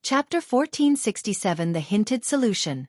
Chapter 1467 The Hinted Solution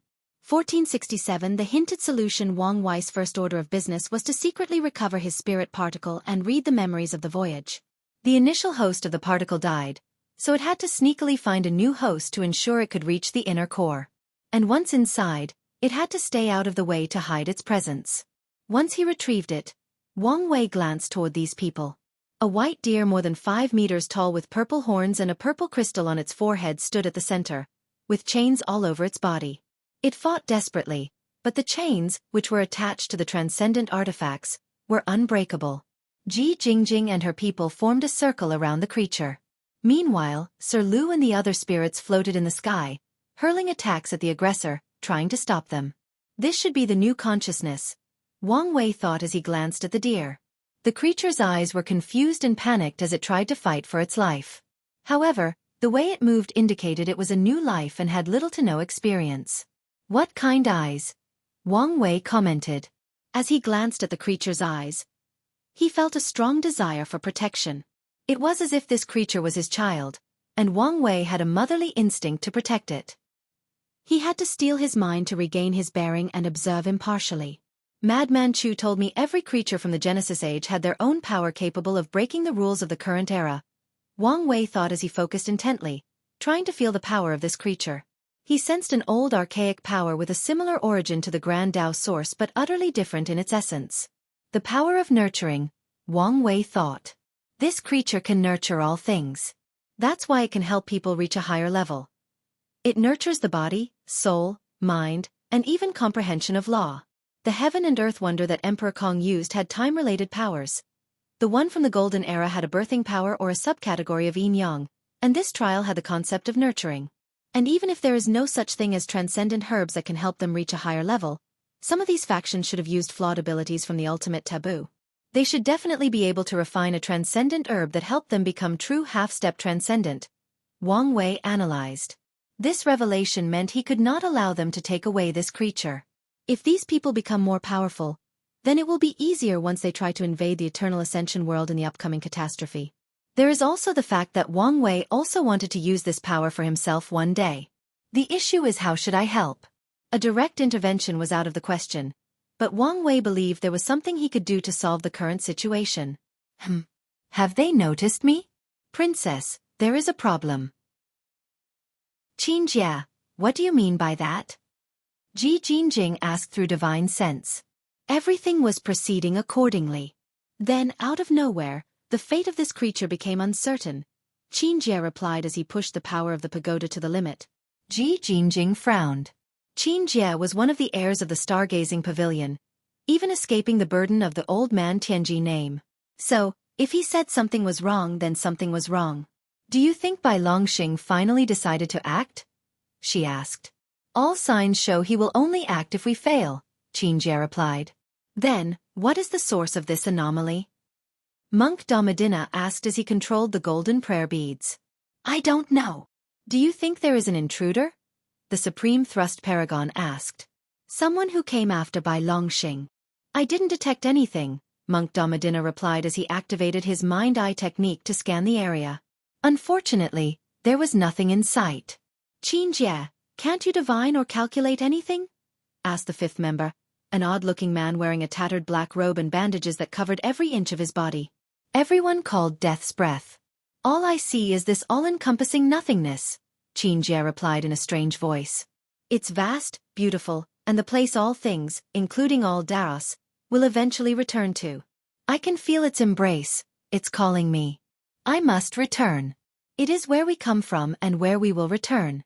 1467 The hinted solution. Wang Wei's first order of business was to secretly recover his spirit particle and read the memories of the voyage. The initial host of the particle died, so it had to sneakily find a new host to ensure it could reach the inner core. And once inside, it had to stay out of the way to hide its presence. Once he retrieved it, Wang Wei glanced toward these people. A white deer more than 5 meters tall with purple horns and a purple crystal on its forehead stood at the center, with chains all over its body. It fought desperately, but the chains, which were attached to the transcendent artifacts, were unbreakable. Ji Jingjing and her people formed a circle around the creature. Meanwhile, Sir Lu and the other spirits floated in the sky, hurling attacks at the aggressor, trying to stop them. This should be the new consciousness, Wang Wei thought as he glanced at the deer. The creature's eyes were confused and panicked as it tried to fight for its life. However, the way it moved indicated it was a new life and had little to no experience. "What kind eyes?" Wang Wei commented. As he glanced at the creature's eyes, he felt a strong desire for protection. It was as if this creature was his child, and Wang Wei had a motherly instinct to protect it. He had to steel his mind to regain his bearing and observe impartially. Madman Chu told me every creature from the Genesis Age had their own power capable of breaking the rules of the current era. Wang Wei thought as he focused intently, trying to feel the power of this creature. He sensed an old archaic power with a similar origin to the Grand Tao source but utterly different in its essence. The power of nurturing, Wang Wei thought. This creature can nurture all things. That's why it can help people reach a higher level. It nurtures the body, soul, mind, and even comprehension of law. The heaven and earth wonder that Emperor Cong used had time-related powers. The one from the Golden Era had a birthing power or a subcategory of yin-yang, and this trial had the concept of nurturing. And even if there is no such thing as transcendent herbs that can help them reach a higher level, some of these factions should have used flawed abilities from the ultimate taboo. They should definitely be able to refine a transcendent herb that helped them become true half-step transcendent, Wang Wei analyzed. This revelation meant he could not allow them to take away this creature. If these people become more powerful, then it will be easier once they try to invade the eternal Ascension world in the upcoming catastrophe. There is also the fact that Wang Wei also wanted to use this power for himself one day. The issue is, how should I help? A direct intervention was out of the question, but Wang Wei believed there was something he could do to solve the current situation. Have they noticed me? Princess, there is a problem. Xianxia, what do you mean by that? Ji Jingjing asked through divine sense. Everything was proceeding accordingly. Then, out of nowhere, the fate of this creature became uncertain, Xianxia replied as he pushed the power of the pagoda to the limit. Ji Jingjing frowned. Xianxia was one of the heirs of the stargazing pavilion, even escaping the burden of the old man Tianji name. So, if he said something was wrong, then something was wrong. Do you think Bai Longxing finally decided to act? She asked. All signs show he will only act if we fail, Xianxia replied. Then, what is the source of this anomaly? Monk Damadina asked as he controlled the golden prayer beads. I don't know. Do you think there is an intruder? The Supreme Thrust Paragon asked. Someone who came after Bai Longxing. I didn't detect anything, Monk Damadina replied as he activated his mind-eye technique to scan the area. Unfortunately, there was nothing in sight. Xianxia, can't you divine or calculate anything? Asked the fifth member, an odd-looking man wearing a tattered black robe and bandages that covered every inch of his body. Everyone called Death's Breath. All I see is this all-encompassing nothingness, Xianxia replied in a strange voice. It's vast, beautiful, and the place all things, including all Daros, will eventually return to. I can feel its embrace, it's calling me. I must return. It is where we come from and where we will return.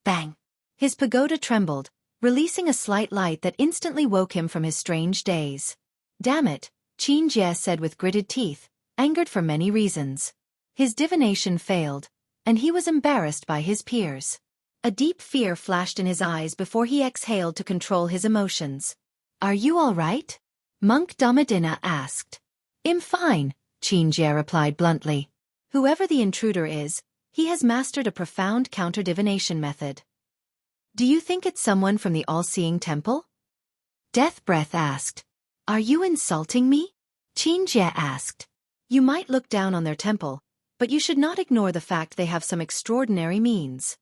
Bang! His pagoda trembled, releasing a slight light that instantly woke him from his strange daze. Damn it, Xianxia said with gritted teeth, angered for many reasons. His divination failed, and he was embarrassed by his peers. A deep fear flashed in his eyes before he exhaled to control his emotions. Are you all right? Monk Damadina asked. I'm fine, Xianxia replied bluntly. Whoever the intruder is, he has mastered a profound counter-divination method. Do you think it's someone from the all-seeing temple? Death Breath asked. Are you insulting me? Xianxia asked. You might look down on their temple, but you should not ignore the fact they have some extraordinary means.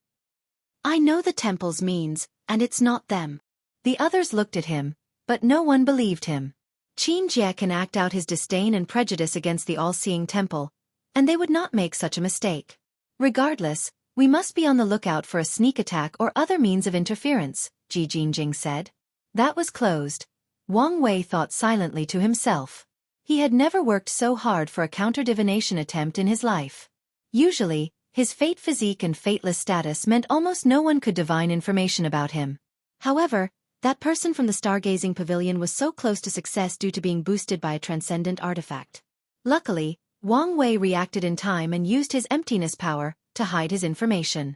I know the temple's means, and it's not them. The others looked at him, but no one believed him. Xianxia can act out his disdain and prejudice against the all-seeing temple, and they would not make such a mistake. Regardless, we must be on the lookout for a sneak attack or other means of interference, Ji Jingjing said. That was closed. Wang Wei thought silently to himself. He had never worked so hard for a counter-divination attempt in his life. Usually, his fate physique and fateless status meant almost no one could divine information about him. However, that person from the stargazing pavilion was so close to success due to being boosted by a transcendent artifact. Luckily, Wang Wei reacted in time and used his emptiness power to hide his information.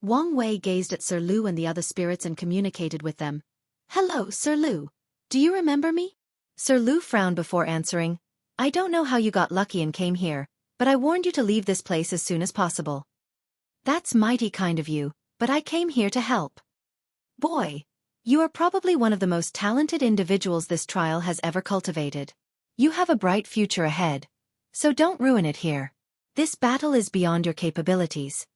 Wang Wei gazed at Sir Lu and the other spirits and communicated with them. Hello, Sir Lu. Do you remember me? Sir Lu frowned before answering. I don't know how you got lucky and came here, but I warned you to leave this place as soon as possible. That's mighty kind of you, but I came here to help. Boy, you are probably one of the most talented individuals this trial has ever cultivated. You have a bright future ahead, so don't ruin it here. This battle is beyond your capabilities.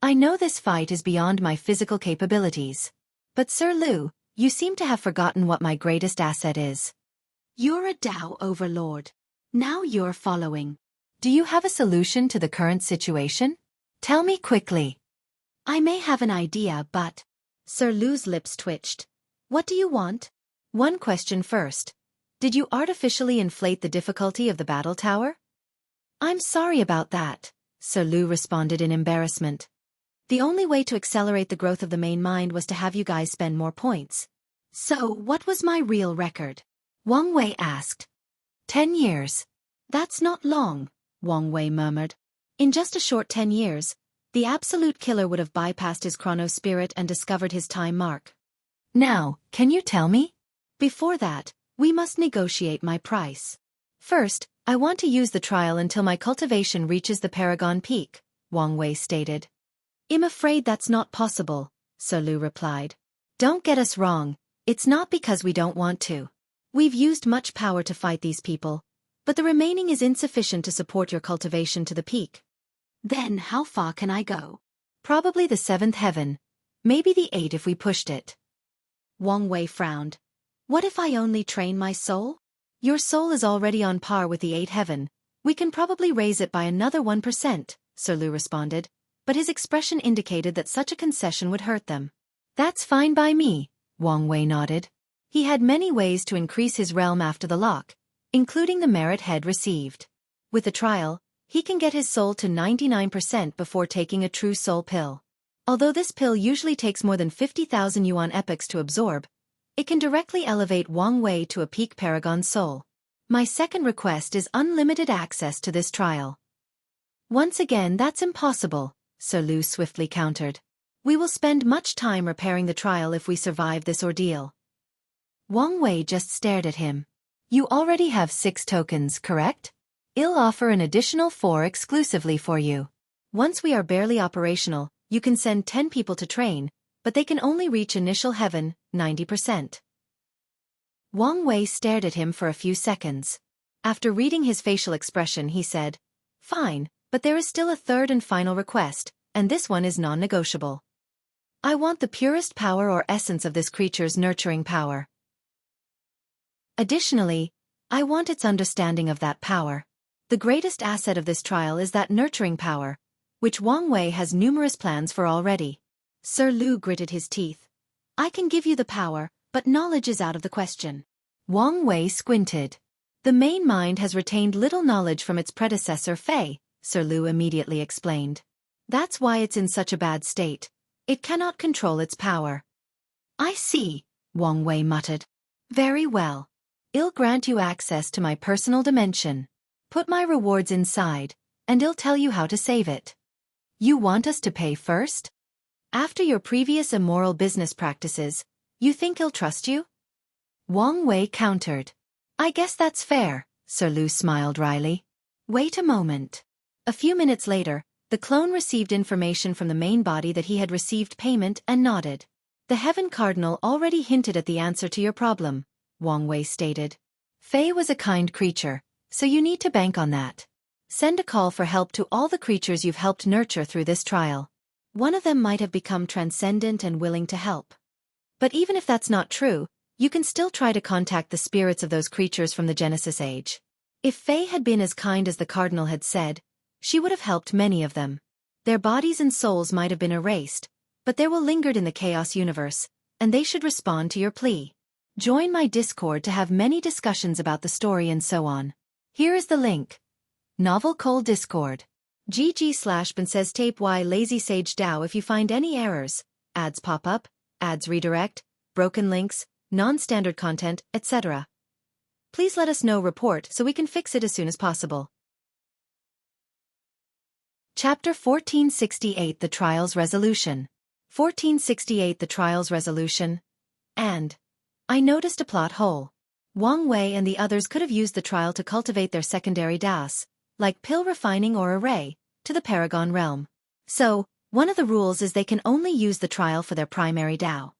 I know this fight is beyond my physical capabilities. But Sir Lu, you seem to have forgotten what my greatest asset is. You're a Tao overlord. Now you're following. Do you have a solution to the current situation? Tell me quickly. I may have an idea, but... Sir Lu's lips twitched. What do you want? One question first. Did you artificially inflate the difficulty of the battle tower? I'm sorry about that, Sir Lu responded in embarrassment. The only way to accelerate the growth of the main mind was to have you guys spend more points. So, what was my real record? Wang Wei asked. 10 years. That's not long, Wang Wei murmured. In just a short 10 years, the absolute killer would have bypassed his chrono spirit and discovered his time mark. Now, can you tell me? Before that, we must negotiate my price. First, I want to use the trial until my cultivation reaches the Paragon Peak, Wang Wei stated. I'm afraid that's not possible, Sir Lu replied. Don't get us wrong, it's not because we don't want to. We've used much power to fight these people, but the remaining is insufficient to support your cultivation to the peak. Then how far can I go? Probably the 7th heaven, maybe the 8 if we pushed it. Wang Wei frowned. What if I only train my soul? Your soul is already on par with the 8th heaven. We can probably raise it by another 1%, Sir Lu responded, but his expression indicated that such a concession would hurt them. That's fine by me, Wang Wei nodded. He had many ways to increase his realm after the lock, including the merit head received. With the trial, he can get his soul to 99% before taking a true soul pill. Although this pill usually takes more than 50,000 yuan epochs to absorb, it can directly elevate Wang Wei to a peak paragon soul. My second request is unlimited access to this trial. Once again, that's impossible, Sir Lu swiftly countered. We will spend much time repairing the trial if we survive this ordeal. Wang Wei just stared at him. You already have 6 tokens, correct? I'll offer an additional 4 exclusively for you. Once we are barely operational, you can send 10 people to train, but they can only reach initial heaven, 90%. Wang Wei stared at him for a few seconds. After reading his facial expression, he said, Fine, but there is still a third and final request, and this one is non-negotiable. I want the purest power or essence of this creature's nurturing power. Additionally, I want its understanding of that power. The greatest asset of this trial is that nurturing power, which Wang Wei has numerous plans for already. Sir Lu gritted his teeth. I can give you the power, but knowledge is out of the question. Wang Wei squinted. The main mind has retained little knowledge from its predecessor Fei, Sir Lu immediately explained. That's why it's in such a bad state. It cannot control its power. I see, Wang Wei muttered. Very well. I'll grant you access to my personal dimension. Put my rewards inside, and I'll tell you how to save it. You want us to pay first? After your previous immoral business practices, you think he'll trust you? Wang Wei countered. I guess that's fair, Sir Lu smiled wryly. Wait a moment. A few minutes later, the clone received information from the main body that he had received payment and nodded. The Heaven Cardinal already hinted at the answer to your problem, Wang Wei stated. Fei was a kind creature, so you need to bank on that. Send a call for help to all the creatures you've helped nurture through this trial. One of them might have become transcendent and willing to help. But even if that's not true, you can still try to contact the spirits of those creatures from the Genesis Age. If Faye had been as kind as the Cardinal had said, she would have helped many of them. Their bodies and souls might have been erased, but they will lingered in the Chaos universe, and they should respond to your plea. Join my Discord to have many discussions about the story and so on. Here is the link. Novel Cole Discord. GG/Ben says tape Y Lazy Sage DAO if you find any errors, ads pop up, ads redirect, broken links, non-standard content, etc. Please let us know report so we can fix it as soon as possible. Chapter 1468 The Trial's Resolution. 1468 The Trial's Resolution. And I noticed a plot hole. Wang Wei and the others could have used the trial to cultivate their secondary DAOs, like pill refining or array, to the Paragon realm. So, one of the rules is they can only use the trial for their primary DAO.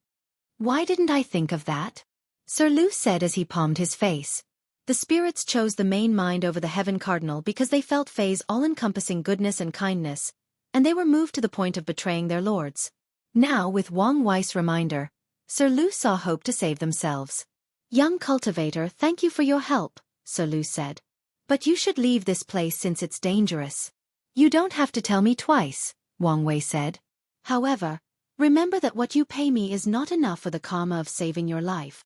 Why didn't I think of that? Sir Lu said as he palmed his face. The spirits chose the main mind over the Heaven Cardinal because they felt Faye's all-encompassing goodness and kindness, and they were moved to the point of betraying their lords. Now, with Wang Wei's reminder, Sir Lu saw hope to save themselves. Young cultivator, thank you for your help, Sir Lu said. But you should leave this place since it's dangerous. You don't have to tell me twice, Wang Wei said. However, remember that what you pay me is not enough for the karma of saving your life.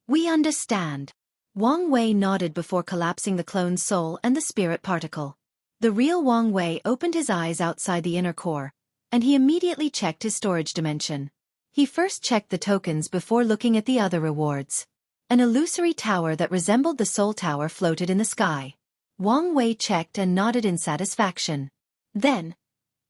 We understand. Wang Wei nodded before collapsing the clone's soul and the spirit particle. The real Wang Wei opened his eyes outside the inner core, and he immediately checked his storage dimension. He first checked the tokens before looking at the other rewards. An illusory tower that resembled the Soul Tower floated in the sky. Wang Wei checked and nodded in satisfaction. Then,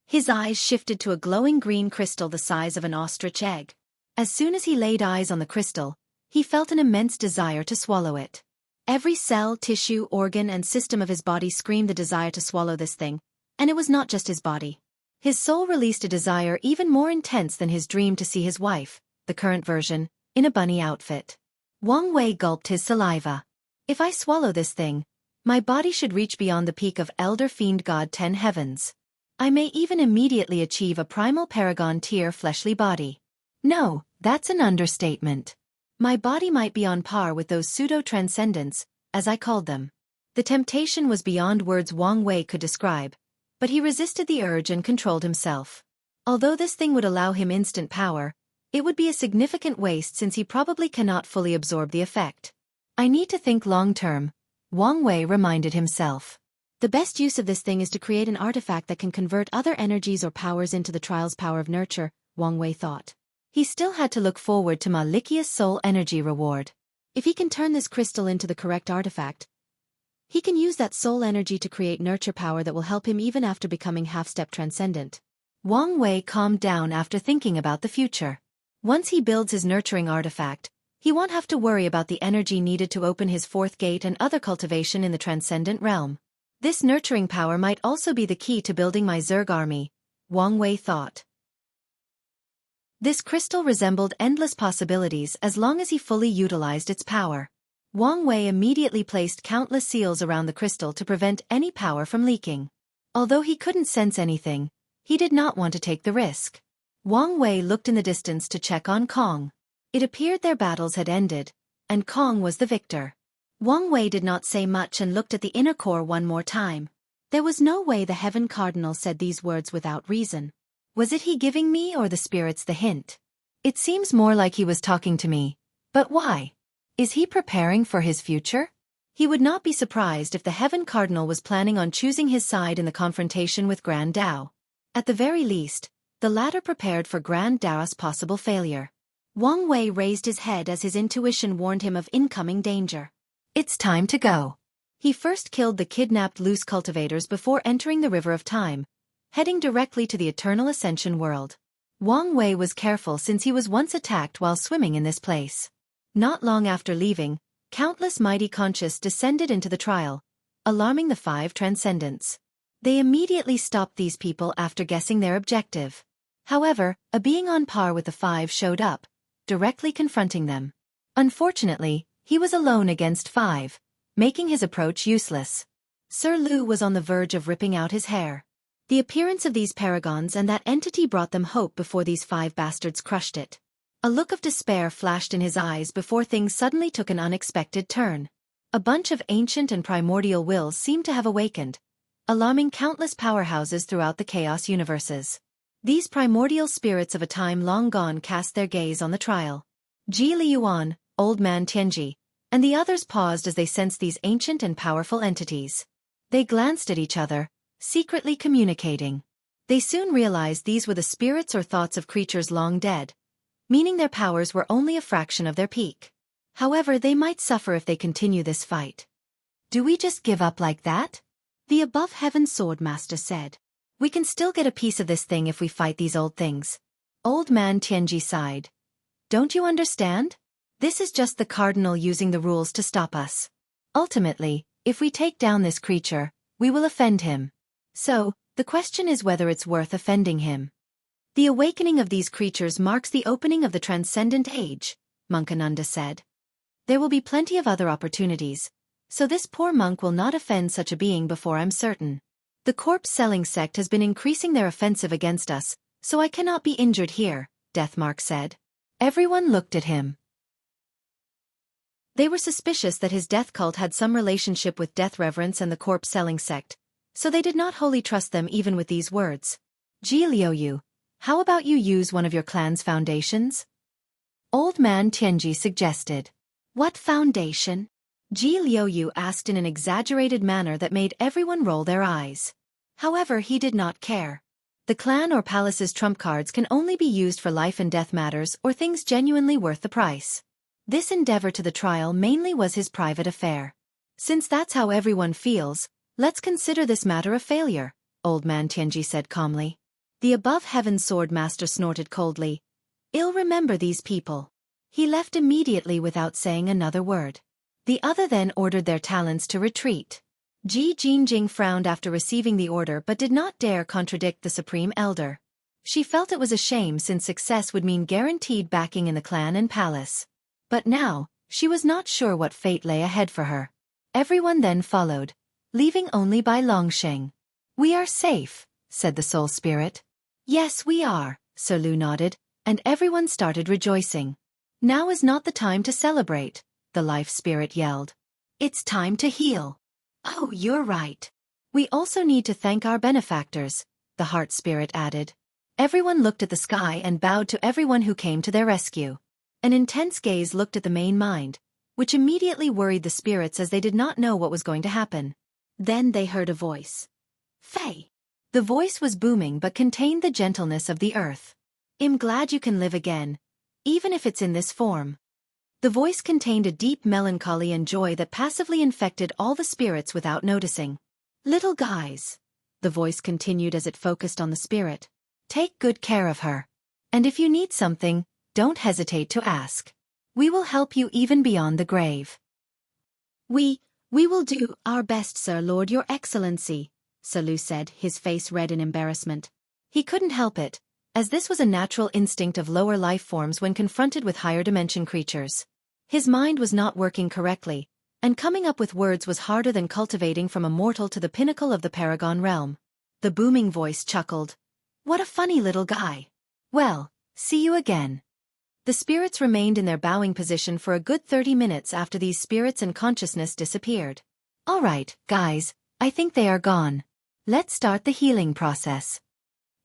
his eyes shifted to a glowing green crystal the size of an ostrich egg. As soon as he laid eyes on the crystal, he felt an immense desire to swallow it. Every cell, tissue, organ, and system of his body screamed the desire to swallow this thing, and it was not just his body. His soul released a desire even more intense than his dream to see his wife, the current version, in a bunny outfit. Wang Wei gulped his saliva. If I swallow this thing, my body should reach beyond the peak of Elder Fiend God 10 Heavens. I may even immediately achieve a primal paragon tier fleshly body. No, that's an understatement. My body might be on par with those pseudo-transcendents, as I called them. The temptation was beyond words Wang Wei could describe, but he resisted the urge and controlled himself. Although this thing would allow him instant power, it would be a significant waste since he probably cannot fully absorb the effect. I need to think long-term, Wang Wei reminded himself. The best use of this thing is to create an artifact that can convert other energies or powers into the trial's power of nurture, Wang Wei thought. He still had to look forward to Malikia's soul energy reward. If he can turn this crystal into the correct artifact, he can use that soul energy to create nurture power that will help him even after becoming half-step transcendent. Wang Wei calmed down after thinking about the future. Once he builds his nurturing artifact, he won't have to worry about the energy needed to open his fourth gate and other cultivation in the transcendent realm. This nurturing power might also be the key to building my Zerg army, Wang Wei thought. This crystal resembled endless possibilities as long as he fully utilized its power. Wang Wei immediately placed countless seals around the crystal to prevent any power from leaking. Although he couldn't sense anything, he did not want to take the risk. Wang Wei looked in the distance to check on Cong. It appeared their battles had ended, and Cong was the victor. Wang Wei did not say much and looked at the inner core one more time. There was no way the Heaven Cardinal said these words without reason. Was it he giving me or the spirits the hint? It seems more like he was talking to me. But why? Is he preparing for his future? He would not be surprised if the Heaven Cardinal was planning on choosing his side in the confrontation with Grand Dao. At the very least, the latter prepared for Grand Dao's possible failure. Wang Wei raised his head as his intuition warned him of incoming danger. It's time to go. He first killed the kidnapped loose cultivators before entering the River of Time, heading directly to the Eternal Ascension world. Wang Wei was careful since he was once attacked while swimming in this place. Not long after leaving, countless mighty conscious descended into the trial, alarming the 5 transcendents. They immediately stopped these people after guessing their objective. However, a being on par with the 5 showed up, directly confronting them. Unfortunately, he was alone against 5, making his approach useless. Sir Lu was on the verge of ripping out his hair. The appearance of these paragons and that entity brought them hope before these 5 bastards crushed it. A look of despair flashed in his eyes before things suddenly took an unexpected turn. A bunch of ancient and primordial wills seemed to have awakened, alarming countless powerhouses throughout the chaos universes. These primordial spirits of a time long gone cast their gaze on the trial. Ji Liyuan, Old Man Tianji, and the others paused as they sensed these ancient and powerful entities. They glanced at each other, secretly communicating. They soon realized these were the spirits or thoughts of creatures long dead, meaning their powers were only a fraction of their peak. However, they might suffer if they continue this fight. Do we just give up like that? The above heaven sword master said. We can still get a piece of this thing if we fight these old things. Old Man Tianji sighed. Don't you understand? This is just the cardinal using the rules to stop us. Ultimately, if we take down this creature, we will offend him. So, the question is whether it's worth offending him. The awakening of these creatures marks the opening of the transcendent age, Monkananda said. There will be plenty of other opportunities, so this poor monk will not offend such a being before I'm certain. The corpse-selling sect has been increasing their offensive against us, so I cannot be injured here, Deathmark said. Everyone looked at him. They were suspicious that his death cult had some relationship with Death Reverence and the corpse-selling sect, so they did not wholly trust them even with these words. Ji Liuyu, how about you use one of your clan's foundations? Old Man Tianji suggested. What foundation? Ji Liuyu asked in an exaggerated manner that made everyone roll their eyes. However, he did not care. The clan or palace's trump cards can only be used for life and death matters or things genuinely worth the price. This endeavor to the trial mainly was his private affair. Since that's how everyone feels, let's consider this matter a failure, Old Man Tianji said calmly. The above heaven sword master snorted coldly. I'll remember these people. He left immediately without saying another word. The other then ordered their talents to retreat. Ji Jinjing frowned after receiving the order but did not dare contradict the Supreme Elder. She felt it was a shame since success would mean guaranteed backing in the clan and palace. But now, she was not sure what fate lay ahead for her. Everyone then followed, leaving only by Longsheng. We are safe, said the soul spirit. Yes, we are, Sir Lu nodded, and everyone started rejoicing. Now is not the time to celebrate, the life spirit yelled. It's time to heal. Oh, you're right. We also need to thank our benefactors, the heart spirit added. Everyone looked at the sky and bowed to everyone who came to their rescue. An intense gaze looked at the main mind, which immediately worried the spirits as they did not know what was going to happen. Then they heard a voice. Faye. The voice was booming but contained the gentleness of the earth. I'm glad you can live again, even if it's in this form. The voice contained a deep melancholy and joy that passively infected all the spirits without noticing. Little guys, the voice continued as it focused on the spirit. Take good care of her. And if you need something, don't hesitate to ask. We will help you even beyond the grave. We will do our best, Sir Lord, Your Excellency, Sir Lu said, his face red in embarrassment. He couldn't help it, as this was a natural instinct of lower life forms when confronted with higher dimension creatures. His mind was not working correctly, and coming up with words was harder than cultivating from a mortal to the pinnacle of the Paragon realm. The booming voice chuckled. What a funny little guy. Well, see you again. The spirits remained in their bowing position for a good 30 minutes after these spirits and consciousness disappeared. All right, guys, I think they are gone. Let's start the healing process.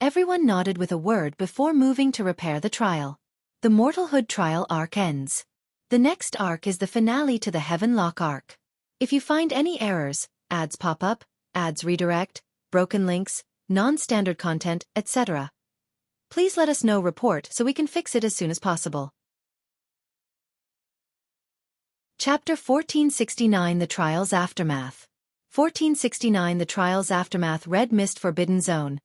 Everyone nodded with a word before moving to repair the trial. The Mortalhood trial arc ends. The next arc is the finale to the Heavenlock arc. If you find any errors, ads pop up, ads redirect, broken links, non-standard content, etc., please let us know report so we can fix it as soon as possible. Chapter 1469 The Trial's Aftermath. 1469 The Trial's Aftermath. Red Mist Forbidden Zone.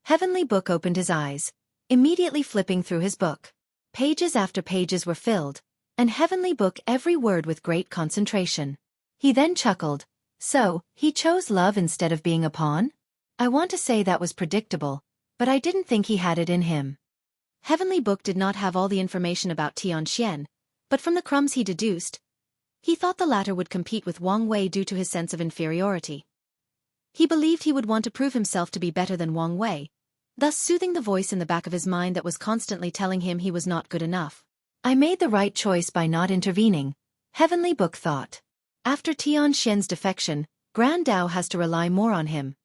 Heavenly Book opened his eyes, immediately flipping through his book. Pages after pages were filled, and Heavenly Book every word with great concentration. He then chuckled. So, he chose love instead of being a pawn? I want to say that was predictable, but I didn't think he had it in him. Heavenly Book did not have all the information about Xianxia, but from the crumbs he deduced, he thought the latter would compete with Wang Wei due to his sense of inferiority. He believed he would want to prove himself to be better than Wang Wei, thus soothing the voice in the back of his mind that was constantly telling him he was not good enough. I made the right choice by not intervening, Heavenly Book thought. After Xianxia's defection, Grand Dao has to rely more on him.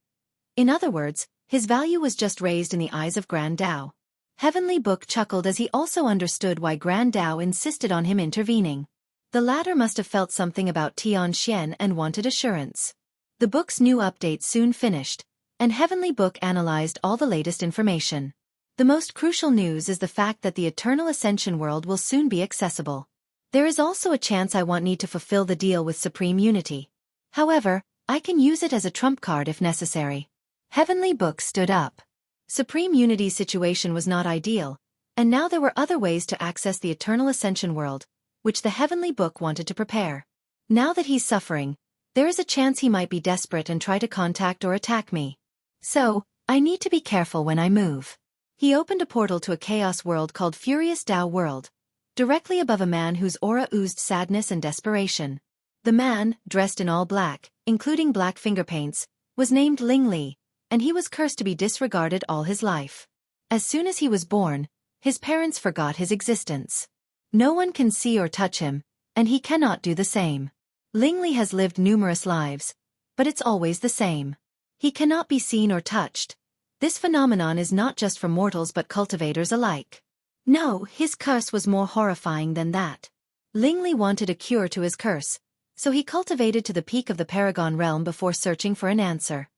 In other words, his value was just raised in the eyes of Grand Dao. Heavenly Book chuckled as he also understood why Grand Dao insisted on him intervening. The latter must have felt something about Xianxia and wanted assurance. The book's new update soon finished, and Heavenly Book analyzed all the latest information. The most crucial news is the fact that the Eternal Ascension world will soon be accessible. There is also a chance I won't need to fulfill the deal with Supreme Unity. However, I can use it as a trump card if necessary. Heavenly Book stood up. Supreme Unity's situation was not ideal, and now there were other ways to access the Eternal Ascension world, which the Heavenly Book wanted to prepare. Now that he's suffering, there is a chance he might be desperate and try to contact or attack me. So, I need to be careful when I move. He opened a portal to a chaos world called Furious Dao World, directly above a man whose aura oozed sadness and desperation. The man, dressed in all black, including black finger paints, was named Ling Li, and he was cursed to be disregarded all his life. As soon as he was born, his parents forgot his existence. No one can see or touch him, and he cannot do the same. Ling Li has lived numerous lives, but it's always the same. He cannot be seen or touched. This phenomenon is not just for mortals but cultivators alike. No, his curse was more horrifying than that. Ling Li wanted a cure to his curse, so he cultivated to the peak of the Paragon realm before searching for an answer.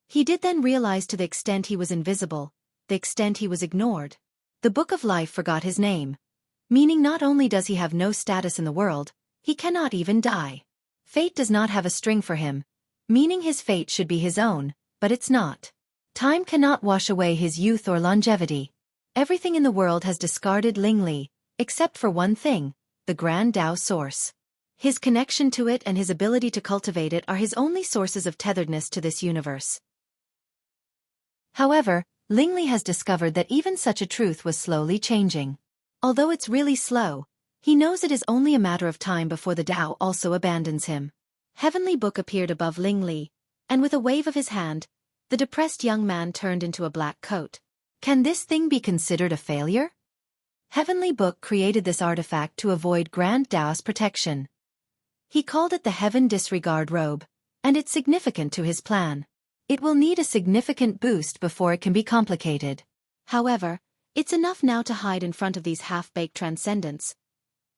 He did then realize to the extent he was invisible, the extent he was ignored. The Book of Life forgot his name, meaning not only does he have no status in the world, he cannot even die. Fate does not have a string for him, meaning his fate should be his own, but it's not. Time cannot wash away his youth or longevity. Everything in the world has discarded Ling Li, except for one thing, the Grand Dao Source. His connection to it and his ability to cultivate it are his only sources of tetheredness to this universe. However, Ling Li has discovered that even such a truth was slowly changing. Although it's really slow, he knows it is only a matter of time before the Dao also abandons him. Heavenly Book appeared above Ling Li, and with a wave of his hand, the depressed young man turned into a black coat. Can this thing be considered a failure? Heavenly Book created this artifact to avoid Grand Dao's protection. He called it the Heaven Disregard Robe, and it's significant to his plan. It will need a significant boost before it can be complicated. However, it's enough now to hide in front of these half-baked transcendents,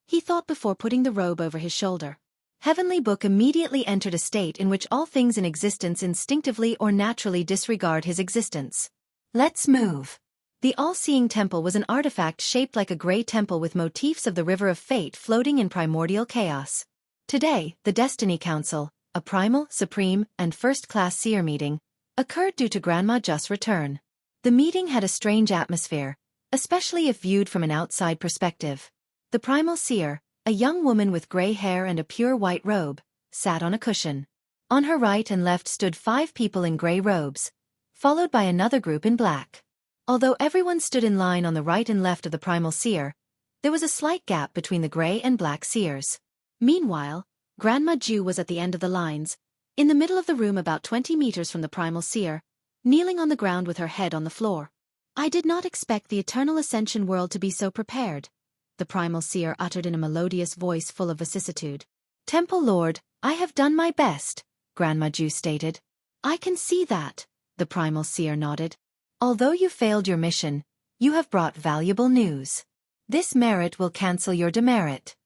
he thought before putting the robe over his shoulder. Heavenly Book immediately entered a state in which all things in existence instinctively or naturally disregard his existence. Let's move. The all-seeing temple was an artifact shaped like a gray temple with motifs of the river of fate floating in primordial chaos. Today, the Destiny Council, a primal, supreme, and first-class seer meeting, occurred due to Grandma Just's return. The meeting had a strange atmosphere, especially if viewed from an outside perspective. The primal seer, a young woman with gray hair and a pure white robe, sat on a cushion. On her right and left stood 5 people in gray robes, followed by another group in black. Although everyone stood in line on the right and left of the primal seer, there was a slight gap between the gray and black seers. Meanwhile, Grandma Ju was at the end of the lines, in the middle of the room about 20 meters from the primal seer, kneeling on the ground with her head on the floor. I did not expect the Eternal Ascension world to be so prepared, the primal seer uttered in a melodious voice full of vicissitude. Temple Lord, I have done my best, Grandma Ju stated. I can see that, the primal seer nodded. Although you failed your mission, you have brought valuable news. This merit will cancel your demerit.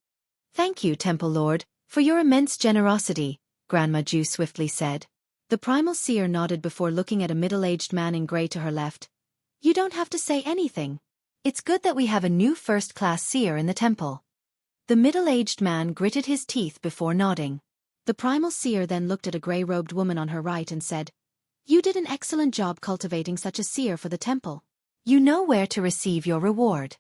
Thank you, Temple Lord, for your immense generosity, Grandma Ju swiftly said. The primal seer nodded before looking at a middle-aged man in gray to her left. You don't have to say anything. It's good that we have a new first-class seer in the temple. The middle-aged man gritted his teeth before nodding. The primal seer then looked at a gray-robed woman on her right and said, You did an excellent job cultivating such a seer for the temple. You know where to receive your reward.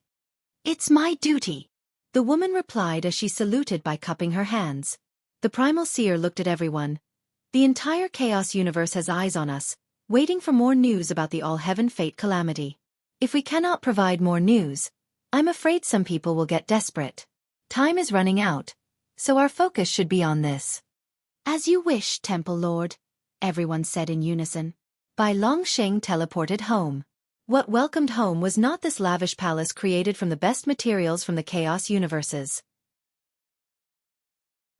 It's my duty, the woman replied as she saluted by cupping her hands. The primal seer looked at everyone. The entire chaos universe has eyes on us, waiting for more news about the all-heaven fate calamity. If we cannot provide more news, I'm afraid some people will get desperate. Time is running out, so our focus should be on this. As you wish, Temple Lord. everyone said in unison. Bai Longsheng teleported home. What welcomed home was not this lavish palace created from the best materials from the chaos universes.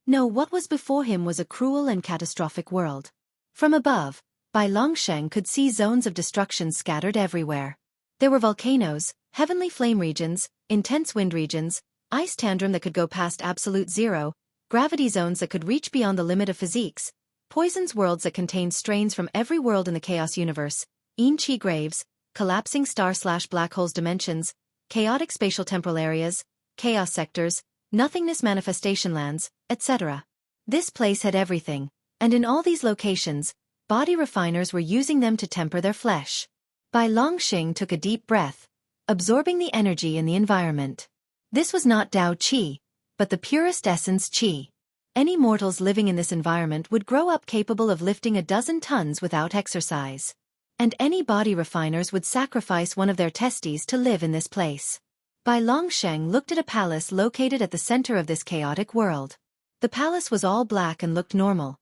No, what was before him was a cruel and catastrophic world. From above, Bai Longsheng could see zones of destruction scattered everywhere. There were volcanoes, heavenly flame regions, intense wind regions, ice tantrum that could go past absolute zero, gravity zones that could reach beyond the limit of physiques, poisons worlds that contained strains from every world in the chaos universe, Yin-Chi graves, collapsing star/black holes dimensions, chaotic spatial temporal areas, chaos sectors, nothingness manifestation lands, etc. This place had everything, and in all these locations, body refiners were using them to temper their flesh. Bai Longsheng took a deep breath, absorbing the energy in the environment. This was not Dao Qi, but the purest essence Qi. Any mortals living in this environment would grow up capable of lifting a dozen tons without exercise. And any body refiners would sacrifice one of their testes to live in this place. Bai Longsheng looked at a palace located at the center of this chaotic world. The palace was all black and looked normal.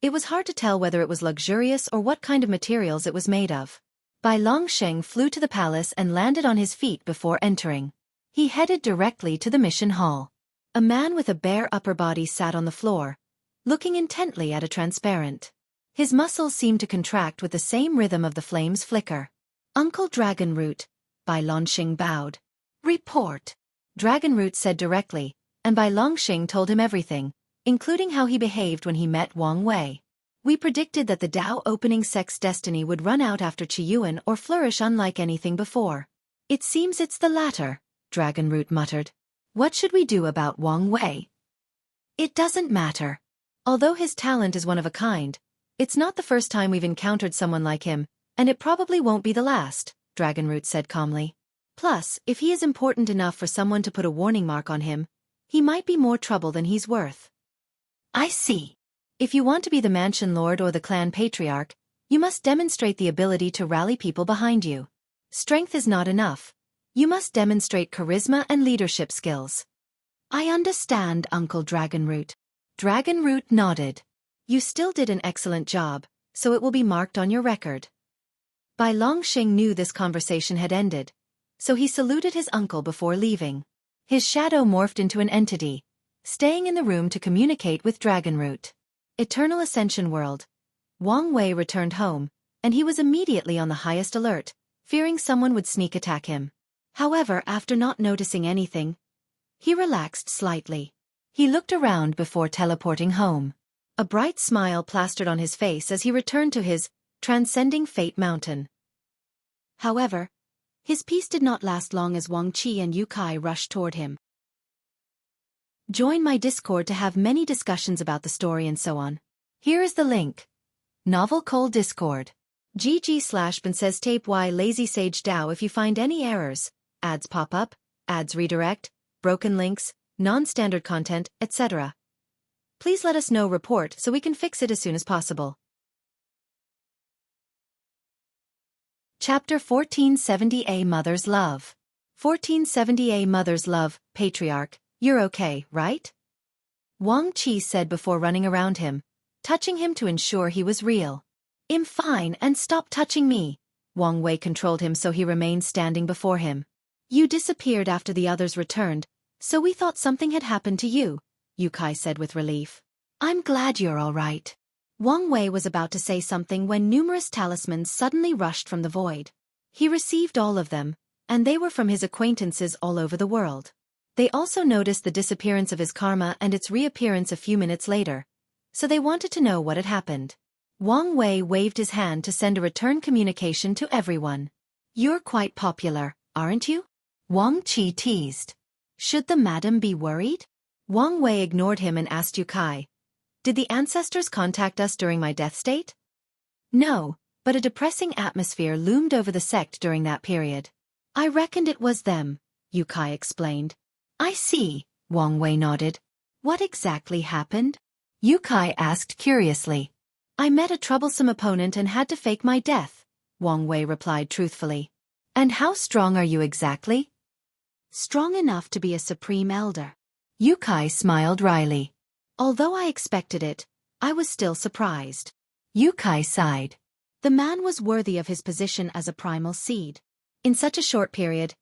It was hard to tell whether it was luxurious or what kind of materials it was made of. Bai Longsheng flew to the palace and landed on his feet before entering. He headed directly to the mission hall. A man with a bare upper body sat on the floor, looking intently at a transparent. His muscles seemed to contract with the same rhythm of the flame's flicker. Uncle Dragonroot, Bai Longsheng bowed. Report. Dragonroot said directly, and Bai Longsheng told him everything, including how he behaved when he met Wang Wei. We predicted that the Dao opening sect's destiny would run out after Qiyuan or flourish unlike anything before. It seems it's the latter, Dragonroot muttered. What should we do about Wang Wei? It doesn't matter. Although his talent is one of a kind, it's not the first time we've encountered someone like him, and it probably won't be the last, Dragonroot said calmly. Plus, if he is important enough for someone to put a warning mark on him, he might be more trouble than he's worth. I see. If you want to be the mansion lord or the clan patriarch, you must demonstrate the ability to rally people behind you. Strength is not enough. You must demonstrate charisma and leadership skills. I understand, Uncle Dragonroot. Dragonroot nodded. You still did an excellent job, so it will be marked on your record. Bai Longsheng knew this conversation had ended, so he saluted his uncle before leaving. His shadow morphed into an entity, staying in the room to communicate with Dragonroot. Eternal Ascension World. Wang Wei returned home, and he was immediately on the highest alert, fearing someone would sneak attack him. However, after not noticing anything, he relaxed slightly. He looked around before teleporting home. A bright smile plastered on his face as he returned to his transcending fate mountain. However, his peace did not last long as Wang Qi and Yu Kai rushed toward him. Join my Discord to have many discussions about the story and so on. Here is the link. Novel Cole Discord. GG/Ben tape y lazy sage Dao. If you find any errors, ads pop up, ads redirect, broken links, non-standard content, etc. Please let us know report so we can fix it as soon as possible. Chapter 1470A Mother's Love. 1470A Mother's Love, Patriarch, you're okay, right? Wang Qi said before running around him, touching him to ensure he was real. I'm fine and stop touching me. Wang Wei controlled him so he remained standing before him. You disappeared after the others returned, so we thought something had happened to you, Yu Kai said with relief. I'm glad you're all right. Wang Wei was about to say something when numerous talismans suddenly rushed from the void. He received all of them, and they were from his acquaintances all over the world. They also noticed the disappearance of his karma and its reappearance a few minutes later, so they wanted to know what had happened. Wang Wei waved his hand to send a return communication to everyone. You're quite popular, aren't you? Wang Qi teased. Should the madam be worried? Wang Wei ignored him and asked Yu Kai. Did the ancestors contact us during my death state? No, but a depressing atmosphere loomed over the sect during that period. I reckoned it was them, Yu Kai explained. I see, Wang Wei nodded. What exactly happened? Yu Kai asked curiously. I met a troublesome opponent and had to fake my death, Wang Wei replied truthfully. And how strong are you exactly? Strong enough to be a supreme elder. Yu Kai smiled wryly. Although I expected it, I was still surprised. Kai sighed. The man was worthy of his position as a primal seed. In such a short period,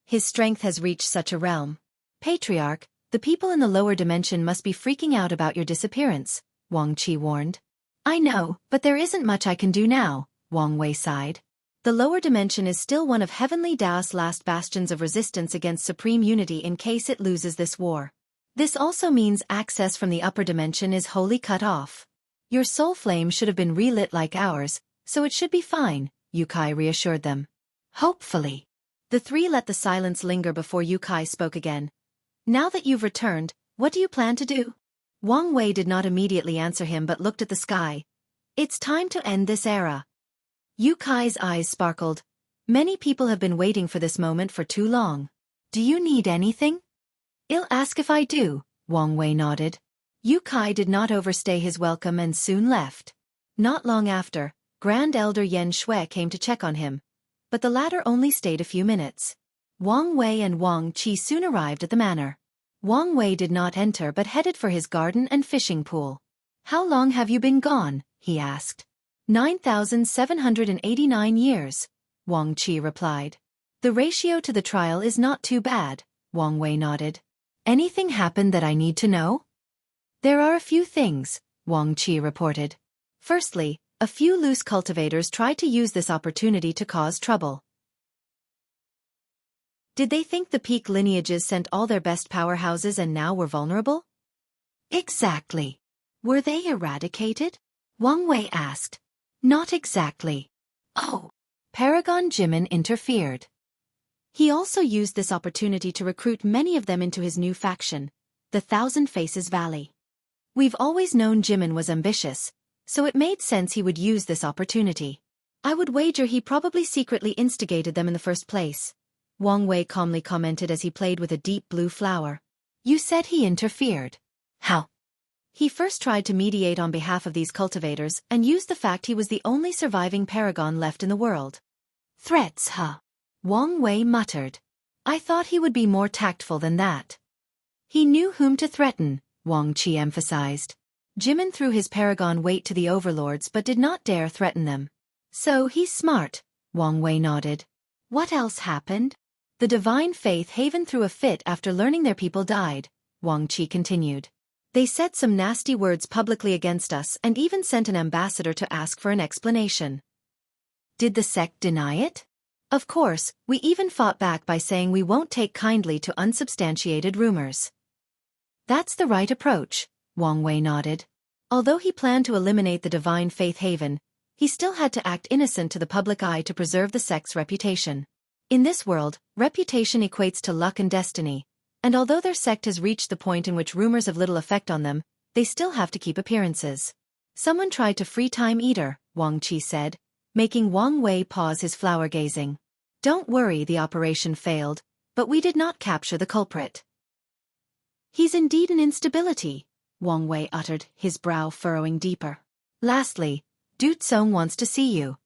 his strength has reached such a realm. Patriarch, the people in the lower dimension must be freaking out about your disappearance, Wang Qi warned. I know, but there isn't much I can do now, Wang Wei sighed. The lower dimension is still one of Heavenly Tao's last bastions of resistance against supreme unity in case it loses this war. This also means access from the upper dimension is wholly cut off. Your soul flame should have been relit like ours, so it should be fine, Kai reassured them. Hopefully. The three let the silence linger before Kai spoke again. Now that you've returned, what do you plan to do? Wang Wei did not immediately answer him but looked at the sky. It's time to end this era. Kai's eyes sparkled. Many people have been waiting for this moment for too long. Do you need anything? I'll ask if I do, Wang Wei nodded. Kai did not overstay his welcome and soon left. Not long after, Grand Elder Yan Shui came to check on him, but the latter only stayed a few minutes. Wang Wei and Wang Qi soon arrived at the manor. Wang Wei did not enter but headed for his garden and fishing pool. How long have you been gone? He asked. 9,789 years, Wang Qi replied. The ratio to the trial is not too bad, Wang Wei nodded. Anything happened that I need to know? There are a few things, Wang Qi reported. Firstly, a few loose cultivators tried to use this opportunity to cause trouble. Did they think the peak lineages sent all their best powerhouses and now were vulnerable? Exactly. Were they eradicated? Wang Wei asked. Not exactly. Oh. Paragon Jimin interfered. He also used this opportunity to recruit many of them into his new faction, the Thousand Faces Valley. We've always known Jimin was ambitious, so it made sense he would use this opportunity. I would wager he probably secretly instigated them in the first place, Wang Wei calmly commented as he played with a deep blue flower. You said he interfered. How? He first tried to mediate on behalf of these cultivators and used the fact he was the only surviving paragon left in the world. Threats, huh? Wang Wei muttered. I thought he would be more tactful than that. He knew whom to threaten, Wang Qi emphasized. Jimin threw his paragon weight to the overlords but did not dare threaten them. So he's smart, Wang Wei nodded. What else happened? The Divine Faith Haven threw a fit after learning their people died, Wang Qi continued. They said some nasty words publicly against us and even sent an ambassador to ask for an explanation. Did the sect deny it? Of course, we even fought back by saying we won't take kindly to unsubstantiated rumors. That's the right approach, Wang Wei nodded. Although he planned to eliminate the Divine Faith Haven, he still had to act innocent to the public eye to preserve the sect's reputation. In this world, reputation equates to luck and destiny, and although their sect has reached the point in which rumors have little effect on them, they still have to keep appearances. Someone tried to free Time Eater, Wang Qi said, making Wang Wei pause his flower gazing. Don't worry, the operation failed, but we did not capture the culprit. He's indeed an instability, Wang Wei uttered, his brow furrowing deeper. Lastly, Du Tsong wants to see you.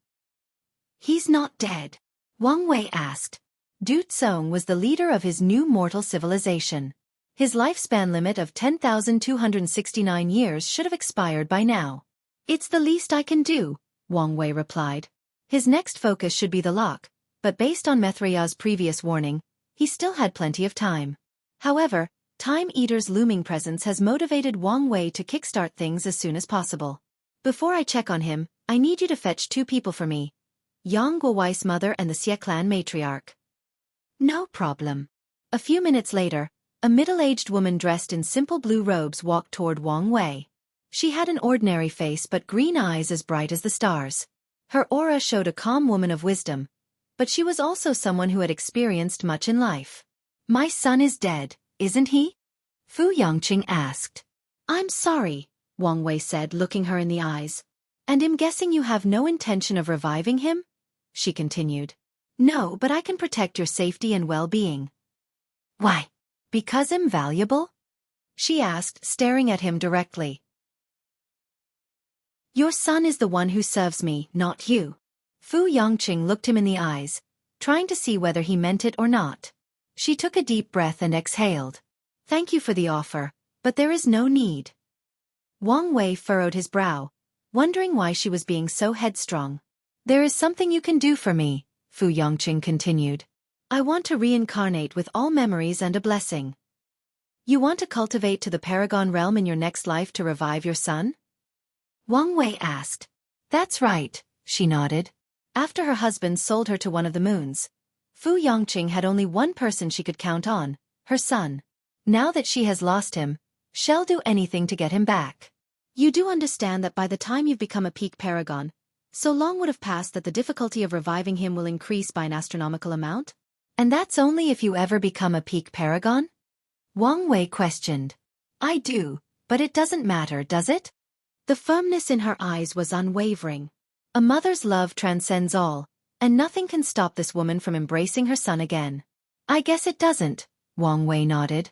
He's not dead, Wang Wei asked. Du Tsong was the leader of his new mortal civilization. His lifespan limit of 10,269 years should have expired by now. It's the least I can do, Wang Wei replied. His next focus should be the lock, but based on Mithraya's previous warning, he still had plenty of time. However, Time Eater's looming presence has motivated Wang Wei to kickstart things as soon as possible. Before I check on him, I need you to fetch two people for me, Yang Guowai's mother and the Xie clan matriarch. No problem. A few minutes later, a middle-aged woman dressed in simple blue robes walked toward Wang Wei. She had an ordinary face but green eyes as bright as the stars. Her aura showed a calm woman of wisdom, but she was also someone who had experienced much in life. My son is dead, isn't he? Fu Yangqing asked. I'm sorry, Wang Wei said, looking her in the eyes. And I'm guessing you have no intention of reviving him? She continued. No, but I can protect your safety and well-being. Why? Because I'm valuable? She asked, staring at him directly. Your son is the one who serves me, not you. Fu Yangqing looked him in the eyes, trying to see whether he meant it or not. She took a deep breath and exhaled. Thank you for the offer, but there is no need. Wang Wei furrowed his brow, wondering why she was being so headstrong. "There is something you can do for me," Fu Yongqing continued. "I want to reincarnate with all memories and a blessing." "You want to cultivate to the Paragon realm in your next life to revive your son?" Wang Wei asked. "That's right," she nodded. After her husband sold her to one of the moons, Fu Yongqing had only one person she could count on, her son. Now that she has lost him, she'll do anything to get him back. You do understand that by the time you've become a peak paragon, so long would have passed that the difficulty of reviving him will increase by an astronomical amount? And that's only if you ever become a peak paragon? Wang Wei questioned. "I do, but it doesn't matter, does it?" The firmness in her eyes was unwavering. A mother's love transcends all, and nothing can stop this woman from embracing her son again. "I guess it doesn't," Wang Wei nodded.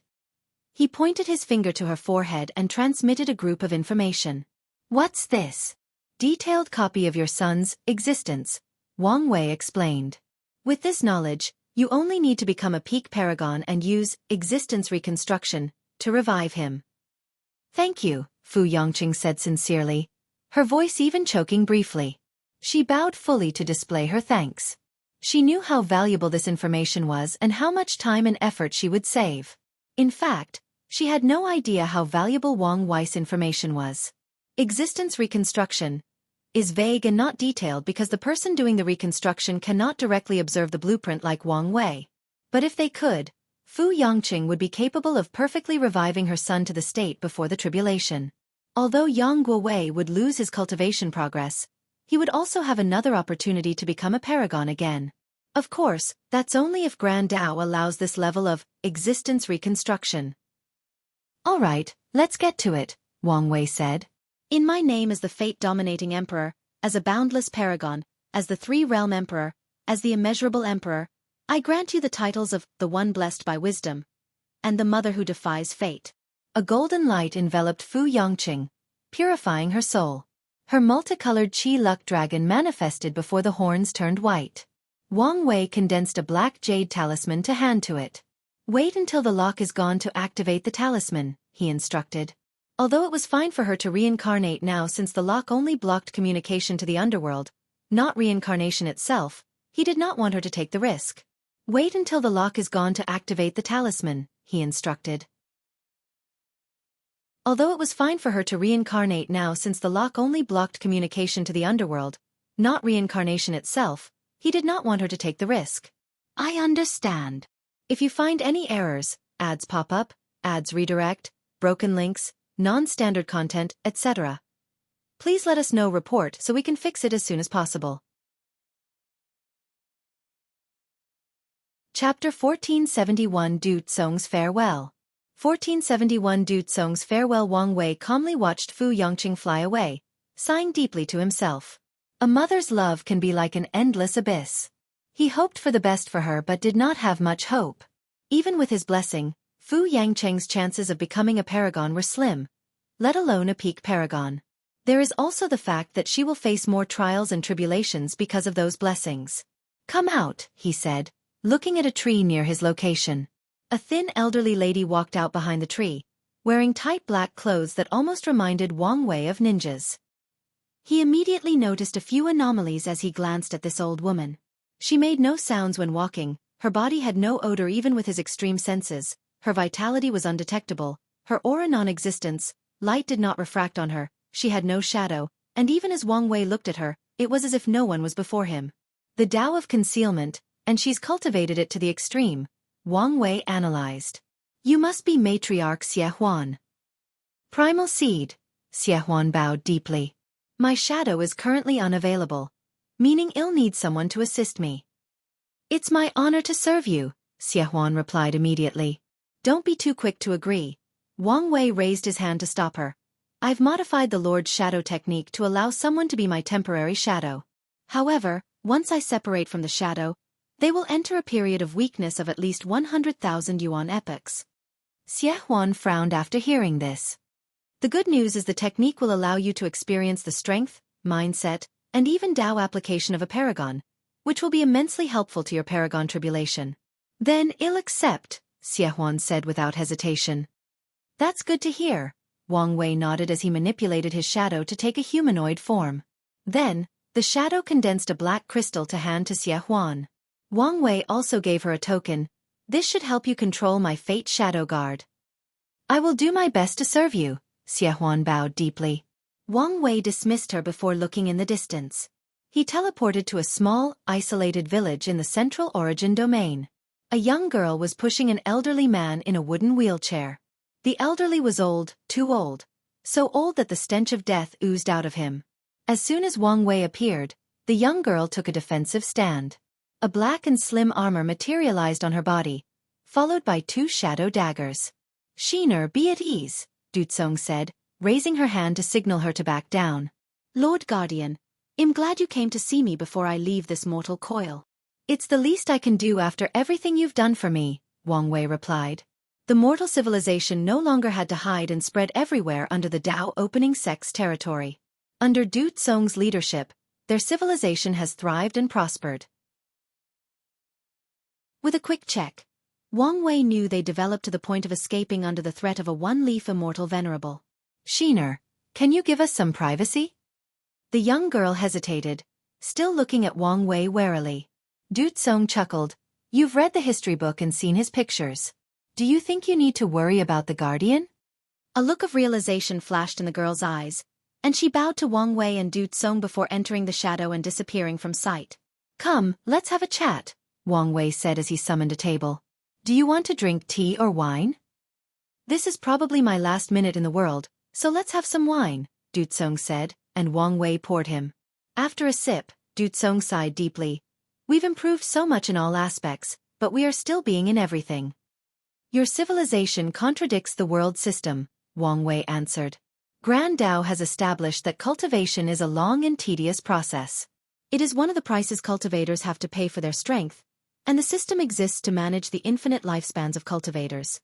He pointed his finger to her forehead and transmitted a group of information. "What's this?" "Detailed copy of your son's existence," Wang Wei explained. "With this knowledge, you only need to become a peak paragon and use existence reconstruction to revive him." "Thank you," Fu Yongqing said sincerely, her voice even choking briefly. She bowed fully to display her thanks. She knew how valuable this information was and how much time and effort she would save. In fact, she had no idea how valuable Wang Wei's information was. Existence reconstruction is vague and not detailed because the person doing the reconstruction cannot directly observe the blueprint like Wang Wei. But if they could, Fu Yongqing would be capable of perfectly reviving her son to the state before the tribulation. Although Yang Guowei would lose his cultivation progress, he would also have another opportunity to become a paragon again. Of course, that's only if Grand Dao allows this level of existence reconstruction. "All right, let's get to it," Wang Wei said. "In my name as the fate-dominating emperor, as a boundless paragon, as the three-realm emperor, as the immeasurable emperor, I grant you the titles of the one blessed by wisdom and the mother who defies fate." A golden light enveloped Fu Yongqing, purifying her soul. Her multicolored Qi Luck dragon manifested before the horns turned white. Wang Wei condensed a black jade talisman to hand to it. "Wait until the lock is gone to activate the talisman," he instructed. Although it was fine for her to reincarnate now since the lock only blocked communication to the underworld, not reincarnation itself, he did not want her to take the risk. "Wait until the lock is gone to activate the talisman," he instructed. Although it was fine for her to reincarnate now since the lock only blocked communication to the underworld, not reincarnation itself, he did not want her to take the risk. "I understand. If you find any errors, ads pop up, ads redirect, broken links, non-standard content, etc., please let us know report so we can fix it as soon as possible." Chapter 1471 Du Tsong's Farewell. 1471 Du Tsong's Farewell. Wang Wei calmly watched Fu Yongqing fly away, sighing deeply to himself. A mother's love can be like an endless abyss. He hoped for the best for her but did not have much hope. Even with his blessing, Fu Yangcheng's chances of becoming a paragon were slim, let alone a peak paragon. There is also the fact that she will face more trials and tribulations because of those blessings. "Come out," he said, looking at a tree near his location. A thin elderly lady walked out behind the tree, wearing tight black clothes that almost reminded Wang Wei of ninjas. He immediately noticed a few anomalies as he glanced at this old woman. She made no sounds when walking, her body had no odor even with his extreme senses, her vitality was undetectable, her aura non-existence, light did not refract on her, she had no shadow, and even as Wang Wei looked at her, it was as if no one was before him. The Tao of concealment, and she's cultivated it to the extreme, Wang Wei analyzed. "You must be matriarch Xie Huan." "Primal seed," Xie Huan bowed deeply. "My shadow is currently unavailable, meaning I'll need someone to assist me." "It's my honor to serve you," Xie Huan replied immediately. "Don't be too quick to agree." Wang Wei raised his hand to stop her. "I've modified the Lord's shadow technique to allow someone to be my temporary shadow. However, once I separate from the shadow, they will enter a period of weakness of at least 100,000 yuan epochs." Xie Huan frowned after hearing this. "The good news is the technique will allow you to experience the strength, mindset, and even Tao application of a paragon, which will be immensely helpful to your paragon tribulation." "Then I'll accept," Xie Huan said without hesitation. "That's good to hear," Wang Wei nodded as he manipulated his shadow to take a humanoid form. Then, the shadow condensed a black crystal to hand to Xie Huan. Wang Wei also gave her a token. This should help you control my fate shadow guard. I will do my best to serve you, Xie Huan bowed deeply. Wang Wei dismissed her before looking in the distance. He teleported to a small, isolated village in the Central Origin domain. A young girl was pushing an elderly man in a wooden wheelchair. The elderly was old, too old. So old that the stench of death oozed out of him. As soon as Wang Wei appeared, the young girl took a defensive stand. A black and slim armor materialized on her body, followed by 2 shadow daggers. Sheener, be at ease, Dutsong said, raising her hand to signal her to back down. Lord Guardian, I'm glad you came to see me before I leave this mortal coil. It's the least I can do after everything you've done for me, Wang Wei replied. The mortal civilization no longer had to hide and spread everywhere under the Dao opening sect's territory. Under Du Tsong's leadership, their civilization has thrived and prospered. With a quick check, Wang Wei knew they developed to the point of escaping under the threat of a one-leaf immortal venerable. Sheener, can you give us some privacy? The young girl hesitated, still looking at Wang Wei warily. Du Tsong chuckled. You've read the history book and seen his pictures. Do you think you need to worry about the Guardian? A look of realization flashed in the girl's eyes, and she bowed to Wang Wei and Du Tsong before entering the shadow and disappearing from sight. Come, let's have a chat, Wang Wei said as he summoned a table. Do you want to drink tea or wine? This is probably my last minute in the world, so let's have some wine, Du Tsong said, and Wang Wei poured him. After a sip, Du Tsong sighed deeply. We've improved so much in all aspects, but we are still being in everything. Your civilization contradicts the world system, Wang Wei answered. Grand Dao has established that cultivation is a long and tedious process. It is one of the prices cultivators have to pay for their strength, and the system exists to manage the infinite lifespans of cultivators.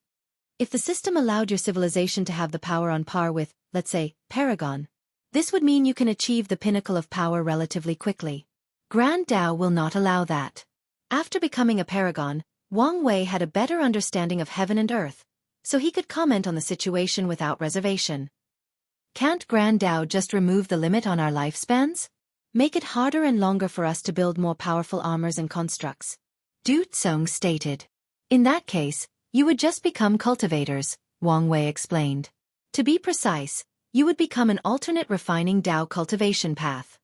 If the system allowed your civilization to have the power on par with, let's say, Paragon, this would mean you can achieve the pinnacle of power relatively quickly. Grand Dao will not allow that. After becoming a Paragon, Wang Wei had a better understanding of heaven and earth, so he could comment on the situation without reservation. Can't Grand Dao just remove the limit on our lifespans? Make it harder and longer for us to build more powerful armors and constructs? Du Tsong stated. In that case, you would just become cultivators, Wang Wei explained. To be precise, you would become an alternate refining Dao cultivation path.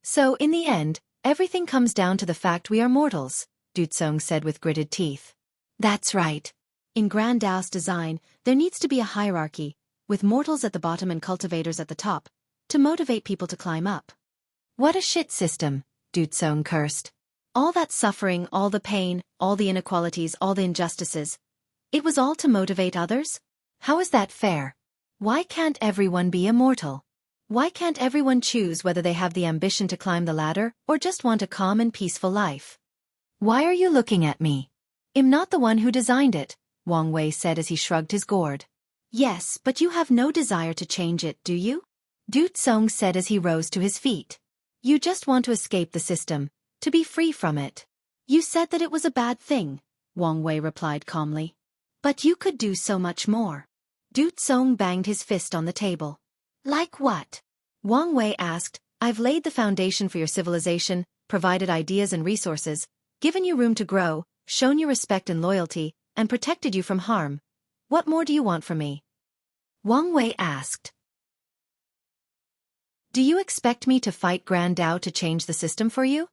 So in the end, everything comes down to the fact we are mortals, Du Tsong said with gritted teeth. That's right. In Grand Dao's design, there needs to be a hierarchy, with mortals at the bottom and cultivators at the top, to motivate people to climb up. What a shit system, Du Tsong cursed. All that suffering, all the pain, all the inequalities, all the injustices. It was all to motivate others? How is that fair? Why can't everyone be immortal? Why can't everyone choose whether they have the ambition to climb the ladder or just want a calm and peaceful life? Why are you looking at me? I'm not the one who designed it, Wang Wei said as he shrugged his gourd. Yes, but you have no desire to change it, do you? Du Tsong said as he rose to his feet. You just want to escape the system, to be free from it. You said that it was a bad thing, Wang Wei replied calmly. But you could do so much more. Du Tsong banged his fist on the table. Like what? Wang Wei asked. I've laid the foundation for your civilization, provided ideas and resources, given you room to grow, shown you respect and loyalty, and protected you from harm. What more do you want from me? Wang Wei asked. Do you expect me to fight Grand Dao to change the system for you?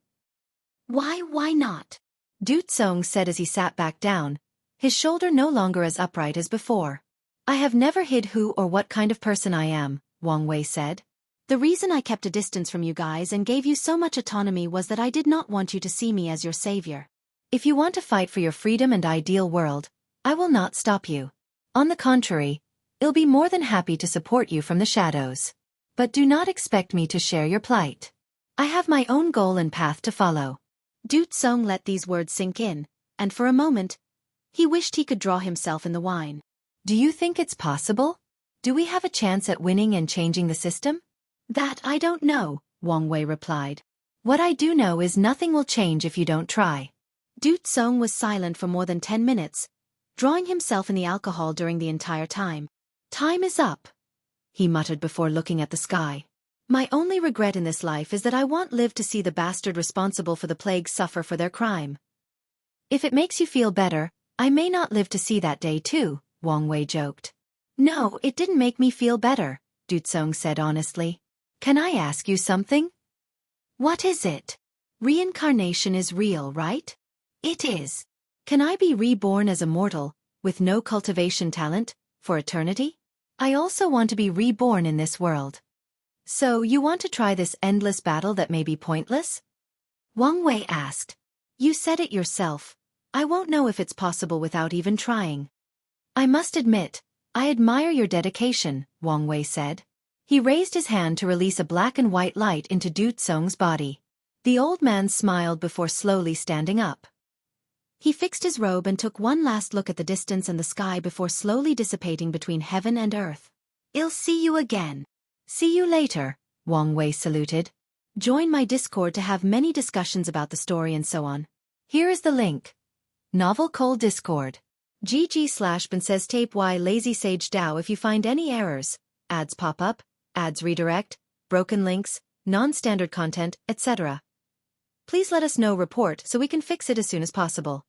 Why not? Du Tsong said as he sat back down, his shoulder no longer as upright as before. I have never hid who or what kind of person I am, Wang Wei said. The reason I kept a distance from you guys and gave you so much autonomy was that I did not want you to see me as your savior. If you want to fight for your freedom and ideal world, I will not stop you. On the contrary, I'll be more than happy to support you from the shadows. But do not expect me to share your plight. I have my own goal and path to follow. Du Tsong let these words sink in, and for a moment, he wished he could draw himself in the wine. Do you think it's possible? Do we have a chance at winning and changing the system? That I don't know, Wang Wei replied. What I do know is nothing will change if you don't try. Du Tsong was silent for more than 10 minutes, drawing himself in the alcohol during the entire time. Time is up, he muttered before looking at the sky. My only regret in this life is that I won't live to see the bastard responsible for the plague suffer for their crime. If it makes you feel better, I may not live to see that day too, Wang Wei joked. No, it didn't make me feel better, Dutsong said honestly. Can I ask you something? What is it? Reincarnation is real, right? It is. Can I be reborn as a mortal, with no cultivation talent, for eternity? I also want to be reborn in this world. So you want to try this endless battle that may be pointless? Wang Wei asked. You said it yourself. I won't know if it's possible without even trying. I must admit, I admire your dedication, Wang Wei said. He raised his hand to release a black and white light into Du Tsong's body. The old man smiled before slowly standing up. He fixed his robe and took one last look at the distance and the sky before slowly dissipating between heaven and earth. I'll see you again. See you later, Wang Wei saluted. Join my Discord to have many discussions about the story and so on. Here is the link. Novel Cole Discord. GG/bin says tape Y lazy sage Dao if you find any errors, ads pop up, ads redirect, broken links, non-standard content, etc. Please let us know report so we can fix it as soon as possible.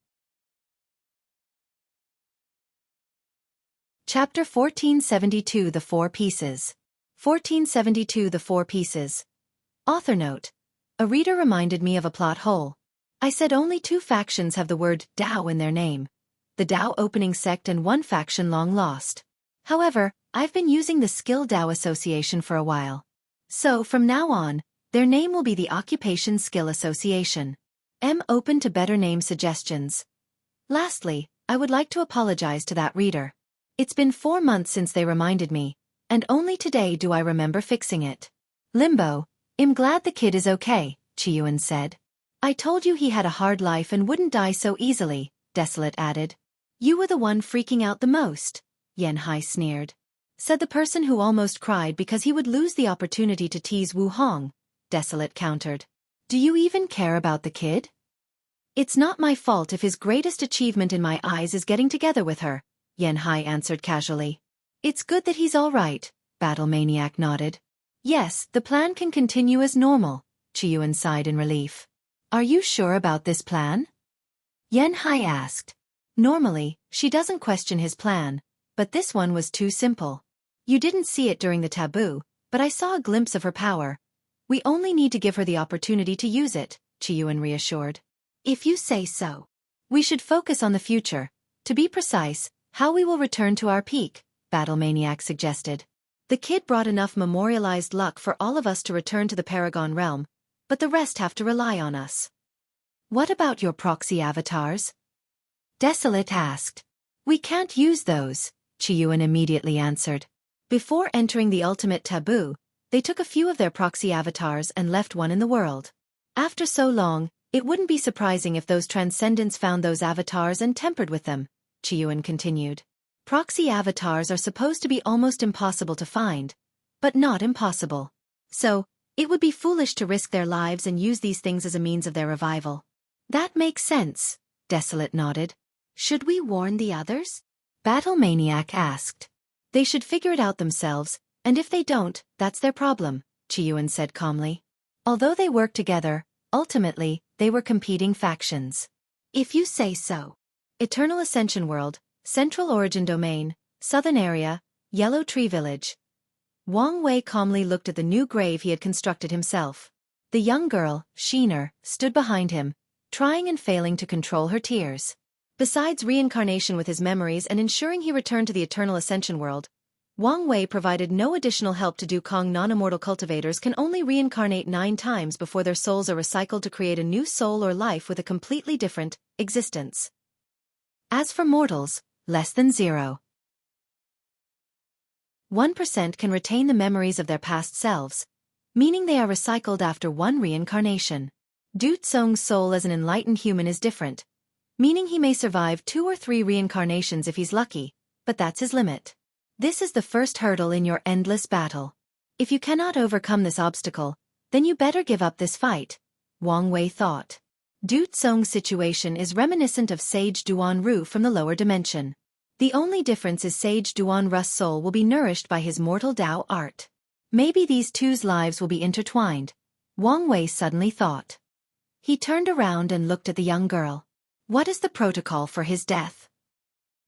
Chapter 1472 The Four Pieces. 1472 The Four Pieces. Author note. A reader reminded me of a plot hole. I said only 2 factions have the word Dao in their name. The Dao opening sect and one faction long lost. However, I've been using the Skill Dao Association for a while. So from now on, their name will be the Occupation Skill Association. I'm open to better name suggestions. Lastly, I would like to apologize to that reader. It's been 4 months since they reminded me, and only today do I remember fixing it. Limbo, I'm glad the kid is okay, Chiyuan said. I told you he had a hard life and wouldn't die so easily, Desolate added. You were the one freaking out the most, Yanhai sneered. Said the person who almost cried because he would lose the opportunity to tease Wu Hong, Desolate countered. Do you even care about the kid? It's not my fault if his greatest achievement in my eyes is getting together with her, Yanhai answered casually. It's good that he's all right, Battle Maniac nodded. Yes, the plan can continue as normal, Chiyuan sighed in relief. Are you sure about this plan? Yanhai asked. Normally, she doesn't question his plan, but this one was too simple. You didn't see it during the taboo, but I saw a glimpse of her power. We only need to give her the opportunity to use it, Chiyuan reassured. If you say so. We should focus on the future. To be precise, how we will return to our peak, Battle Maniac suggested. The kid brought enough memorialized luck for all of us to return to the Paragon realm, but the rest have to rely on us. What about your proxy avatars? Desolate asked. We can't use those, Chiyuan immediately answered. Before entering the ultimate taboo, they took a few of their proxy avatars and left one in the world. After so long, it wouldn't be surprising if those transcendents found those avatars and tempered with them, Chiyuan continued. Proxy avatars are supposed to be almost impossible to find, but not impossible. So, it would be foolish to risk their lives and use these things as a means of their revival. That makes sense, Desolate nodded. Should we warn the others? Battle Maniac asked. They should figure it out themselves, and if they don't, that's their problem, Chiyuan said calmly. Although they worked together, ultimately, they were competing factions. If you say so. Eternal Ascension World, Central Origin Domain, Southern Area, Yellow Tree Village. Wang Wei calmly looked at the new grave he had constructed himself. The young girl, Sheener, stood behind him, trying and failing to control her tears. Besides reincarnation with his memories and ensuring he returned to the Eternal Ascension World, Wang Wei provided no additional help to do. Cong non-immortal cultivators can only reincarnate 9 times before their souls are recycled to create a new soul or life with a completely different existence. As for mortals, less than 0.1% can retain the memories of their past selves, meaning they are recycled after 1 reincarnation. Du Tsong's soul as an enlightened human is different, meaning he may survive 2 or 3 reincarnations if he's lucky, but that's his limit. This is the first hurdle in your endless battle. If you cannot overcome this obstacle, then you better give up this fight, Wang Wei thought. Du Tsong's situation is reminiscent of Sage Duan Ru from the lower dimension. The only difference is Sage Duan Russ' soul will be nourished by his mortal Dao art. Maybe these two's lives will be intertwined, Wang Wei suddenly thought. He turned around and looked at the young girl. What is the protocol for his death?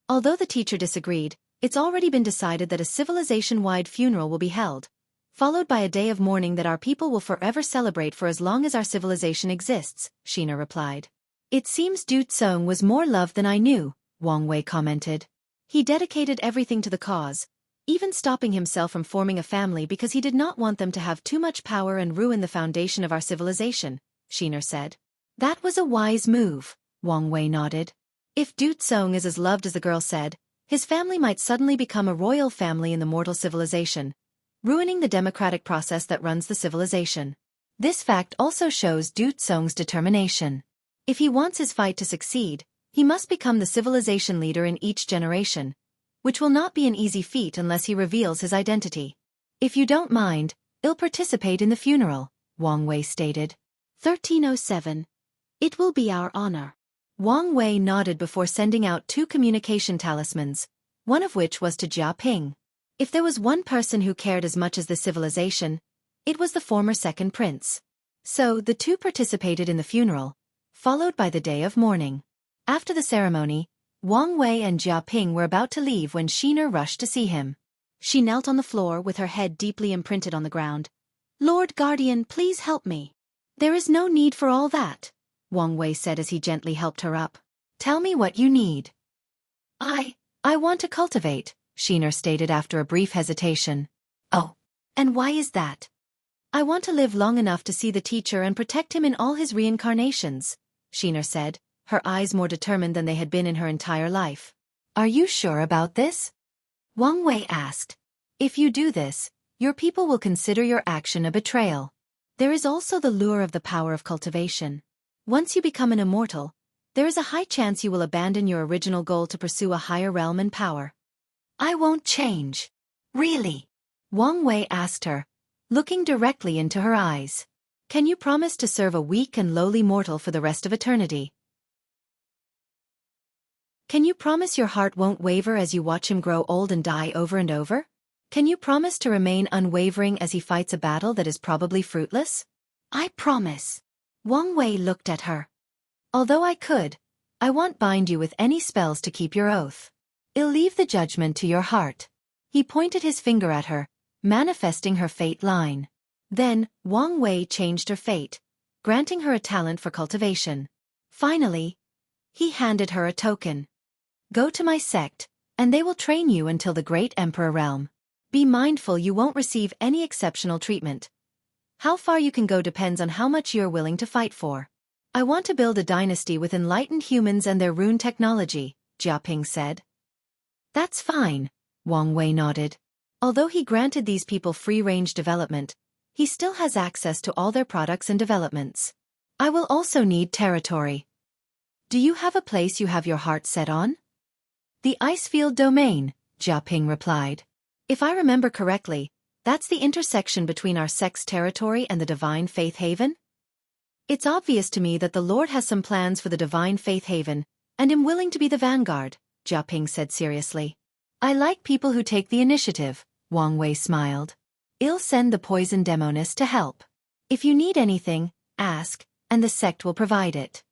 Although the teacher disagreed, it's already been decided that a civilization-wide funeral will be held, followed by a day of mourning that our people will forever celebrate for as long as our civilization exists, Xianxia replied. It seems Du Tsong was more loved than I knew, Wang Wei commented. He dedicated everything to the cause, even stopping himself from forming a family because he did not want them to have too much power and ruin the foundation of our civilization, Xianxia said. That was a wise move, Wang Wei nodded. If Du Tsong is as loved as the girl said, his family might suddenly become a royal family in the mortal civilization, ruining the democratic process that runs the civilization. This fact also shows Du Tsong's determination. If he wants his fight to succeed, he must become the civilization leader in each generation, which will not be an easy feat unless he reveals his identity. If you don't mind, I'll participate in the funeral, Wang Wei stated. 1307. It will be our honor. Wang Wei nodded before sending out 2 communication talismans, one of which was to Jia Ping. If there was one person who cared as much as the civilization, it was the former second prince. So the 2 participated in the funeral, followed by the day of mourning. After the ceremony, Wang Wei and Jia Ping were about to leave when Xianxia rushed to see him. She knelt on the floor with her head deeply imprinted on the ground. Lord Guardian, please help me. There is no need for all that, Wang Wei said as he gently helped her up. Tell me what you need. I want to cultivate, Xianxia stated after a brief hesitation. Oh, and why is that? I want to live long enough to see the teacher and protect him in all his reincarnations, Xianxia said, her eyes more determined than they had been in her entire life. Are you sure about this? Wang Wei asked. If you do this, your people will consider your action a betrayal. There is also the lure of the power of cultivation. Once you become an immortal, there is a high chance you will abandon your original goal to pursue a higher realm and power. I won't change. Really? Wang Wei asked her, looking directly into her eyes. Can you promise to serve a weak and lowly mortal for the rest of eternity? Can you promise your heart won't waver as you watch him grow old and die over and over? Can you promise to remain unwavering as he fights a battle that is probably fruitless? I promise. Wang Wei looked at her. Although I could, I won't bind you with any spells to keep your oath. I'll leave the judgment to your heart. He pointed his finger at her, manifesting her fate line. Then, Wang Wei changed her fate, granting her a talent for cultivation. Finally, he handed her a token. Go to my sect, and they will train you until the great emperor realm. Be mindful you won't receive any exceptional treatment. How far you can go depends on how much you're willing to fight for. I want to build a dynasty with enlightened humans and their rune technology, Jia Ping said. That's fine, Wang Wei nodded. Although he granted these people free-range development, he still has access to all their products and developments. I will also need territory. Do you have a place you have your heart set on? The Icefield Domain, Jia Ping replied. If I remember correctly, that's the intersection between our sect's territory and the Divine Faith Haven? It's obvious to me that the Lord has some plans for the Divine Faith Haven, and am willing to be the vanguard, Jia Ping said seriously. I like people who take the initiative, Wang Wei smiled. I'll send the poison demoness to help. If you need anything, ask, and the sect will provide it.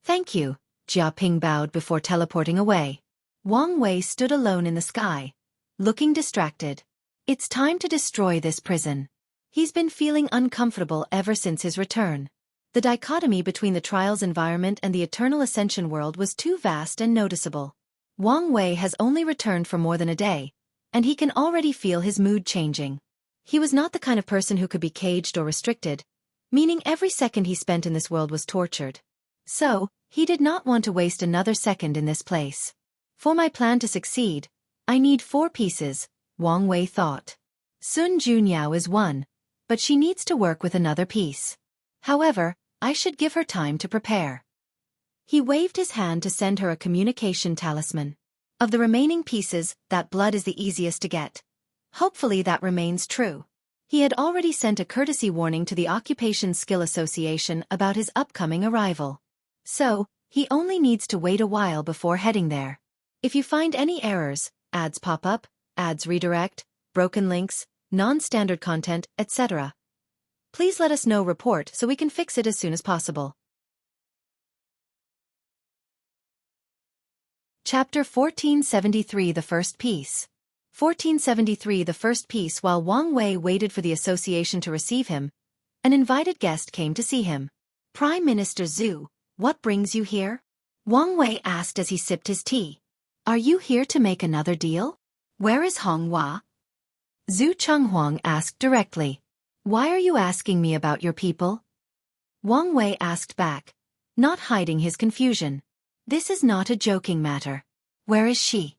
Thank you, Jia Ping bowed before teleporting away. Wang Wei stood alone in the sky, looking distracted. It's time to destroy this prison. He's been feeling uncomfortable ever since his return. The dichotomy between the trials environment and the eternal Ascension world was too vast and noticeable. Wang Wei has only returned for more than a day, and he can already feel his mood changing. He was not the kind of person who could be caged or restricted, meaning every second he spent in this world was tortured. So, he did not want to waste another second in this place. For my plan to succeed, I need 4 pieces, Wang Wei thought. Sun Junyao is one, but she needs to work with another piece. However, I should give her time to prepare. He waved his hand to send her a communication talisman. Of the remaining pieces, that blood is the easiest to get. Hopefully that remains true. He had already sent a courtesy warning to the Occupation Skill Association about his upcoming arrival. So, he only needs to wait a while before heading there. If you find any errors, ads pop up, ads redirect, broken links, non-standard content, etc., please let us know report so we can fix it as soon as possible. Chapter 1473 The First Piece. 1473 The first piece. While Wang Wei waited for the association to receive him, an invited guest came to see him. Prime Minister Zhu, what brings you here? Wang Wei asked as he sipped his tea. Are you here to make another deal? Where is Hong Hua? Zhu Chenghuang asked directly. Why are you asking me about your people? Wang Wei asked back, not hiding his confusion. This is not a joking matter. Where is she?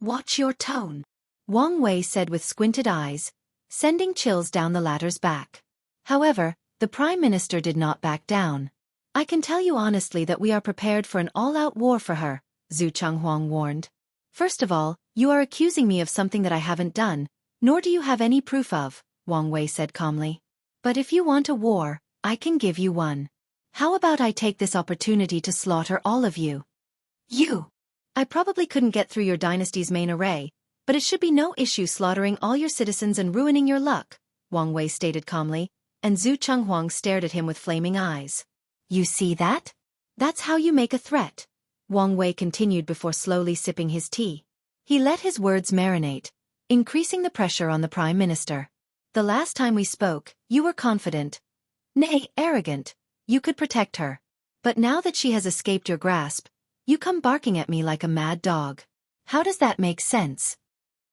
Watch your tone, Wang Wei said with squinted eyes, sending chills down the latter's back. However, the Prime Minister did not back down. I can tell you honestly that we are prepared for an all-out war for her, Zhu Chenghuang warned. First of all, you are accusing me of something that I haven't done, nor do you have any proof of, Wang Wei said calmly. But if you want a war, I can give you one. How about I take this opportunity to slaughter all of you? You! I probably couldn't get through your dynasty's main array, but it should be no issue slaughtering all your citizens and ruining your luck, Wang Wei stated calmly, and Zhu Chenghuang stared at him with flaming eyes. You see that? That's how you make a threat, Wang Wei continued before slowly sipping his tea. He let his words marinate, increasing the pressure on the Prime Minister. The last time we spoke, you were confident, nay, arrogant, you could protect her. But now that she has escaped your grasp, you come barking at me like a mad dog. How does that make sense?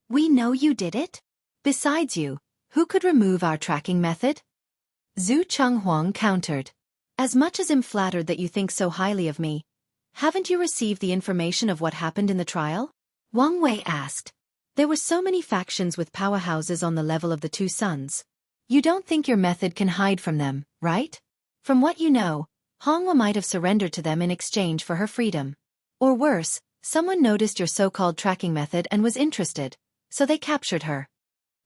We know you did it. Besides you, who could remove our tracking method? Zhu Chenghuang countered. As much as I'm flattered that you think so highly of me, haven't you received the information of what happened in the trial? Wang Wei asked. There were so many factions with powerhouses on the level of the two sons. You don't think your method can hide from them, right? From what you know, Hong Hua might have surrendered to them in exchange for her freedom. Or worse, someone noticed your so-called tracking method and was interested, so they captured her.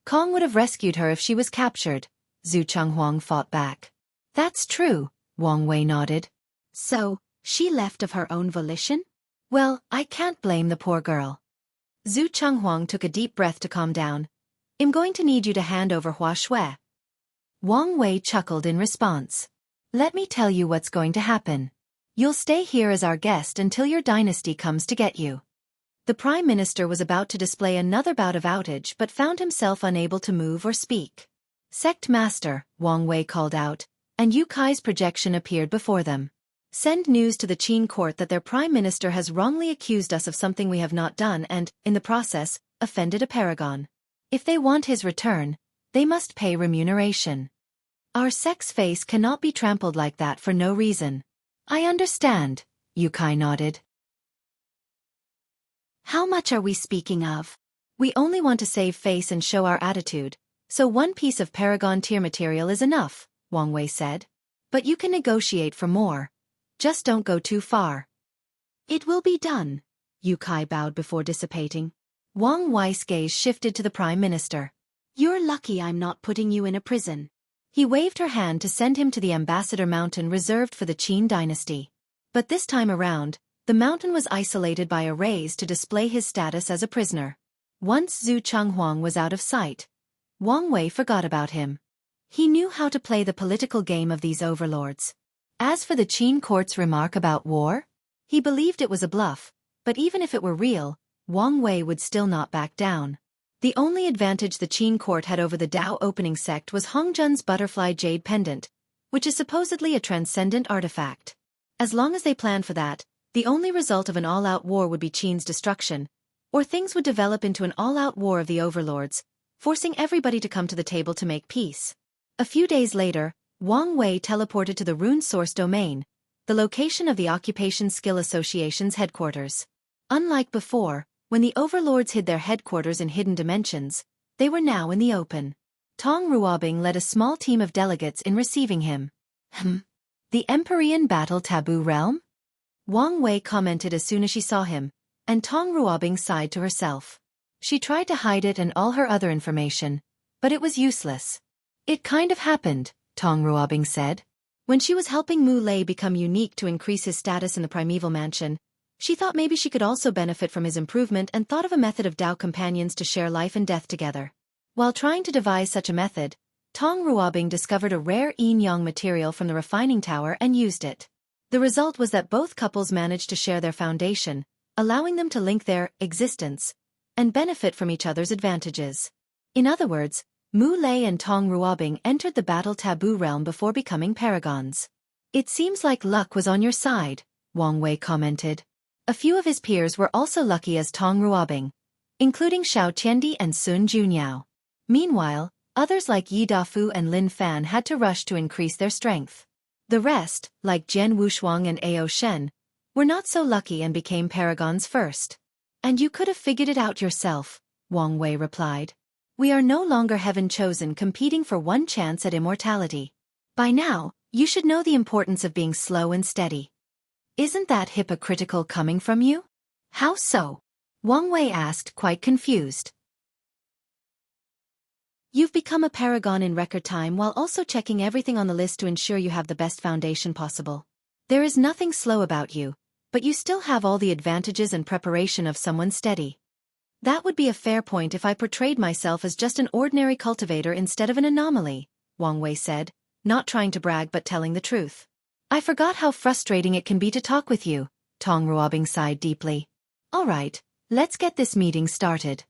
Cong would have rescued her if she was captured, Zhu Chenghuang fought back. That's true, Wang Wei nodded. So, she left of her own volition? Well, I can't blame the poor girl. Zhu Chenghuang took a deep breath to calm down. I'm going to need you to hand over Hua Shui. Wang Wei chuckled in response. Let me tell you what's going to happen. You'll stay here as our guest until your dynasty comes to get you. The Prime Minister was about to display another bout of outage but found himself unable to move or speak. Sect Master, Wang Wei called out, and Yu Kai's projection appeared before them. Send news to the Qin court that their Prime Minister has wrongly accused us of something we have not done and, in the process, offended a paragon. If they want his return, they must pay remuneration. Our sect's face cannot be trampled like that for no reason. I understand, Yu Kai nodded. How much are we speaking of? We only want to save face and show our attitude, so one piece of paragon tier material is enough, Wang Wei said. But you can negotiate for more. Just don't go too far. It will be done, Yu Kai bowed before dissipating. Wang Wei's gaze shifted to the Prime Minister. You're lucky I'm not putting you in a prison. He waved her hand to send him to the Ambassador Mountain reserved for the Qin dynasty. But this time around, the mountain was isolated by a raise to display his status as a prisoner. Once Zhu Chenghuang was out of sight, Wang Wei forgot about him. He knew how to play the political game of these overlords. As for the Qin court's remark about war, he believed it was a bluff, but even if it were real, Wang Wei would still not back down. The only advantage the Qin court had over the Dao opening sect was Hongjun's butterfly jade pendant, which is supposedly a transcendent artifact. As long as they planned for that, the only result of an all-out war would be Qin's destruction, or things would develop into an all-out war of the overlords, forcing everybody to come to the table to make peace. A few days later, Wang Wei teleported to the Rune source domain, the location of the Occupation Skill Association's headquarters. Unlike before, when the overlords hid their headquarters in hidden dimensions, they were now in the open. Tong Ruobing led a small team of delegates in receiving him. The Empyrean Battle Taboo Realm? Wang Wei commented as soon as she saw him, and Tong Ruobing sighed to herself. She tried to hide it and all her other information, but it was useless. It kind of happened, Tong Ruobing said. When she was helping Mu Lei become unique to increase his status in the primeval mansion, She thought maybe she could also benefit from his improvement and thought of a method of Dao companions to share life and death together. While trying to devise such a method, Tong Ruobing discovered a rare yin-yang material from the refining tower and used it. The result was that both couples managed to share their foundation, allowing them to link their existence and benefit from each other's advantages. In other words, Mu Lei and Tong Ruobing entered the battle taboo realm before becoming paragons. It seems like luck was on your side, Wang Wei commented. A few of his peers were also lucky as Tong Ruobing, including Xiao Qiandi and Sun Junyao. Meanwhile, others like Yi Dafu and Lin Fan had to rush to increase their strength. The rest, like Jian Wushuang and Ao Shen, were not so lucky and became paragons first. And you could have figured it out yourself, Wang Wei replied. We are no longer heaven-chosen competing for one chance at immortality. By now, you should know the importance of being slow and steady. Isn't that hypocritical coming from you? How so? Wang Wei asked, quite confused. You've become a paragon in record time while also checking everything on the list to ensure you have the best foundation possible. There is nothing slow about you, but you still have all the advantages and preparation of someone steady. That would be a fair point if I portrayed myself as just an ordinary cultivator instead of an anomaly, Wang Wei said, not trying to brag but telling the truth. I forgot how frustrating it can be to talk with you, Tong Ruobing sighed deeply. All right, let's get this meeting started.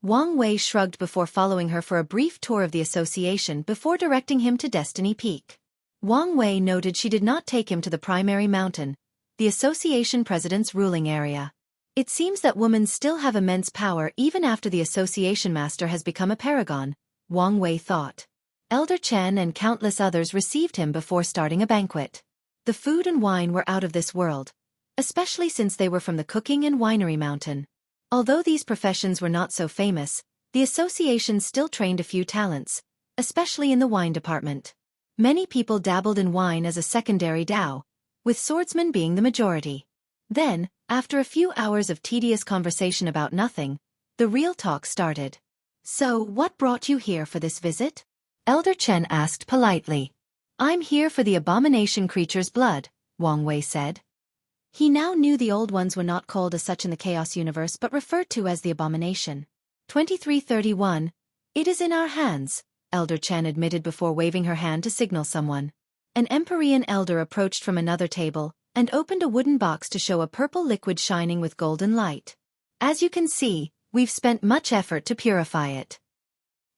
Wang Wei shrugged before following her for a brief tour of the association before directing him to Destiny Peak. Wang Wei noted she did not take him to the primary mountain, the association president's ruling area. It seems that women still have immense power even after the association master has become a paragon, Wang Wei thought. Elder Chen and countless others received him before starting a banquet. The food and wine were out of this world, especially since they were from the cooking and winery mountain. Although these professions were not so famous, the association still trained a few talents, especially in the wine department. Many people dabbled in wine as a secondary Dao, with swordsmen being the majority. Then, after a few hours of tedious conversation about nothing, the real talk started. So, what brought you here for this visit? Elder Chen asked politely. I'm here for the abomination creature's blood, Wang Wei said. He now knew the old ones were not called as such in the Chaos universe but referred to as the abomination. 2331. It is in our hands, Elder Chen admitted before waving her hand to signal someone. An Empyrean elder approached from another table and opened a wooden box to show a purple liquid shining with golden light. As you can see, we've spent much effort to purify it.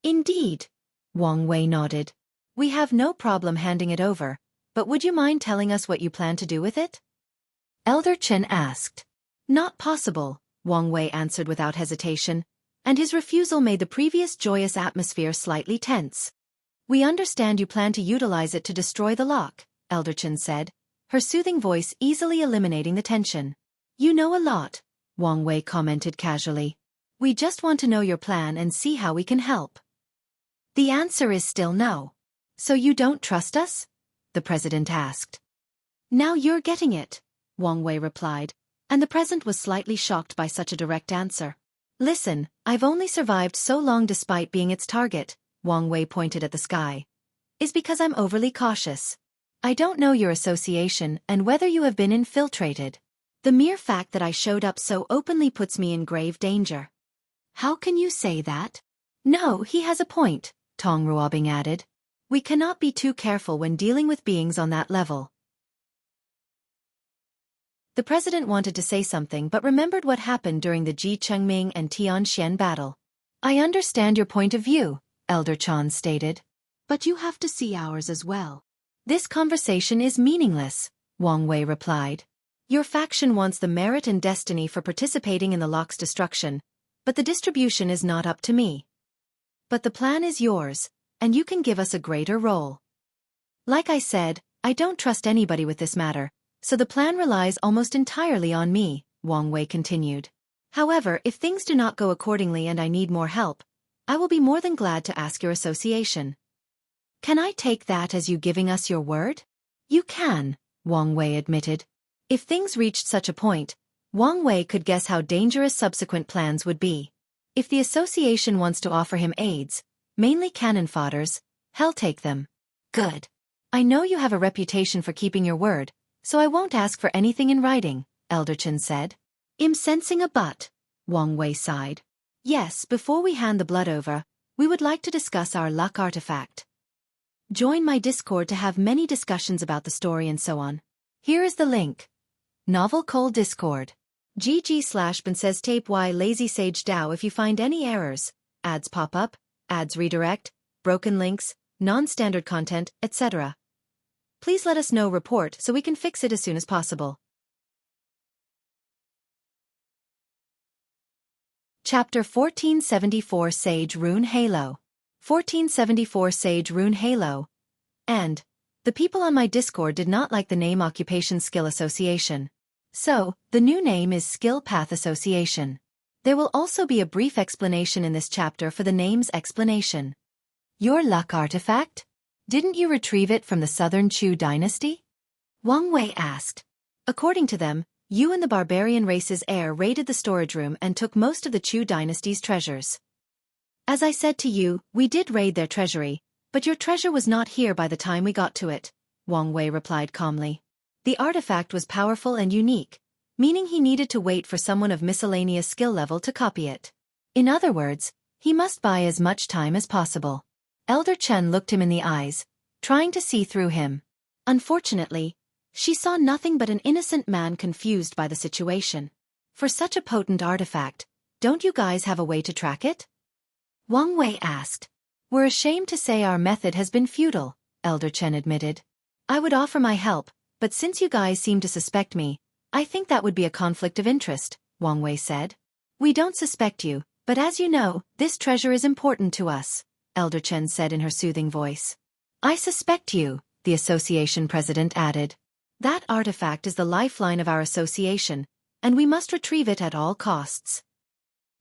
Indeed, Wang Wei nodded. We have no problem handing it over, but would you mind telling us what you plan to do with it? Elder Chen asked. Not possible, Wang Wei answered without hesitation, and his refusal made the previous joyous atmosphere slightly tense. We understand you plan to utilize it to destroy the lock, Elder Chen said, her soothing voice easily eliminating the tension. You know a lot, Wang Wei commented casually. We just want to know your plan and see how we can help. The answer is still no. So you don't trust us? The president asked. Now you're getting it, Wang Wei replied, and the president was slightly shocked by such a direct answer. Listen, I've only survived so long despite being its target, Wang Wei pointed at the sky. Is because I'm overly cautious. I don't know your association and whether you have been infiltrated. The mere fact that I showed up so openly puts me in grave danger. How can you say that? No, he has a point, Tong Ruobing added. We cannot be too careful when dealing with beings on that level. The president wanted to say something but remembered what happened during the Ji Chengming and Tianxian battle. I understand your point of view, Elder Chan stated. But you have to see ours as well. This conversation is meaningless, Wang Wei replied. Your faction wants the merit and destiny for participating in the lock's destruction, but the distribution is not up to me. But the plan is yours, and you can give us a greater role. Like I said, I don't trust anybody with this matter, so the plan relies almost entirely on me, Wang Wei continued. However, if things do not go accordingly and I need more help, I will be more than glad to ask your association. Can I take that as you giving us your word? You can, Wang Wei admitted. If things reached such a point, Wang Wei could guess how dangerous subsequent plans would be. If the association wants to offer him aids, mainly cannon fodders, he'll take them. Good. I know you have a reputation for keeping your word, so I won't ask for anything in writing, Elder Chen said. "I'm sensing a but," Wang Wei sighed. "Yes, before we hand the blood over, we would like to discuss our luck artifact. Join my Discord to have many discussions about the story and so on. Here is the link. Novel Cole Discord. GG/bin says tape y lazy sage Dao if you find any errors, ads pop up, ads redirect, broken links, non-standard content, etc. Please let us know report so we can fix it as soon as possible. Chapter 1474 Sage Rune Halo. 1474 Sage Rune Halo. And the people on my Discord did not like the name Occupation Skill Association. So, the new name is Skill Path Association. There will also be a brief explanation in this chapter for the name's explanation. Your luck artifact? Didn't you retrieve it from the Southern Chu dynasty? Wang Wei asked. According to them, you and the barbarian race's heir raided the storage room and took most of the Chu dynasty's treasures. As I said to you, we did raid their treasury, but your treasure was not here by the time we got to it, Wang Wei replied calmly. The artifact was powerful and unique, meaning he needed to wait for someone of miscellaneous skill level to copy it. In other words, he must buy as much time as possible. Elder Chen looked him in the eyes, trying to see through him. Unfortunately, she saw nothing but an innocent man confused by the situation. For such a potent artifact, don't you guys have a way to track it? Wang Wei asked. We're ashamed to say our method has been futile, Elder Chen admitted. I would offer my help, but since you guys seem to suspect me, I think that would be a conflict of interest, Wang Wei said. We don't suspect you, but as you know, this treasure is important to us, Elder Chen said in her soothing voice. I suspect you, the association president added. That artifact is the lifeline of our association, and we must retrieve it at all costs.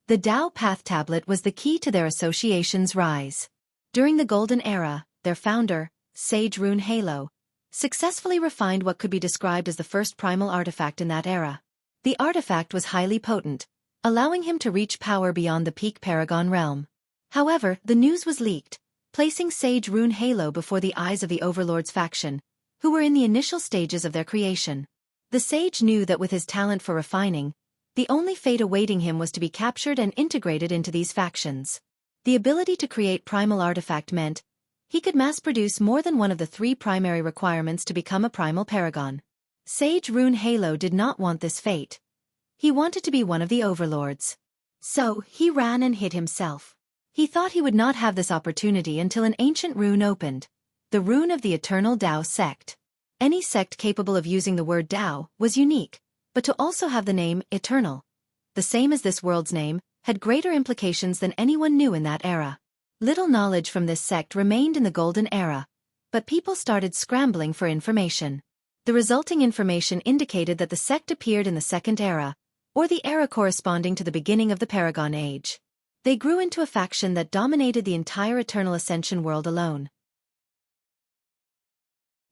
The Dao Path Tablet was the key to their association's rise. During the Golden Era, their founder, Sage Rune Halo, successfully refined what could be described as the first primal artifact in that era. The artifact was highly potent, allowing him to reach power beyond the peak Paragon realm. However, the news was leaked, placing Sage Rune Halo before the eyes of the Overlord's faction, who were in the initial stages of their creation. The sage knew that with his talent for refining, the only fate awaiting him was to be captured and integrated into these factions. The ability to create primal artifact meant he could mass-produce more than one of the three primary requirements to become a primal paragon. Sage Rune Halo did not want this fate. He wanted to be one of the overlords. So, he ran and hid himself. He thought he would not have this opportunity until an ancient rune opened, the rune of the Eternal Dao sect. Any sect capable of using the word Dao was unique, but to also have the name Eternal, the same as this world's name, had greater implications than anyone knew in that era. Little knowledge from this sect remained in the Golden Era, but people started scrambling for information. The resulting information indicated that the sect appeared in the Second Era, or the era corresponding to the beginning of the Paragon Age. They grew into a faction that dominated the entire Eternal Ascension world alone.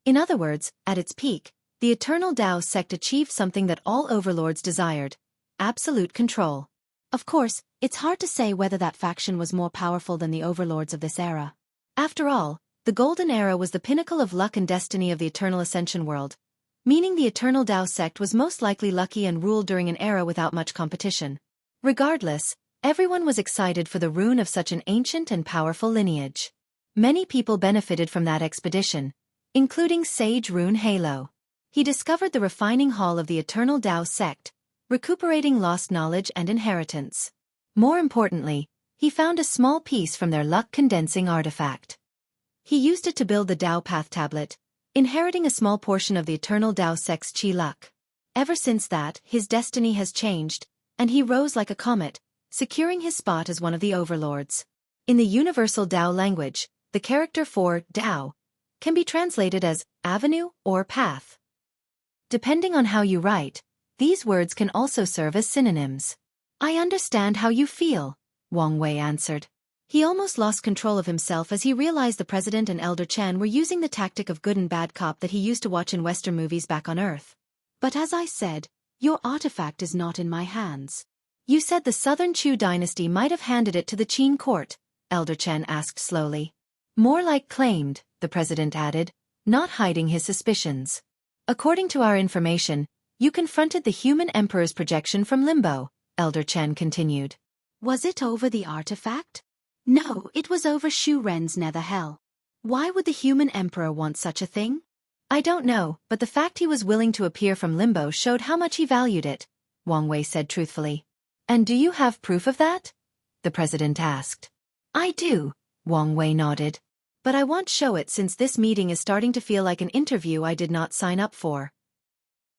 In other words, at its peak, the Eternal Dao sect achieved something that all overlords desired: absolute control. Of course, it's hard to say whether that faction was more powerful than the overlords of this era. After all, the Golden Era was the pinnacle of luck and destiny of the Eternal Ascension world, meaning the Eternal Dao sect was most likely lucky and ruled during an era without much competition. Regardless, everyone was excited for the rune of such an ancient and powerful lineage. Many people benefited from that expedition, including Sage Rune Halo. He discovered the refining hall of the Eternal Dao sect, recuperating lost knowledge and inheritance. More importantly, he found a small piece from their luck-condensing artifact. He used it to build the Dao Path Tablet, inheriting a small portion of the Eternal Dao sect's chi luck. Ever since that, his destiny has changed, and he rose like a comet, securing his spot as one of the overlords. In the universal Dao language, the character for Dao can be translated as avenue or path. Depending on how you write, these words can also serve as synonyms. I understand how you feel, Wang Wei answered. He almost lost control of himself as he realized the president and Elder Chen were using the tactic of good and bad cop that he used to watch in Western movies back on Earth. But as I said, your artifact is not in my hands. You said the Southern Chu dynasty might have handed it to the Qin court, Elder Chen asked slowly. More like claimed, the president added, not hiding his suspicions. According to our information, You confronted the human emperor's projection from limbo, Elder Chen continued. Was it over the artifact? No, it was over Shu Ren's nether hell. Why would the human emperor want such a thing? I don't know, but the fact he was willing to appear from limbo showed how much he valued it, Wang Wei said truthfully. And do you have proof of that? The president asked. I do, Wang Wei nodded. But I won't show it since this meeting is starting to feel like an interview I did not sign up for.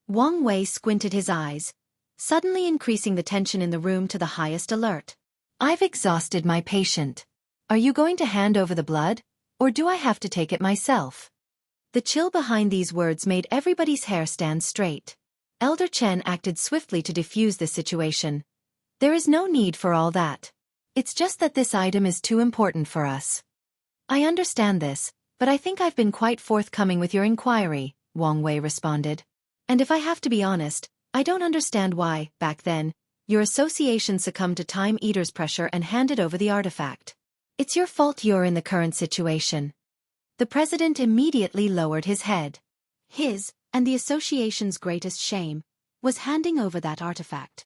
Wang Wei squinted his eyes, suddenly increasing the tension in the room to the highest alert. I've exhausted my patient. Are you going to hand over the blood, or do I have to take it myself? The chill behind these words made everybody's hair stand straight. Elder Chen acted swiftly to defuse this situation. There is no need for all that. It's just that this item is too important for us. I understand this, but I think I've been quite forthcoming with your inquiry, Wang Wei responded. And if I have to be honest, I don't understand why, back then, your association succumbed to Time Eater's pressure and handed over the artifact. It's your fault you're in the current situation. The president immediately lowered his head. His, and the association's greatest shame, was handing over that artifact.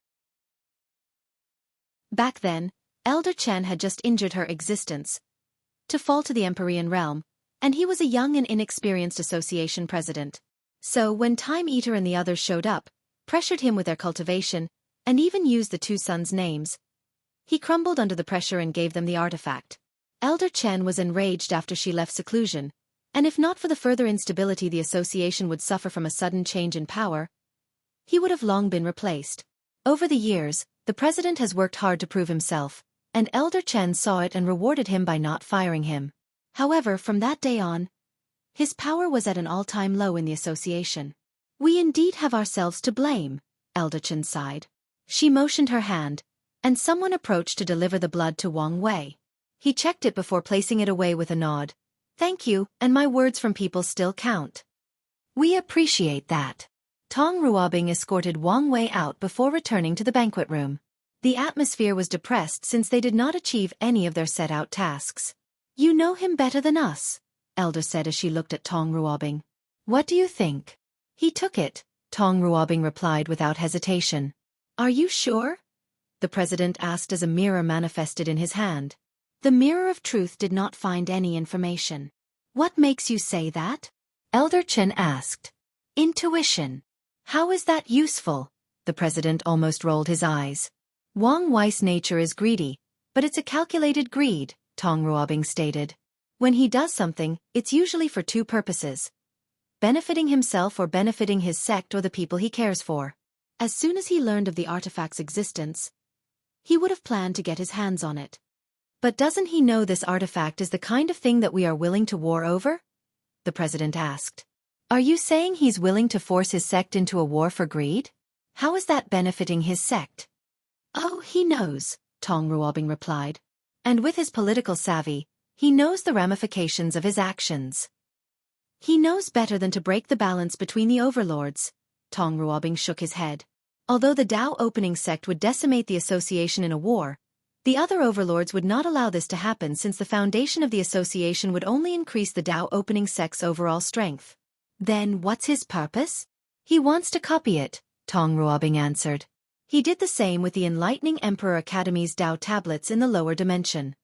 Back then, Elder Chen had just injured her existence to fall to the Empyrean realm, and he was a young and inexperienced association president. So when Time Eater and the others showed up, pressured him with their cultivation, and even used the two sons' names, he crumbled under the pressure and gave them the artifact. Elder Chen was enraged after she left seclusion, and if not for the further instability the association would suffer from a sudden change in power, he would have long been replaced. Over the years, the president has worked hard to prove himself, and Elder Chen saw it and rewarded him by not firing him. However, from that day on, his power was at an all-time low in the association. We indeed have ourselves to blame, Elder Chen sighed. She motioned her hand, and someone approached to deliver the blood to Wang Wei. He checked it before placing it away with a nod. Thank you, and my words from people still count. We appreciate that. Tong Ruobing escorted Wang Wei out before returning to the banquet room. The atmosphere was depressed since they did not achieve any of their set-out tasks. You know him better than us, Elder said as she looked at Tong Ruobing. What do you think? He took it, Tong Ruobing replied without hesitation. Are you sure? The president asked as a mirror manifested in his hand. The mirror of truth did not find any information. What makes you say that? Elder Chen asked. Intuition. How is that useful? The president almost rolled his eyes. Wang Wei's nature is greedy, but it's a calculated greed, Tong Ruobing stated. When he does something, it's usually for two purposes: benefiting himself or benefiting his sect or the people he cares for. As soon as he learned of the artifact's existence, he would have planned to get his hands on it. But doesn't he know this artifact is the kind of thing that we are willing to war over? The president asked. Are you saying he's willing to force his sect into a war for greed? How is that benefiting his sect? Oh, he knows, Tong Ruobing replied. And with his political savvy, he knows the ramifications of his actions. He knows better than to break the balance between the overlords. Tong Ruobing shook his head. Although the Dao Opening sect would decimate the association in a war, the other overlords would not allow this to happen since the foundation of the association would only increase the Dao Opening sect's overall strength. Then what's his purpose? He wants to copy it, Tong Ruobing answered. He did the same with the Enlightening Emperor Academy's Dao tablets in the lower dimension.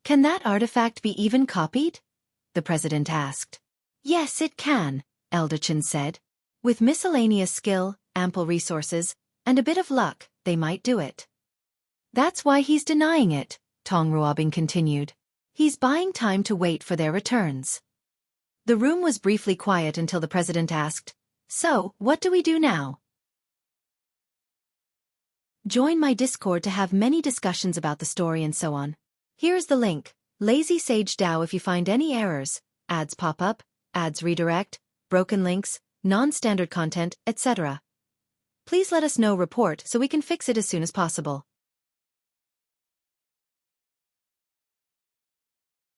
Can that artifact be even copied? The president asked. Yes, it can, Elder Chen said. With miscellaneous skill, ample resources, and a bit of luck, they might do it. That's why he's denying it, Tong Ruobing continued. He's buying time to wait for their returns. The room was briefly quiet until the president asked, So, what do we do now? Join my Discord to have many discussions about the story and so on. Here's the link. Lazy Sage DAO. If you find any errors, ads pop up, ads redirect, broken links, non-standard content, etc. Please let us know report so we can fix it as soon as possible.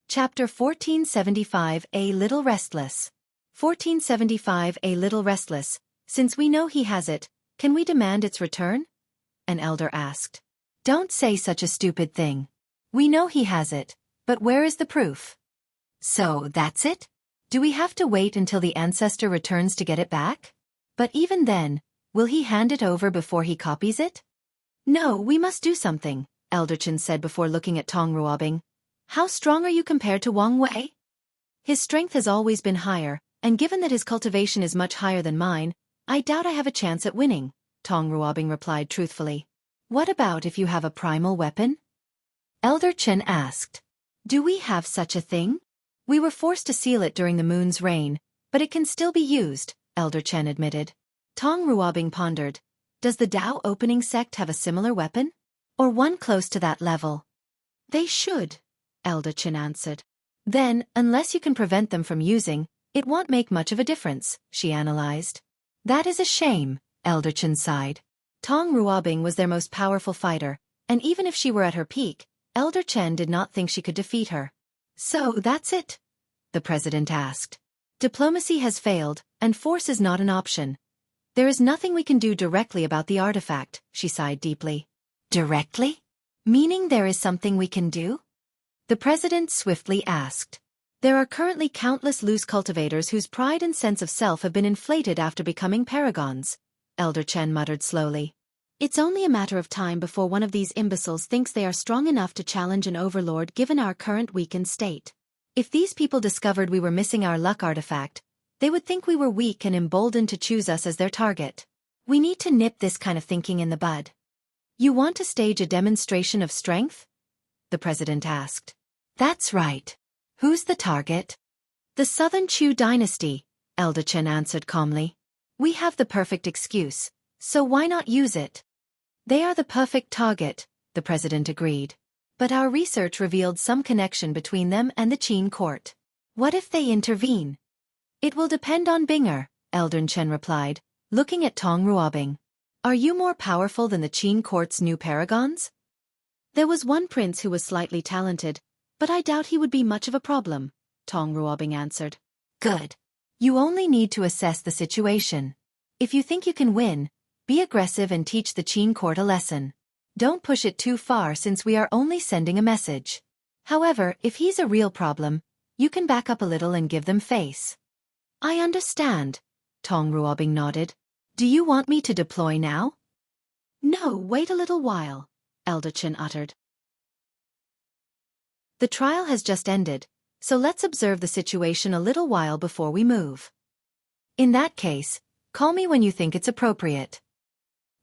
Chapter 1475 A Little Restless. 1475 A Little Restless. Since we know he has it, can we demand its return? An elder asked. Don't say such a stupid thing. We know he has it, but where is the proof? So, that's it? Do we have to wait until the ancestor returns to get it back? But even then, Will he hand it over before he copies it? No, we must do something, Elder Chen said before looking at Tong Ruobing. How strong are you compared to Wang Wei? His strength has always been higher, and given that his cultivation is much higher than mine, I doubt I have a chance at winning, Tong Ruobing replied truthfully. What about if you have a primal weapon? Elder Chen asked. Do we have such a thing? We were forced to seal it during the moon's reign, but it can still be used, Elder Chen admitted. Tong Ruobing pondered. Does the Dao opening sect have a similar weapon? Or one close to that level? They should, Elder Chen answered. Then, unless you can prevent them from using, it won't make much of a difference, she analyzed. That is a shame, Elder Chen sighed. Tong Ruobing was their most powerful fighter, and even if she were at her peak, Elder Chen did not think she could defeat her. So that's it? The president asked. Diplomacy has failed, and force is not an option. There is nothing we can do directly about the artifact, she sighed deeply. Directly? Meaning there is something we can do? The president swiftly asked. There are currently countless loose cultivators whose pride and sense of self have been inflated after becoming paragons, Elder Chen muttered slowly. It's only a matter of time before one of these imbeciles thinks they are strong enough to challenge an overlord given our current weakened state. If these people discovered we were missing our luck artifact, they would think we were weak and emboldened to choose us as their target. We need to nip this kind of thinking in the bud. You want to stage a demonstration of strength? The president asked. That's right. Who's the target? The Southern Chu dynasty, Elder Chen answered calmly. We have the perfect excuse, so why not use it? They are the perfect target, the president agreed. But our research revealed some connection between them and the Qin court. What if they intervene? It will depend on Binger, Elder Chen replied, looking at Tong Ruobing. Are you more powerful than the Qin court's new paragons? There was one prince who was slightly talented, but I doubt he would be much of a problem, Tong Ruobing answered. Good. You only need to assess the situation. If you think you can win, be aggressive and teach the Qin court a lesson. Don't push it too far since we are only sending a message. However, if he's a real problem, you can back up a little and give them face. I understand, Tong Ruobing nodded. Do you want me to deploy now? No, wait a little while, Elder Chen uttered. The trial has just ended, so let's observe the situation a little while before we move. In that case, call me when you think it's appropriate.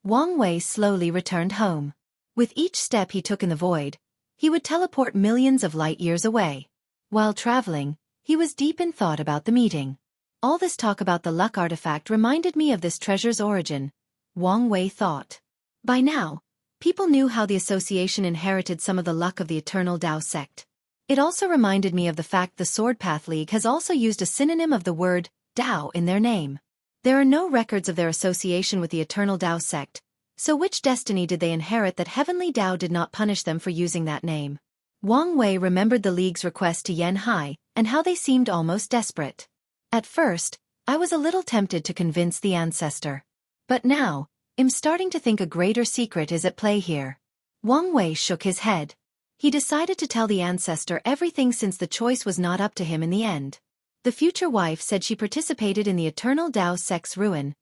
Wang Wei slowly returned home. With each step he took in the void, he would teleport millions of light years away. While traveling, he was deep in thought about the meeting. All this talk about the luck artifact reminded me of this treasure's origin, Wang Wei thought. By now, people knew how the association inherited some of the luck of the Eternal Dao sect. It also reminded me of the fact the Sword Path League has also used a synonym of the word Dao in their name. There are no records of their association with the Eternal Dao sect, so which destiny did they inherit that Heavenly Dao did not punish them for using that name? Wang Wei remembered the League's request to Yan Hai and how they seemed almost desperate. At first, I was a little tempted to convince the ancestor. But now, I'm starting to think a greater secret is at play here. Wang Wei shook his head. He decided to tell the ancestor everything since the choice was not up to him in the end. The future wife said she participated in the Eternal Dao sect's ruin.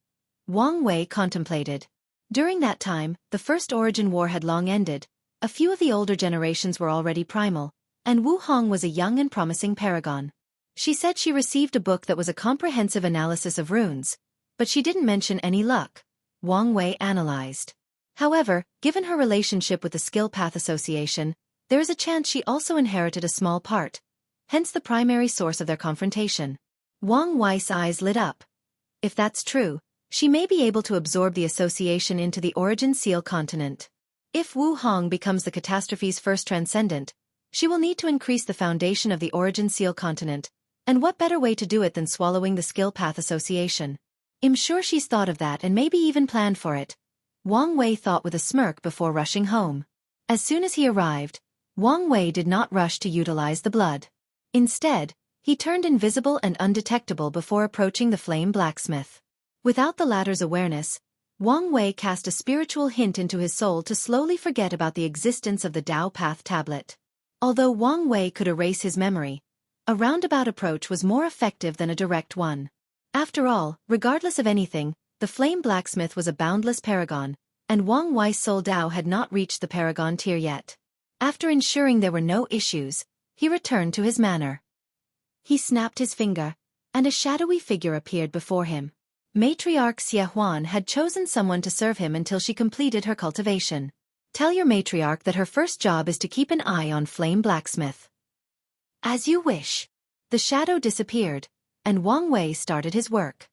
Wang Wei contemplated. During that time, the First Origin War had long ended, a few of the older generations were already primal, and Wu Hong was a young and promising paragon. She said she received a book that was a comprehensive analysis of runes, but she didn't mention any luck, Wang Wei analyzed. However, given her relationship with the Skill Path Association, there is a chance she also inherited a small part, hence the primary source of their confrontation. Wang Wei's eyes lit up. If that's true, she may be able to absorb the association into the Origin Seal continent. If Wu Hong becomes the catastrophe's first transcendent, she will need to increase the foundation of the Origin Seal continent, and what better way to do it than swallowing the Skill Path Association? I'm sure she's thought of that and maybe even planned for it, Wang Wei thought with a smirk before rushing home. As soon as he arrived, Wang Wei did not rush to utilize the blood. Instead, he turned invisible and undetectable before approaching the flame blacksmith. Without the latter's awareness, Wang Wei cast a spiritual hint into his soul to slowly forget about the existence of the Dao Path tablet. Although Wang Wei could erase his memory, a roundabout approach was more effective than a direct one. After all, regardless of anything, The flame blacksmith was a boundless paragon, and Wang Wei's soul Dao had not reached the paragon tier yet. After ensuring there were no issues, he returned to his manor. He snapped his finger, and a shadowy figure appeared before him. Matriarch Xie Huan had chosen someone to serve him until she completed her cultivation. Tell your matriarch that her first job is to keep an eye on Flame Blacksmith. As you wish. The shadow disappeared, and Wang Wei started his work.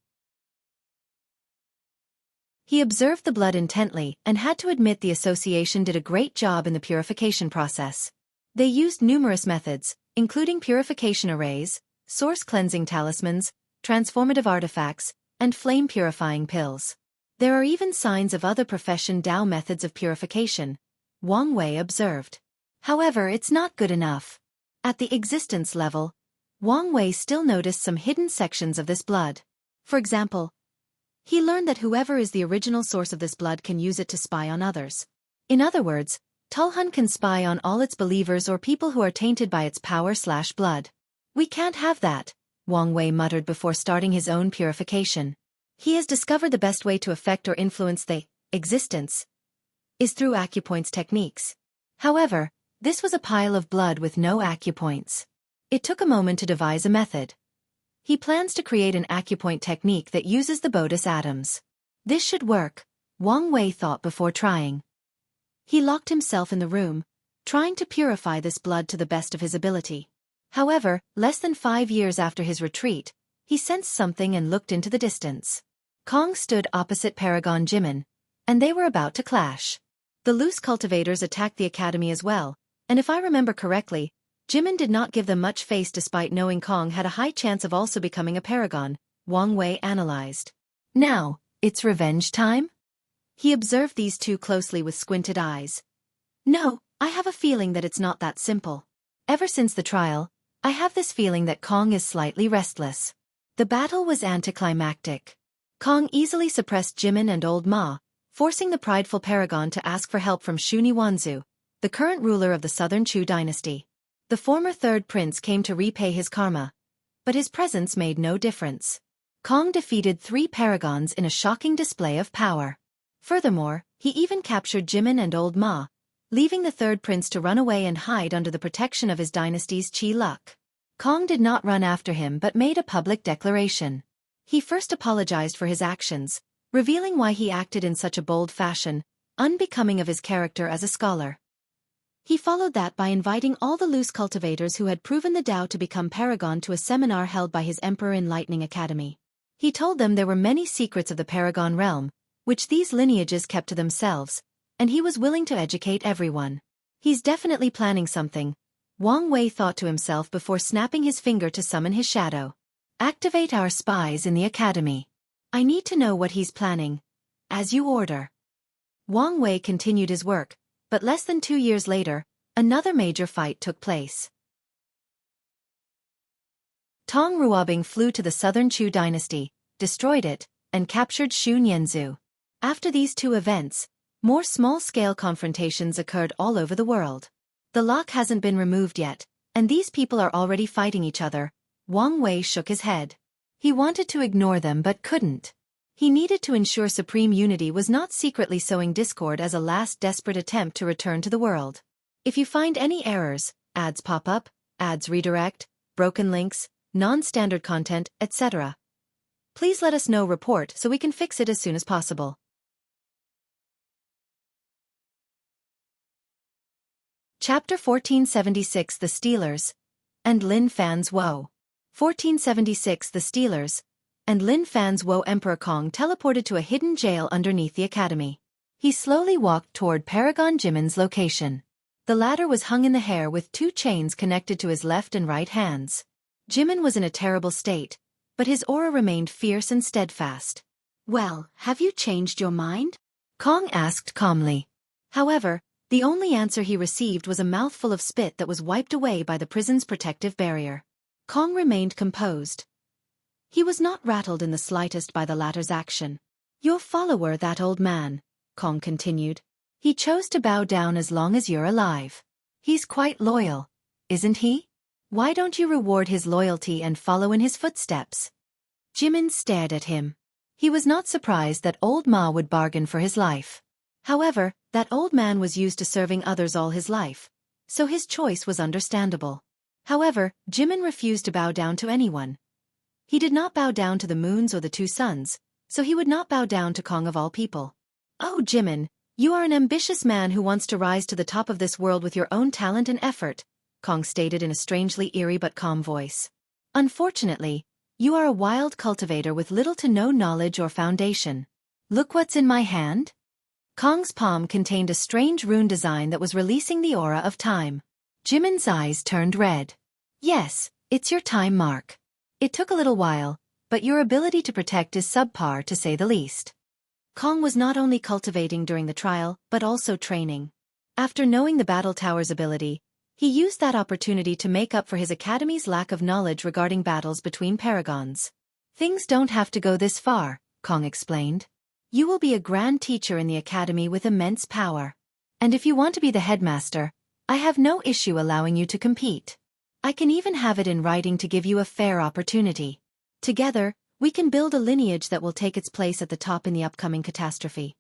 He observed the blood intently and had to admit the association did a great job in the purification process. They used numerous methods, including purification arrays, source cleansing talismans, transformative artifacts, and flame-purifying pills. There are even signs of other profession Dao methods of purification, Wang Wei observed. However, it's not good enough. At the existence level, Wang Wei still noticed some hidden sections of this blood. For example, he learned that whoever is the original source of this blood can use it to spy on others. In other words, Tulhun can spy on all its believers or people who are tainted by its power/blood. We can't have that, Wang Wei muttered before starting his own purification. He has discovered the best way to affect or influence the existence is through acupoints techniques. However, this was a pile of blood with no acupoints. It took a moment to devise a method. He plans to create an acupoint technique that uses the Bodis atoms. This should work, Wang Wei thought before trying. He locked himself in the room, trying to purify this blood to the best of his ability. However, less than 5 years after his retreat, he sensed something and looked into the distance. Cong stood opposite Paragon Jimin, and they were about to clash. The loose cultivators attacked the academy as well, and if I remember correctly, Jimin did not give them much face despite knowing Cong had a high chance of also becoming a paragon, Wang Wei analyzed. Now, it's revenge time? He observed these two closely with squinted eyes. No, I have a feeling that it's not that simple. Ever since the trial, I have this feeling that Cong is slightly restless. The battle was anticlimactic. Cong easily suppressed Jimin and Old Ma, forcing the prideful paragon to ask for help from Shuni Wanzu, the current ruler of the Southern Chu dynasty. The former third prince came to repay his karma, but his presence made no difference. Cong defeated 3 paragons in a shocking display of power. Furthermore, he even captured Jimin and Old Ma, leaving the third prince to run away and hide under the protection of his dynasty's Qi luck. Cong did not run after him but made a public declaration. He first apologized for his actions, revealing why he acted in such a bold fashion, unbecoming of his character as a scholar. He followed that by inviting all the loose cultivators who had proven the Tao to become paragon to a seminar held by his Emperor Enlightening Academy. He told them there were many secrets of the paragon realm, which these lineages kept to themselves, and he was willing to educate everyone. He's definitely planning something, Wang Wei thought to himself before snapping his finger to summon his shadow. Activate our spies in the academy. I need to know what he's planning. As you order. Wang Wei continued his work, but less than 2 years later, another major fight took place. Tong Ruobing flew to the Southern Chu dynasty, destroyed it, and captured Xu Nianzhu. After these 2 events, more small-scale confrontations occurred all over the world. The lock hasn't been removed yet, and these people are already fighting each other. Wang Wei shook his head. He wanted to ignore them but couldn't. He needed to ensure supreme unity was not secretly sowing discord as a last desperate attempt to return to the world. If you find any errors, ads pop up, ads redirect, broken links, non-standard content, etc., please let us know report so we can fix it as soon as possible. Chapter 1476 The Stealers and Lin Fan's Woe. 1476 The Stealers and Lin Fan's Woe. Emperor Cong teleported to a hidden jail underneath the academy. He slowly walked toward Paragon Jimin's location. The latter was hung in the hair with 2 chains connected to his left and right hands. Jimin was in a terrible state, but his aura remained fierce and steadfast. Well, have you changed your mind? Cong asked calmly. However, the only answer he received was a mouthful of spit that was wiped away by the prison's protective barrier. Cong remained composed. He was not rattled in the slightest by the latter's action. Your follower, that old man, Cong continued. He chose to bow down as long as you're alive. He's quite loyal, isn't he? Why don't you reward his loyalty and follow in his footsteps? Jimin stared at him. He was not surprised that old Ma would bargain for his life. However, that old man was used to serving others all his life, so his choice was understandable. However, Jimin refused to bow down to anyone. He did not bow down to the moons or the two suns, so he would not bow down to Cong of all people. Oh Jimin, you are an ambitious man who wants to rise to the top of this world with your own talent and effort, Cong stated in a strangely eerie but calm voice. Unfortunately, you are a wild cultivator with little to no knowledge or foundation. Look what's in my hand. Cong's palm contained a strange rune design that was releasing the aura of time. Jimin's eyes turned red. Yes, it's your time mark. It took a little while, but your ability to protect is subpar to say the least. Cong was not only cultivating during the trial, but also training. After knowing the Battle Tower's ability, he used that opportunity to make up for his academy's lack of knowledge regarding battles between paragons. Things don't have to go this far, Cong explained. You will be a grand teacher in the academy with immense power. And if you want to be the headmaster, I have no issue allowing you to compete. I can even have it in writing to give you a fair opportunity. Together, we can build a lineage that will take its place at the top in the upcoming catastrophe.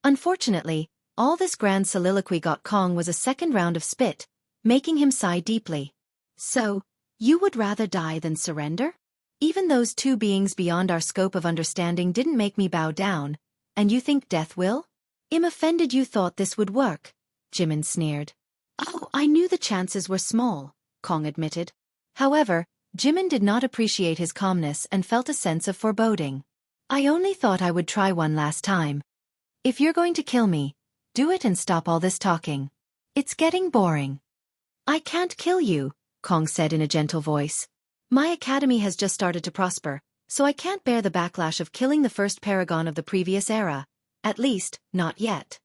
Unfortunately, all this grand soliloquy got Cong was a second round of spit, making him sigh deeply. So, you would rather die than surrender? Even those two beings beyond our scope of understanding didn't make me bow down, and you think death will? I'm offended you thought this would work, Jimin sneered. Oh, I knew the chances were small, Cong admitted. However, Jimin did not appreciate his calmness and felt a sense of foreboding. I only thought I would try one last time. If you're going to kill me, do it and stop all this talking. It's getting boring. I can't kill you, Cong said in a gentle voice. My academy has just started to prosper, so I can't bear the backlash of killing the first paragon of the previous era. At least, not yet.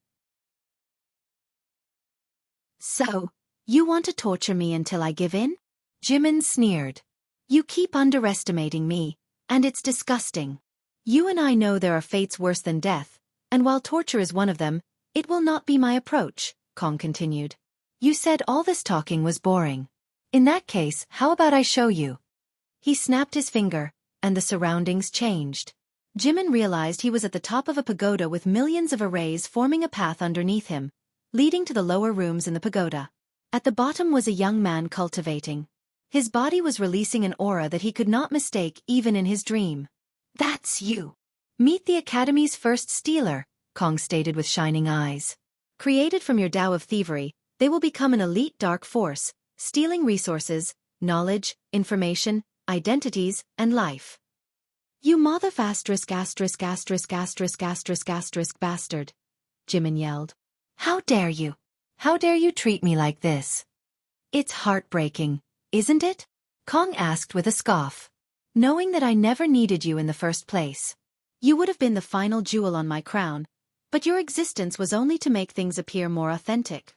So, you want to torture me until I give in? Jimin sneered. You keep underestimating me, and it's disgusting. You and I know there are fates worse than death, and while torture is one of them, it will not be my approach, Cong continued. You said all this talking was boring. In that case, how about I show you? He snapped his finger, and the surroundings changed. Jimin realized he was at the top of a pagoda with millions of arrays forming a path underneath him, leading to the lower rooms in the pagoda. At the bottom was a young man cultivating. His body was releasing an aura that he could not mistake even in his dream. That's you. Meet the Academy's first stealer, Cong stated with shining eyes. Created from your Tao of Thievery, they will become an elite dark force, stealing resources, knowledge, information, identities, and life. You motherfucker bastard, Jimin yelled. How dare you? How dare you treat me like this? It's heartbreaking, isn't it? Cong asked with a scoff. Knowing that I never needed you in the first place. You would have been the final jewel on my crown, but your existence was only to make things appear more authentic.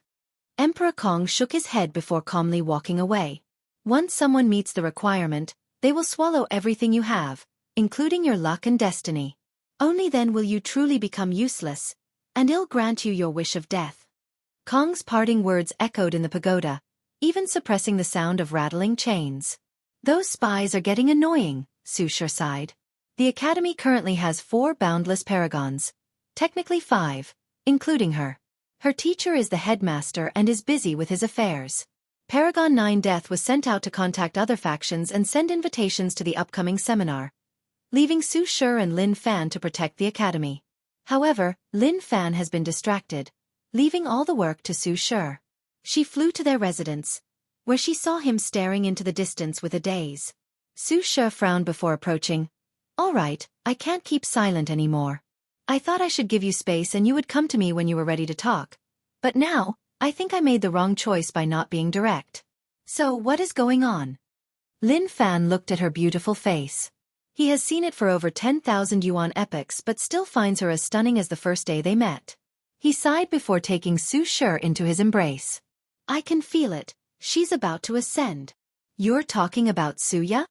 Emperor Cong shook his head before calmly walking away. Once someone meets the requirement, they will swallow everything you have, including your luck and destiny. Only then will you truly become useless, and I'll grant you your wish of death. Cong's parting words echoed in the pagoda, even suppressing the sound of rattling chains. Those spies are getting annoying, Xushi sighed. The Academy currently has 4 boundless paragons. Technically 5, including her. Her teacher is the headmaster and is busy with his affairs. Paragon 9 Death was sent out to contact other factions and send invitations to the upcoming seminar, leaving Xushi and Lin Fan to protect the Academy. However, Lin Fan has been distracted, leaving all the work to Xushi. She flew to their residence, where she saw him staring into the distance with a daze. Xushi frowned before approaching. All right, I can't keep silent anymore. I thought I should give you space and you would come to me when you were ready to talk. But now, I think I made the wrong choice by not being direct. So what is going on? Lin Fan looked at her beautiful face. He has seen it for over 10,000 yuan epochs but still finds her as stunning as the first day they met. He sighed before taking Xushi into his embrace. I can feel it, she's about to ascend. You're talking about Suya?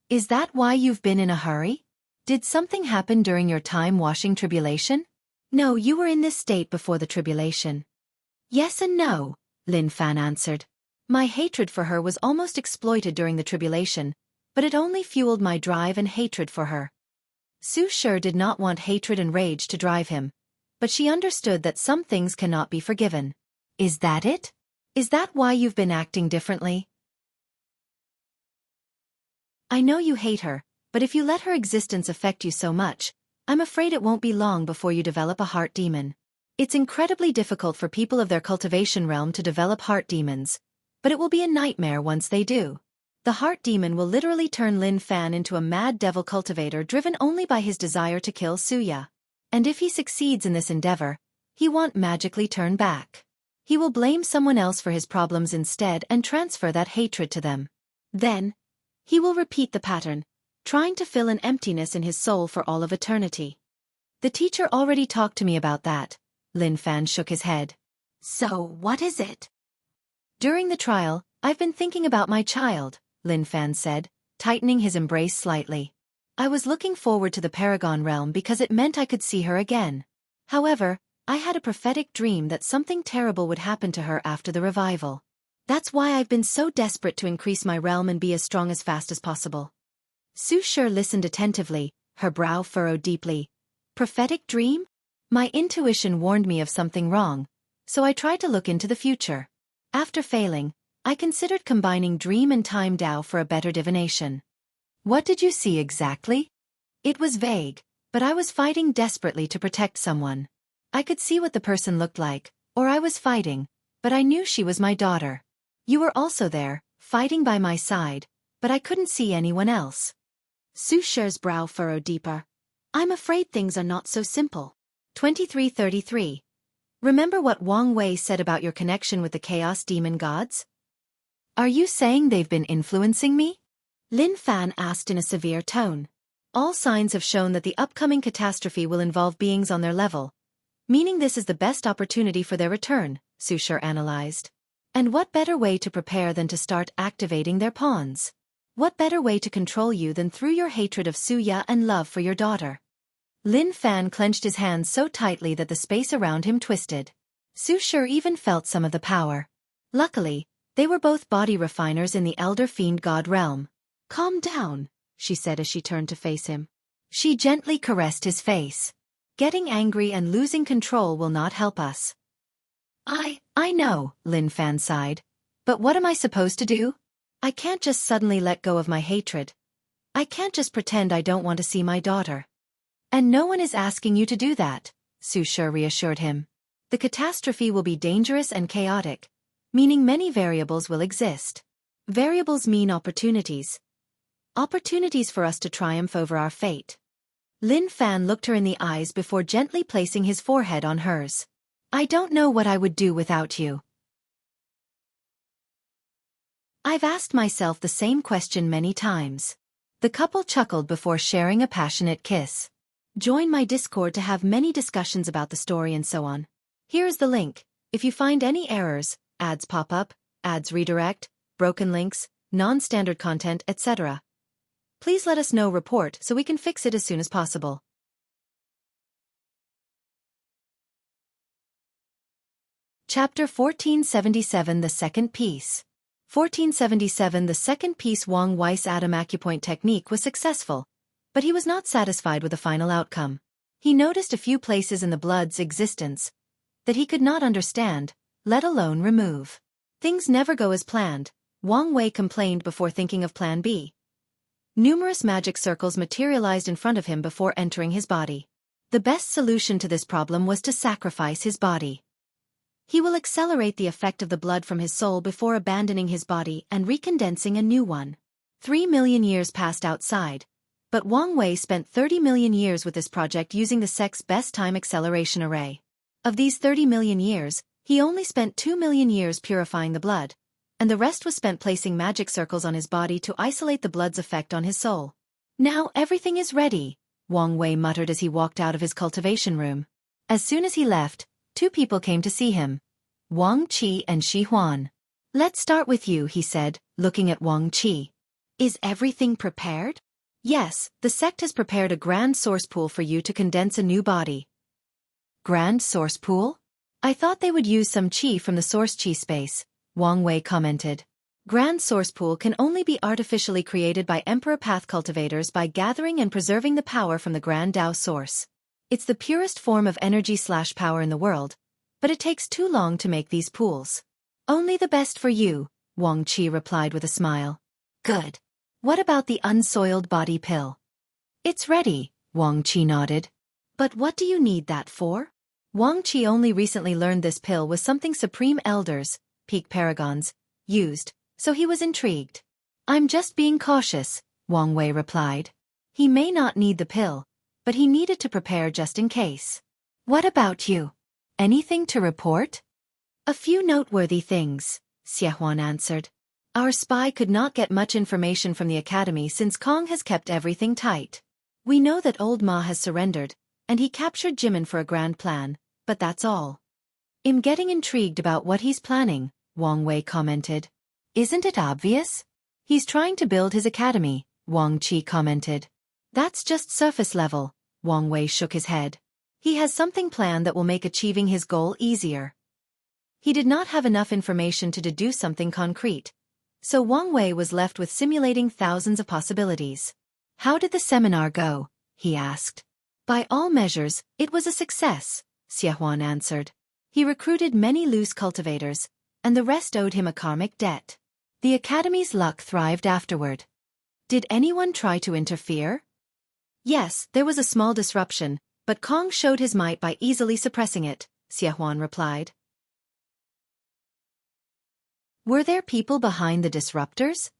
Is that why you've been in a hurry? Did something happen during your time washing tribulation? No, you were in this state before the tribulation. Yes and no, Lin Fan answered. My hatred for her was almost exploited during the tribulation, but it only fueled my drive and hatred for her. Su Shi did not want hatred and rage to drive him, but she understood that some things cannot be forgiven. Is that it? Is that why you've been acting differently? I know you hate her, but if you let her existence affect you so much, I'm afraid it won't be long before you develop a heart demon. It's incredibly difficult for people of their cultivation realm to develop heart demons, but it will be a nightmare once they do. The heart demon will literally turn Lin Fan into a mad devil cultivator driven only by his desire to kill Suya. And if he succeeds in this endeavor, he won't magically turn back. He will blame someone else for his problems instead and transfer that hatred to them. Then, he will repeat the pattern, trying to fill an emptiness in his soul for all of eternity. The teacher already talked to me about that. Lin Fan shook his head. So, what is it? During the trial, I've been thinking about my child, Lin Fan said, tightening his embrace slightly. I was looking forward to the Paragon realm because it meant I could see her again. However, I had a prophetic dream that something terrible would happen to her after the revival. That's why I've been so desperate to increase my realm and be as strong as fast as possible. Su Shi listened attentively, her brow furrowed deeply. Prophetic dream? My intuition warned me of something wrong, so I tried to look into the future. After failing, I considered combining dream and time Dao for a better divination. What did you see exactly? It was vague, but I was fighting desperately to protect someone. I could see what the person looked like, or I was fighting, but I knew she was my daughter. You were also there, fighting by my side, but I couldn't see anyone else. Su Shi's brow furrowed deeper. I'm afraid things are not so simple. 2333. Remember what Wang Wei said about your connection with the chaos demon gods? Are you saying they've been influencing me? Lin Fan asked in a severe tone. All signs have shown that the upcoming catastrophe will involve beings on their level, meaning this is the best opportunity for their return, Su Shi analyzed. And what better way to prepare than to start activating their pawns? What better way to control you than through your hatred of Suya and love for your daughter? Lin Fan clenched his hands so tightly that the space around him twisted. Su Shi even felt some of the power. Luckily, they were both body refiners in the Elder Fiend God realm. Calm down, she said as she turned to face him. She gently caressed his face. Getting angry and losing control will not help us. I know, Lin Fan sighed. But what am I supposed to do? I can't just suddenly let go of my hatred. I can't just pretend I don't want to see my daughter. And no one is asking you to do that, Su Shi reassured him. The catastrophe will be dangerous and chaotic, meaning many variables will exist. Variables mean opportunities. Opportunities for us to triumph over our fate. Lin Fan looked her in the eyes before gently placing his forehead on hers. I don't know what I would do without you. I've asked myself the same question many times. The couple chuckled before sharing a passionate kiss. Join my Discord to have many discussions about the story and so on. Here is the link. If you find any errors, ads pop up, ads redirect, broken links, non-standard content, etc., please let us know report so we can fix it as soon as possible. Chapter 1477 The Second Piece. 1477 The second piece Wang Wei's Atom Acupoint technique was successful, but he was not satisfied with the final outcome. He noticed a few places in the blood's existence that he could not understand, let alone remove. Things never go as planned, Wang Wei complained before thinking of Plan B. Numerous magic circles materialized in front of him before entering his body. The best solution to this problem was to sacrifice his body. He will accelerate the effect of the blood from his soul before abandoning his body and recondensing a new one. 3 million years passed outside, but Wang Wei spent 30 million years with this project using the sect's best time acceleration array. Of these 30 million years, he only spent 2 million years purifying the blood, and the rest was spent placing magic circles on his body to isolate the blood's effect on his soul. Now everything is ready, Wang Wei muttered as he walked out of his cultivation room. As soon as he left, 2 people came to see him, Wang Qi and Shi Huan. Let's start with you, he said, looking at Wang Qi. Is everything prepared? Yes, the sect has prepared a grand source pool for you to condense a new body. Grand source pool? I thought they would use some qi from the source qi space, Wang Wei commented. Grand Source Pool can only be artificially created by Emperor Path cultivators by gathering and preserving the power from the Grand Tao Source. It's the purest form of energy/power in the world, but it takes too long to make these pools. Only the best for you, Wang Qi replied with a smile. Good. What about the unsoiled body pill? It's ready, Wang Qi nodded. But what do you need that for? Wang Qi only recently learned this pill was something Supreme Elders, Peak Paragons, used, so he was intrigued. I'm just being cautious, Wang Wei replied. He may not need the pill, but he needed to prepare just in case. What about you? Anything to report? A few noteworthy things, Xie answered. Our spy could not get much information from the academy since Cong has kept everything tight. We know that old Ma has surrendered, and he captured Jimin for a grand plan, but that's all. I'm getting intrigued about what he's planning, Wang Wei commented. Isn't it obvious? He's trying to build his academy, Wang Qi commented. That's just surface level, Wang Wei shook his head. He has something planned that will make achieving his goal easier. He did not have enough information to deduce something concrete, so Wang Wei was left with simulating thousands of possibilities. How did the seminar go? He asked. By all measures, it was a success, Xie answered. He recruited many loose cultivators, and the rest owed him a karmic debt. The academy's luck thrived afterward. Did anyone try to interfere? Yes, there was a small disruption, but Cong showed his might by easily suppressing it, Xie replied. Were there people behind the disruptors?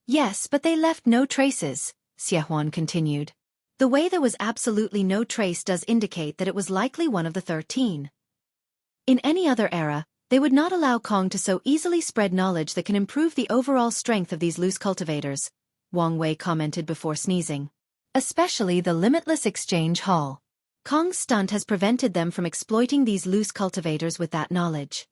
Yes, but they left no traces, Xie continued. The way there was absolutely no trace does indicate that it was likely one of the 13. In any other era, they would not allow Cong to so easily spread knowledge that can improve the overall strength of these loose cultivators, Wang Wei commented before sneezing. Especially the Limitless Exchange Hall. Cong's stunt has prevented them from exploiting these loose cultivators with that knowledge.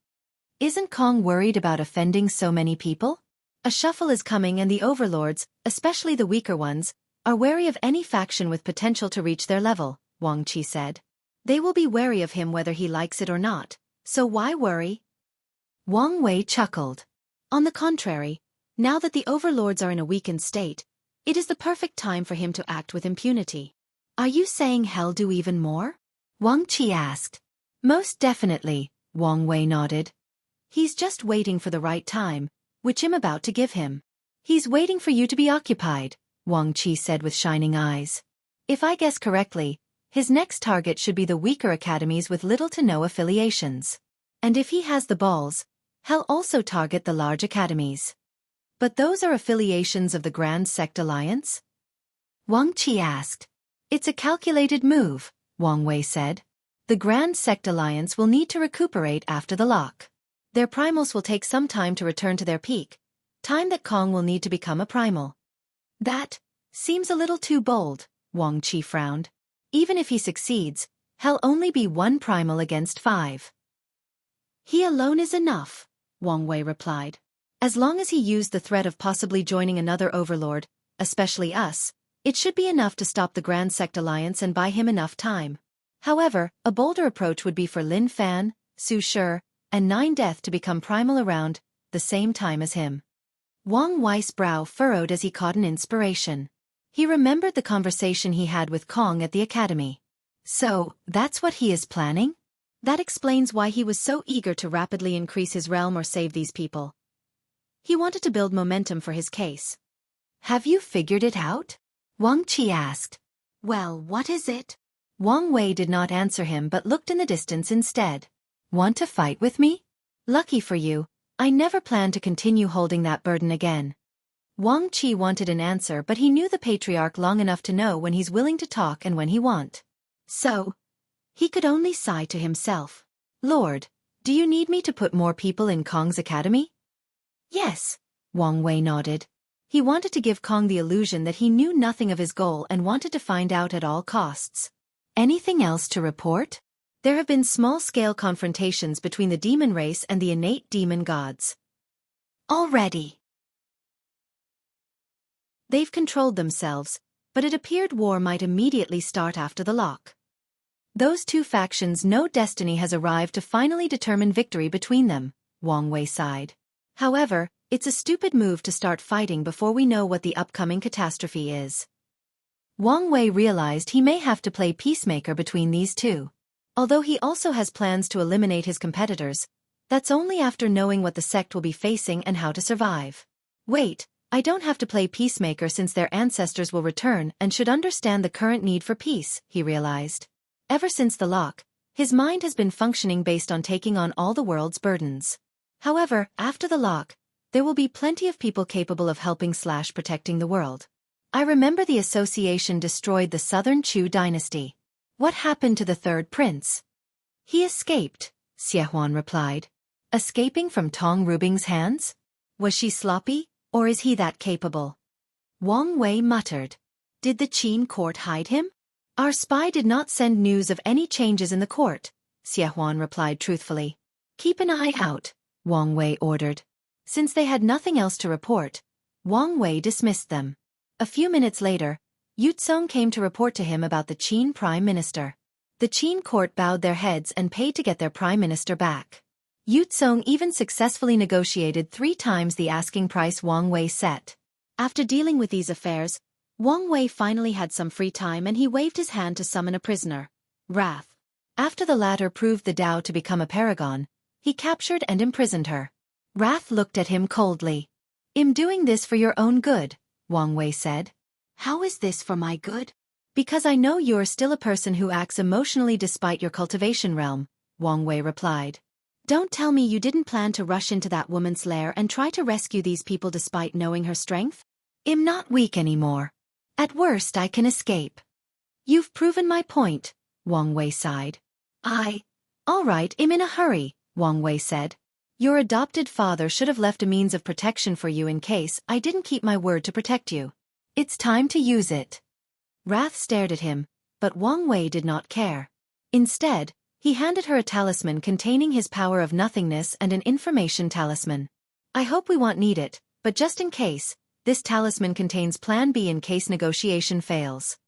Isn't Cong worried about offending so many people? A shuffle is coming and the overlords, especially the weaker ones, are wary of any faction with potential to reach their level, Wang Qi said. They will be wary of him whether he likes it or not, so why worry? Wang Wei chuckled. On the contrary, now that the overlords are in a weakened state, it is the perfect time for him to act with impunity. Are you saying he'll do even more? Wang Qi asked. Most definitely, Wang Wei nodded. He's just waiting for the right time, which I'm about to give him. He's waiting for you to be occupied, Wang Qi said with shining eyes. If I guess correctly, his next target should be the weaker academies with little to no affiliations. And if he has the balls, he'll also target the large academies. But those are affiliations of the Grand Sect Alliance? Wang Qi asked. It's a calculated move, Wang Wei said. The Grand Sect Alliance will need to recuperate after the lock. Their primals will take some time to return to their peak, time that Cong will need to become a primal. That seems a little too bold, Wang Qi frowned. Even if he succeeds, he'll only be one primal against 5. He alone is enough, Wang Wei replied. As long as he used the threat of possibly joining another overlord, especially us, it should be enough to stop the Grand Sect Alliance and buy him enough time. However, a bolder approach would be for Lin Fan, Su Shi, and Nine Death to become primal around the same time as him. Wang Wei's brow furrowed as he caught an inspiration. He remembered the conversation he had with Cong at the academy. So, that's what he is planning? That explains why he was so eager to rapidly increase his realm or save these people. He wanted to build momentum for his case. Have you figured it out? Wang Qi asked. Well, what is it? Wang Wei did not answer him but looked in the distance instead. Want to fight with me? Lucky for you, I never plan to continue holding that burden again. Wang Qi wanted an answer but he knew the patriarch long enough to know when he's willing to talk and when he won't. So, he could only sigh to himself. Lord, do you need me to put more people in Cong's academy? Yes, Wang Wei nodded. He wanted to give Cong the illusion that he knew nothing of his goal and wanted to find out at all costs. Anything else to report? There have been small-scale confrontations between the demon race and the innate demon gods. Already. They've controlled themselves, but it appeared war might immediately start after the lock. Those two factions know destiny has arrived to finally determine victory between them, Wang Wei sighed. However, It's a stupid move to start fighting before we know what the upcoming catastrophe is. Wang Wei realized he may have to play peacemaker between these two. Although he also has plans to eliminate his competitors, that's only after knowing what the sect will be facing and how to survive. Wait, I don't have to play peacemaker since their ancestors will return and should understand the current need for peace, he realized. Ever since the lock, his mind has been functioning based on taking on all the world's burdens. However, after the lock, there will be plenty of people capable of helping/protecting the world. I remember the association destroyed the Southern Chu dynasty. What happened to the third prince? He escaped, Xie replied. Escaping from Tong Rubing's hands? Was she sloppy, or is he that capable? Wang Wei muttered. Did the Qin court hide him? Our spy did not send news of any changes in the court, Xie replied truthfully. Keep an eye out, Wang Wei ordered. Since they had nothing else to report, Wang Wei dismissed them. A few minutes later, Yutsong came to report to him about the Qin prime minister. The Qin court bowed their heads and paid to get their prime minister back. Yutsong even successfully negotiated 3 times the asking price Wang Wei set. After dealing with these affairs, Wang Wei finally had some free time and he waved his hand to summon a prisoner, Wrath. After the latter proved the Tao to become a paragon, he captured and imprisoned her. Wrath looked at him coldly. I'm doing this for your own good, Wang Wei said. How is this for my good? Because I know you're still a person who acts emotionally despite your cultivation realm, Wang Wei replied. Don't tell me you didn't plan to rush into that woman's lair and try to rescue these people despite knowing her strength? I'm not weak anymore. At worst I can escape. You've proven my point, Wang Wei sighed. All right, I'm in a hurry, Wang Wei said. Your adopted father should have left a means of protection for you in case I didn't keep my word to protect you. It's time to use it. Wrath stared at him, but Wang Wei did not care. Instead, he handed her a talisman containing his power of nothingness and an information talisman. I hope we won't need it, but just in case, this talisman contains Plan B in case negotiation fails.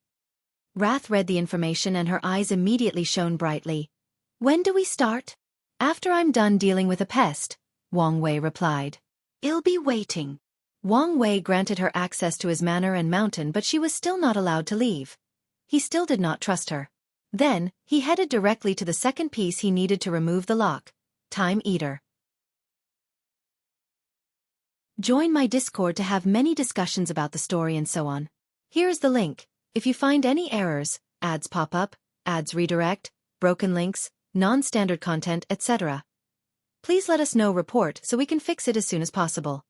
Wrath read the information and her eyes immediately shone brightly. When do we start? After I'm done dealing with a pest, Wang Wei replied. I'll be waiting. Wang Wei granted her access to his manor and mountain, but she was still not allowed to leave. He still did not trust her. Then, he headed directly to the second piece he needed to remove the lock, Time Eater. Join my Discord to have many discussions about the story and so on. Here is the link. If you find any errors, ads pop up, ads redirect, broken links, non-standard content, etc., please let us know report so we can fix it as soon as possible.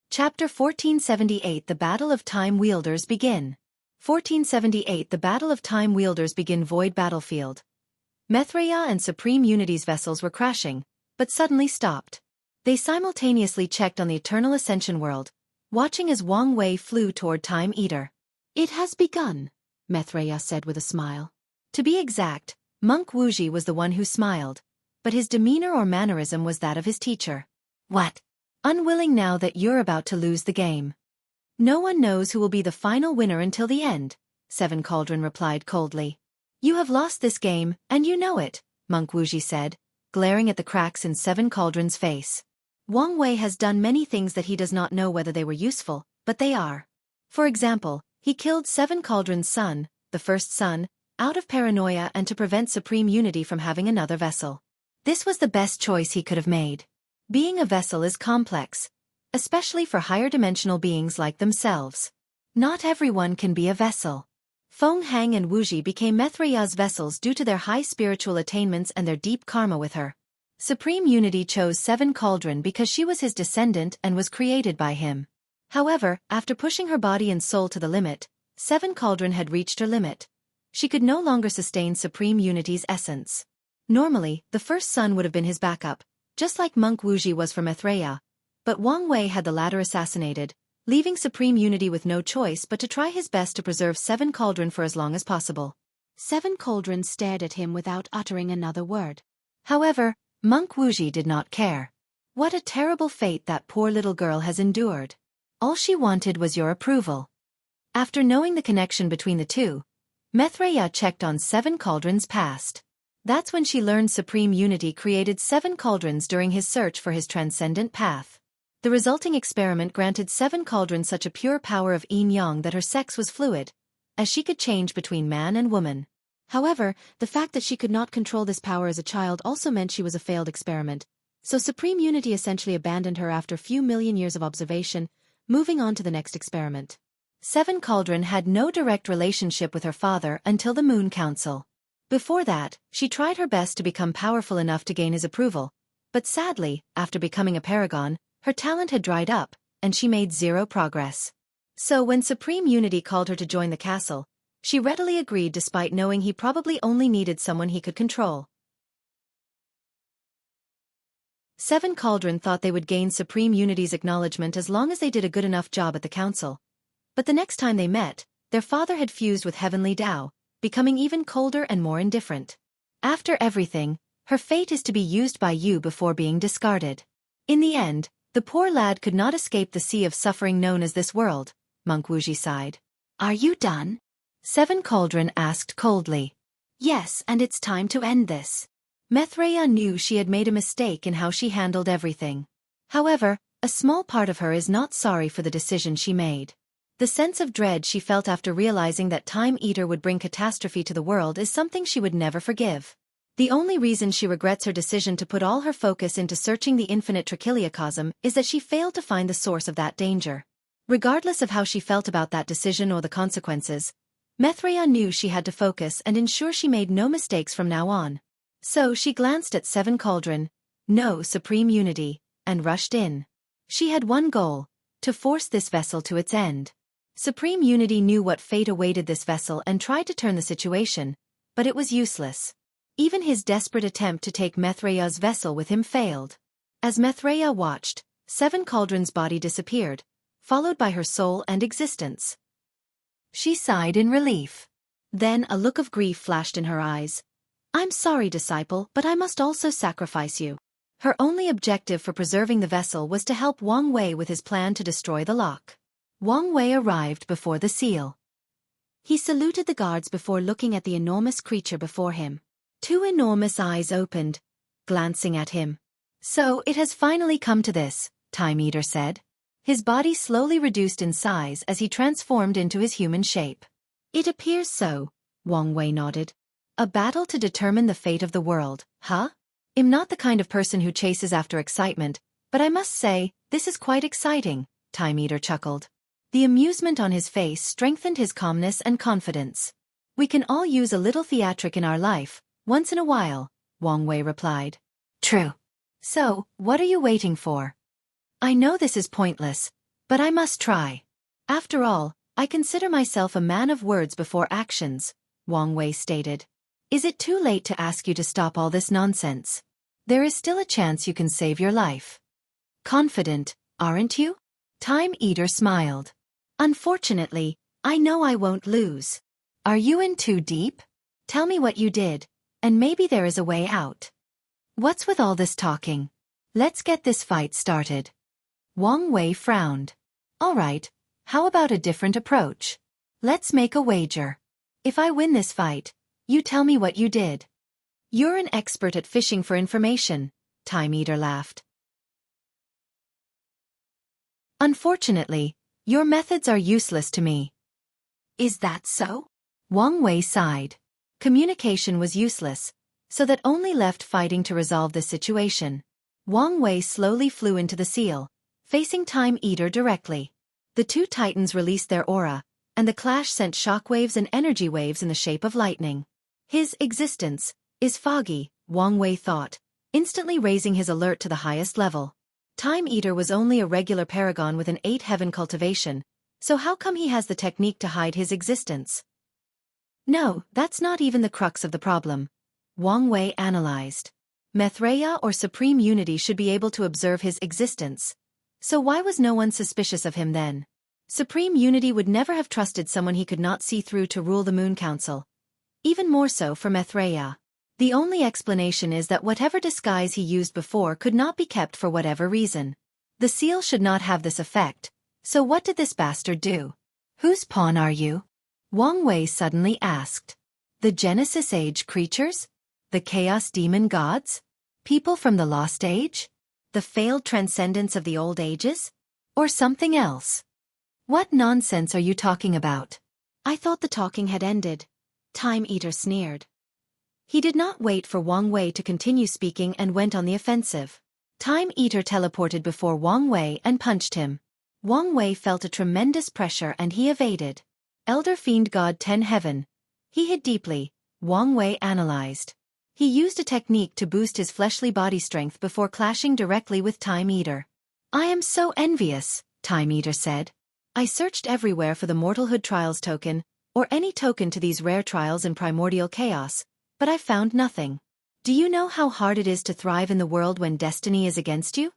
Chapter 1478 The Battle of Time Wielders begin. 1478 The Battle of Time Wielders begin. Void battlefield. Mithraea and Supreme Unity's vessels were crashing, but suddenly stopped. They simultaneously checked on the Eternal Ascension world, watching as Wang Wei flew toward Time Eater. It has begun, Mithraea said with a smile. To be exact, Monk Wuxia was the one who smiled, but his demeanor or mannerism was that of his teacher. What? Unwilling now that you're about to lose the game. No one knows who will be the final winner until the end, Seven Cauldron replied coldly. You have lost this game, and you know it, Monk Wuxia said, glaring at the cracks in Seven Cauldron's face. Wang Wei has done many things that he does not know whether they were useful, but they are. For example, he killed Seven Cauldron's son, the first son, out of paranoia and to prevent Supreme Unity from having another vessel. This was the best choice he could have made. Being a vessel is complex, especially for higher dimensional beings like themselves. Not everyone can be a vessel. Feng Hang and Wuxia became Mithraea's vessels due to their high spiritual attainments and their deep karma with her. Supreme Unity chose Seven Cauldron because she was his descendant and was created by him. However, after pushing her body and soul to the limit, Seven Cauldron had reached her limit. She could no longer sustain Supreme Unity's essence. Normally, the first son would have been his backup, just like Monk Wuxia was for Mithraea, but Wang Wei had the latter assassinated, leaving Supreme Unity with no choice but to try his best to preserve Seven Cauldron for as long as possible. Seven Cauldron stared at him without uttering another word. However, Monk Wuxia did not care. What a terrible fate that poor little girl has endured. All she wanted was your approval. After knowing the connection between the two, Mithraea checked on Seven Cauldron's past. That's when she learned Supreme Unity created 7 cauldrons during his search for his transcendent path. The resulting experiment granted 7 cauldrons such a pure power of yin-yang that her sex was fluid, as she could change between man and woman. However, the fact that she could not control this power as a child also meant she was a failed experiment, so Supreme Unity essentially abandoned her after a few million years of observation, moving on to the next experiment. 7 Cauldron had no direct relationship with her father until the Moon Council. Before that, she tried her best to become powerful enough to gain his approval, but sadly, after becoming a paragon, her talent had dried up, and she made 0 progress. So when Supreme Unity called her to join the castle, she readily agreed despite knowing he probably only needed someone he could control. 7 Cauldron thought they would gain Supreme Unity's acknowledgement as long as they did a good enough job at the council. But the next time they met, their father had fused with Heavenly Tao, becoming even colder and more indifferent. After everything, her fate is to be used by you before being discarded. In the end, the poor lad could not escape the sea of suffering known as this world, Monk Wuxia sighed. Are you done? 7 Cauldron asked coldly. Yes, and it's time to end this. Methreya knew she had made a mistake in how she handled everything. However, a small part of her is not sorry for the decision she made. The sense of dread she felt after realizing that Time Eater would bring catastrophe to the world is something she would never forgive. The only reason she regrets her decision to put all her focus into searching the infinite trichiliocosm is that she failed to find the source of that danger. Regardless of how she felt about that decision or the consequences, Methreya knew she had to focus and ensure she made no mistakes from now on. So she glanced at 7 Cauldron, no Supreme Unity, and rushed in. She had one goal, to force this vessel to its end. Supreme Unity knew what fate awaited this vessel and tried to turn the situation, but it was useless. Even his desperate attempt to take Methreya's vessel with him failed. As Methreya watched, 7 Cauldron's body disappeared, followed by her soul and existence. She sighed in relief. Then a look of grief flashed in her eyes. I'm sorry, disciple, but I must also sacrifice you. Her only objective for preserving the vessel was to help Wang Wei with his plan to destroy the lock. Wang Wei arrived before the seal. He saluted the guards before looking at the enormous creature before him. 2 enormous eyes opened, glancing at him. So it has finally come to this, Time Eater said. His body slowly reduced in size as he transformed into his human shape. It appears so, Wang Wei nodded. A battle to determine the fate of the world, huh? I'm not the kind of person who chases after excitement, but I must say, this is quite exciting, Time Eater chuckled. The amusement on his face strengthened his calmness and confidence. We can all use a little theatric in our life, once in a while, Wang Wei replied. True. So, what are you waiting for? I know this is pointless, but I must try. After all, I consider myself a man of words before actions, Wang Wei stated. Is it too late to ask you to stop all this nonsense? There is still a chance you can save your life. Confident, aren't you? Time Eater smiled. Unfortunately, I know I won't lose. Are you in too deep? Tell me what you did, and maybe there is a way out. What's with all this talking? Let's get this fight started. Wang Wei frowned. All right, how about a different approach? Let's make a wager. If I win this fight, you tell me what you did. You're an expert at fishing for information, Time Eater laughed. Unfortunately, your methods are useless to me. Is that so? Wang Wei sighed. Communication was useless, so that only left fighting to resolve the situation. Wang Wei slowly flew into the seal, facing Time Eater directly. The 2 titans released their aura, and the clash sent shockwaves and energy waves in the shape of lightning. His existence is foggy, Wang Wei thought, instantly raising his alert to the highest level. Time Eater was only a regular paragon with an 8-heaven cultivation, so how come he has the technique to hide his existence? No, that's not even the crux of the problem, Wang Wei analyzed. Methreya or Supreme Unity should be able to observe his existence. So why was no one suspicious of him then? Supreme Unity would never have trusted someone he could not see through to rule the Moon Council. Even more so for Methreya. The only explanation is that whatever disguise he used before could not be kept for whatever reason. The seal should not have this effect, so what did this bastard do? Whose pawn are you? Wang Wei suddenly asked. The Genesis Age creatures? The chaos demon gods? People from the lost age? The failed transcendence of the old ages? Or something else? What nonsense are you talking about? I thought the talking had ended. Time Eater sneered. He did not wait for Wang Wei to continue speaking and went on the offensive. Time Eater teleported before Wang Wei and punched him. Wang Wei felt a tremendous pressure and he evaded. Elder Fiend God 10 Heaven. He hid deeply, Wang Wei analyzed. He used a technique to boost his fleshly body strength before clashing directly with Time Eater. I am so envious, Time Eater said. I searched everywhere for the Mortalhood Trials token, or any token to these rare trials in primordial chaos, but I found nothing. Do you know how hard it is to thrive in the world when destiny is against you?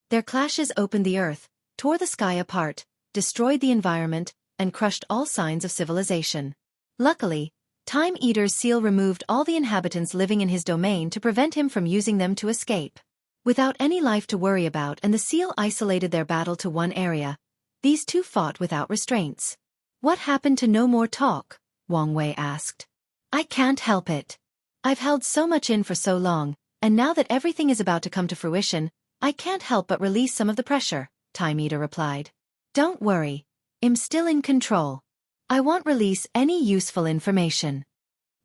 Their clashes opened the earth, tore the sky apart, destroyed the environment, and crushed all signs of civilization. Luckily, Time Eater's seal removed all the inhabitants living in his domain to prevent him from using them to escape. Without any life to worry about and the seal isolated their battle to one area, these two fought without restraints. What happened to no more talk? Wang Wei asked. I can't help it. I've held so much in for so long, and now that everything is about to come to fruition, I can't help but release some of the pressure, Time Eater replied. Don't worry. I'm still in control. I won't release any useful information.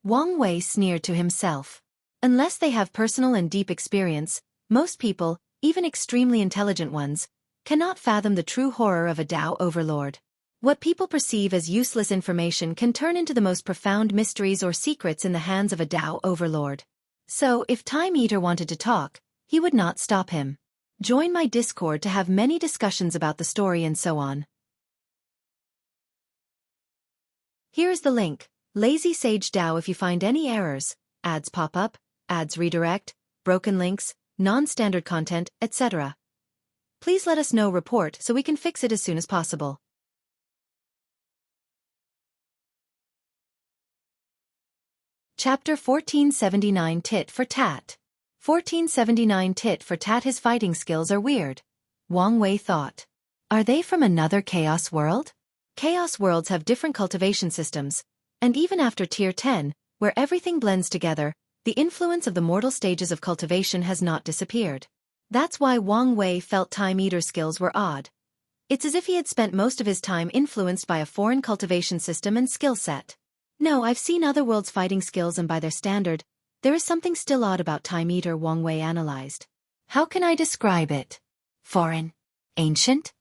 Wang Wei sneered to himself. Unless they have personal and deep experience, most people, even extremely intelligent ones, cannot fathom the true horror of a Tao overlord. What people perceive as useless information can turn into the most profound mysteries or secrets in the hands of a Tao overlord. So, if Time Eater wanted to talk, he would not stop him. Join my Discord to have many discussions about the story and so on. Here is the link. Lazy Sage DAO. If you find any errors, ads pop up, ads redirect, broken links, non-standard content, etc. Please let us know. Report so we can fix it as soon as possible. Chapter 1479 Tit for Tat. 1479 Tit for Tat. His fighting skills are weird. Wang Wei thought. Are they from another chaos world? Chaos worlds have different cultivation systems, and even after Tier 10, where everything blends together, the influence of the mortal stages of cultivation has not disappeared. That's why Wang Wei felt Time Eater's skills were odd. It's as if he had spent most of his time influenced by a foreign cultivation system and skill set. No, I've seen other worlds' fighting skills and by their standard, there is something still odd about Time Eater. Wang Wei analyzed. How can I describe it? Foreign? Ancient?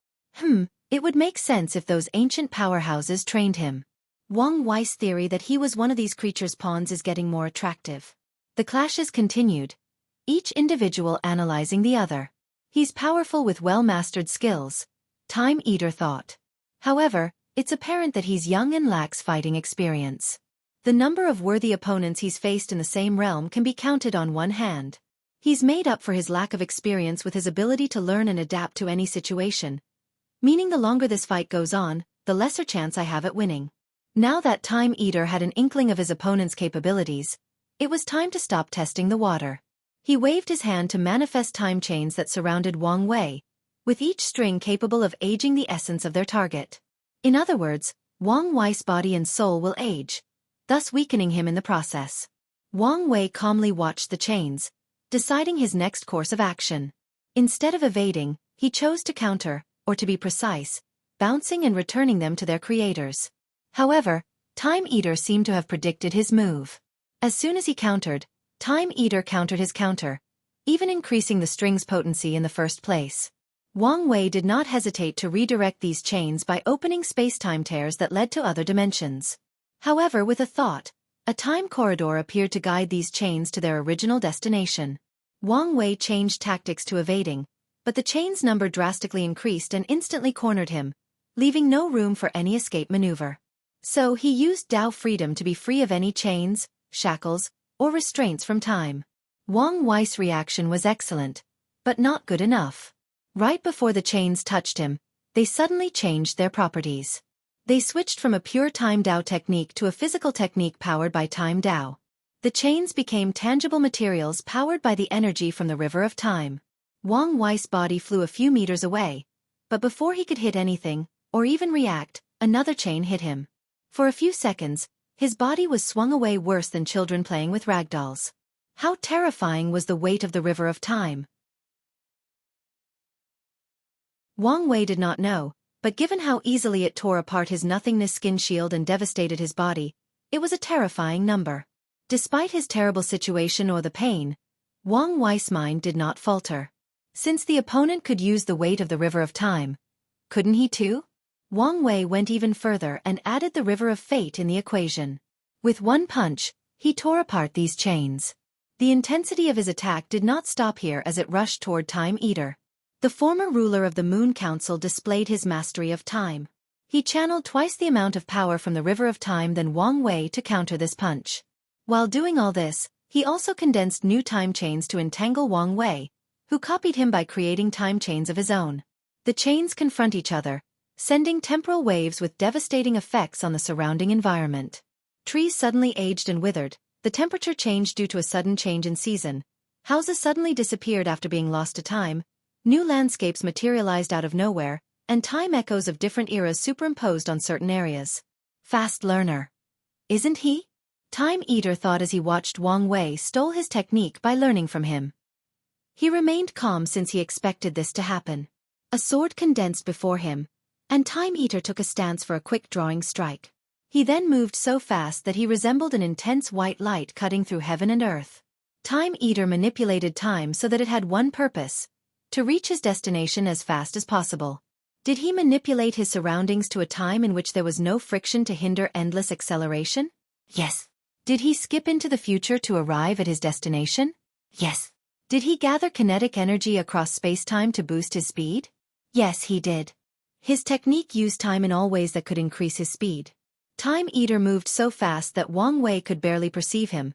It would make sense if those ancient powerhouses trained him. Wang Wei's theory that he was one of these creatures' pawns is getting more attractive. The clashes continued, each individual analyzing the other. He's powerful with well-mastered skills, Time Eater thought. However, it's apparent that he's young and lacks fighting experience. The number of worthy opponents he's faced in the same realm can be counted on one hand. He's made up for his lack of experience with his ability to learn and adapt to any situation, meaning the longer this fight goes on, the lesser chance I have at winning. Now that Time Eater had an inkling of his opponent's capabilities, it was time to stop testing the water. He waved his hand to manifest time chains that surrounded Wang Wei, with each string capable of aging the essence of their target. In other words, Wang Wei's body and soul will age, thus weakening him in the process. Wang Wei calmly watched the chains, deciding his next course of action. Instead of evading, he chose to counter, or to be precise, bouncing and returning them to their creators. However, Time Eater seemed to have predicted his move. As soon as he countered, Time Eater countered his counter, even increasing the string's potency in the first place. Wang Wei did not hesitate to redirect these chains by opening space-time tears that led to other dimensions. However, with a thought, a time corridor appeared to guide these chains to their original destination. Wang Wei changed tactics to evading, but the chain's number drastically increased and instantly cornered him, leaving no room for any escape maneuver. So he used Tao freedom to be free of any chains, shackles, or restraints from time. Wang Wei's reaction was excellent, but not good enough. Right before the chains touched him, they suddenly changed their properties. They switched from a pure time Tao technique to a physical technique powered by time Tao. The chains became tangible materials powered by the energy from the river of time. Wang Wei's body flew a few meters away, but before he could hit anything, or even react, another chain hit him. For a few seconds, his body was swung away worse than children playing with ragdolls. How terrifying was the weight of the river of time? Wang Wei did not know, but given how easily it tore apart his nothingness skin shield and devastated his body, it was a terrifying number. Despite his terrible situation or the pain, Wang Wei's mind did not falter. Since the opponent could use the weight of the river of time, couldn't he too? Wang Wei went even further and added the river of fate in the equation. With one punch, he tore apart these chains. The intensity of his attack did not stop here as it rushed toward Time Eater. The former ruler of the Moon Council displayed his mastery of time. He channeled twice the amount of power from the river of time than Wang Wei to counter this punch. While doing all this, he also condensed new time chains to entangle Wang Wei, who copied him by creating time chains of his own. The chains confront each other, sending temporal waves with devastating effects on the surrounding environment. Trees suddenly aged and withered, the temperature changed due to a sudden change in season, houses suddenly disappeared after being lost to time, new landscapes materialized out of nowhere, and time echoes of different eras superimposed on certain areas. Fast learner. Isn't he? Time Eater thought as he watched Wang Wei stole his technique by learning from him. He remained calm since he expected this to happen. A sword condensed before him, and Time Eater took a stance for a quick drawing strike. He then moved so fast that he resembled an intense white light cutting through heaven and earth. Time Eater manipulated time so that it had one purpose: to reach his destination as fast as possible. Did he manipulate his surroundings to a time in which there was no friction to hinder endless acceleration? Yes. Did he skip into the future to arrive at his destination? Yes. Did he gather kinetic energy across space-time to boost his speed? Yes, he did. His technique used time in all ways that could increase his speed. Time Eater moved so fast that Wang Wei could barely perceive him,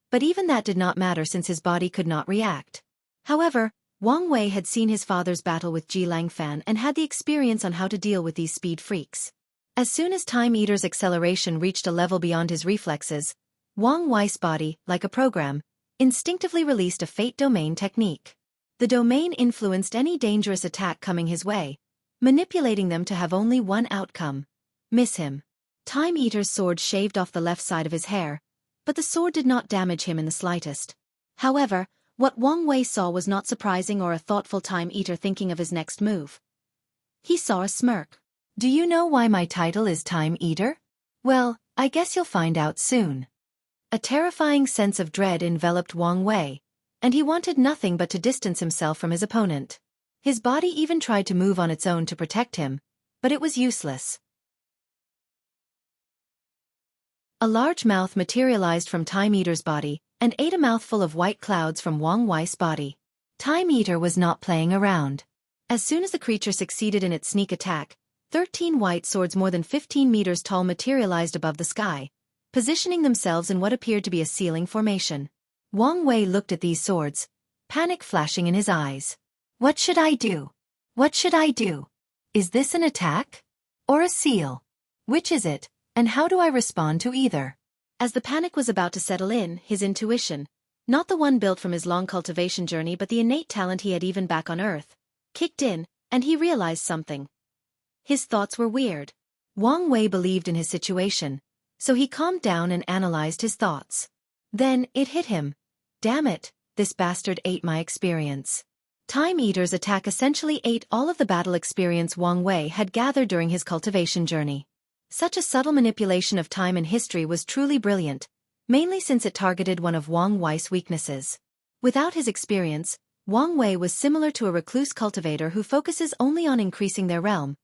but even that did not matter since his body could not react. However, Wang Wei had seen his father's battle with Ji Langfan and had the experience on how to deal with these speed freaks. As soon as Time Eater's acceleration reached a level beyond his reflexes, Wang Wei's body, like a program, instinctively released a fate domain technique. The domain influenced any dangerous attack coming his way, manipulating them to have only one outcome: miss him. Time Eater's sword shaved off the left side of his hair, but the sword did not damage him in the slightest. However, what Wang Wei saw was not surprising or a thoughtful Time Eater thinking of his next move. He saw a smirk. Do you know why my title is Time Eater? Well, I guess you'll find out soon. A terrifying sense of dread enveloped Wang Wei, and he wanted nothing but to distance himself from his opponent. His body even tried to move on its own to protect him, but it was useless. A large mouth materialized from Time Eater's body and ate a mouthful of white clouds from Wang Wei's body. Time Eater was not playing around. As soon as the creature succeeded in its sneak attack, 13 white swords more than 15 meters tall materialized above the sky, positioning themselves in what appeared to be a ceiling formation. Wang Wei looked at these swords, panic flashing in his eyes. What should I do? What should I do? Is this an attack? Or a seal? Which is it, and how do I respond to either? As the panic was about to settle in, his intuition, not the one built from his long cultivation journey but the innate talent he had even back on Earth, kicked in, and he realized something. His thoughts were weird. Wang Wei believed in his situation, so he calmed down and analyzed his thoughts. Then, it hit him. Damn it, this bastard ate my experience. Time Eater's attack essentially ate all of the battle experience Wang Wei had gathered during his cultivation journey. Such a subtle manipulation of time and history was truly brilliant, mainly since it targeted one of Wang Wei's weaknesses. Without his experience, Wang Wei was similar to a recluse cultivator who focuses only on increasing their realm,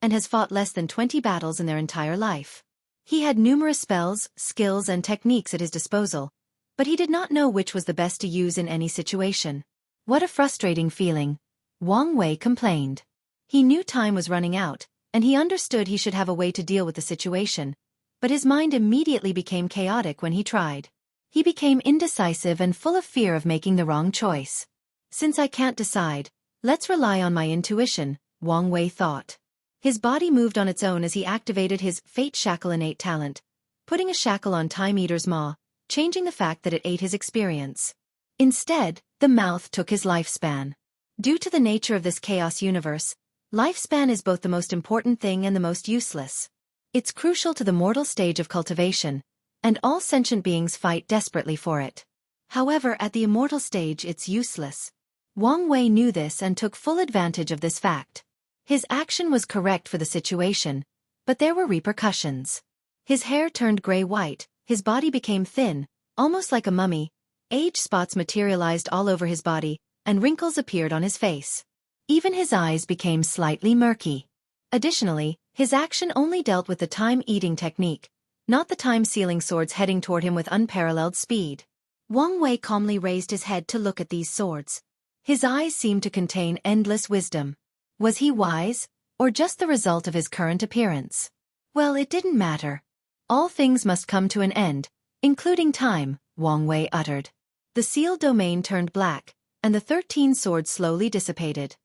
and has fought less than 20 battles in their entire life. He had numerous spells, skills and techniques at his disposal, but he did not know which was the best to use in any situation. What a frustrating feeling, Wang Wei complained. He knew time was running out, and he understood he should have a way to deal with the situation, but his mind immediately became chaotic when he tried. He became indecisive and full of fear of making the wrong choice. Since I can't decide, let's rely on my intuition, Wang Wei thought. His body moved on its own as he activated his Fate Shackle innate talent, putting a shackle on Time Eater's maw, changing the fact that it ate his experience. Instead, the mouth took his lifespan. Due to the nature of this chaos universe, lifespan is both the most important thing and the most useless. It's crucial to the mortal stage of cultivation, and all sentient beings fight desperately for it. However, at the immortal stage it's useless. Wang Wei knew this and took full advantage of this fact. His action was correct for the situation, but there were repercussions. His hair turned gray-white, his body became thin, almost like a mummy, age spots materialized all over his body, and wrinkles appeared on his face. Even his eyes became slightly murky. Additionally, his action only dealt with the time-eating technique, not the time-sealing swords heading toward him with unparalleled speed. Wang Wei calmly raised his head to look at these swords. His eyes seemed to contain endless wisdom. Was he wise, or just the result of his current appearance? Well, it didn't matter. All things must come to an end, including time, Wang Wei uttered. The sealed domain turned black, and the 13 swords slowly dissipated.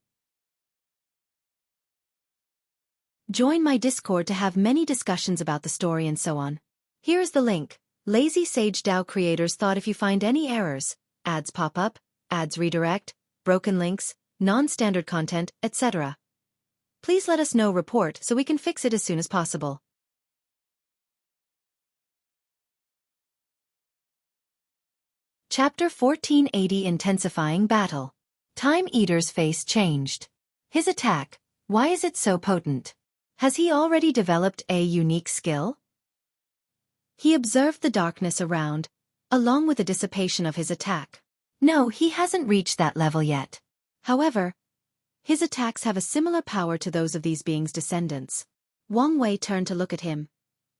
Join my Discord to have many discussions about the story and so on. Here is the link. Lazy Sage DAO creators thought if you find any errors, ads pop up, ads redirect, broken links, non-standard content, etc. Please let us know report so we can fix it as soon as possible. Chapter 1480 Intensifying Battle. Time Eater's face changed. His attack, why is it so potent? Has he already developed a unique skill? He observed the darkness around, along with the dissipation of his attack. No, he hasn't reached that level yet. However, his attacks have a similar power to those of these beings' descendants. Wang Wei turned to look at him.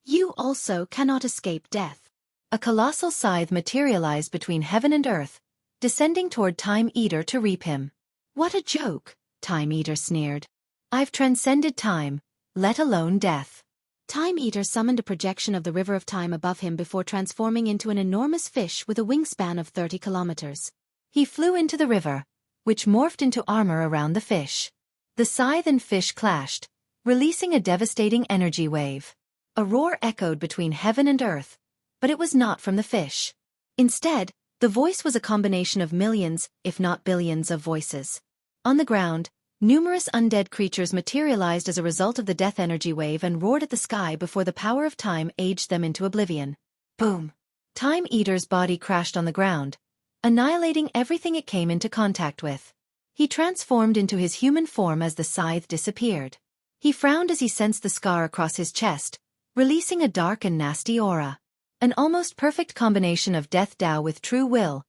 You also cannot escape death. A colossal scythe materialized between heaven and earth, descending toward Time Eater to reap him. What a joke, Time Eater sneered. I've transcended time, let alone death. Time Eater summoned a projection of the river of time above him before transforming into an enormous fish with a wingspan of 30 kilometers. He flew into the river, which morphed into armor around the fish. The scythe and fish clashed, releasing a devastating energy wave. A roar echoed between heaven and earth, but it was not from the fish. Instead, the voice was a combination of millions, if not billions, of voices. On the ground, numerous undead creatures materialized as a result of the death energy wave and roared at the sky before the power of time aged them into oblivion. Boom! Time Eater's body crashed on the ground, annihilating everything it came into contact with. He transformed into his human form as the scythe disappeared. He frowned as he sensed the scar across his chest, releasing a dark and nasty aura. An almost perfect combination of Death Dao with true will,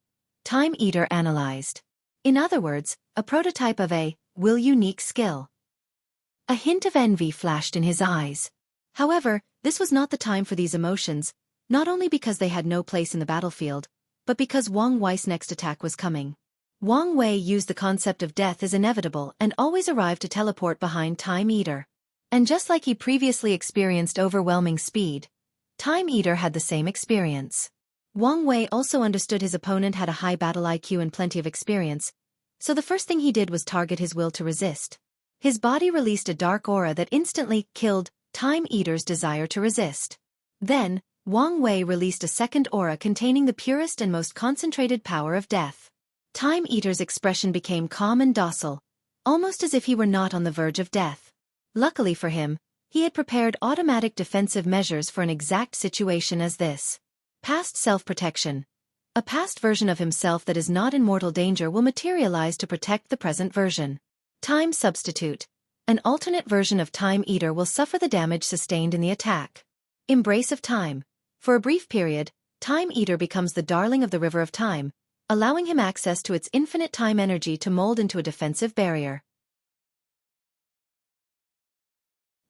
Time Eater analyzed. In other words, a prototype of a will unique skill. A hint of envy flashed in his eyes. However, this was not the time for these emotions, not only because they had no place in the battlefield, but because Wang Wei's next attack was coming. Wang Wei used the concept of death as inevitable and always arrived to teleport behind Time Eater. And just like he previously experienced overwhelming speed, Time Eater had the same experience. Wang Wei also understood his opponent had a high battle IQ and plenty of experience, so the first thing he did was target his will to resist. His body released a dark aura that instantly killed Time Eater's desire to resist. Then, Wang Wei released a second aura containing the purest and most concentrated power of death. Time Eater's expression became calm and docile, almost as if he were not on the verge of death. Luckily for him, he had prepared automatic defensive measures for an exact situation as this. Past self-protection. A past version of himself that is not in mortal danger will materialize to protect the present version. Time substitute. An alternate version of Time Eater will suffer the damage sustained in the attack. Embrace of time. For a brief period, Time Eater becomes the darling of the River of Time, allowing him access to its infinite time energy to mold into a defensive barrier.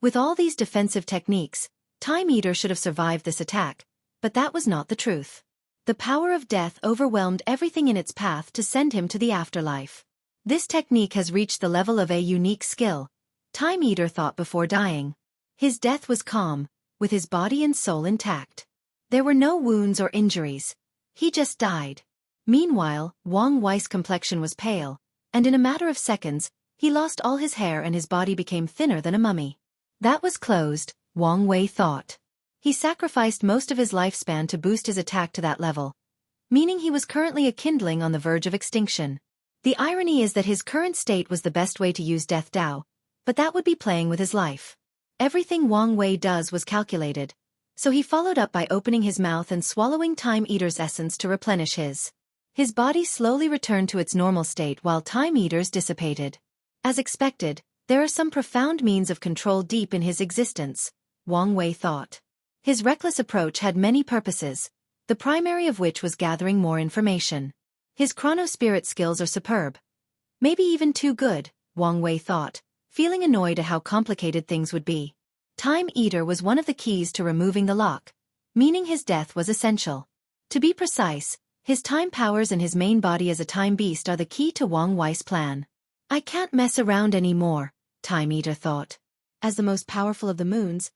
With all these defensive techniques, Time Eater should have survived this attack, but that was not the truth. The power of death overwhelmed everything in its path to send him to the afterlife. This technique has reached the level of a unique skill, Time Eater thought before dying. His death was calm, with his body and soul intact. There were no wounds or injuries. He just died. Meanwhile, Wang Wei's complexion was pale, and in a matter of seconds, he lost all his hair and his body became thinner than a mummy. That was closed, Wang Wei thought. He sacrificed most of his lifespan to boost his attack to that level, meaning he was currently a kindling on the verge of extinction. The irony is that his current state was the best way to use Death Dao, but that would be playing with his life. Everything Wang Wei does was calculated, so he followed up by opening his mouth and swallowing Time Eater's essence to replenish his His body slowly returned to its normal state while Time Eaters dissipated. As expected, there are some profound means of control deep in his existence, Wang Wei thought. His reckless approach had many purposes, the primary of which was gathering more information. His chronospirit skills are superb. Maybe even too good, Wang Wei thought, feeling annoyed at how complicated things would be. Time Eater was one of the keys to removing the lock, meaning his death was essential. To be precise, his time powers and his main body as a time beast are the key to Wang Wei's plan. I can't mess around anymore, Time Eater thought. As the most powerful of the moons,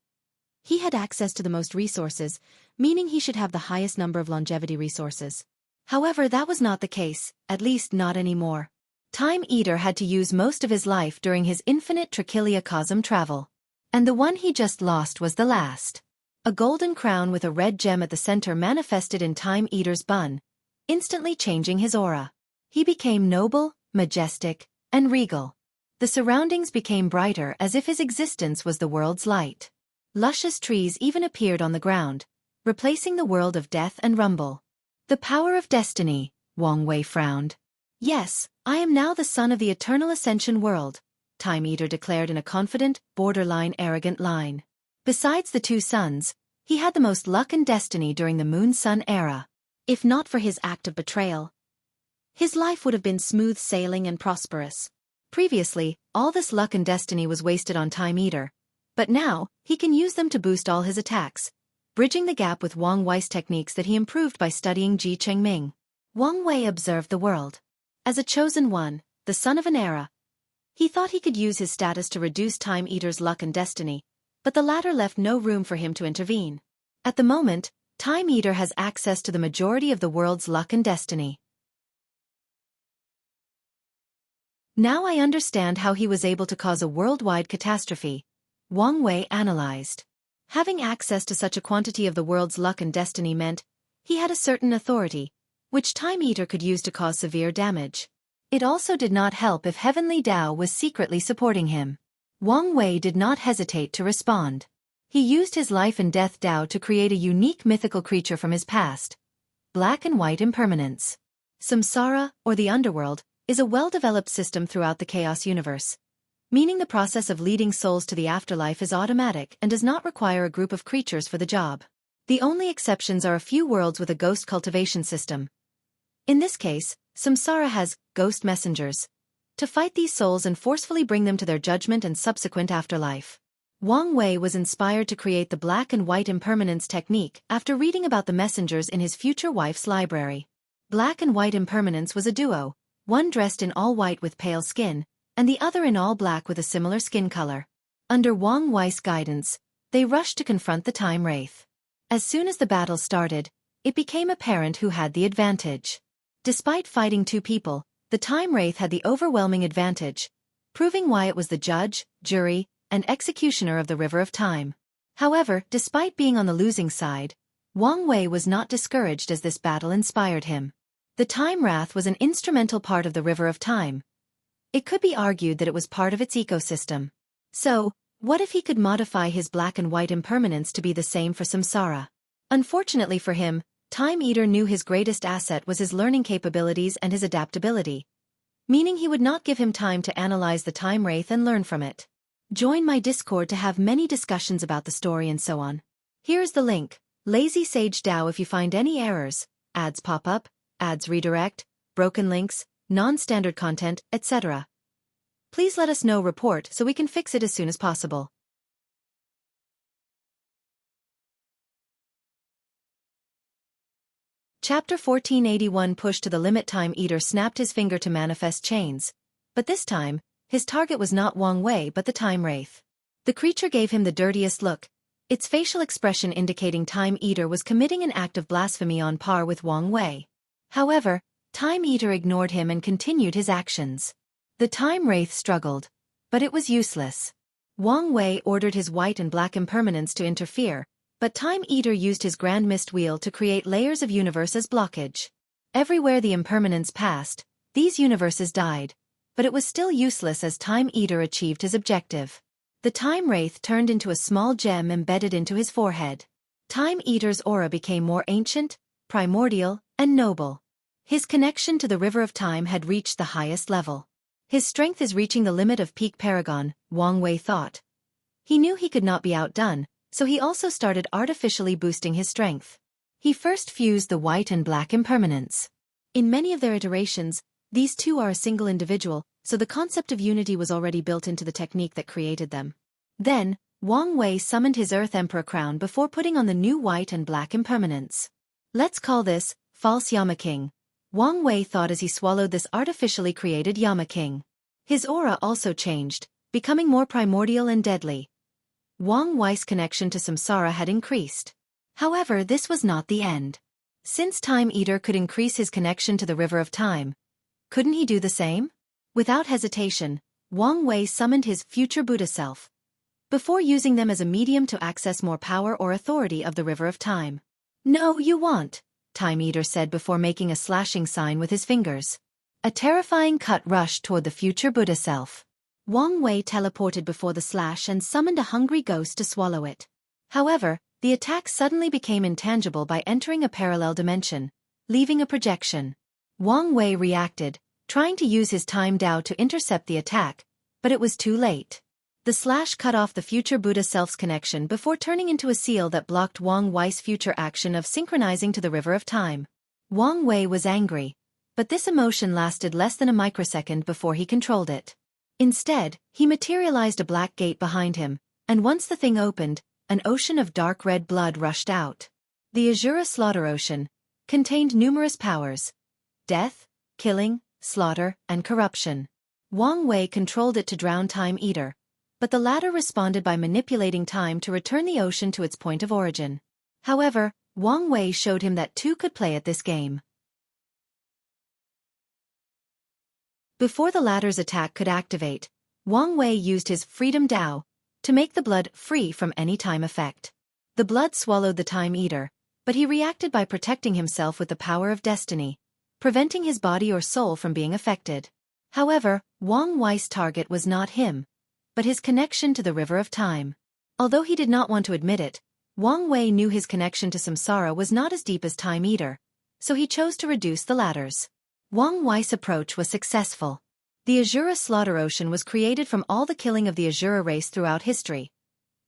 he had access to the most resources, meaning he should have the highest number of longevity resources. However, that was not the case, at least not anymore. Time Eater had to use most of his life during his infinite trichiliacosm travel. And the one he just lost was the last. A golden crown with a red gem at the center manifested in Time Eater's bun, instantly changing his aura. He became noble, majestic, and regal. The surroundings became brighter as if his existence was the world's light. Luscious trees even appeared on the ground, replacing the world of death and rumble. The power of destiny, Wang Wei frowned. Yes, I am now the son of the eternal Ascension world, Time Eater declared in a confident, borderline arrogant line. Besides the two sons, he had the most luck and destiny during the Moon-Sun era. If not for his act of betrayal, his life would have been smooth sailing and prosperous. Previously, all this luck and destiny was wasted on Time Eater, but now, he can use them to boost all his attacks, bridging the gap with Wang Wei's techniques that he improved by studying Ji Chengming. Wang Wei observed the world. As a chosen one, the son of an era, he thought he could use his status to reduce Time Eater's luck and destiny, but the latter left no room for him to intervene. At the moment, Time Eater has access to the majority of the world's luck and destiny. Now I understand how he was able to cause a worldwide catastrophe, Wang Wei analyzed. Having access to such a quantity of the world's luck and destiny meant he had a certain authority, which Time Eater could use to cause severe damage. It also did not help if Heavenly Tao was secretly supporting him. Wang Wei did not hesitate to respond. He used his life and death Tao to create a unique mythical creature from his past, black and white impermanence. Samsara, or the underworld, is a well-developed system throughout the Chaos universe, meaning the process of leading souls to the afterlife is automatic and does not require a group of creatures for the job. The only exceptions are a few worlds with a ghost cultivation system. In this case, Samsara has ghost messengers to fight these souls and forcefully bring them to their judgment and subsequent afterlife. Wang Wei was inspired to create the black and white impermanence technique after reading about the messengers in his future wife's library. Black and white impermanence was a duo, one dressed in all white with pale skin, and the other in all black with a similar skin color. Under Wang Wei's guidance, they rushed to confront the Time Wraith. As soon as the battle started, it became apparent who had the advantage. Despite fighting two people, the Time Wraith had the overwhelming advantage, proving why it was the judge, jury, and executioner of the River of Time. However, despite being on the losing side, Wang Wei was not discouraged as this battle inspired him. The Time Wrath was an instrumental part of the River of Time. It could be argued that it was part of its ecosystem. So, what if he could modify his black and white impermanence to be the same for Samsara? Unfortunately for him, Time Eater knew his greatest asset was his learning capabilities and his adaptability, meaning he would not give him time to analyze the Time Wraith and learn from it. Join my Discord to have many discussions about the story and so on. Here is the link. Lazy Sage DAO. If you find any errors, ads pop up, ads redirect, broken links, non-standard content, etc., please let us know. Report so we can fix it as soon as possible. Chapter 1481. Push to the limit. Time Eater snapped his finger to manifest chains, but this time, his target was not Wang Wei but the Time Wraith. The creature gave him the dirtiest look, its facial expression indicating Time Eater was committing an act of blasphemy on par with Wang Wei. However, Time Eater ignored him and continued his actions. The Time Wraith struggled, but it was useless. Wang Wei ordered his white and black impermanence to interfere, but Time Eater used his Grand Mist Wheel to create layers of universe as blockage. Everywhere the impermanence passed, these universes died, but it was still useless as Time Eater achieved his objective. The Time Wraith turned into a small gem embedded into his forehead. Time Eater's aura became more ancient, primordial, and noble. His connection to the River of Time had reached the highest level. His strength is reaching the limit of peak paragon, Wang Wei thought. He knew he could not be outdone, so he also started artificially boosting his strength. He first fused the white and black impermanence. In many of their iterations, these two are a single individual, so the concept of unity was already built into the technique that created them. Then, Wang Wei summoned his Earth Emperor crown before putting on the new white and black impermanence. Let's call this false Yama King, Wang Wei thought as he swallowed this artificially created Yama King. His aura also changed, becoming more primordial and deadly. Wang Wei's connection to samsara had increased. However, this was not the end. Since Time Eater could increase his connection to the River of Time, couldn't he do the same? Without hesitation, Wang Wei summoned his future Buddha self, before using them as a medium to access more power or authority of the River of Time. "No, you won't," Time Eater said before making a slashing sign with his fingers. A terrifying cut rushed toward the future Buddha self. Wang Wei teleported before the slash and summoned a hungry ghost to swallow it. However, the attack suddenly became intangible by entering a parallel dimension, leaving a projection. Wang Wei reacted, trying to use his time Dao to intercept the attack, but it was too late. The slash cut off the future Buddha self's connection before turning into a seal that blocked Wang Wei's future action of synchronizing to the River of Time. Wang Wei was angry, but this emotion lasted less than a microsecond before he controlled it. Instead, he materialized a black gate behind him, and once the thing opened, an ocean of dark red blood rushed out. The Azura Slaughter Ocean contained numerous powers: death, killing, slaughter, and corruption. Wang Wei controlled it to drown Time Eater, but the latter responded by manipulating time to return the ocean to its point of origin. However, Wang Wei showed him that two could play at this game. Before the latter's attack could activate, Wang Wei used his Freedom Dao to make the blood free from any time effect. The blood swallowed the Time Eater, but he reacted by protecting himself with the power of destiny, preventing his body or soul from being affected. However, Wang Wei's target was not him, but his connection to the River of Time. Although he did not want to admit it, Wang Wei knew his connection to samsara was not as deep as Time Eater, so he chose to reduce the latter's. Wang Wei's approach was successful. The Azura Slaughter Ocean was created from all the killing of the Azura race throughout history,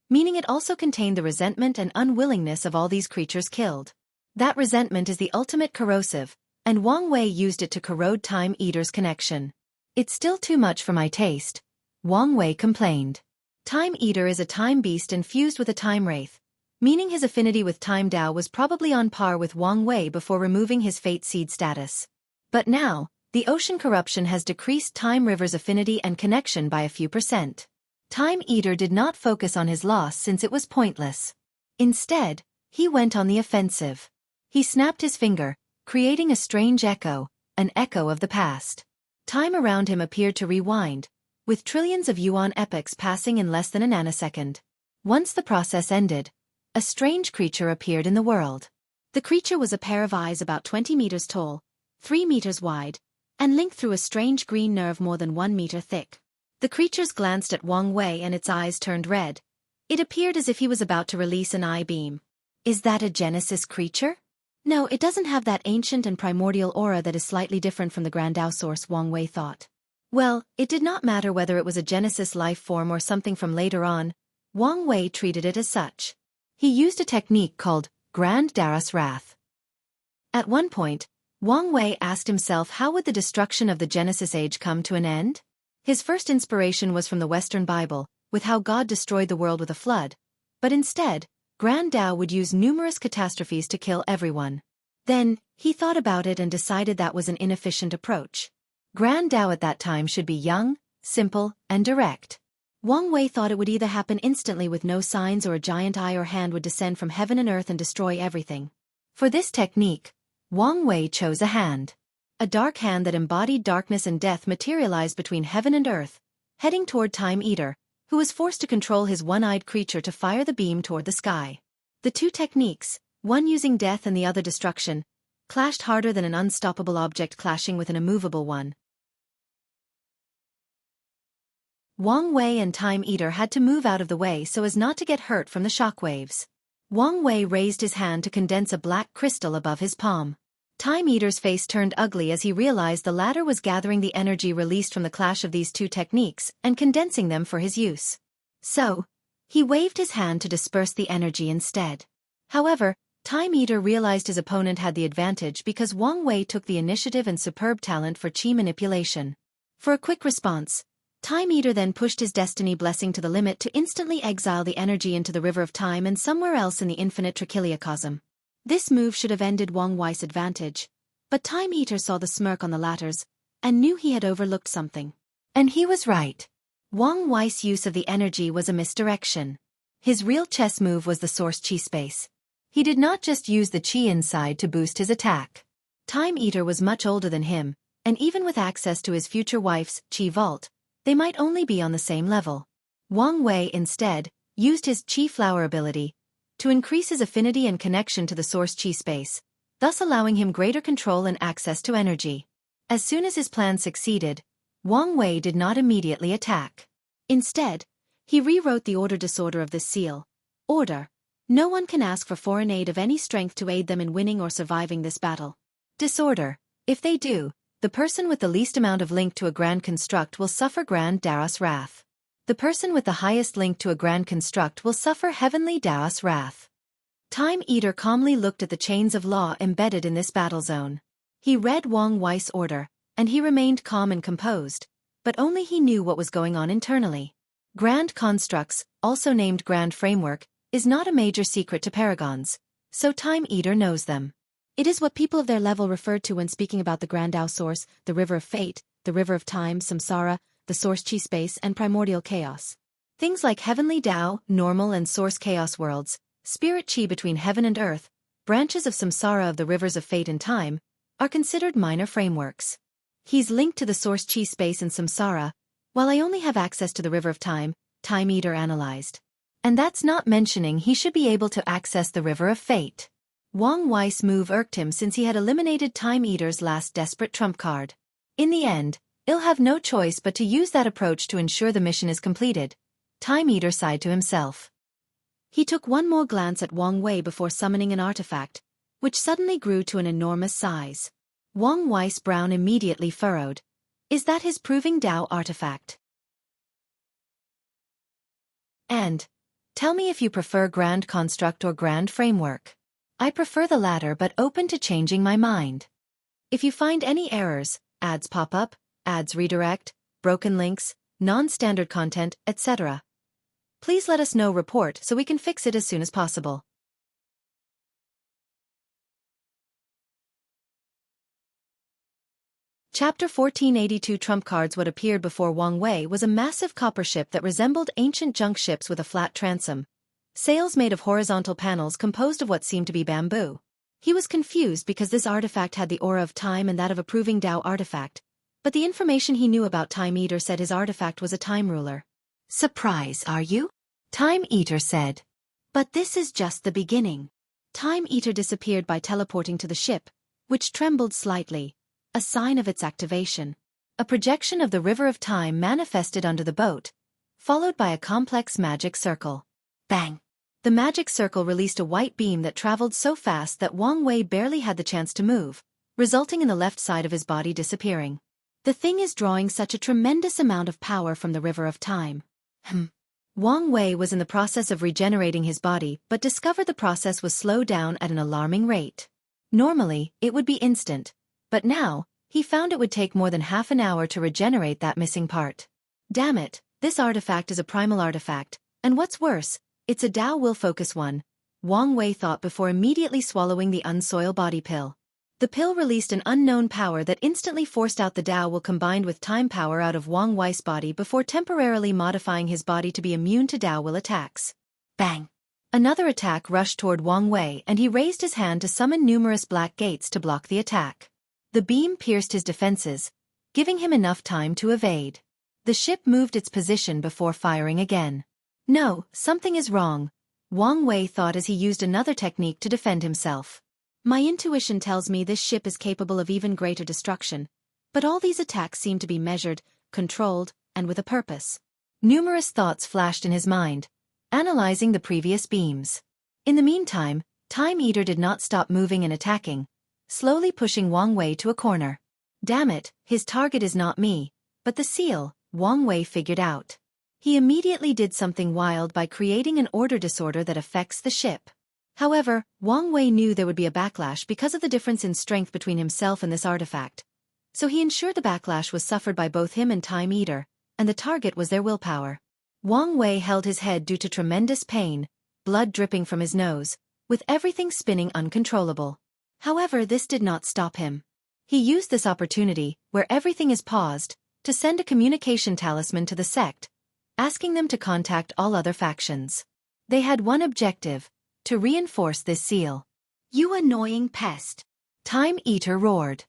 meaning it also contained the resentment and unwillingness of all these creatures killed. That resentment is the ultimate corrosive, and Wang Wei used it to corrode Time Eater's connection. "It's still too much for my taste," Wang Wei complained. Time Eater is a time beast infused with a time wraith, meaning his affinity with Time Dao was probably on par with Wang Wei before removing his Fate Seed status. But now, the ocean corruption has decreased Time River's affinity and connection by a few %. Time Eater did not focus on his loss since it was pointless. Instead, he went on the offensive. He snapped his finger, creating a strange echo, an echo of the past. Time around him appeared to rewind, with trillions of yuan epochs passing in less than a nanosecond. Once the process ended, a strange creature appeared in the world. The creature was a pair of eyes about 20 meters tall, 3 meters wide, and linked through a strange green nerve more than 1 meter thick. The creatures glanced at Wang Wei and its eyes turned red. It appeared as if he was about to release an eye beam. Is that a Genesis creature? No, it doesn't have that ancient and primordial aura that is slightly different from the Grandao source, Wang Wei thought. Well, it did not matter whether it was a Genesis life form or something from later on. Wang Wei treated it as such. He used a technique called Grand Daras Wrath. At one point, Wang Wei asked himself how would the destruction of the Genesis age come to an end? His first inspiration was from the Western Bible, with how God destroyed the world with a flood, but instead, Grand Dao would use numerous catastrophes to kill everyone. Then, he thought about it and decided that was an inefficient approach. Grand Dao at that time should be young, simple, and direct. Wang Wei thought it would either happen instantly with no signs or a giant eye or hand would descend from heaven and earth and destroy everything. For this technique, Wang Wei chose a hand. A dark hand that embodied darkness and death materialized between heaven and earth, heading toward Time Eater, who was forced to control his one-eyed creature to fire the beam toward the sky. The two techniques, one using death and the other destruction, clashed harder than an unstoppable object clashing with an immovable one. Wang Wei and Time Eater had to move out of the way so as not to get hurt from the shockwaves. Wang Wei raised his hand to condense a black crystal above his palm. Time Eater's face turned ugly as he realized the latter was gathering the energy released from the clash of these two techniques and condensing them for his use. So, he waved his hand to disperse the energy instead. However, Time Eater realized his opponent had the advantage because Wang Wei took the initiative and superb talent for chi manipulation. For a quick response, Time Eater then pushed his destiny blessing to the limit to instantly exile the energy into the river of time and somewhere else in the infinite trichiliocosm. This move should have ended Wang Wei's advantage, but Time Eater saw the smirk on the latter's and knew he had overlooked something. And he was right. Wang Wei's use of the energy was a misdirection. His real chess move was the source chi space. He did not just use the chi inside to boost his attack. Time Eater was much older than him, and even with access to his future wife's chi vault, they might only be on the same level. Wang Wei, instead, used his chi flower ability to increase his affinity and connection to the source chi space, thus allowing him greater control and access to energy. As soon as his plan succeeded, Wang Wei did not immediately attack. Instead, he rewrote the order disorder of this seal. Order: no one can ask for foreign aid of any strength to aid them in winning or surviving this battle. Disorder: if they do, the person with the least amount of link to a grand construct will suffer grand Daros wrath. The person with the highest link to a grand construct will suffer heavenly Daos wrath. Time Eater calmly looked at the chains of law embedded in this battle zone. He read Wang Wei's order, and he remained calm and composed, but only he knew what was going on internally. Grand constructs, also named grand framework, is not a major secret to paragons, so Time Eater knows them. It is what people of their level refer to when speaking about the Grand Tao Source, the River of Fate, the River of Time, Samsara, the Source Chi Space, and Primordial Chaos. Things like Heavenly Tao, Normal and Source Chaos worlds, Spirit Chi between heaven and earth, branches of Samsara of the Rivers of Fate and Time, are considered minor frameworks. He's linked to the Source Chi Space and Samsara, while I only have access to the River of Time, Time Eater analyzed. And that's not mentioning he should be able to access the River of Fate. Wang Wei's move irked him since he had eliminated Time Eater's last desperate trump card. In the end, he'll have no choice but to use that approach to ensure the mission is completed. Time Eater sighed to himself. He took one more glance at Wang Wei before summoning an artifact, which suddenly grew to an enormous size. Wang Wei's brow immediately furrowed. Is that his Proving Tao artifact? And tell me if you prefer Grand Construct or Grand Framework. I prefer the latter but open to changing my mind. If you find any errors, ads pop up, ads redirect, broken links, non-standard content, etc., please let us know. Report so we can fix it as soon as possible. Chapter 1482 Trump cards. What appeared before Wang Wei was a massive copper ship that resembled ancient junk ships with a flat transom. Sails made of horizontal panels composed of what seemed to be bamboo. He was confused because this artifact had the aura of time and that of a Proving Tao artifact, but the information he knew about Time Eater said his artifact was a time ruler. Surprised, are you? Time Eater said. But this is just the beginning. Time Eater disappeared by teleporting to the ship, which trembled slightly, a sign of its activation. A projection of the River of Time manifested under the boat, followed by a complex magic circle. Bang! The magic circle released a white beam that traveled so fast that Wang Wei barely had the chance to move, resulting in the left side of his body disappearing. The thing is drawing such a tremendous amount of power from the River of Time. Wang Wei was in the process of regenerating his body but discovered the process was slowed down at an alarming rate. Normally, it would be instant, but now, he found it would take more than half an hour to regenerate that missing part. Damn it, this artifact is a primal artifact, and what's worse, it's a Tao will focus one, Wang Wei thought before immediately swallowing the unsoil body pill. The pill released an unknown power that instantly forced out the Tao will combined with time power out of Wang Wei's body before temporarily modifying his body to be immune to Tao will attacks. Bang! Another attack rushed toward Wang Wei and he raised his hand to summon numerous black gates to block the attack. The beam pierced his defenses, giving him enough time to evade. The ship moved its position before firing again. No, something is wrong, Wang Wei thought as he used another technique to defend himself. My intuition tells me this ship is capable of even greater destruction, but all these attacks seem to be measured, controlled, and with a purpose. Numerous thoughts flashed in his mind, analyzing the previous beams. In the meantime, Time Eater did not stop moving and attacking, slowly pushing Wang Wei to a corner. Damn it, his target is not me, but the seal, Wang Wei figured out. He immediately did something wild by creating an order disorder that affects the ship. However, Wang Wei knew there would be a backlash because of the difference in strength between himself and this artifact. So he ensured the backlash was suffered by both him and Time Eater, and the target was their willpower. Wang Wei held his head due to tremendous pain, blood dripping from his nose, with everything spinning uncontrollable. However, this did not stop him. He used this opportunity, where everything is paused, to send a communication talisman to the sect, asking them to contact all other factions. They had one objective: to reinforce this seal. "You annoying pest!" Time Eater roared.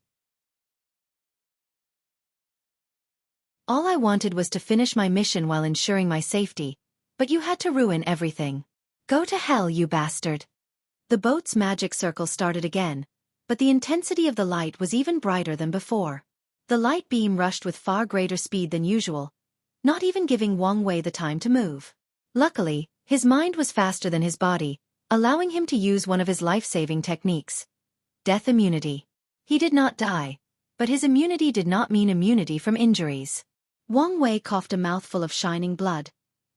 "All I wanted was to finish my mission while ensuring my safety, but you had to ruin everything. Go to hell, you bastard." The boat's magic circle started again, but the intensity of the light was even brighter than before. The light beam rushed with far greater speed than usual, not even giving Wang Wei the time to move. Luckily, his mind was faster than his body, allowing him to use one of his life-saving techniques: death immunity. He did not die, but his immunity did not mean immunity from injuries. Wang Wei coughed a mouthful of shining blood,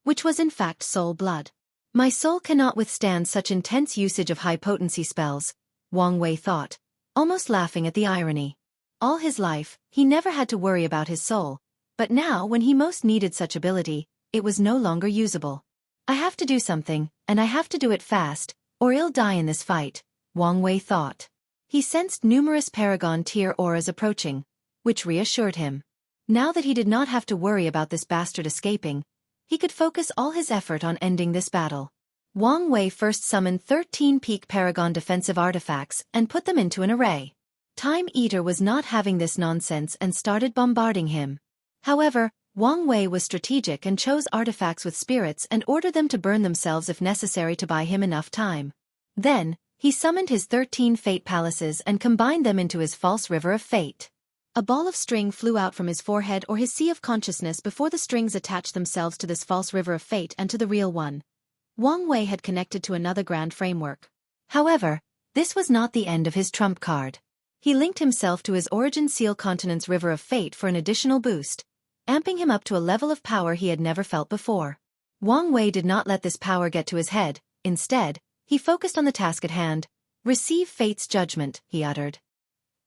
which was in fact soul blood. "My soul cannot withstand such intense usage of high-potency spells," Wang Wei thought, almost laughing at the irony. All his life, he never had to worry about his soul, but now when he most needed such ability, it was no longer usable. "I have to do something, and I have to do it fast, or I'll die in this fight," Wang Wei thought. He sensed numerous Paragon tier auras approaching, which reassured him. Now that he did not have to worry about this bastard escaping, he could focus all his effort on ending this battle. Wang Wei first summoned 13 peak Paragon defensive artifacts and put them into an array. Time Eater was not having this nonsense and started bombarding him. However, Wang Wei was strategic and chose artifacts with spirits and ordered them to burn themselves if necessary to buy him enough time. Then, he summoned his 13 Fate Palaces and combined them into his false river of fate. A ball of string flew out from his forehead or his sea of consciousness before the strings attached themselves to this false river of fate and to the real one. Wang Wei had connected to another grand framework. However, this was not the end of his trump card. He linked himself to his origin seal continent's river of fate for an additional boost, amping him up to a level of power he had never felt before. Wang Wei did not let this power get to his head. Instead, he focused on the task at hand. "Receive fate's judgment," he uttered.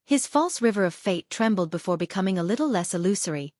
His false river of fate trembled before becoming a little less illusory.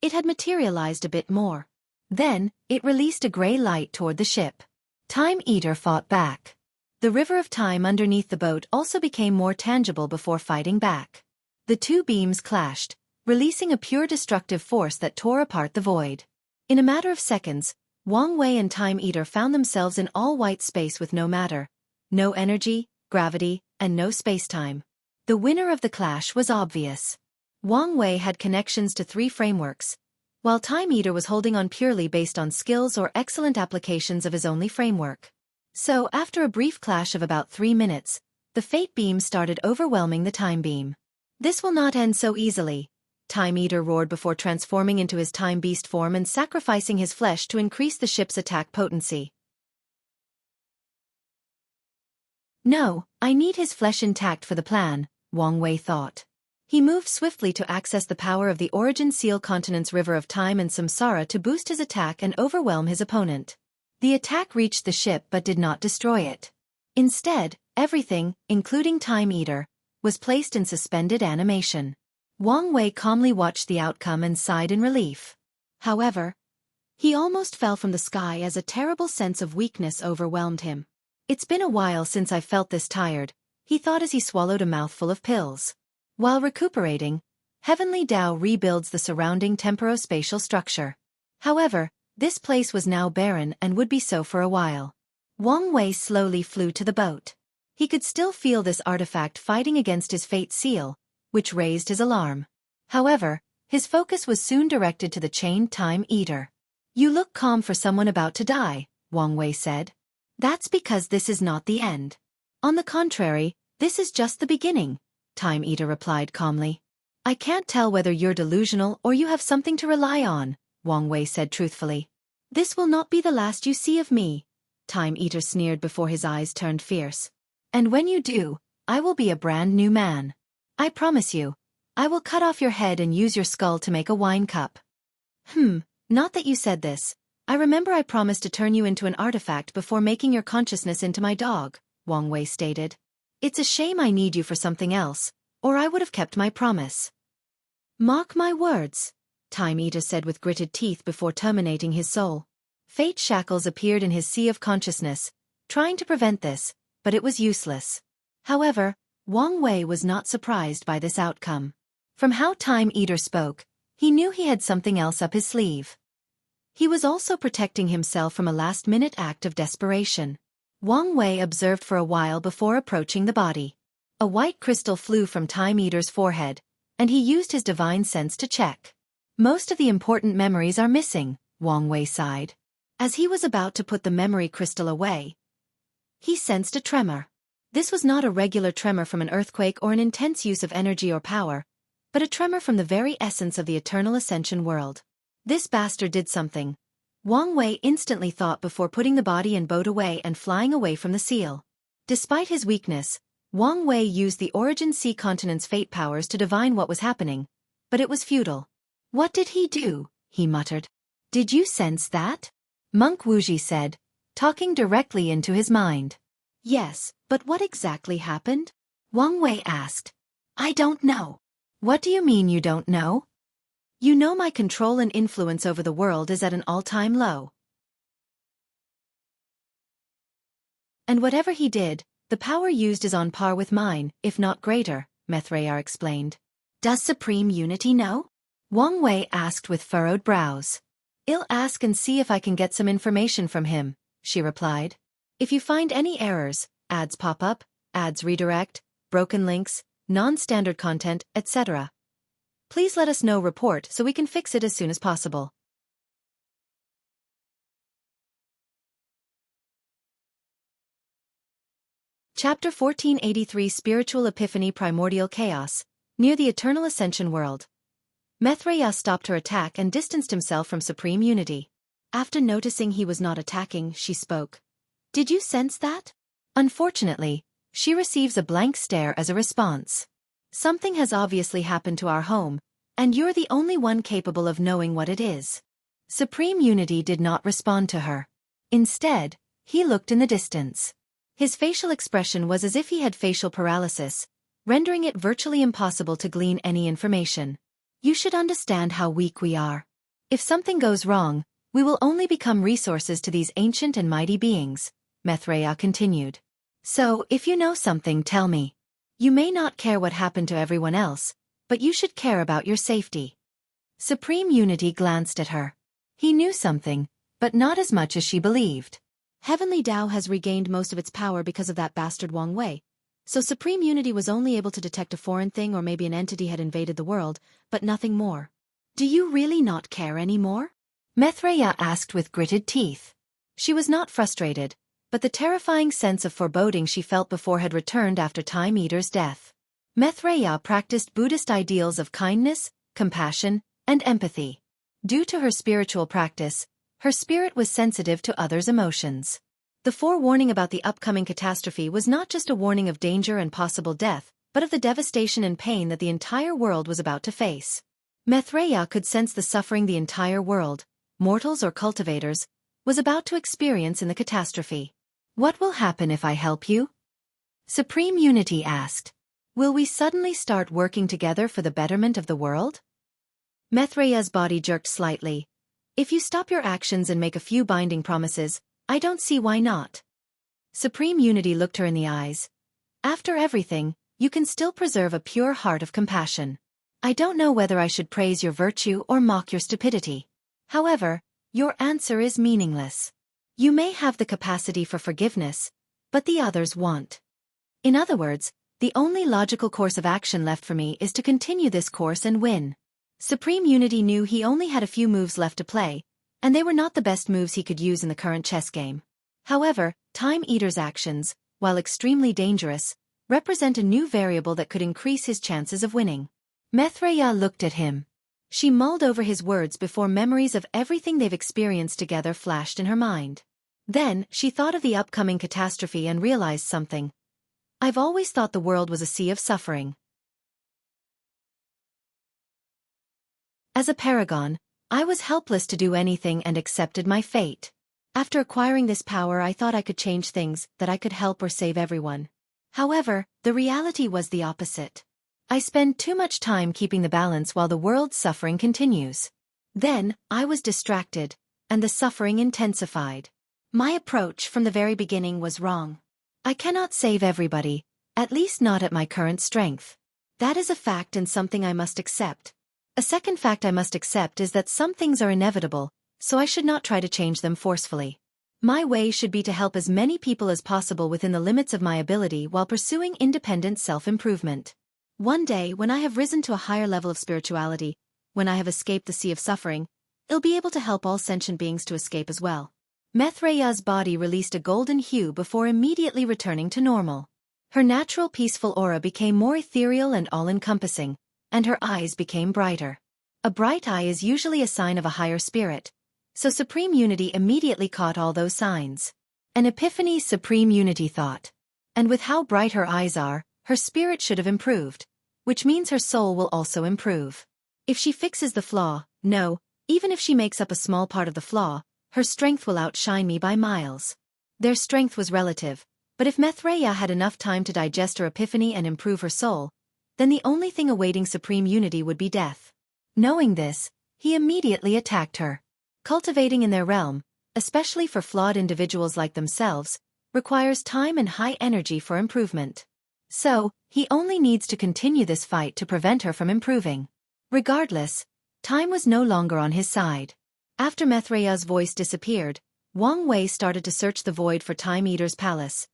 It had materialized a bit more. Then, it released a gray light toward the ship. Time Eater fought back. The river of time underneath the boat also became more tangible before fighting back. The two beams clashed, releasing a pure destructive force that tore apart the void. In a matter of seconds, Wang Wei and Time Eater found themselves in all-white space with no matter, no energy, gravity, and no space-time. The winner of the clash was obvious. Wang Wei had connections to 3 frameworks, while Time Eater was holding on purely based on skills or excellent applications of his only framework. So, after a brief clash of about 3 minutes, the fate beam started overwhelming the time beam. "This will not end so easily," Time Eater roared before transforming into his time beast form and sacrificing his flesh to increase the ship's attack potency. "No, I need his flesh intact for the plan," Wang Wei thought. He moved swiftly to access the power of the Origin Seal Continent's River of Time and Samsara to boost his attack and overwhelm his opponent. The attack reached the ship but did not destroy it. Instead, everything, including Time Eater, was placed in suspended animation. Wang Wei calmly watched the outcome and sighed in relief. However, he almost fell from the sky as a terrible sense of weakness overwhelmed him. "It's been a while since I felt this tired," he thought as he swallowed a mouthful of pills. While recuperating, Heavenly Tao rebuilds the surrounding temporospatial structure. However, this place was now barren and would be so for a while. Wang Wei slowly flew to the boat. He could still feel this artifact fighting against his fate seal, which raised his alarm. However, his focus was soon directed to the chained Time Eater. "You look calm for someone about to die," Wang Wei said. "That's because this is not the end. On the contrary, this is just the beginning," Time Eater replied calmly. "I can't tell whether you're delusional or you have something to rely on," Wang Wei said truthfully. "This will not be the last you see of me," Time Eater sneered before his eyes turned fierce. "And when you do, I will be a brand new man. I promise you. I will cut off your head and use your skull to make a wine cup. Not that you said this. I remember I promised to turn you into an artifact before making your consciousness into my dog, Wang Wei stated. It's a shame I need you for something else, or I would have kept my promise. Mark my words, Time Eater said with gritted teeth before terminating his soul. Fate shackles appeared in his sea of consciousness, trying to prevent this, but it was useless. However, Wang Wei was not surprised by this outcome. From how Time Eater spoke, he knew he had something else up his sleeve. He was also protecting himself from a last-minute act of desperation. Wang Wei observed for a while before approaching the body. A white crystal flew from Time Eater's forehead, and he used his divine sense to check. Most of the important memories are missing, Wang Wei sighed. As he was about to put the memory crystal away, he sensed a tremor. This was not a regular tremor from an earthquake or an intense use of energy or power, but a tremor from the very essence of the eternal Ascension world. This bastard did something, Wang Wei instantly thought before putting the body and boat away and flying away from the seal. Despite his weakness, Wang Wei used the Origin Sea Continent's fate powers to divine what was happening, but it was futile. What did he do? He muttered. Did you sense that? Monk Wuxia said, talking directly into his mind. Yes, but what exactly happened? Wang Wei asked. I don't know. What do you mean you don't know? You know my control and influence over the world is at an all-time low. And whatever he did, the power used is on par with mine, if not greater, Mithraea explained. Does Supreme Unity know? Wang Wei asked with furrowed brows. I'll ask and see if I can get some information from him, she replied. If you find any errors, ads pop up, ads redirect, broken links, non-standard content, etc. Please let us know report so we can fix it as soon as possible. Chapter 1483 Spiritual Epiphany Primordial Chaos, near the Eternal Ascension world. Mithraea stopped her attack and distanced himself from Supreme Unity. After noticing he was not attacking, she spoke. Did you sense that? Unfortunately, she receives a blank stare as a response. Something has obviously happened to our home, and you're the only one capable of knowing what it is. Supreme Unity did not respond to her. Instead, he looked in the distance. His facial expression was as if he had facial paralysis, rendering it virtually impossible to glean any information. You should understand how weak we are. If something goes wrong, we will only become resources to these ancient and mighty beings, Mithraea continued. So, if you know something, tell me. You may not care what happened to everyone else, but you should care about your safety. Supreme Unity glanced at her. He knew something, but not as much as she believed. Heavenly Tao has regained most of its power because of that bastard Wang Wei, so Supreme Unity was only able to detect a foreign thing or maybe an entity had invaded the world, but nothing more. Do you really not care anymore? Mithraea asked with gritted teeth. She was not frustrated, but the terrifying sense of foreboding she felt before had returned after Time Eater's death. Mithraea practiced Buddhist ideals of kindness, compassion, and empathy. Due to her spiritual practice, her spirit was sensitive to others' emotions. The forewarning about the upcoming catastrophe was not just a warning of danger and possible death, but of the devastation and pain that the entire world was about to face. Mithraea could sense the suffering the entire world, mortals or cultivators, was about to experience in the catastrophe. What will happen if I help you? Supreme Unity asked. Will we suddenly start working together for the betterment of the world? Mithraea's body jerked slightly. If you stop your actions and make a few binding promises, I don't see why not. Supreme Unity looked her in the eyes. After everything, you can still preserve a pure heart of compassion. I don't know whether I should praise your virtue or mock your stupidity. However, your answer is meaningless. You may have the capacity for forgiveness, but the others won't. In other words, the only logical course of action left for me is to continue this course and win. Supreme Unity knew he only had a few moves left to play, and they were not the best moves he could use in the current chess game. However, Time Eater's actions, while extremely dangerous, represent a new variable that could increase his chances of winning. Mithraea looked at him. She mulled over his words before memories of everything they've experienced together flashed in her mind. Then, she thought of the upcoming catastrophe and realized something. I've always thought the world was a sea of suffering. As a paragon, I was helpless to do anything and accepted my fate. After acquiring this power, I thought I could change things, that I could help or save everyone. However, the reality was the opposite. I spend too much time keeping the balance while the world's suffering continues. Then, I was distracted, and the suffering intensified. My approach from the very beginning was wrong. I cannot save everybody, at least not at my current strength. That is a fact and something I must accept. A second fact I must accept is that some things are inevitable, so I should not try to change them forcefully. My way should be to help as many people as possible within the limits of my ability while pursuing independent self-improvement. One day, when I have risen to a higher level of spirituality, when I have escaped the sea of suffering, I'll be able to help all sentient beings to escape as well. Mithraya's body released a golden hue before immediately returning to normal. Her natural peaceful aura became more ethereal and all-encompassing, and her eyes became brighter. A bright eye is usually a sign of a higher spirit, so Supreme Unity immediately caught all those signs. An epiphany Supreme Unity thought. And with how bright her eyes are, her spirit should have improved, which means her soul will also improve. If she fixes the flaw, no, even if she makes up a small part of the flaw, her strength will outshine me by miles. Their strength was relative, but if Mithraya had enough time to digest her epiphany and improve her soul, then the only thing awaiting Supreme Unity would be death. Knowing this, he immediately attacked her. Cultivating in their realm, especially for flawed individuals like themselves, requires time and high energy for improvement. So, he only needs to continue this fight to prevent her from improving. Regardless, time was no longer on his side. After Mithraya's voice disappeared, Wang Wei started to search the void for Time Eater's palace.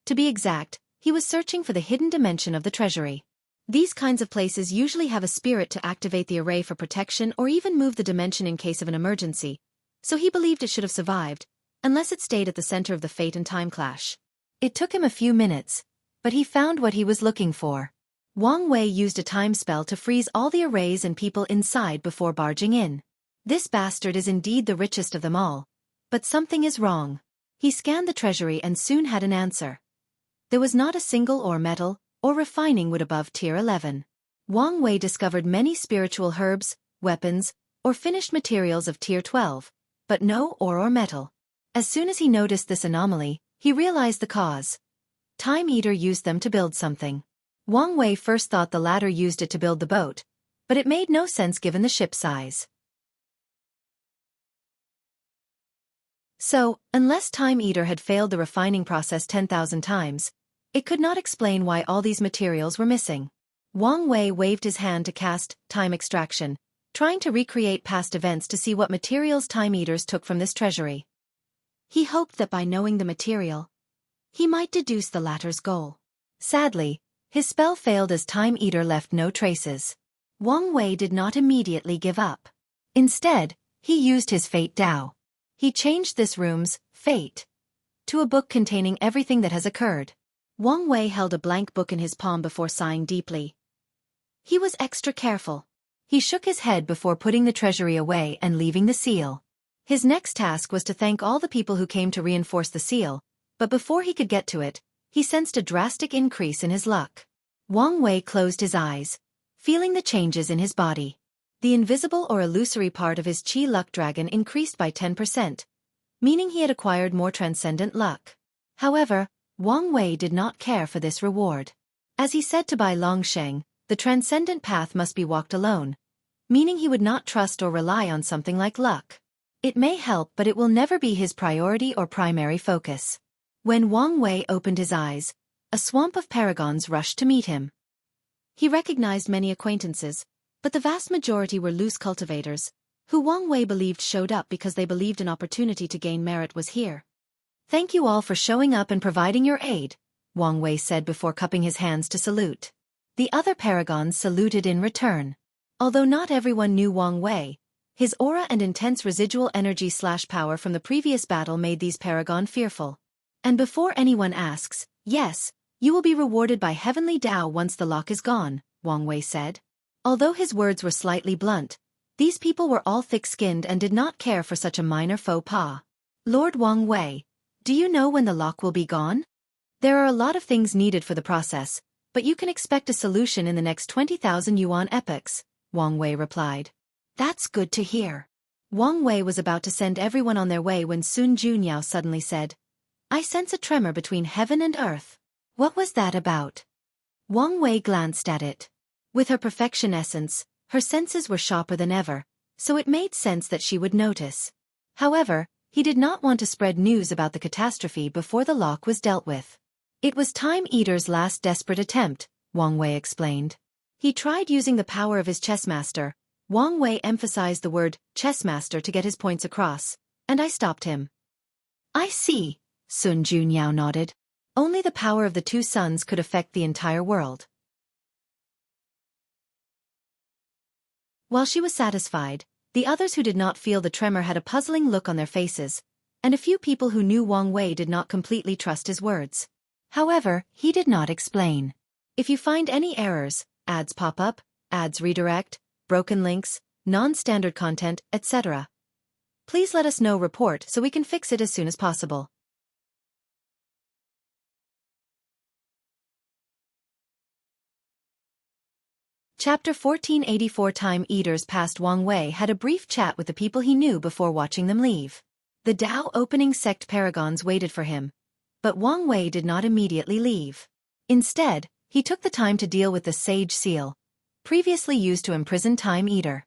To be exact, he was searching for the hidden dimension of the treasury. These kinds of places usually have a spirit to activate the array for protection or even move the dimension in case of an emergency, so he believed it should have survived, unless it stayed at the center of the fate and time clash. It took him a few minutes, but he found what he was looking for. Wang Wei used a time spell to freeze all the arrays and people inside before barging in. This bastard is indeed the richest of them all, but something is wrong. He scanned the treasury and soon had an answer. There was not a single ore metal, or refining wood above tier 11. Wang Wei discovered many spiritual herbs, weapons, or finished materials of tier 12, but no ore or metal. As soon as he noticed this anomaly, he realized the cause. Time Eater used them to build something. Wang Wei first thought the latter used it to build the boat, but it made no sense given the ship size. So, unless Time Eater had failed the refining process 10,000 times, it could not explain why all these materials were missing. Wang Wei waved his hand to cast Time Extraction, trying to recreate past events to see what materials Time Eaters took from this treasury. He hoped that by knowing the material, he might deduce the latter's goal. Sadly, his spell failed as Time Eater left no traces. Wang Wei did not immediately give up. Instead, he used his Fate Dao. He changed this room's fate to a book containing everything that has occurred. Wang Wei held a blank book in his palm before sighing deeply. He was extra careful. He shook his head before putting the treasury away and leaving the seal. His next task was to thank all the people who came to reinforce the seal, but before he could get to it, he sensed a drastic increase in his luck. Wang Wei closed his eyes, feeling the changes in his body. The invisible or illusory part of his Qi luck dragon increased by 10%, meaning he had acquired more transcendent luck. However, Wang Wei did not care for this reward. As he said to Bai Longsheng, the transcendent path must be walked alone, meaning he would not trust or rely on something like luck. It may help, but it will never be his priority or primary focus. When Wang Wei opened his eyes, a swamp of paragons rushed to meet him. He recognized many acquaintances, but the vast majority were loose cultivators, who Wang Wei believed showed up because they believed an opportunity to gain merit was here. "Thank you all for showing up and providing your aid," Wang Wei said before cupping his hands to salute. The other paragons saluted in return. Although not everyone knew Wang Wei, his aura and intense residual energy/power from the previous battle made these paragon fearful. "And before anyone asks, yes, you will be rewarded by heavenly Dao once the lock is gone," Wang Wei said. Although his words were slightly blunt, these people were all thick-skinned and did not care for such a minor faux pas. "Lord Wang Wei, do you know when the lock will be gone?" There are a lot of things needed for the process, but you can expect a solution in the next 20,000 yuan epochs, Wang Wei replied. That's good to hear. Wang Wei was about to send everyone on their way when Sun Junyao suddenly said, I sense a tremor between heaven and earth. What was that about? Wang Wei glanced at it. With her perfection essence, her senses were sharper than ever, so it made sense that she would notice. However, he did not want to spread news about the catastrophe before the lock was dealt with. It was Time Eater's last desperate attempt, Wang Wei explained. He tried using the power of his chessmaster. Wang Wei emphasized the word chessmaster to get his points across, and I stopped him. I see, Sun Junyao nodded. Only the power of the two suns could affect the entire world. While she was satisfied, the others who did not feel the tremor had a puzzling look on their faces, and a few people who knew Wang Wei did not completely trust his words. However, he did not explain. If you find any errors, ads pop up, ads redirect, broken links, non-standard content, etc., please let us know report so we can fix it as soon as possible. Chapter 1484. Time Eaters. Past Wang Wei had a brief chat with the people he knew before watching them leave. The Dao opening sect paragons waited for him, but Wang Wei did not immediately leave. Instead, he took the time to deal with the Sage Seal, previously used to imprison Time Eater.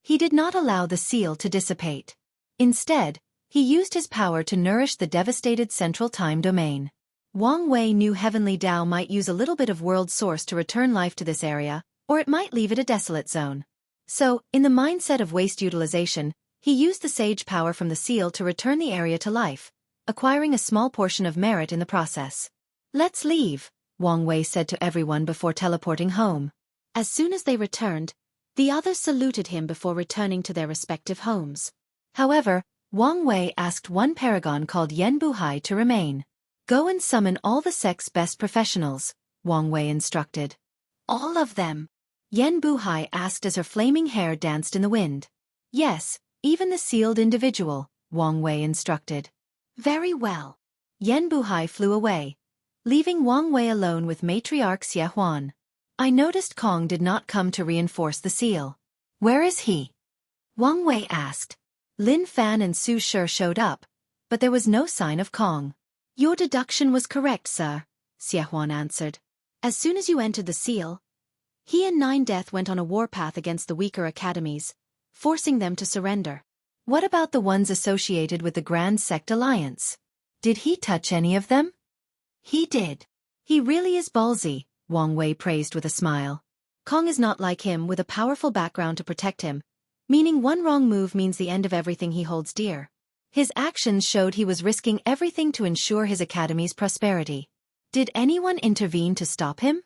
He did not allow the seal to dissipate. Instead, he used his power to nourish the devastated central time domain. Wang Wei knew Heavenly Dao might use a little bit of world source to return life to this area, or it might leave it a desolate zone. So, in the mindset of waste utilization, he used the sage power from the seal to return the area to life, acquiring a small portion of merit in the process. Let's leave, Wang Wei said to everyone before teleporting home. As soon as they returned, the others saluted him before returning to their respective homes. However, Wang Wei asked one paragon called Yan Buhai to remain. Go and summon all the sect's best professionals, Wang Wei instructed. All of them? Yan Buhai asked as her flaming hair danced in the wind. Yes, even the sealed individual, Wang Wei instructed. Very well. Yan Buhai flew away, leaving Wang Wei alone with matriarch Xie Huan. I noticed Cong did not come to reinforce the seal. Where is he? Wang Wei asked. Lin Fan and Su Shi showed up, but there was no sign of Cong. Your deduction was correct, sir, Xie Huan answered. As soon as you entered the seal, he and Nine Death went on a warpath against the weaker academies, forcing them to surrender. What about the ones associated with the Grand Sect Alliance? Did he touch any of them? He did. He really is ballsy, Wang Wei praised with a smile. Cong is not like him with a powerful background to protect him, meaning one wrong move means the end of everything he holds dear. His actions showed he was risking everything to ensure his academy's prosperity. Did anyone intervene to stop him?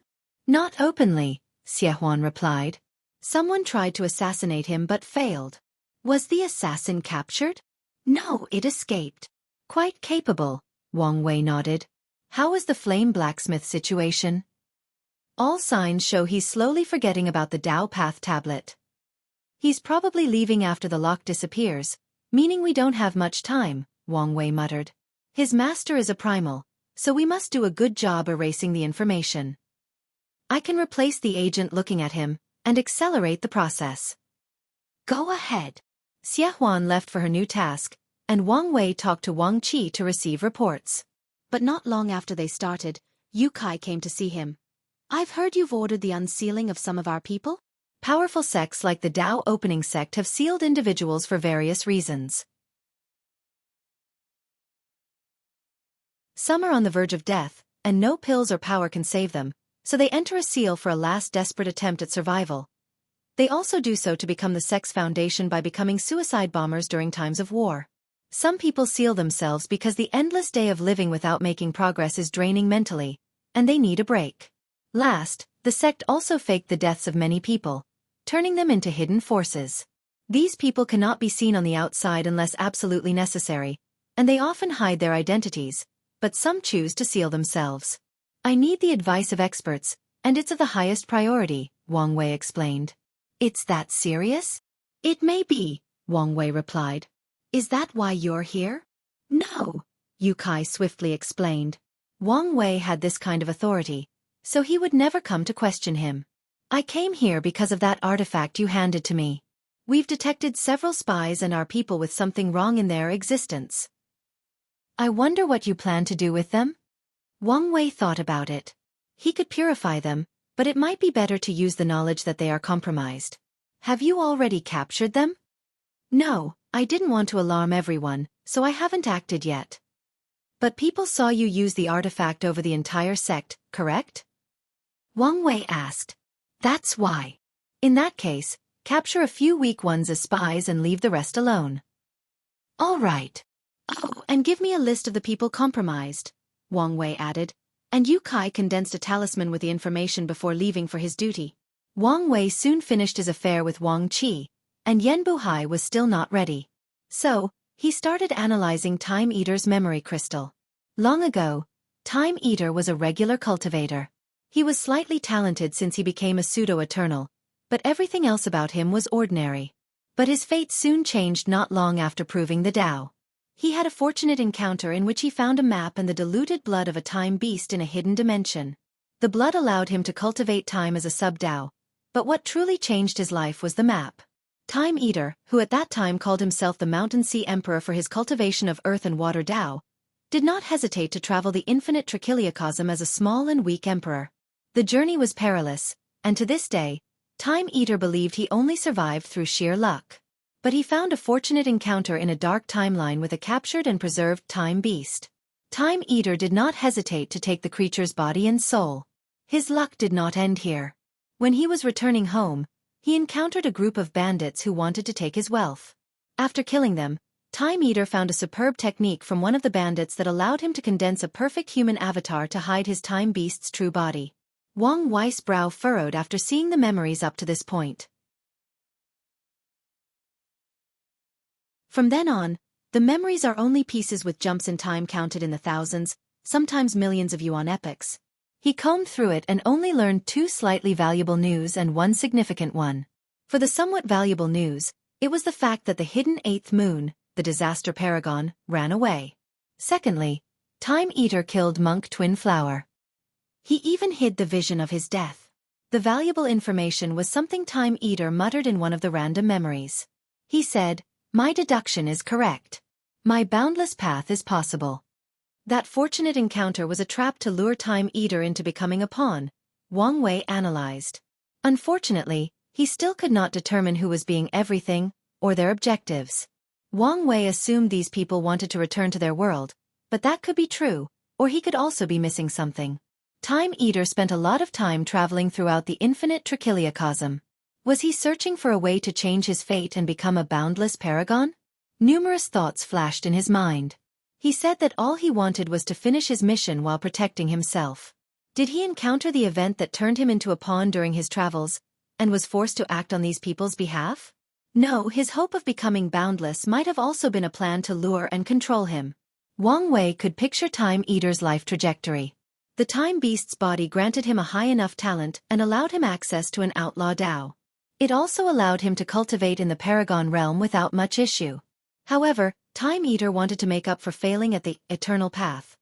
Not openly, Xie Huan replied. Someone tried to assassinate him but failed. Was the assassin captured? No, it escaped. Quite capable, Wang Wei nodded. How is the flame blacksmith situation? All signs show he's slowly forgetting about the Dao Path tablet. He's probably leaving after the lock disappears, meaning we don't have much time, Wang Wei muttered. His master is a primal, so we must do a good job erasing the information. I can replace the agent looking at him, and accelerate the process. Go ahead. Xie Huan left for her new task, and Wang Wei talked to Wang Qi to receive reports. But not long after they started, Yu Kai came to see him. I've heard you've ordered the unsealing of some of our people? Powerful sects like the Dao Opening sect have sealed individuals for various reasons. Some are on the verge of death, and no pills or power can save them, so they enter a seal for a last desperate attempt at survival. They also do so to become the sect's foundation by becoming suicide bombers during times of war. Some people seal themselves because the endless day of living without making progress is draining mentally, and they need a break. Last, the sect also faked the deaths of many people, turning them into hidden forces. These people cannot be seen on the outside unless absolutely necessary, and they often hide their identities, but some choose to seal themselves. I need the advice of experts, and it's of the highest priority, Wang Wei explained. It's that serious? It may be, Wang Wei replied. Is that why you're here? No, Yu Kai swiftly explained. Wang Wei had this kind of authority, so he would never come to question him. I came here because of that artifact you handed to me. We've detected several spies and our people with something wrong in their existence. I wonder what you plan to do with them? Wang Wei thought about it. He could purify them, but it might be better to use the knowledge that they are compromised. Have you already captured them? No, I didn't want to alarm everyone, so I haven't acted yet. But people saw you use the artifact over the entire sect, correct? Wang Wei asked. That's why. In that case, capture a few weak ones as spies and leave the rest alone. All right. Oh, and give me a list of the people compromised, Wang Wei added, and Yu Kai condensed a talisman with the information before leaving for his duty. Wang Wei soon finished his affair with Wang Qi, and Yan Buhai was still not ready. So, he started analyzing Time Eater's memory crystal. Long ago, Time Eater was a regular cultivator. He was slightly talented since he became a pseudo-eternal, but everything else about him was ordinary. But his fate soon changed not long after proving the Tao. He had a fortunate encounter in which he found a map and the diluted blood of a time beast in a hidden dimension. The blood allowed him to cultivate time as a sub-Tao, but what truly changed his life was the map. Time Eater, who at that time called himself the Mountain Sea Emperor for his cultivation of earth and water Tao, did not hesitate to travel the infinite trichiliocosm as a small and weak emperor. The journey was perilous, and to this day, Time Eater believed he only survived through sheer luck. But he found a fortunate encounter in a dark timeline with a captured and preserved time beast. Time Eater did not hesitate to take the creature's body and soul. His luck did not end here. When he was returning home, he encountered a group of bandits who wanted to take his wealth. After killing them, Time Eater found a superb technique from one of the bandits that allowed him to condense a perfect human avatar to hide his time beast's true body. Wang Wei's brow furrowed after seeing the memories up to this point. From then on, the memories are only pieces with jumps in time counted in the thousands, sometimes millions of yuan epochs. He combed through it and only learned 2 slightly valuable news and 1 significant one. For the somewhat valuable news, it was the fact that the hidden 8th moon, the disaster paragon, ran away. Secondly, Time Eater killed Monk Twin Flower. He even hid the vision of his death. The valuable information was something Time Eater muttered in one of the random memories. He said, "My deduction is correct. My boundless path is possible." That fortunate encounter was a trap to lure Time Eater into becoming a pawn, Wang Wei analyzed. Unfortunately, he still could not determine who was being everything, or their objectives. Wang Wei assumed these people wanted to return to their world, but that could be true, or he could also be missing something. Time Eater spent a lot of time traveling throughout the infinite trichiliocosm. Was he searching for a way to change his fate and become a boundless paragon? Numerous thoughts flashed in his mind. He said that all he wanted was to finish his mission while protecting himself. Did he encounter the event that turned him into a pawn during his travels, and was forced to act on these people's behalf? No, his hope of becoming boundless might have also been a plan to lure and control him. Wang Wei could picture Time Eater's life trajectory. The time beast's body granted him a high enough talent and allowed him access to an outlaw Tao. It also allowed him to cultivate in the Paragon realm without much issue. However, Time Eater wanted to make up for failing at the eternal path,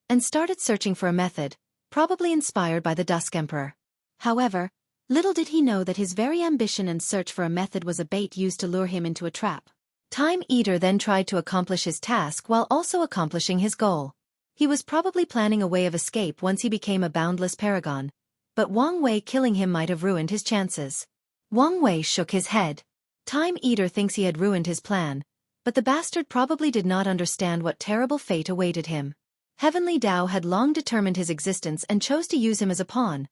and started searching for a method, probably inspired by the Dusk Emperor. However, little did he know that his very ambition and search for a method was a bait used to lure him into a trap. Time Eater then tried to accomplish his task while also accomplishing his goal. He was probably planning a way of escape once he became a boundless paragon, but Wang Wei killing him might have ruined his chances. Wang Wei shook his head. Time Eater thinks he had ruined his plan, but the bastard probably did not understand what terrible fate awaited him. Heavenly Tao had long determined his existence and chose to use him as a pawn,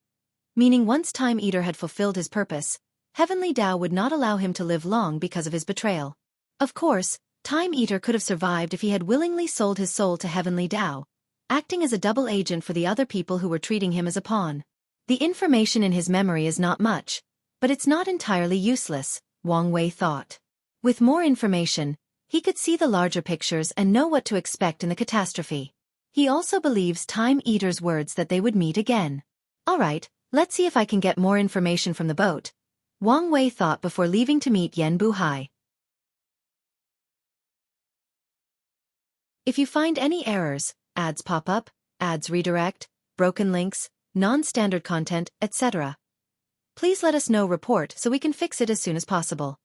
meaning once Time Eater had fulfilled his purpose, Heavenly Tao would not allow him to live long because of his betrayal. Of course, Time Eater could have survived if he had willingly sold his soul to Heavenly Tao, acting as a double agent for the other people who were treating him as a pawn. The information in his memory is not much, but it's not entirely useless, Wang Wei thought. With more information, he could see the larger pictures and know what to expect in the catastrophe. He also believes Time Eater's words that they would meet again. Alright, let's see if I can get more information from the boat, Wang Wei thought before leaving to meet Yan Buhai. If you find any errors, ads pop up, ads redirect, broken links, non-standard content, etc. Please let us know report so we can fix it as soon as possible.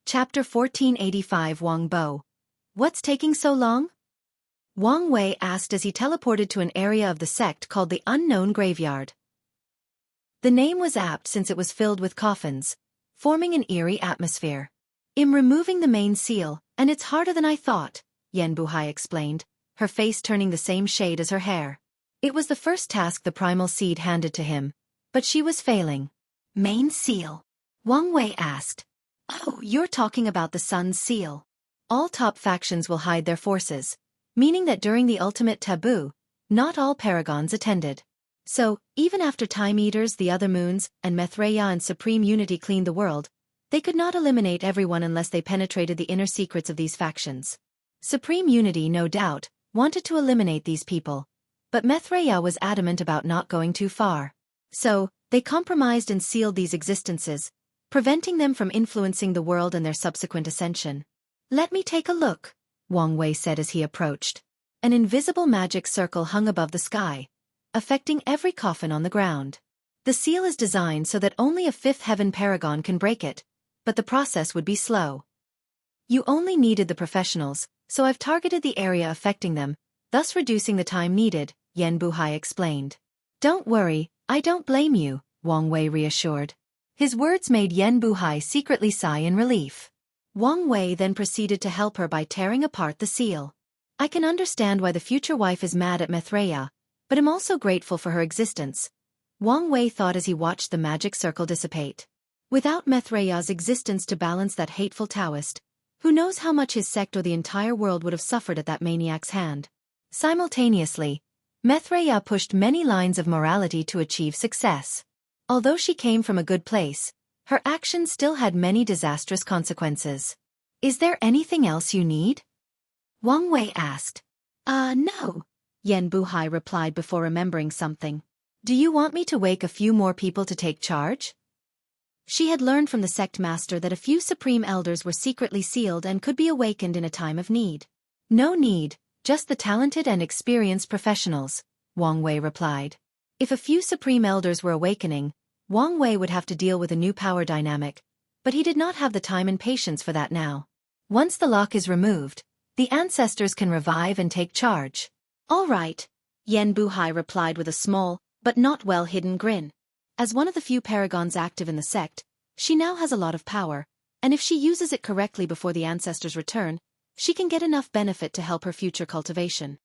Chapter 1485 Wang Bo. What's taking so long? Wang Wei asked as he teleported to an area of the sect called the Unknown Graveyard. The name was apt since it was filled with coffins, forming an eerie atmosphere. I'm removing the main seal, and it's harder than I thought, Yan Buhai explained, her face turning the same shade as her hair. It was the first task the primal seed handed to him, but she was failing. Main seal? Wang Wei asked. Oh, you're talking about the Sun's seal. All top factions will hide their forces, meaning that during the ultimate taboo, not all paragons attended. So, even after Time Eaters, the other moons, and Mithraea and Supreme Unity cleaned the world, they could not eliminate everyone unless they penetrated the inner secrets of these factions. Supreme Unity, no doubt, wanted to eliminate these people, but Mithraea was adamant about not going too far. So, they compromised and sealed these existences, preventing them from influencing the world and their subsequent ascension. Let me take a look, Wang Wei said as he approached. An invisible magic circle hung above the sky, affecting every coffin on the ground. The seal is designed so that only a fifth heaven paragon can break it, but the process would be slow. You only needed the professionals, so I've targeted the area affecting them, thus reducing the time needed, Yan Buhai explained. Don't worry, I don't blame you, Wang Wei reassured. His words made Yan Buhai secretly sigh in relief. Wang Wei then proceeded to help her by tearing apart the seal. I can understand why the future wife is mad at Mithraea, but am also grateful for her existence, Wang Wei thought as he watched the magic circle dissipate. Without Mithraea's existence to balance that hateful Taoist, who knows how much his sect or the entire world would have suffered at that maniac's hand. Simultaneously, Mithraea pushed many lines of morality to achieve success. Although she came from a good place, her actions still had many disastrous consequences. Is there anything else you need? Wang Wei asked. No, Yan Buhai replied before remembering something. Do you want me to wake a few more people to take charge? She had learned from the sect master that a few supreme elders were secretly sealed and could be awakened in a time of need. No need, just the talented and experienced professionals, Wang Wei replied. If a few supreme elders were awakening, Wang Wei would have to deal with a new power dynamic, but he did not have the time and patience for that now. Once the lock is removed, the ancestors can revive and take charge. All right, Yan Buhai replied with a small, but not well-hidden grin. As one of the few paragons active in the sect, she now has a lot of power, and if she uses it correctly before the ancestors return, she can get enough benefit to help her future cultivation.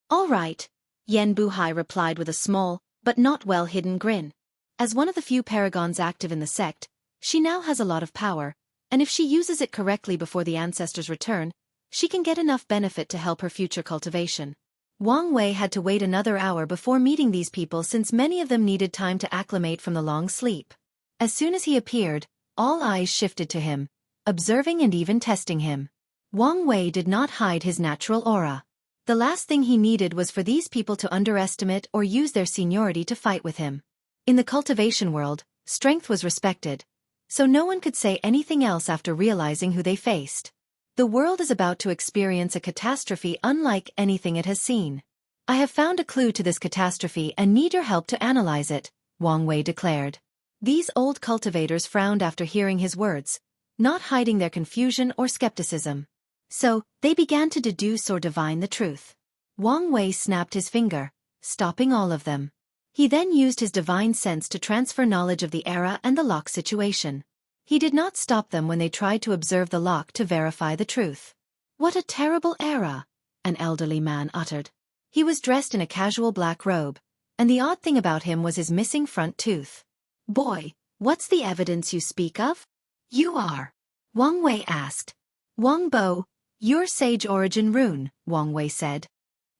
All right, Yan Buhai replied with a small, but not well-hidden grin. As one of the few paragons active in the sect, she now has a lot of power, and if she uses it correctly before the ancestors return, she can get enough benefit to help her future cultivation. Wang Wei had to wait another hour before meeting these people since many of them needed time to acclimate from the long sleep. As soon as he appeared, all eyes shifted to him, observing and even testing him. Wang Wei did not hide his natural aura. The last thing he needed was for these people to underestimate or use their seniority to fight with him. In the cultivation world, strength was respected, so no one could say anything else after realizing who they faced. The world is about to experience a catastrophe unlike anything it has seen. I have found a clue to this catastrophe and need your help to analyze it, Wang Wei declared. These old cultivators frowned after hearing his words, not hiding their confusion or skepticism. So, they began to deduce or divine the truth. Wang Wei snapped his finger, stopping all of them. He then used his divine sense to transfer knowledge of the era and the lock situation. He did not stop them when they tried to observe the lock to verify the truth. What a terrible era, an elderly man uttered. He was dressed in a casual black robe, and the odd thing about him was his missing front tooth. Boy, what's the evidence you speak of? You are. Wang Wei asked. Wang Bo, your sage origin Rune, Wang Wei said.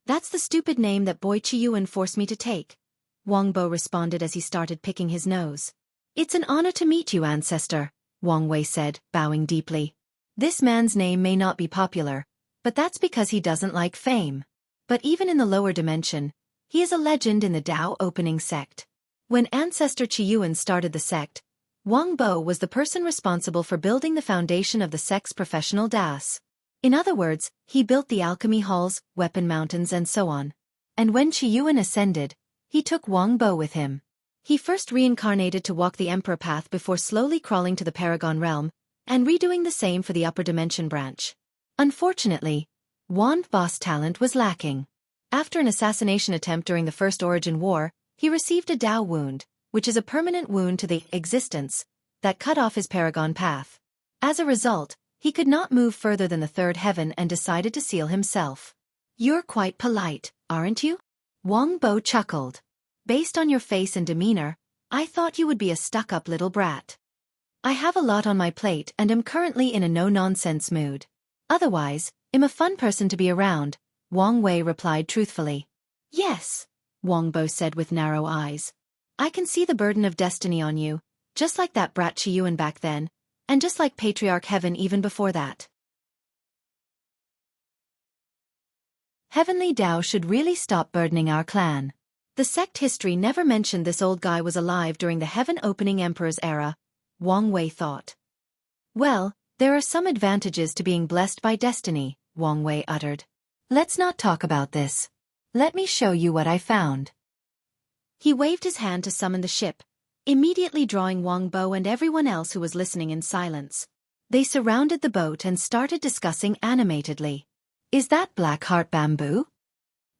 That's the stupid name that Boy Chiyuan forced me to take, Wang Bo responded as he started picking his nose. It's an honor to meet you, ancestor, Wang Wei said, bowing deeply. This man's name may not be popular, but that's because he doesn't like fame. But even in the lower dimension, he is a legend in the Tao opening sect. When Ancestor Chiyuan started the sect, Wang Bo was the person responsible for building the foundation of the sect's professional DAS. In other words, he built the alchemy halls, weapon mountains and so on. And when Qiyuan ascended, he took Wang Bo with him. He first reincarnated to walk the Emperor path before slowly crawling to the Paragon realm, and redoing the same for the upper dimension branch. Unfortunately, Wang Bo's talent was lacking. After an assassination attempt during the First Origin War, he received a Dao wound, which is a permanent wound to the existence, that cut off his Paragon path. As a result, he could not move further than the third heaven and decided to seal himself. "You're quite polite, aren't you?" Wang Bo chuckled. "Based on your face and demeanor, I thought you would be a stuck-up little brat." "I have a lot on my plate and am currently in a no-nonsense mood. Otherwise, I'm a fun person to be around," Wang Wei replied truthfully. "Yes," Wang Bo said with narrow eyes. "I can see the burden of destiny on you, just like that brat Qiyuan back then, and just like Patriarch Heaven even before that. Heavenly Dao should really stop burdening our clan. The sect history never mentioned this old guy was alive during the heaven-opening Emperor's era," Wang Wei thought. "Well, there are some advantages to being blessed by destiny," Wang Wei uttered. "Let's not talk about this. Let me show you what I found." He waved his hand to summon the ship, immediately drawing Wang Bo and everyone else who was listening in silence. They surrounded the boat and started discussing animatedly. "Is that black heart bamboo?"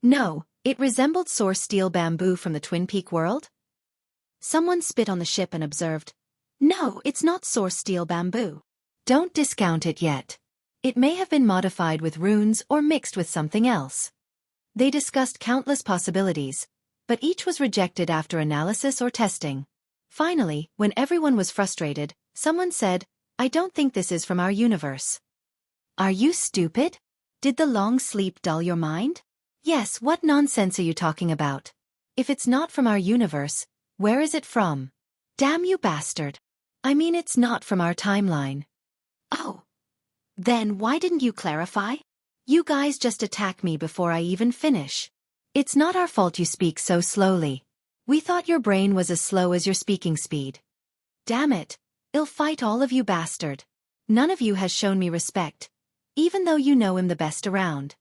"No, it resembled source steel bamboo from the Twin Peak world." Someone spit on the ship and observed, "No, it's not source steel bamboo." "Don't discount it yet. It may have been modified with runes or mixed with something else." They discussed countless possibilities, but each was rejected after analysis or testing. Finally, when everyone was frustrated, someone said, "I don't think this is from our universe." "Are you stupid? Did the long sleep dull your mind?" "Yes, what nonsense are you talking about? If it's not from our universe, where is it from?" "Damn you bastard. I mean it's not from our timeline." "Oh. Then why didn't you clarify? You guys just attack me before I even finish." "It's not our fault you speak so slowly. We thought your brain was as slow as your speaking speed." "Damn it, I'll fight all of you bastard. None of you has shown me respect, even though you know him the best around."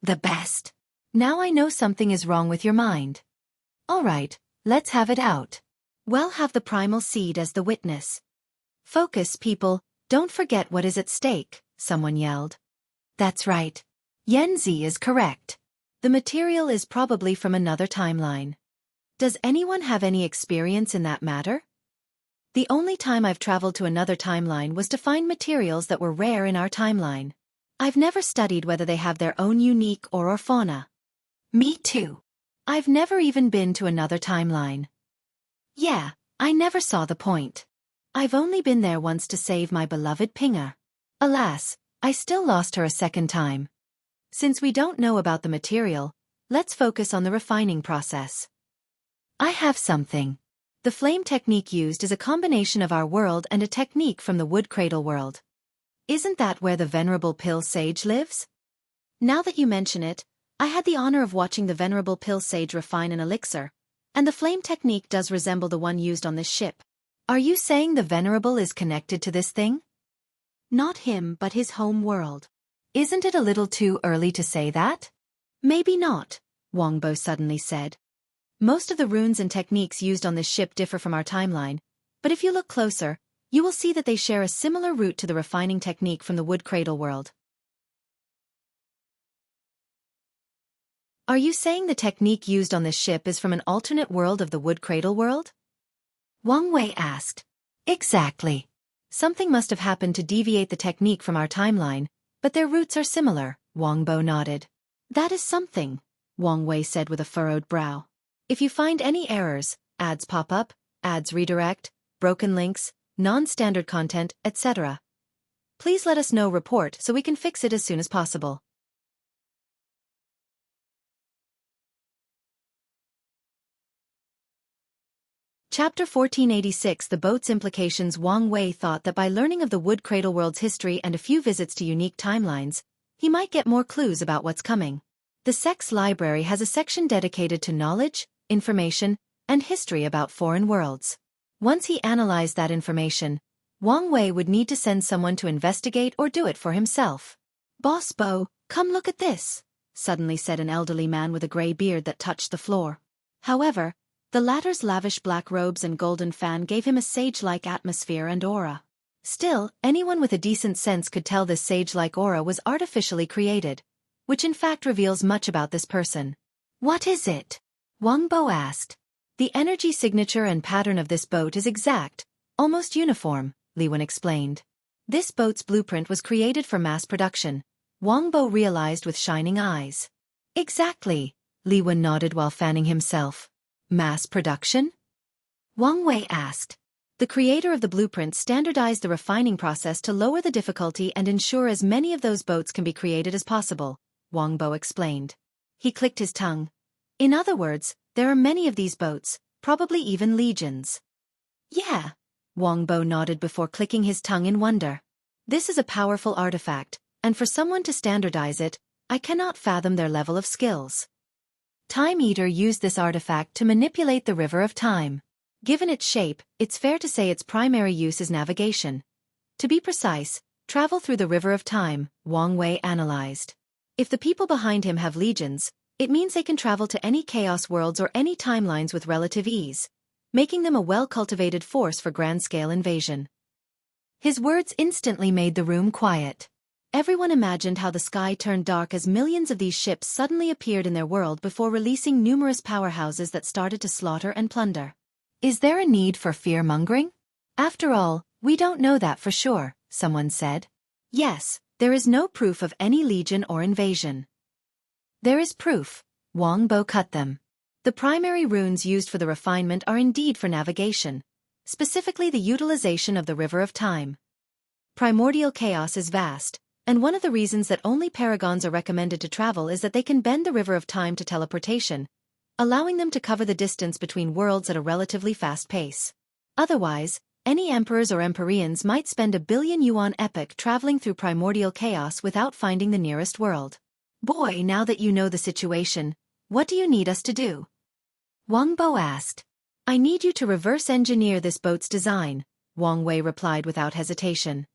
"The best? Now I know something is wrong with your mind. All right, let's have it out. We'll have the primal seed as the witness." "Focus, people, don't forget what is at stake," someone yelled. "That's right. Yanzi is correct. The material is probably from another timeline. Does anyone have any experience in that matter? The only time I've traveled to another timeline was to find materials that were rare in our timeline. I've never studied whether they have their own unique or fauna." "Me too. I've never even been to another timeline." "Yeah, I never saw the point. I've only been there once to save my beloved Pinga. Alas, I still lost her a second time." Since we don't know about the material, let's focus on the refining process. "I have something. The flame technique used is a combination of our world and a technique from the wood cradle world. Isn't that where the venerable pill sage lives?" "Now that you mention it, I had the honor of watching the venerable pill sage refine an elixir, and the flame technique does resemble the one used on this ship." "Are you saying the venerable is connected to this thing?" "Not him but his home world." "Isn't it a little too early to say that?" "Maybe not," Wang Bo suddenly said. "Most of the runes and techniques used on this ship differ from our timeline, but if you look closer, you will see that they share a similar route to the refining technique from the wood cradle world." "Are you saying the technique used on this ship is from an alternate world of the wood cradle world?" Wang Wei asked. "Exactly. Something must have happened to deviate the technique from our timeline, but their roots are similar," Wang Bo nodded. "That is something," Wang Wei said with a furrowed brow. "If you find any errors, ads pop up, ads redirect, broken links, non-standard content, etc., please let us know report so we can fix it as soon as possible." Chapter 1486 The Boat's Implications. Wang Wei thought that by learning of the wood cradle world's history and a few visits to unique timelines, he might get more clues about what's coming. The sect's library has a section dedicated to knowledge, information, and history about foreign worlds. Once he analyzed that information, Wang Wei would need to send someone to investigate or do it for himself. "Boss Bo, come look at this," suddenly said an elderly man with a gray beard that touched the floor. However, the latter's lavish black robes and golden fan gave him a sage-like atmosphere and aura. Still, anyone with a decent sense could tell this sage-like aura was artificially created, which in fact reveals much about this person. "What is it?" Wang Bo asked. "The energy signature and pattern of this boat is exact, almost uniform," Li Wen explained. This boat's blueprint was created for mass production, Wang Bo realized with shining eyes. "Exactly," Li Wen nodded while fanning himself. "Mass production?" Wang Wei asked. The creator of the blueprint standardized the refining process to lower the difficulty and ensure as many of those boats can be created as possible, Wang Bo explained. He clicked his tongue. "In other words, there are many of these boats, probably even legions." "Yeah," Wang Bo nodded before clicking his tongue in wonder. "This is a powerful artifact, and for someone to standardize it, I cannot fathom their level of skills." Time Eater used this artifact to manipulate the river of time. Given its shape, it's fair to say its primary use is navigation. To be precise, travel through the river of time, Wang Wei analyzed. If the people behind him have legions, it means they can travel to any chaos worlds or any timelines with relative ease, making them a well-cultivated force for grand-scale invasion. His words instantly made the room quiet. Everyone imagined how the sky turned dark as millions of these ships suddenly appeared in their world before releasing numerous powerhouses that started to slaughter and plunder. "Is there a need for fear-mongering? After all, we don't know that for sure," someone said. "Yes, there is no proof of any legion or invasion." "There is proof," Wang Bo cut them. "The primary runes used for the refinement are indeed for navigation, specifically the utilization of the river of time. Primordial chaos is vast, and one of the reasons that only paragons are recommended to travel is that they can bend the river of time to teleportation, allowing them to cover the distance between worlds at a relatively fast pace. Otherwise, any emperors or empyreans might spend a billion yuan epoch traveling through primordial chaos without finding the nearest world. Boy, now that you know the situation, what do you need us to do?" Wang Bo asked. "I need you to reverse engineer this boat's design," Wang Wei replied without hesitation.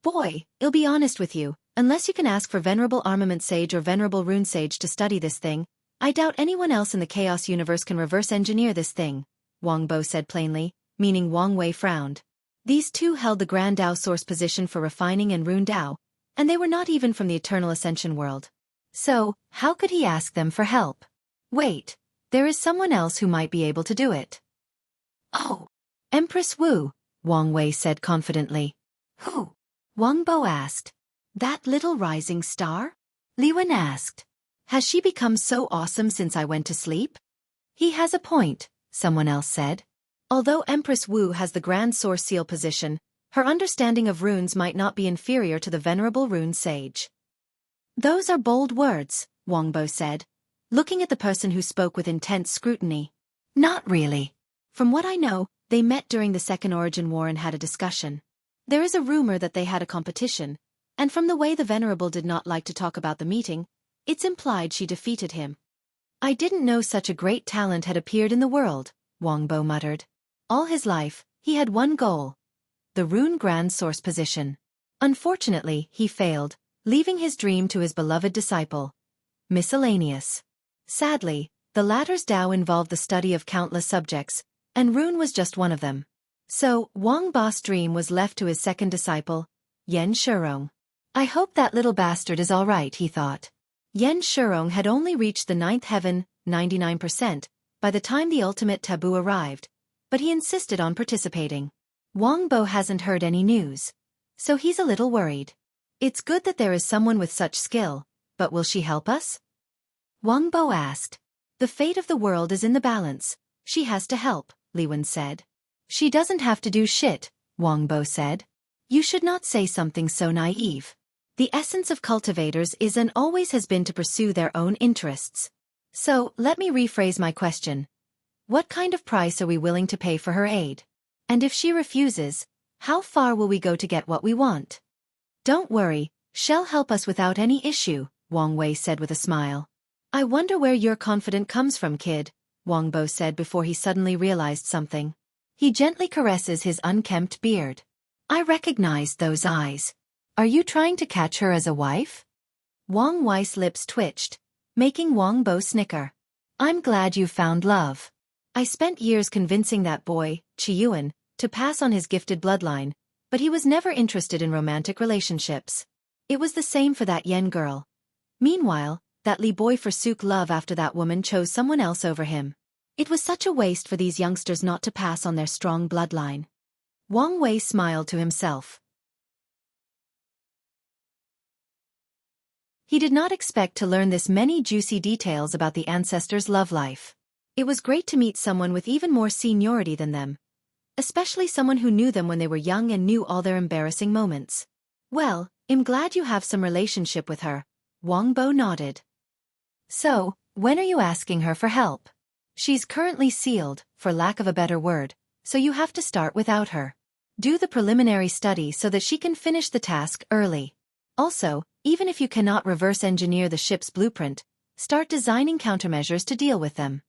"Boy, I'll be honest with you, unless you can ask for Venerable Armament Sage or Venerable Rune Sage to study this thing, I doubt anyone else in the Chaos universe can reverse engineer this thing," Wang Bo said plainly, meaning Wang Wei frowned. These two held the Grand Dao source position for refining and Rune Dao, and they were not even from the Eternal Ascension world. So, how could he ask them for help? Wait, there is someone else who might be able to do it. "Oh, Empress Wu," Wang Wei said confidently. "Who?" Wang Bo asked. "That little rising star?" Li Wen asked. "Has she become so awesome since I went to sleep?" "He has a point," someone else said. "Although Empress Wu has the Grand Source Seal position, her understanding of runes might not be inferior to the Venerable Rune Sage." "Those are bold words," Wang Bo said, looking at the person who spoke with intense scrutiny. "Not really. From what I know, they met during the Second Origin War and had a discussion. There is a rumor that they had a competition, and from the way the Venerable did not like to talk about the meeting, it's implied she defeated him." "I didn't know such a great talent had appeared in the world," Wang Bo muttered. All his life, he had one goal: the Rune Grand Source position. Unfortunately, he failed, leaving his dream to his beloved disciple. Miscellaneous. Sadly, the latter's Dao involved the study of countless subjects, and Rune was just one of them. So, Wang Bo's dream was left to his second disciple, Yan Shurong. "I hope that little bastard is all right," he thought. Yan Shurong had only reached the 9th heaven, 99%, by the time the ultimate taboo arrived, but he insisted on participating. Wang Bo hasn't heard any news, so he's a little worried. "It's good that there is someone with such skill, but will she help us?" Wang Bo asked. "The fate of the world is in the balance. She has to help," Li Wen said. "She doesn't have to do shit," Wang Bo said. "You should not say something so naive. The essence of cultivators is and always has been to pursue their own interests. So, let me rephrase my question. What kind of price are we willing to pay for her aid? And if she refuses, how far will we go to get what we want?" "Don't worry, she'll help us without any issue," Wang Wei said with a smile. "I wonder where your confidence comes from, kid," Wang Bo said before he suddenly realized something. He gently caresses his unkempt beard. I recognized those eyes. Are you trying to catch her as a wife? Wang Wei's lips twitched, making Wang Bo snicker. I'm glad you found love. I spent years convincing that boy, Qiyuan, to pass on his gifted bloodline, but he was never interested in romantic relationships. It was the same for that Yen girl. Meanwhile, that Li boy forsook love after that woman chose someone else over him. It was such a waste for these youngsters not to pass on their strong bloodline. Wang Wei smiled to himself. He did not expect to learn this many juicy details about the ancestors' love life. It was great to meet someone with even more seniority than them, especially someone who knew them when they were young and knew all their embarrassing moments. Well, I'm glad you have some relationship with her. Wang Bo nodded. So, when are you asking her for help? She's currently sealed, for lack of a better word, so you have to start without her. Do the preliminary study so that she can finish the task early. Also, even if you cannot reverse engineer the ship's blueprint, start designing countermeasures to deal with them.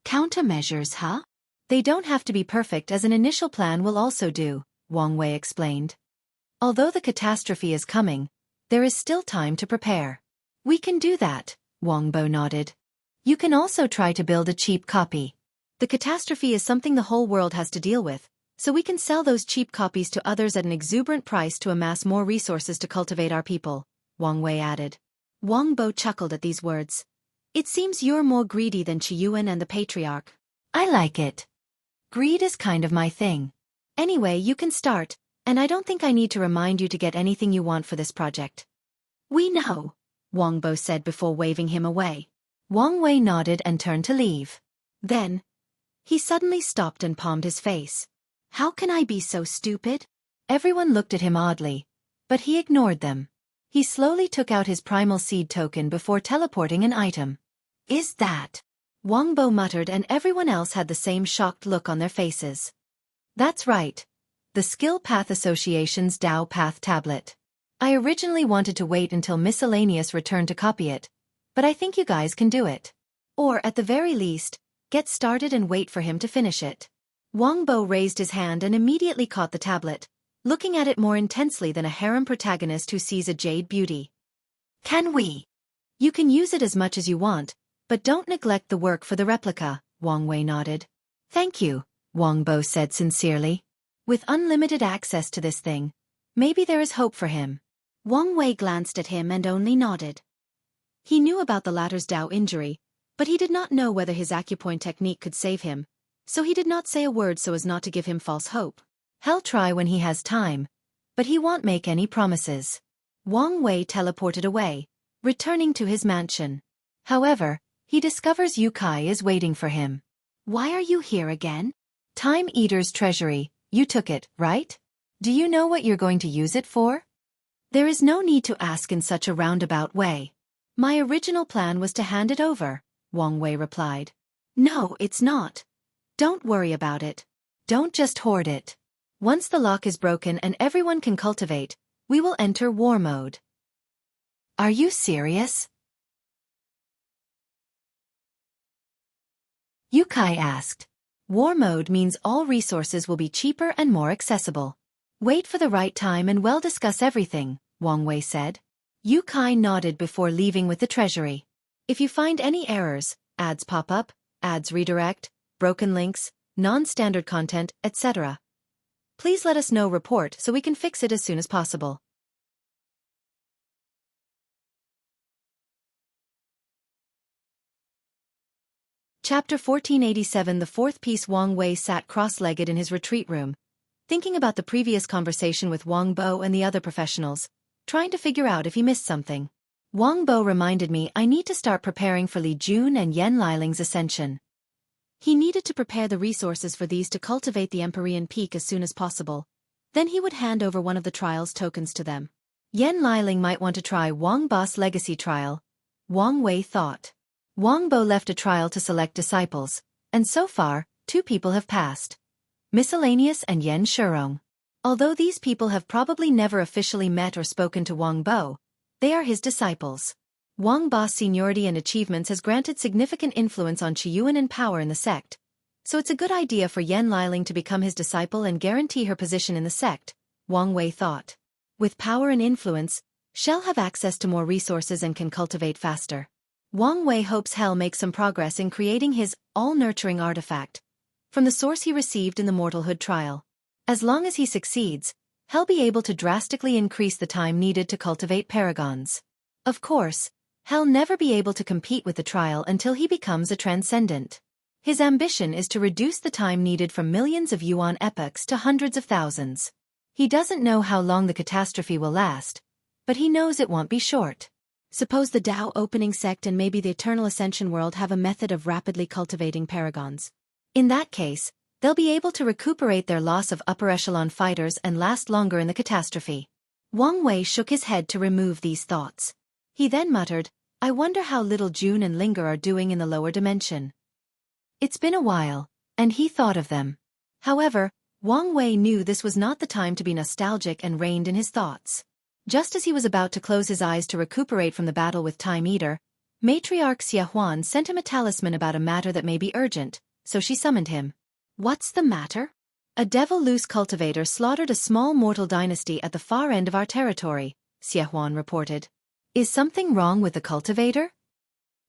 Countermeasures, huh? They don't have to be perfect, as an initial plan will also do, Wang Wei explained. Although the catastrophe is coming, there is still time to prepare. We can do that, Wang Bo nodded. You can also try to build a cheap copy. The catastrophe is something the whole world has to deal with, so we can sell those cheap copies to others at an exuberant price to amass more resources to cultivate our people, Wang Wei added. Wang Bo chuckled at these words. It seems you're more greedy than Qiyuan and the Patriarch. I like it. Greed is kind of my thing. Anyway, you can start, and I don't think I need to remind you to get anything you want for this project. We know, Wang Bo said before waving him away. Wang Wei nodded and turned to leave. Then, he suddenly stopped and palmed his face. How can I be so stupid? Everyone looked at him oddly, but he ignored them. He slowly took out his primal seed token before teleporting an item. Is that? Wang Bo muttered, and everyone else had the same shocked look on their faces. That's right. The Skill Path Association's Dao Path tablet. I originally wanted to wait until Miscellaneous returned to copy it, but I think you guys can do it. Or, at the very least, get started and wait for him to finish it. Wang Bo raised his hand and immediately caught the tablet, looking at it more intensely than a harem protagonist who sees a jade beauty. Can we? You can use it as much as you want, but don't neglect the work for the replica, Wang Wei nodded. Thank you, Wang Bo said sincerely. With unlimited access to this thing, maybe there is hope for him. Wang Wei glanced at him and only nodded. He knew about the latter's Dao injury, but he did not know whether his acupoint technique could save him, so he did not say a word so as not to give him false hope. He'll try when he has time, but he won't make any promises. Wang Wei teleported away, returning to his mansion. However, he discovers Yu Kai is waiting for him. Why are you here again? Time Eater's treasury, you took it, right? Do you know what you're going to use it for? There is no need to ask in such a roundabout way. My original plan was to hand it over, Wang Wei replied. No, it's not. Don't worry about it. Don't just hoard it. Once the lock is broken and everyone can cultivate, we will enter war mode. Are you serious? Yu Kai asked. War mode means all resources will be cheaper and more accessible. Wait for the right time and we'll discuss everything, Wang Wei said. Yu Kai nodded before leaving with the treasury. If you find any errors, ads pop up, ads redirect, broken links, non-standard content, etc., please let us know. Report so we can fix it as soon as possible. Chapter 1487. The fourth piece. Wang Wei sat cross-legged in his retreat room, thinking about the previous conversation with Wang Bo and the other professionals, trying to figure out if he missed something. Wang Bo reminded me I need to start preparing for Li Jun and Yan Liling's ascension. He needed to prepare the resources for these to cultivate the Empyrean peak as soon as possible. Then he would hand over one of the trials tokens to them. Yan Liling might want to try Wang Bo's legacy trial, Wang Wei thought. Wang Bo left a trial to select disciples, and so far, 2 people have passed. Miscellaneous and Yen Shurong. Although these people have probably never officially met or spoken to Wang Bo, they are his disciples. Wang Bo's seniority and achievements has granted significant influence on Qiyuan and power in the sect, so it's a good idea for Yan Liling to become his disciple and guarantee her position in the sect, Wang Wei thought. With power and influence, she'll have access to more resources and can cultivate faster. Wang Wei hopes Hell makes some progress in creating his all-nurturing artifact from the source he received in the mortalhood trial. As long as he succeeds, he'll be able to drastically increase the time needed to cultivate paragons. Of course, he'll never be able to compete with the trial until he becomes a transcendent. His ambition is to reduce the time needed from millions of yuan epochs to hundreds of thousands. He doesn't know how long the catastrophe will last, but he knows it won't be short. Suppose the Tao opening sect and maybe the Eternal Ascension world have a method of rapidly cultivating paragons. In that case, they'll be able to recuperate their loss of upper echelon fighters and last longer in the catastrophe. Wang Wei shook his head to remove these thoughts. He then muttered, I wonder how little June and Linger are doing in the lower dimension. It's been a while, and he thought of them. However, Wang Wei knew this was not the time to be nostalgic and reined in his thoughts. Just as he was about to close his eyes to recuperate from the battle with Time Eater, Matriarch Xia Huan sent him a talisman about a matter that may be urgent, so she summoned him. What's the matter? A devil loose cultivator slaughtered a small mortal dynasty at the far end of our territory, Xia Huan reported. Is something wrong with the cultivator?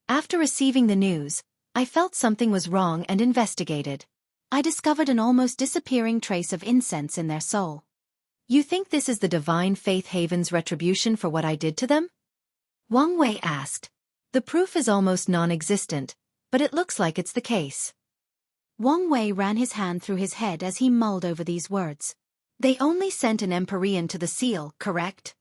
After receiving the news, I felt something was wrong and investigated. I discovered an almost disappearing trace of incense in their soul. You think this is the Divine Faith Haven's retribution for what I did to them? Wang Wei asked. The proof is almost non-existent, but it looks like it's the case. Wang Wei ran his hand through his head as he mulled over these words. They only sent an Empyrean to the seal, correct?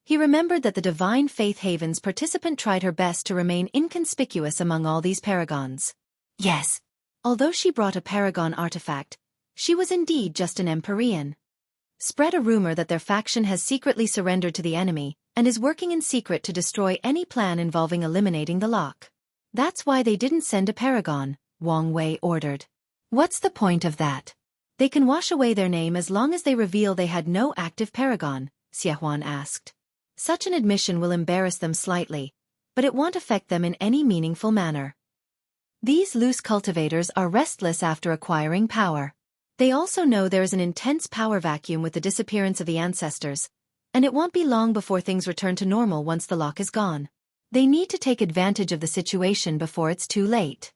He remembered that the Divine Faith Haven's participant tried her best to remain inconspicuous among all these paragons. Yes. Although she brought a paragon artifact, she was indeed just an Empyrean. Spread a rumor that their faction has secretly surrendered to the enemy and is working in secret to destroy any plan involving eliminating the lock. That's why they didn't send a paragon, Wang Wei ordered. What's the point of that? They can wash away their name as long as they reveal they had no active paragon, Xia Huan asked. Such an admission will embarrass them slightly, but it won't affect them in any meaningful manner. These loose cultivators are restless after acquiring power. They also know there is an intense power vacuum with the disappearance of the ancestors, and it won't be long before things return to normal once the lock is gone. They need to take advantage of the situation before it's too late.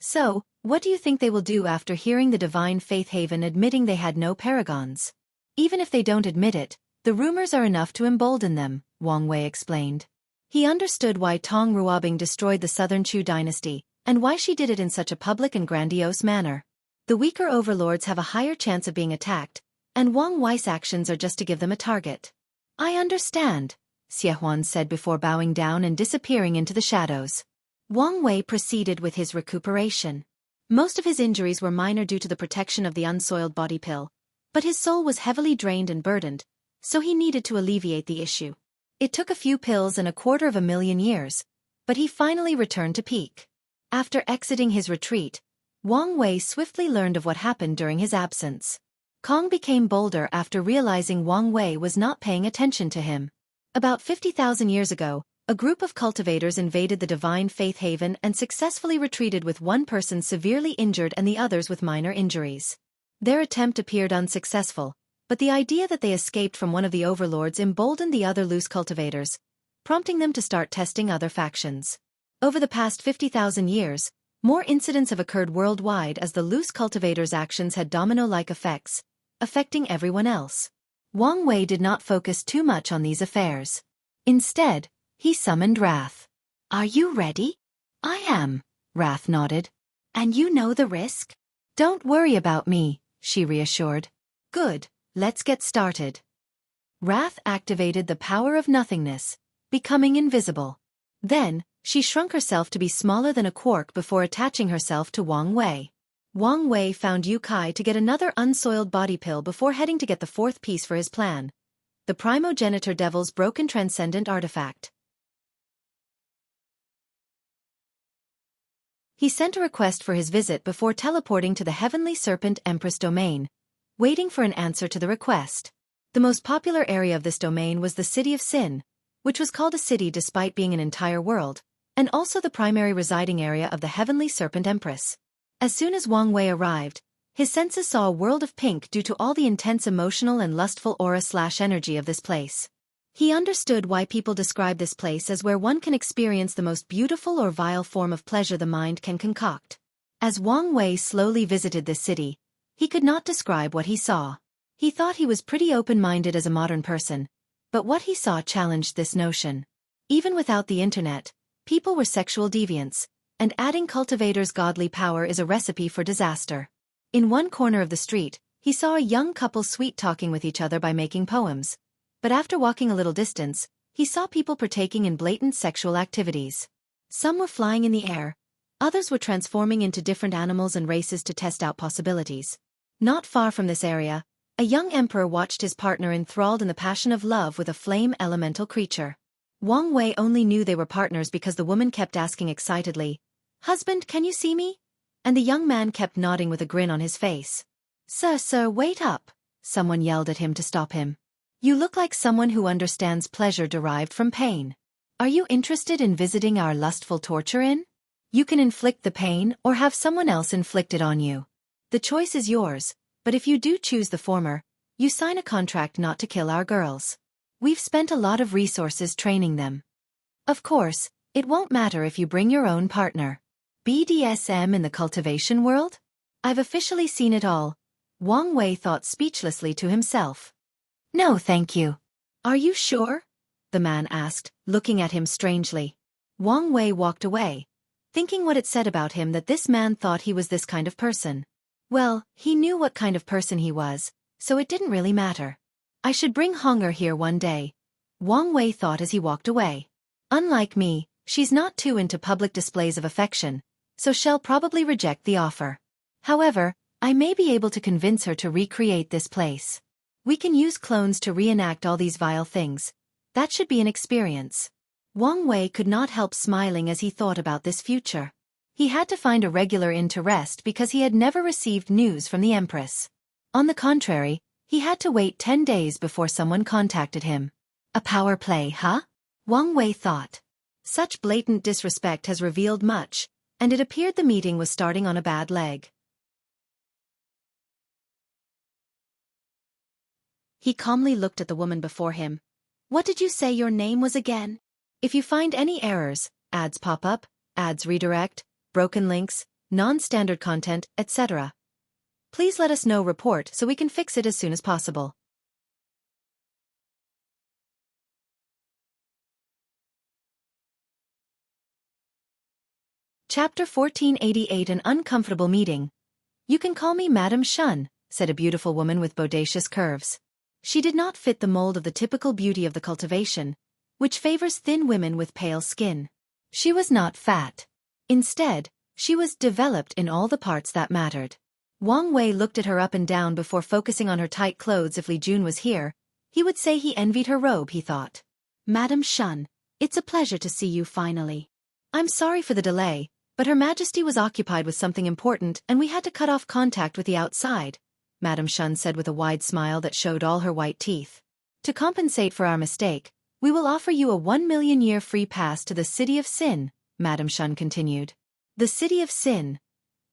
So, what do you think they will do after hearing the Divine Faith Haven admitting they had no paragons? Even if they don't admit it, the rumors are enough to embolden them, Wang Wei explained. He understood why Tong Ruobing destroyed the Southern Chu dynasty, and why she did it in such a public and grandiose manner. The weaker overlords have a higher chance of being attacked, and Wang Wei's actions are just to give them a target. I understand, Xia Huan said before bowing down and disappearing into the shadows. Wang Wei proceeded with his recuperation. Most of his injuries were minor due to the protection of the unsoiled body pill, but his soul was heavily drained and burdened, so he needed to alleviate the issue. It took a few pills and 250,000 years, but he finally returned to peak. After exiting his retreat, Wang Wei swiftly learned of what happened during his absence. Cong became bolder after realizing Wang Wei was not paying attention to him. About 50,000 years ago, a group of cultivators invaded the Divine Faith Haven and successfully retreated with one person severely injured and the others with minor injuries. Their attempt appeared unsuccessful, but the idea that they escaped from one of the overlords emboldened the other loose cultivators, prompting them to start testing other factions. Over the past 50,000 years, more incidents have occurred worldwide as the loose cultivators' actions had domino-like effects, affecting everyone else. Wang Wei did not focus too much on these affairs. Instead, he summoned Wrath. Are you ready? I am, Wrath nodded. And you know the risk? Don't worry about me, she reassured. Good, let's get started. Wrath activated the power of nothingness, becoming invisible. Then, she shrunk herself to be smaller than a quark before attaching herself to Wang Wei. Wang Wei found Yu Kai to get another unsoiled body pill before heading to get the fourth piece for his plan, the Primogenitor Devil's broken transcendent artifact. He sent a request for his visit before teleporting to the Heavenly Serpent Empress domain, waiting for an answer to the request. The most popular area of this domain was the City of Sin, which was called a city despite being an entire world, and also the primary residing area of the Heavenly Serpent Empress. As soon as Wang Wei arrived, his senses saw a world of pink due to all the intense emotional and lustful aura/energy of this place. He understood why people describe this place as where one can experience the most beautiful or vile form of pleasure the mind can concoct. As Wang Wei slowly visited this city, he could not describe what he saw. He thought he was pretty open-minded as a modern person, but what he saw challenged this notion. Even without the internet, people were sexual deviants, and adding cultivators' godly power is a recipe for disaster. In one corner of the street, he saw a young couple sweet-talking with each other by making poems, but after walking a little distance, he saw people partaking in blatant sexual activities. Some were flying in the air, others were transforming into different animals and races to test out possibilities. Not far from this area, a young emperor watched his partner enthralled in the passion of love with a flame elemental creature. Wang Wei only knew they were partners because the woman kept asking excitedly, "Husband, can you see me?" And the young man kept nodding with a grin on his face. Sir, wait up," someone yelled at him to stop him. "You look like someone who understands pleasure derived from pain. Are you interested in visiting our lustful torture inn? You can inflict the pain or have someone else inflict it on you. The choice is yours. But if you do choose the former, you sign a contract not to kill our girls. We've spent a lot of resources training them. Of course, it won't matter if you bring your own partner. BDSM in the cultivation world? I've officially seen it all," Wang Wei thought speechlessly to himself. "No, thank you." "Are you sure?" the man asked, looking at him strangely. Wang Wei walked away, thinking what it said about him that this man thought he was this kind of person. Well, he knew what kind of person he was, so it didn't really matter. "I should bring Honger here one day," Wang Wei thought as he walked away. "Unlike me, she's not too into public displays of affection, so she'll probably reject the offer. However, I may be able to convince her to recreate this place. We can use clones to reenact all these vile things. That should be an experience." Wang Wei could not help smiling as he thought about this future. He had to find a regular inn to rest because he had never received news from the Empress. On the contrary, he had to wait 10 days before someone contacted him. A power play, huh? Wang Wei thought. Such blatant disrespect has revealed much, and it appeared the meeting was starting on a bad leg. He calmly looked at the woman before him. "What did you say your name was again? If you find any errors, ads pop up, ads redirect, broken links, non-standard content, etc. Please let us know report so we can fix it as soon as possible." Chapter 1488 An Uncomfortable Meeting. "You can call me Madame Shun," said a beautiful woman with bodacious curves. She did not fit the mold of the typical beauty of the cultivation, which favors thin women with pale skin. She was not fat. Instead, she was developed in all the parts that mattered. Wang Wei looked at her up and down before focusing on her tight clothes. If Li Jun was here, he would say he envied her robe, he thought. "Madame Shun, it's a pleasure to see you finally. I'm sorry for the delay, but Her Majesty was occupied with something important and we had to cut off contact with the outside," Madame Shun said with a wide smile that showed all her white teeth. "To compensate for our mistake, we will offer you a 1,000,000-year free pass to the City of Sin," Madame Shun continued. The City of Sin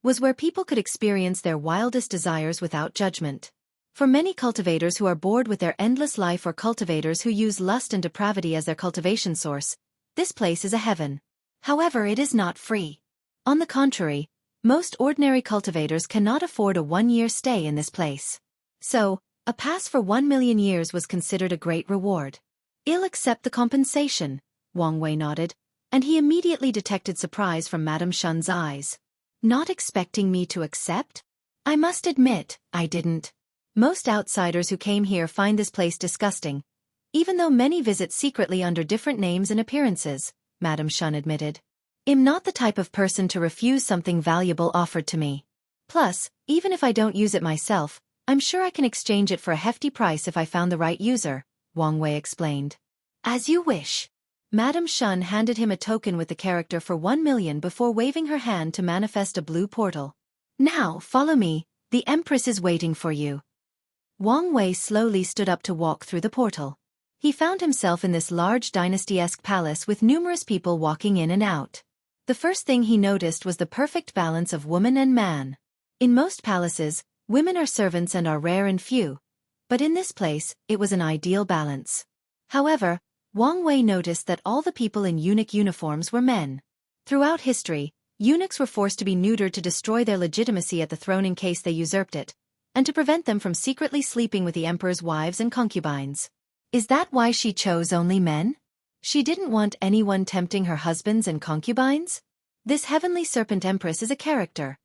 was where people could experience their wildest desires without judgment. For many cultivators who are bored with their endless life or cultivators who use lust and depravity as their cultivation source, this place is a heaven. However, it is not free. On the contrary, most ordinary cultivators cannot afford a 1-year stay in this place. So, a pass for 1,000,000 years was considered a great reward. "I'll accept the compensation," Wang Wei nodded, and he immediately detected surprise from Madame Shun's eyes. "Not expecting me to accept? I must admit, I didn't. Most outsiders who came here find this place disgusting, even though many visit secretly under different names and appearances," Madame Shun admitted. "I'm not the type of person to refuse something valuable offered to me. Plus, even if I don't use it myself, I'm sure I can exchange it for a hefty price if I found the right user," Wang Wei explained. "As you wish." Madame Shun handed him a token with the character for 1,000,000 before waving her hand to manifest a blue portal. "Now, follow me, the Empress is waiting for you." Wang Wei slowly stood up to walk through the portal. He found himself in this large dynasty-esque palace with numerous people walking in and out. The first thing he noticed was the perfect balance of woman and man. In most palaces, women are servants and are rare and few. But in this place, it was an ideal balance. However, Wang Wei noticed that all the people in eunuch uniforms were men. Throughout history, eunuchs were forced to be neutered to destroy their legitimacy at the throne in case they usurped it, and to prevent them from secretly sleeping with the emperor's wives and concubines. Is that why she chose only men? She didn't want anyone tempting her husbands and concubines? This heavenly serpent empress is a character,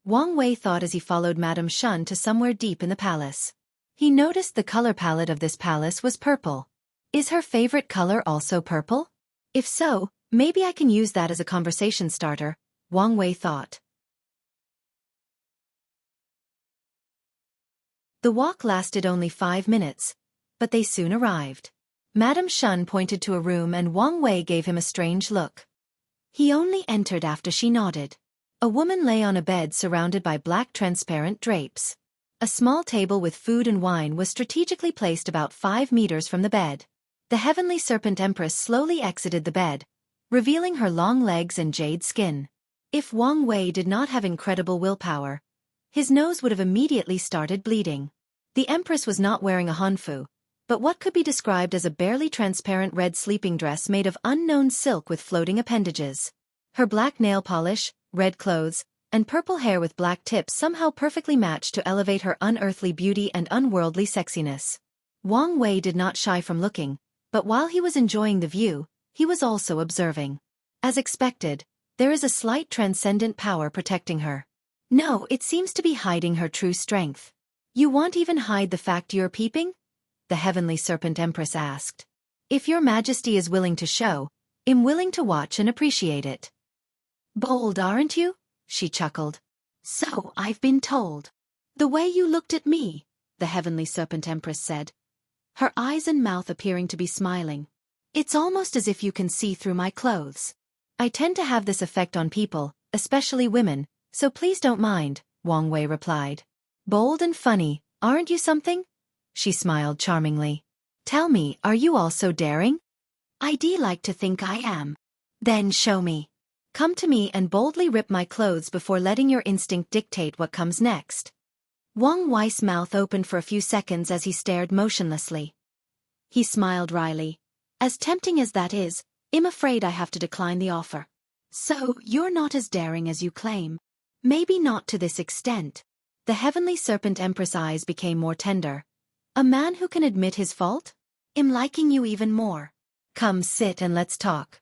Wang Wei thought as he followed Madame Shun to somewhere deep in the palace. He noticed the color palette of this palace was purple. Is her favorite color also purple? If so, maybe I can use that as a conversation starter, Wang Wei thought. The walk lasted only 5 minutes, but they soon arrived. Madame Shun pointed to a room and Wang Wei gave him a strange look. He only entered after she nodded. A woman lay on a bed surrounded by black transparent drapes. A small table with food and wine was strategically placed about 5 meters from the bed. The heavenly serpent empress slowly exited the bed, revealing her long legs and jade skin. If Wang Wei did not have incredible willpower, his nose would have immediately started bleeding. The empress was not wearing a hanfu, but what could be described as a barely transparent red sleeping dress made of unknown silk with floating appendages. Her black nail polish, red clothes, and purple hair with black tips somehow perfectly matched to elevate her unearthly beauty and unworldly sexiness. Wang Wei did not shy from looking, but while he was enjoying the view, he was also observing. As expected, there is a slight transcendent power protecting her. No, it seems to be hiding her true strength. You won't even hide the fact you're peeping? The heavenly serpent empress asked. If your majesty is willing to show, I'm willing to watch and appreciate it. Bold, aren't you? She chuckled. So I've been told. The way you looked at me, the heavenly serpent empress said, her eyes and mouth appearing to be smiling. It's almost as if you can see through my clothes. I tend to have this effect on people, especially women, so please don't mind, Wang Wei replied. Bold and funny, aren't you something? She smiled charmingly. Tell me, are you also daring? I'd like to think I am. Then show me. Come to me and boldly rip my clothes before letting your instinct dictate what comes next. Wang Wei's mouth opened for a few seconds as he stared motionlessly. He smiled wryly. As tempting as that is, I'm afraid I have to decline the offer. So, you're not as daring as you claim. Maybe not to this extent. The heavenly serpent empress eyes became more tender. A man who can admit his fault? I'm liking you even more. Come sit and let's talk.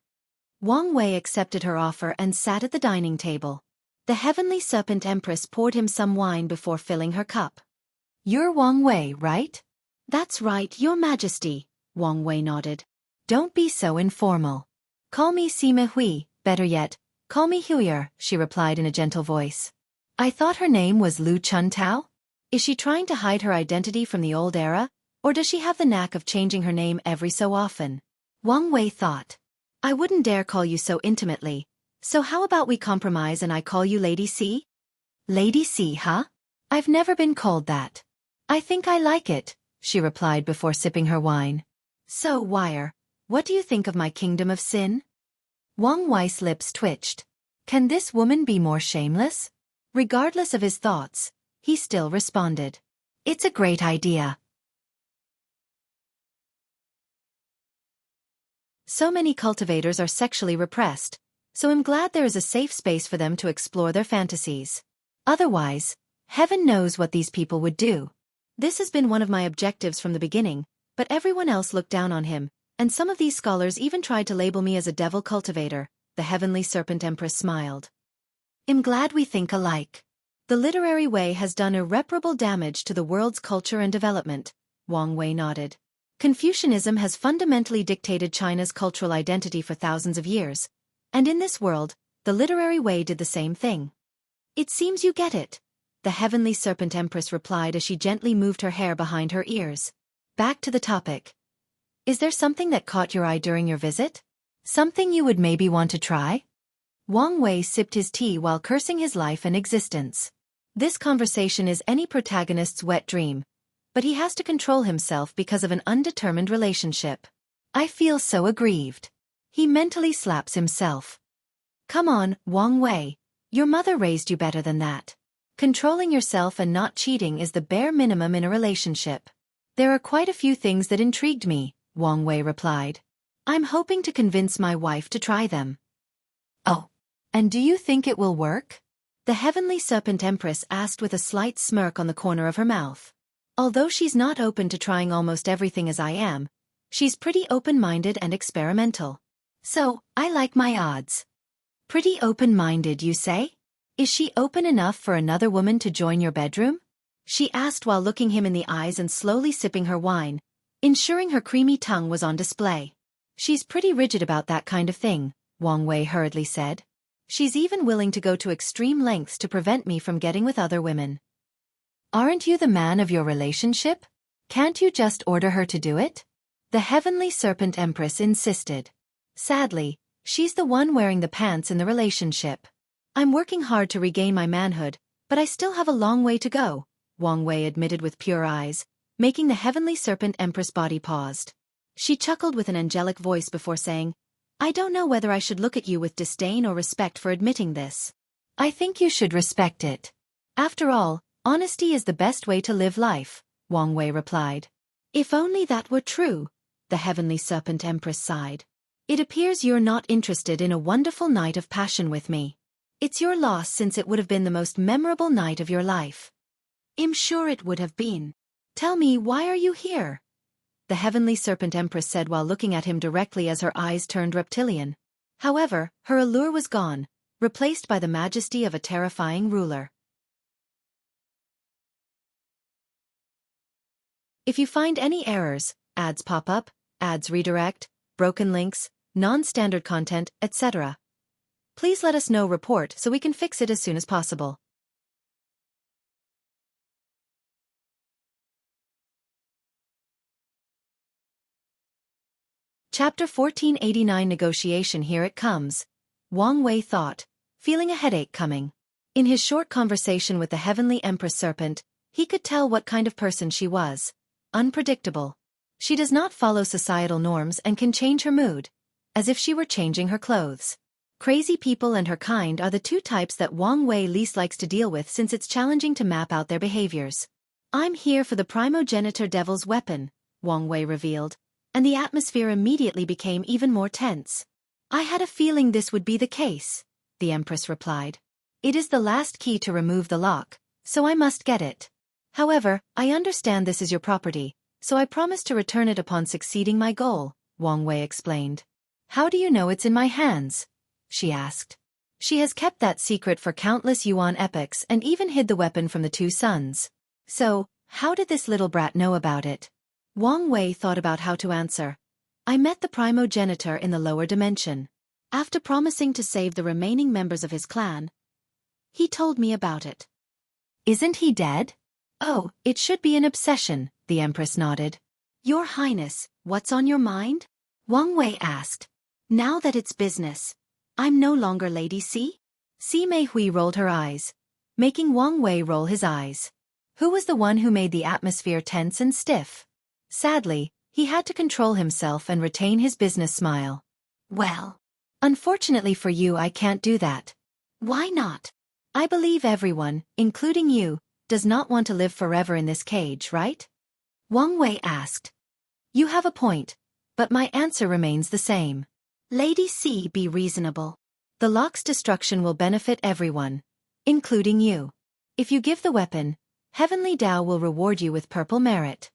Wang Wei accepted her offer and sat at the dining table. The heavenly serpent empress poured him some wine before filling her cup. You're Wang Wei, right? That's right, your majesty, Wang Wei nodded. Don't be so informal. Call me Sima Hui, better yet, call me Huyer, she replied in a gentle voice. I thought her name was Lu Chun Tao? Is she trying to hide her identity from the old era, or does she have the knack of changing her name every so often? Wang Wei thought. I wouldn't dare call you so intimately, so how about we compromise and I call you Lady C? Lady C, huh? I've never been called that. I think I like it, she replied before sipping her wine. So, Wire, what do you think of my kingdom of sin? Wang Wei's lips twitched. Can this woman be more shameless? Regardless of his thoughts, he still responded. It's a great idea. So many cultivators are sexually repressed, so I'm glad there is a safe space for them to explore their fantasies. Otherwise, heaven knows what these people would do. This has been one of my objectives from the beginning, but everyone else looked down on him, and some of these scholars even tried to label me as a devil cultivator, the heavenly serpent empress smiled. I'm glad we think alike. The literary way has done irreparable damage to the world's culture and development, Wang Wei nodded. Confucianism has fundamentally dictated China's cultural identity for thousands of years, and in this world, the literary way did the same thing. It seems you get it, the heavenly serpent empress replied as she gently moved her hair behind her ears. Back to the topic. Is there something that caught your eye during your visit? Something you would maybe want to try? Wang Wei sipped his tea while cursing his life and existence. This conversation is any protagonist's wet dream, but he has to control himself because of an undetermined relationship. I feel so aggrieved. He mentally slaps himself. Come on, Wang Wei. Your mother raised you better than that. Controlling yourself and not cheating is the bare minimum in a relationship. There are quite a few things that intrigued me, Wang Wei replied. I'm hoping to convince my wife to try them. Oh. And do you think it will work? The Heavenly Serpent Empress asked with a slight smirk on the corner of her mouth. Although she's not open to trying almost everything as I am, she's pretty open-minded and experimental. So, I like my odds. Pretty open-minded, you say? Is she open enough for another woman to join your bedroom? She asked while looking him in the eyes and slowly sipping her wine, ensuring her creamy tongue was on display. She's pretty rigid about that kind of thing, Wang Wei hurriedly said. She's even willing to go to extreme lengths to prevent me from getting with other women. Aren't you the man of your relationship? Can't you just order her to do it? The Heavenly Serpent Empress insisted. Sadly, she's the one wearing the pants in the relationship. I'm working hard to regain my manhood, but I still have a long way to go, Wang Wei admitted with pure eyes, making the Heavenly Serpent Empress body paused. She chuckled with an angelic voice before saying, I don't know whether I should look at you with disdain or respect for admitting this. I think you should respect it. After all, honesty is the best way to live life, Wang Wei replied. If only that were true, the Heavenly Serpent Empress sighed. It appears you're not interested in a wonderful night of passion with me. It's your loss since it would have been the most memorable night of your life. I'm sure it would have been. Tell me, why are you here? The Heavenly Serpent Empress said while looking at him directly as her eyes turned reptilian. However, her allure was gone, replaced by the majesty of a terrifying ruler. If you find any errors, ads pop up, ads redirect, broken links, non-standard content, etc., please let us know. Report so we can fix it as soon as possible. Chapter 1489 Negotiation. Here it comes, Wang Wei thought, feeling a headache coming. In his short conversation with the Heavenly Empress Serpent, he could tell what kind of person she was. Unpredictable. She does not follow societal norms and can change her mood, as if she were changing her clothes. Crazy people and her kind are the two types that Wang Wei least likes to deal with since it's challenging to map out their behaviors. I'm here for the primogenitor devil's weapon, Wang Wei revealed, and the atmosphere immediately became even more tense. I had a feeling this would be the case, the Empress replied. It is the last key to remove the lock, so I must get it. However, I understand this is your property, so I promise to return it upon succeeding my goal, Wang Wei explained. How do you know it's in my hands? She asked. She has kept that secret for countless Yuan epochs and even hid the weapon from the two sons. So, how did this little brat know about it? Wang Wei thought about how to answer. I met the primogenitor in the lower dimension. After promising to save the remaining members of his clan, he told me about it. Isn't he dead? Oh, it should be an obsession, the Empress nodded. Your Highness, what's on your mind? Wang Wei asked. Now that it's business, I'm no longer Lady Si? Si Meihui rolled her eyes, making Wang Wei roll his eyes. Who was the one who made the atmosphere tense and stiff? Sadly, he had to control himself and retain his business smile. Well, unfortunately for you, I can't do that. Why not? I believe everyone, including you, does not want to live forever in this cage, right? Wang Wei asked. You have a point, but my answer remains the same. Lady Si, be reasonable. The lock's destruction will benefit everyone, including you. If you give the weapon, Heavenly Tao will reward you with purple merit.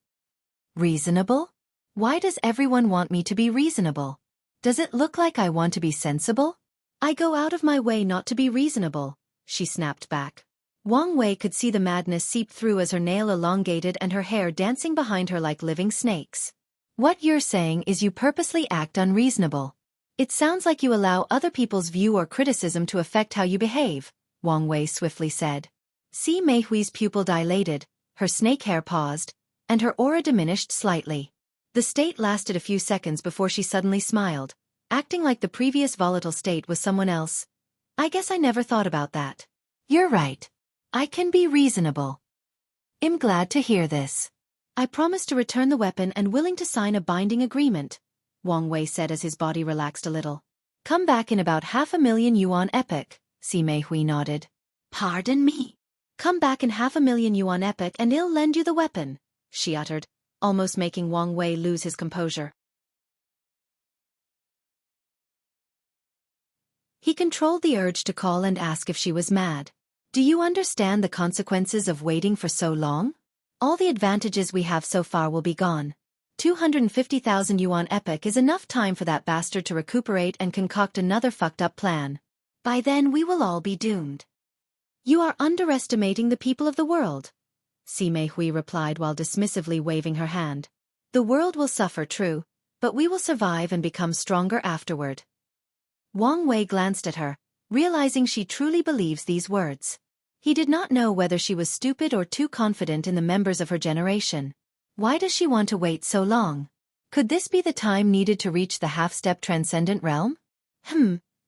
Reasonable? Why does everyone want me to be reasonable? Does it look like I want to be sensible? I go out of my way not to be reasonable, she snapped back. Wang Wei could see the madness seep through as her nail elongated and her hair dancing behind her like living snakes. What you're saying is you purposely act unreasonable. It sounds like you allow other people's view or criticism to affect how you behave, Wang Wei swiftly said. Si Meihui's pupil dilated, her snake hair paused, and her aura diminished slightly. The state lasted a few seconds before she suddenly smiled, acting like the previous volatile state was someone else. I guess I never thought about that. You're right. I can be reasonable. I'm glad to hear this. I promise to return the weapon and willing to sign a binding agreement, Wang Wei said as his body relaxed a little. Come back in about 500,000 yuan epic, Sima Hui nodded. Pardon me. Come back in 500,000 yuan epic and I'll lend you the weapon, she uttered, almost making Wang Wei lose his composure. He controlled the urge to call and ask if she was mad. Do you understand the consequences of waiting for so long? All the advantages we have so far will be gone. 250,000 yuan epic is enough time for that bastard to recuperate and concoct another fucked up plan. By then we will all be doomed. You are underestimating the people of the world, Sima Hui replied while dismissively waving her hand. The world will suffer, true, but we will survive and become stronger afterward. Wang Wei glanced at her, realizing she truly believes these words. He did not know whether she was stupid or too confident in the members of her generation. Why does she want to wait so long? Could this be the time needed to reach the half-step transcendent realm?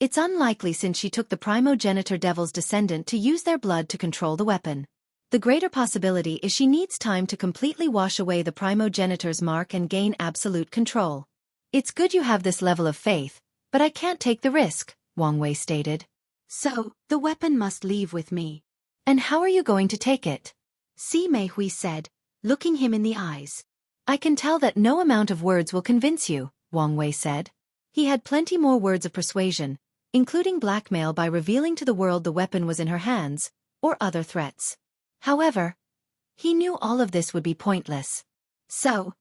It's unlikely since she took the primogenitor devil's descendant to use their blood to control the weapon. The greater possibility is she needs time to completely wash away the primogenitor's mark and gain absolute control. It's good you have this level of faith, but I can't take the risk, Wang Wei stated. So, the weapon must leave with me. And how are you going to take it? Sima Hui said, looking him in the eyes. I can tell that no amount of words will convince you, Wang Wei said. He had plenty more words of persuasion, including blackmail by revealing to the world the weapon was in her hands, or other threats. However, he knew all of this would be pointless. So,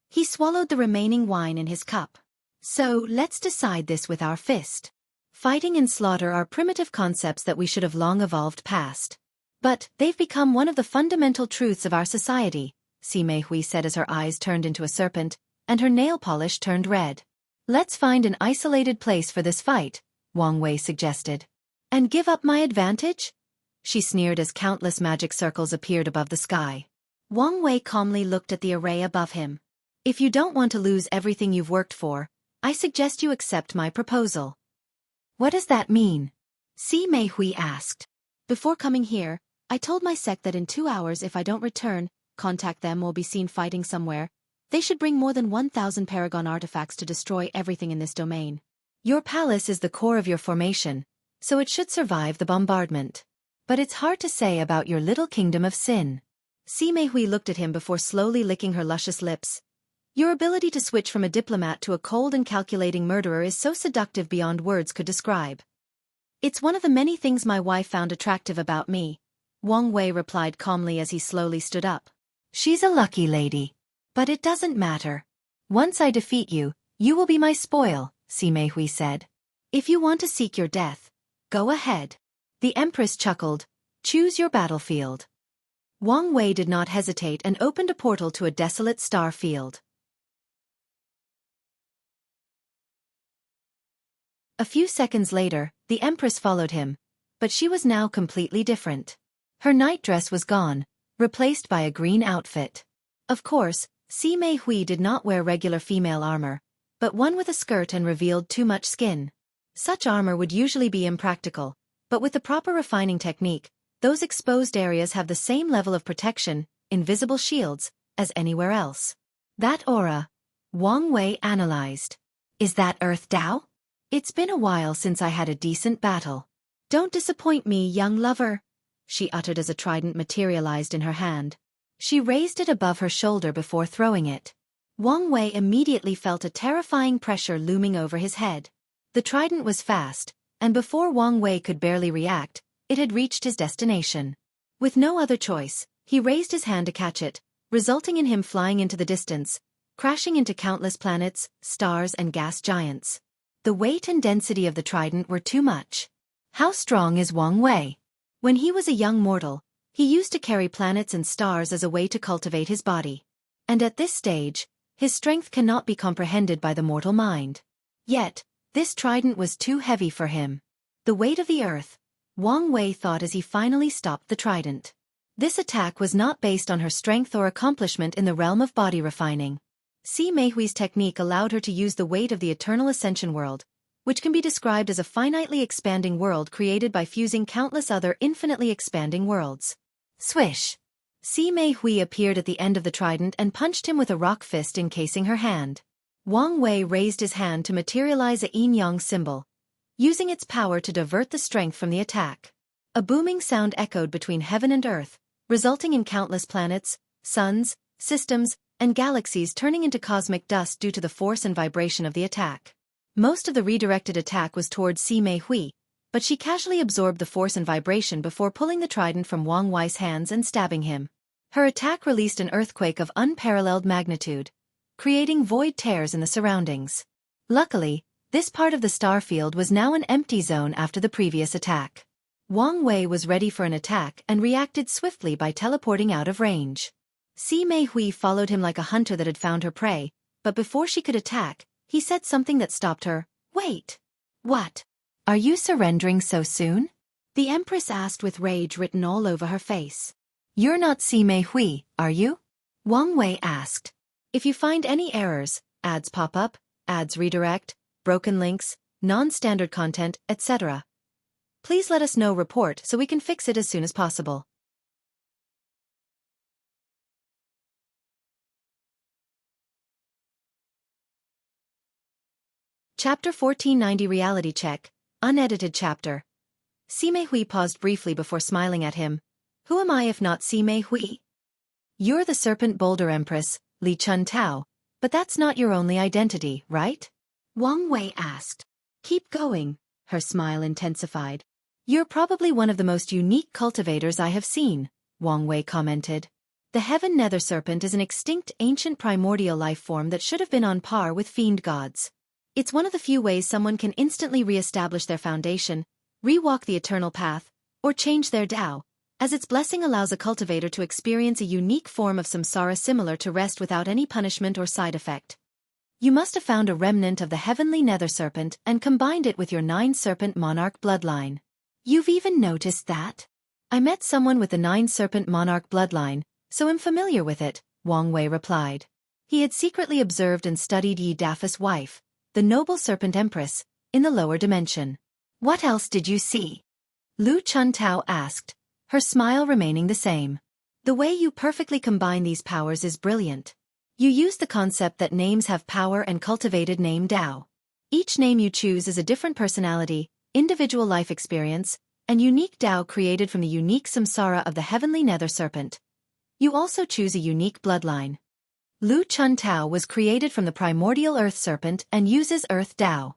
he swallowed the remaining wine in his cup. So, let's decide this with our fist. Fighting and slaughter are primitive concepts that we should have long evolved past. But they've become one of the fundamental truths of our society, Sima Hui said as her eyes turned into a serpent, and her nail polish turned red. Let's find an isolated place for this fight, Wang Wei suggested. And give up my advantage? She sneered as countless magic circles appeared above the sky. Wang Wei calmly looked at the array above him. If you don't want to lose everything you've worked for, I suggest you accept my proposal. What does that mean? Sima Hui asked. Before coming here, I told my sect that in 2 hours if I don't return, contact them or be seen fighting somewhere. They should bring more than 1,000 Paragon artifacts to destroy everything in this domain. Your palace is the core of your formation, so it should survive the bombardment. But it's hard to say about your little kingdom of sin. Sima Hui looked at him before slowly licking her luscious lips. Your ability to switch from a diplomat to a cold and calculating murderer is so seductive beyond words could describe. It's one of the many things my wife found attractive about me, Wang Wei replied calmly as he slowly stood up. She's a lucky lady. But it doesn't matter. Once I defeat you, you will be my spoil, Sima Hui said. If you want to seek your death, go ahead. The Empress chuckled. Choose your battlefield. Wang Wei did not hesitate and opened a portal to a desolate star field. A few seconds later, the Empress followed him, but she was now completely different. Her nightdress was gone, replaced by a green outfit. Of course, Sima Hui did not wear regular female armor, but one with a skirt and revealed too much skin. Such armor would usually be impractical, but with the proper refining technique, those exposed areas have the same level of protection, invisible shields, as anywhere else. That aura, Wang Wei analyzed. Is that Earth Dao? It's been a while since I had a decent battle. Don't disappoint me, young lover, she uttered as a trident materialized in her hand. She raised it above her shoulder before throwing it. Wang Wei immediately felt a terrifying pressure looming over his head. The trident was fast, and before Wang Wei could barely react, it had reached his destination. With no other choice, he raised his hand to catch it, resulting in him flying into the distance, crashing into countless planets, stars and gas giants. The weight and density of the trident were too much. How strong is Wang Wei? When he was a young mortal, he used to carry planets and stars as a way to cultivate his body. And at this stage, his strength cannot be comprehended by the mortal mind. Yet, this trident was too heavy for him. The weight of the earth, Wang Wei thought as he finally stopped the trident. This attack was not based on her strength or accomplishment in the realm of body refining. Sima Hui's technique allowed her to use the weight of the eternal Ascension world, which can be described as a finitely expanding world created by fusing countless other infinitely expanding worlds. Swish! Mei Hui appeared at the end of the trident and punched him with a rock fist encasing her hand. Wang Wei raised his hand to materialize a yin-yang symbol, using its power to divert the strength from the attack. A booming sound echoed between heaven and earth, resulting in countless planets, suns, systems, and galaxies turning into cosmic dust due to the force and vibration of the attack. Most of the redirected attack was towards Mei Hui, but she casually absorbed the force and vibration before pulling the trident from Wang Wei's hands and stabbing him. Her attack released an earthquake of unparalleled magnitude, creating void tears in the surroundings. Luckily, this part of the star field was now an empty zone after the previous attack. Wang Wei was ready for an attack and reacted swiftly by teleporting out of range. Mei Hui followed him like a hunter that had found her prey, but before she could attack, he said something that stopped her. "Wait. What? Are you surrendering so soon?" The Empress asked with rage written all over her face. "You're not Mei Hui, are you?" Wang Wei asked. "If you find any errors, ads pop up, ads redirect, broken links, non-standard content, etc. please let us know report so we can fix it as soon as possible." Chapter 1490 Reality Check, Unedited Chapter. Mei Hui paused briefly before smiling at him. "Who am I if not Mei Hui? You're the Serpent Boulder Empress, Li Chun Tao, but that's not your only identity, right?" Wang Wei asked. "Keep going," her smile intensified. "You're probably one of the most unique cultivators I have seen," Wang Wei commented. "The Heaven Nether Serpent is an extinct ancient primordial life form that should have been on par with fiend gods. It's one of the few ways someone can instantly re-establish their foundation, re-walk the eternal path, or change their Tao, as its blessing allows a cultivator to experience a unique form of samsara similar to rest without any punishment or side effect. You must have found a remnant of the heavenly nether serpent and combined it with your 9-serpent monarch bloodline. You've even noticed that? I met someone with the 9-serpent monarch bloodline, so I'm familiar with it," Wang Wei replied. He had secretly observed and studied Yi Dafa's wife, the noble serpent Empress, in the lower dimension. "What else did you see?" Lu Chun Tao asked, her smile remaining the same. "The way you perfectly combine these powers is brilliant. You use the concept that names have power and cultivated name Tao. Each name you choose is a different personality, individual life experience, and unique Tao created from the unique samsara of the heavenly nether serpent. You also choose a unique bloodline. Lu Chun Tao was created from the primordial earth serpent and uses earth Tao.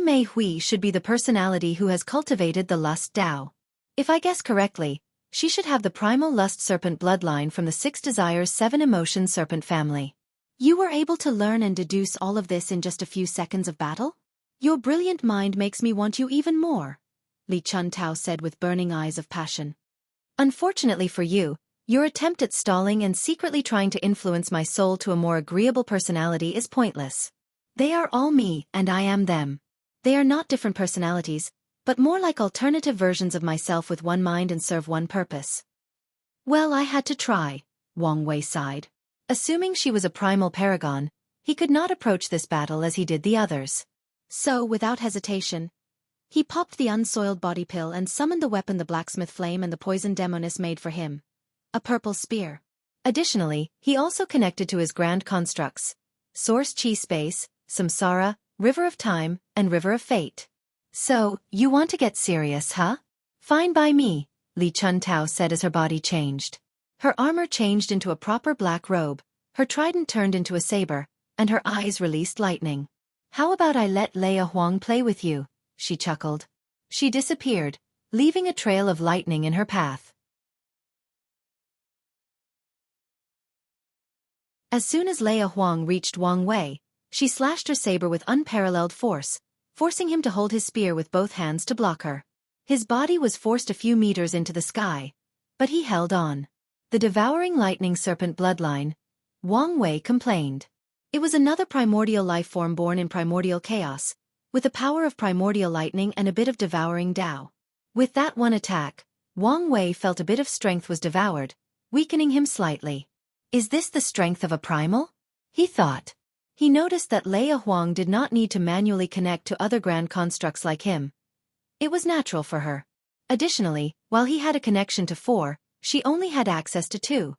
Mei Hui should be the personality who has cultivated the lust Tao. If I guess correctly, she should have the primal lust serpent bloodline from the 6 desires 7 emotion serpent family. You were able to learn and deduce all of this in just a few seconds of battle? Your brilliant mind makes me want you even more," Li Chun Tao said with burning eyes of passion. "Unfortunately for you, your attempt at stalling and secretly trying to influence my soul to a more agreeable personality is pointless. They are all me and I am them. They are not different personalities, but more like alternative versions of myself with one mind and serve one purpose." "Well, I had to try," Wang Wei sighed. Assuming she was a primal paragon, he could not approach this battle as he did the others. So, without hesitation, he popped the unsoiled body pill and summoned the weapon the blacksmith flame and the poison demoness made for him. A purple spear. Additionally, he also connected to his grand constructs: Source Chi Space, Samsara, River of Time, and River of Fate. "So, you want to get serious, huh? Fine by me," Li Chun Tao said as her body changed. Her armor changed into a proper black robe, her trident turned into a saber, and her eyes released lightning. "How about I let Leia Huang play with you?" she chuckled. She disappeared, leaving a trail of lightning in her path. As soon as Leia Huang reached Wang Wei, she slashed her saber with unparalleled force, forcing him to hold his spear with both hands to block her. His body was forced a few meters into the sky, but he held on. The devouring lightning serpent bloodline, Wang Wei complained. It was another primordial life form born in primordial chaos, with the power of primordial lightning and a bit of devouring Tao. With that one attack, Wang Wei felt a bit of strength was devoured, weakening him slightly. Is this the strength of a primal? He thought. He noticed that Leia Huang did not need to manually connect to other grand constructs like him. It was natural for her. Additionally, while he had a connection to 4, She only had access to two: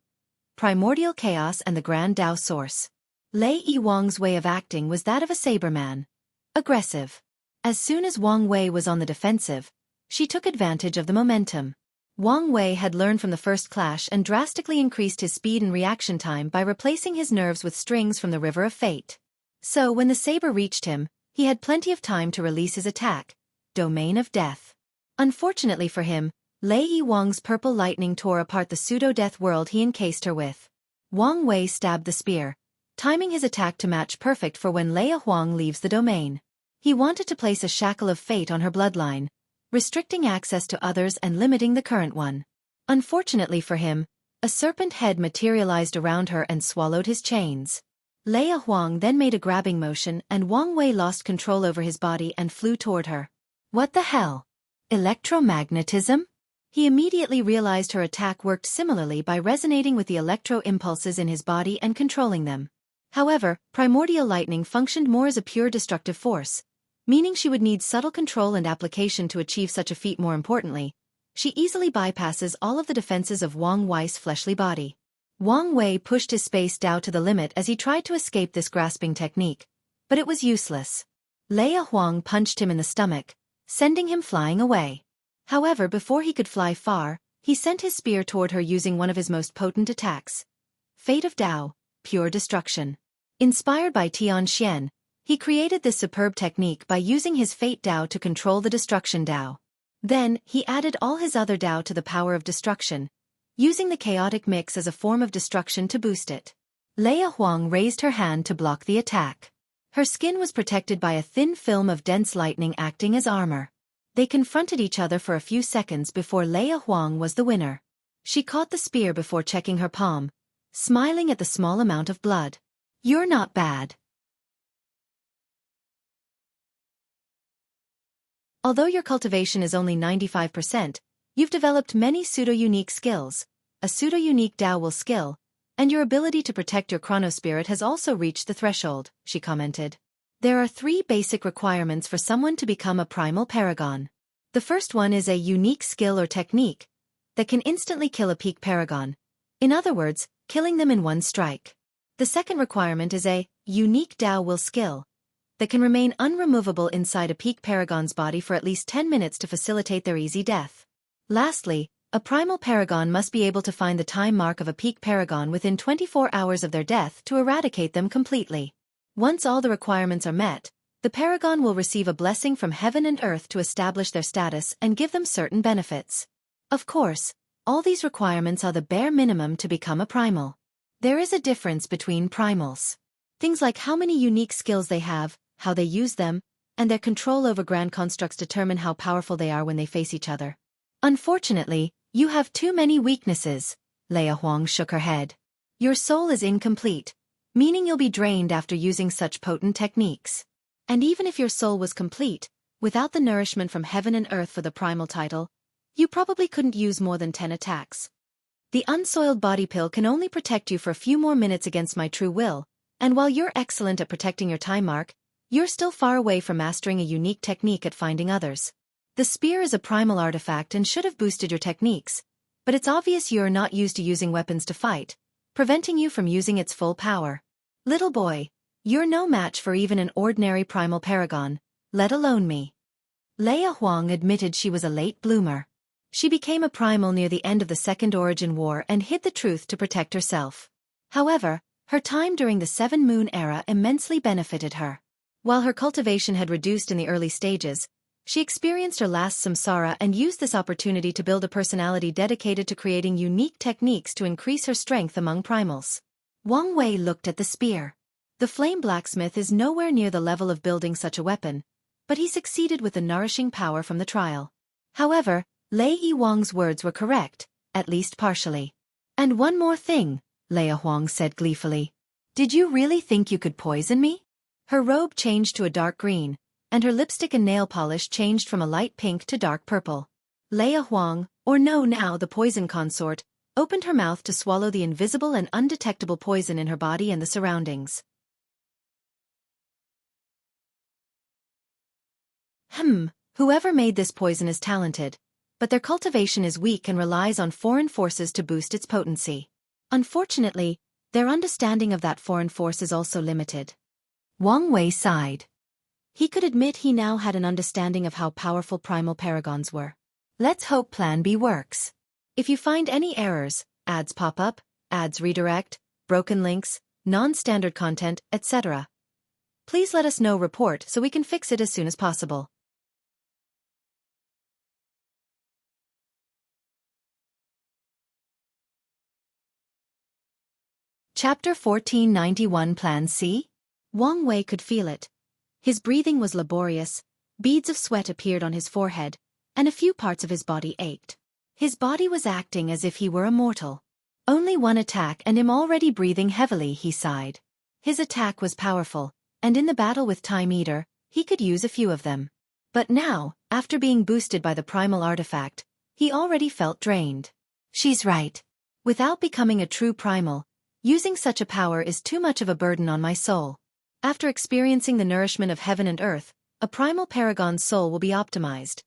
primordial chaos and the grand Tao source. Lei Wang's way of acting was that of a saberman. Aggressive. As soon as Wang Wei was on the defensive, she took advantage of the momentum. Wang Wei had learned from the first clash and drastically increased his speed and reaction time by replacing his nerves with strings from the River of Fate. So when the saber reached him, he had plenty of time to release his attack, Domain of Death. Unfortunately for him, Lei Wang's purple lightning tore apart the pseudo-death world he encased her with. Wang Wei stabbed the spear, timing his attack to match perfect for when Lei Huang leaves the domain. He wanted to place a shackle of fate on her bloodline, restricting access to others and limiting the current one. Unfortunately for him, a serpent head materialized around her and swallowed his chains. Lei Huang then made a grabbing motion and Wang Wei lost control over his body and flew toward her. What the hell? Electromagnetism? He immediately realized her attack worked similarly by resonating with the electro impulses in his body and controlling them. However, primordial lightning functioned more as a pure destructive force, meaning she would need subtle control and application to achieve such a feat. More importantly, she easily bypasses all of the defenses of Wang Wei's fleshly body. Wang Wei pushed his space Tao to the limit as he tried to escape this grasping technique, but it was useless. Lei Huang punched him in the stomach, sending him flying away. However, before he could fly far, he sent his spear toward her using one of his most potent attacks. Fate of Tao, pure destruction. Inspired by Xianxia, he created this superb technique by using his Fate Tao to control the destruction Tao. Then, he added all his other Tao to the power of destruction, using the chaotic mix as a form of destruction to boost it. Lei Huang raised her hand to block the attack. Her skin was protected by a thin film of dense lightning acting as armor. They confronted each other for a few seconds before Lei Huang was the winner. She caught the spear before checking her palm, smiling at the small amount of blood. You're not bad. Although your cultivation is only 95%, you've developed many pseudo-unique skills. A pseudo-unique Tao will skill, and your ability to protect your chronospirit has also reached the threshold, she commented. There are 3 basic requirements for someone to become a primal paragon. The first one is a unique skill or technique that can instantly kill a peak paragon. In other words, killing them in one strike. The second requirement is a unique Tao will skill that can remain unremovable inside a peak paragon's body for at least 10 minutes to facilitate their easy death. Lastly, a primal paragon must be able to find the time mark of a peak paragon within 24 hours of their death to eradicate them completely. Once all the requirements are met, the paragon will receive a blessing from heaven and earth to establish their status and give them certain benefits. Of course, all these requirements are the bare minimum to become a primal. There is a difference between primals. Things like how many unique skills they have, how they use them, and their control over grand constructs determine how powerful they are when they face each other. Unfortunately, you have too many weaknesses. Lei Huang shook her head. Your soul is incomplete, meaning you'll be drained after using such potent techniques. And even if your soul was complete, without the nourishment from heaven and earth for the primal title, you probably couldn't use more than 10 attacks. The unsoiled body pill can only protect you for a few more minutes against my true will, and while you're excellent at protecting your time mark, you're still far away from mastering a unique technique at finding others. The spear is a primal artifact and should have boosted your techniques, but it's obvious you're not used to using weapons to fight, preventing you from using its full power. Little boy, you're no match for even an ordinary primal paragon, let alone me. Lei Huang admitted she was a late bloomer. She became a primal near the end of the Second Origin War and hid the truth to protect herself. However, her time during the Seven Moon era immensely benefited her. While her cultivation had reduced in the early stages, she experienced her last samsara and used this opportunity to build a personality dedicated to creating unique techniques to increase her strength among primals. Wang Wei looked at the spear. The flame blacksmith is nowhere near the level of building such a weapon, but he succeeded with the nourishing power from the trial. However, Lei Wang's words were correct, at least partially. And one more thing, Lei Huang said gleefully. Did you really think you could poison me? Her robe changed to a dark green, and her lipstick and nail polish changed from a light pink to dark purple. Lei Huang, or no now the poison consort, opened her mouth to swallow the invisible and undetectable poison in her body and the surroundings. Whoever made this poison is talented, but their cultivation is weak and relies on foreign forces to boost its potency. Unfortunately, their understanding of that foreign force is also limited. Wang Wei sighed. He could admit he now had an understanding of how powerful primal paragons were. Let's hope Plan B works. If you find any errors, ads pop up, ads redirect, broken links, non-standard content, etc., please let us know. Report so we can fix it as soon as possible. Chapter 1491 Plan C? Wang Wei could feel it. His breathing was laborious, beads of sweat appeared on his forehead, and a few parts of his body ached. His body was acting as if he were immortal. Only one attack and I'm already breathing heavily, he sighed. His attack was powerful, and in the battle with Time Eater, he could use a few of them. But now, after being boosted by the primal artifact, he already felt drained. She's right. Without becoming a true primal, using such a power is too much of a burden on my soul. After experiencing the nourishment of heaven and earth, a primal paragon's soul will be optimized,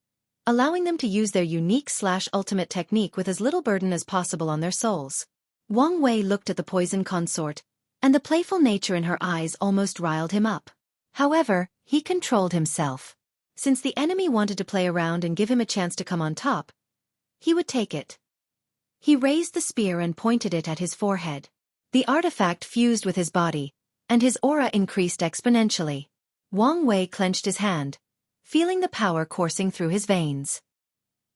allowing them to use their unique/ultimate technique with as little burden as possible on their souls. Wang Wei looked at the poison consort, and the playful nature in her eyes almost riled him up. However, he controlled himself. Since the enemy wanted to play around and give him a chance to come on top, he would take it. He raised the spear and pointed it at his forehead. The artifact fused with his body, and his aura increased exponentially. Wang Wei clenched his hand, feeling the power coursing through his veins.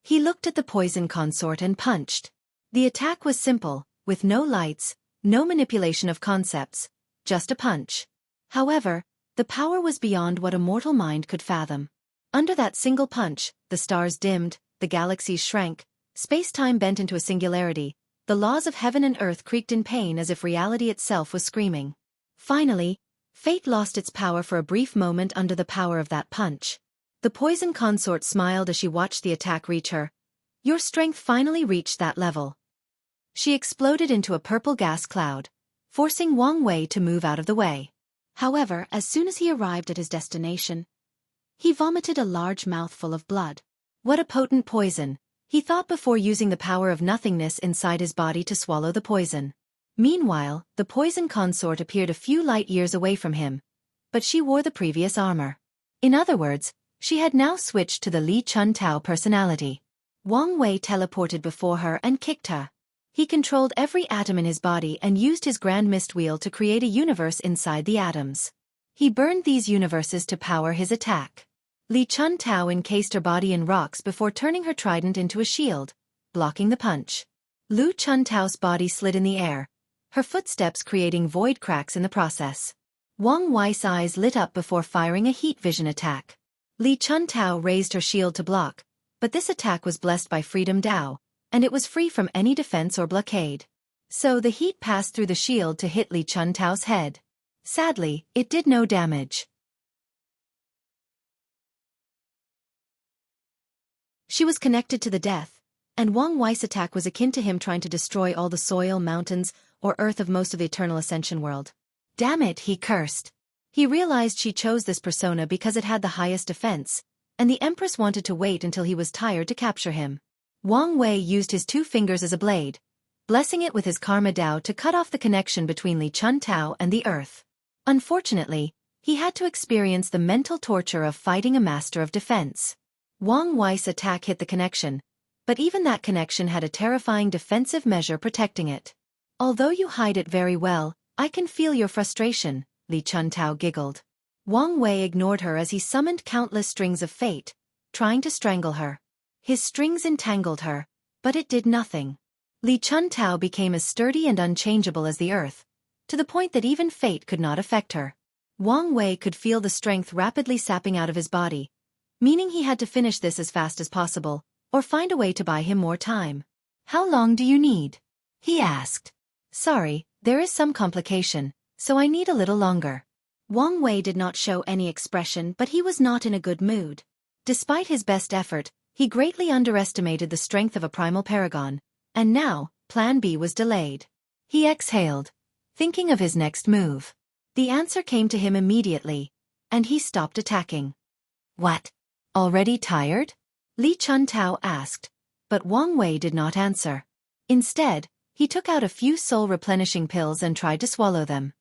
He looked at the poison consort and punched. The attack was simple, with no lights, no manipulation of concepts, just a punch. However, the power was beyond what a mortal mind could fathom. Under that single punch, the stars dimmed, the galaxies shrank, space-time bent into a singularity, the laws of heaven and earth creaked in pain as if reality itself was screaming. Finally, fate lost its power for a brief moment under the power of that punch. The poison consort smiled as she watched the attack reach her. Your strength finally reached that level. She exploded into a purple gas cloud, forcing Wang Wei to move out of the way. However, as soon as he arrived at his destination, he vomited a large mouthful of blood. What a potent poison, he thought before using the power of nothingness inside his body to swallow the poison. Meanwhile, the poison consort appeared a few light years away from him, but she wore the previous armor. In other words, she had now switched to the Li Chuntao personality. Wang Wei teleported before her and kicked her. He controlled every atom in his body and used his grand mist wheel to create a universe inside the atoms. He burned these universes to power his attack. Li Chuntao encased her body in rocks before turning her trident into a shield, blocking the punch. Lu Chuntao's body slid in the air, her footsteps creating void cracks in the process. Wang Wei's eyes lit up before firing a heat vision attack. Li Chuntao raised her shield to block, but this attack was blessed by Freedom Dao, and it was free from any defense or blockade. So the heat passed through the shield to hit Li Chuntao's head. Sadly, it did no damage. She was connected to the death, and Wang Wei's attack was akin to him trying to destroy all the soil, mountains, or earth of most of the eternal Ascension world. Damn it, he cursed. He realized she chose this persona because it had the highest defense, and the Empress wanted to wait until he was tired to capture him. Wang Wei used his 2 fingers as a blade, blessing it with his Karma Dao to cut off the connection between Li Chuntao and the earth. Unfortunately, he had to experience the mental torture of fighting a master of defense. Wang Wei's attack hit the connection, but even that connection had a terrifying defensive measure protecting it. Although you hide it very well, I can feel your frustration, Li Chuntao giggled. Wang Wei ignored her as he summoned countless strings of fate, trying to strangle her. His strings entangled her, but it did nothing. Li Chuntao became as sturdy and unchangeable as the earth, to the point that even fate could not affect her. Wang Wei could feel the strength rapidly sapping out of his body, meaning he had to finish this as fast as possible, or find a way to buy him more time. How long do you need? He asked. Sorry, there is some complication, so I need a little longer. Wang Wei did not show any expression, but he was not in a good mood. Despite his best effort, he greatly underestimated the strength of a primal paragon, and now, Plan B was delayed. He exhaled, thinking of his next move. The answer came to him immediately, and he stopped attacking. What? Already tired? Li Chuntao asked, but Wang Wei did not answer. Instead, he took out a few soul-replenishing pills and tried to swallow them.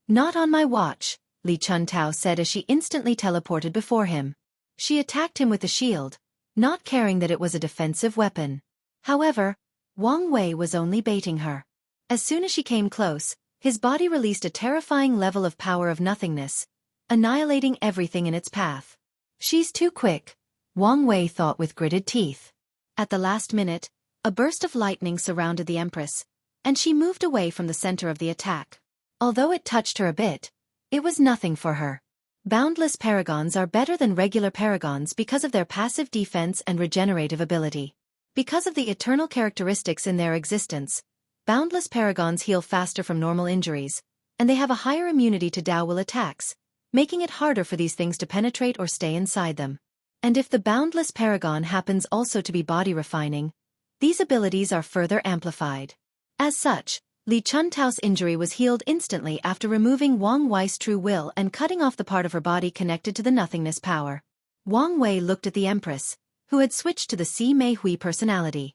"Not on my watch," Li Chuntao said as she instantly teleported before him. She attacked him with the shield, not caring that it was a defensive weapon. However, Wang Wei was only baiting her. As soon as she came close, his body released a terrifying level of power of nothingness, annihilating everything in its path. "She's too quick," Wang Wei thought with gritted teeth. At the last minute, a burst of lightning surrounded the Empress, and she moved away from the center of the attack. Although it touched her a bit, it was nothing for her. Boundless paragons are better than regular paragons because of their passive defense and regenerative ability. Because of the eternal characteristics in their existence, boundless paragons heal faster from normal injuries, and they have a higher immunity to Dao will attacks, making it harder for these things to penetrate or stay inside them. And if the boundless paragon happens also to be body refining, these abilities are further amplified. As such, Li Chuntao's injury was healed instantly after removing Wang Wei's true will and cutting off the part of her body connected to the nothingness power. Wang Wei looked at the Empress, who had switched to the Si Mei Hui personality.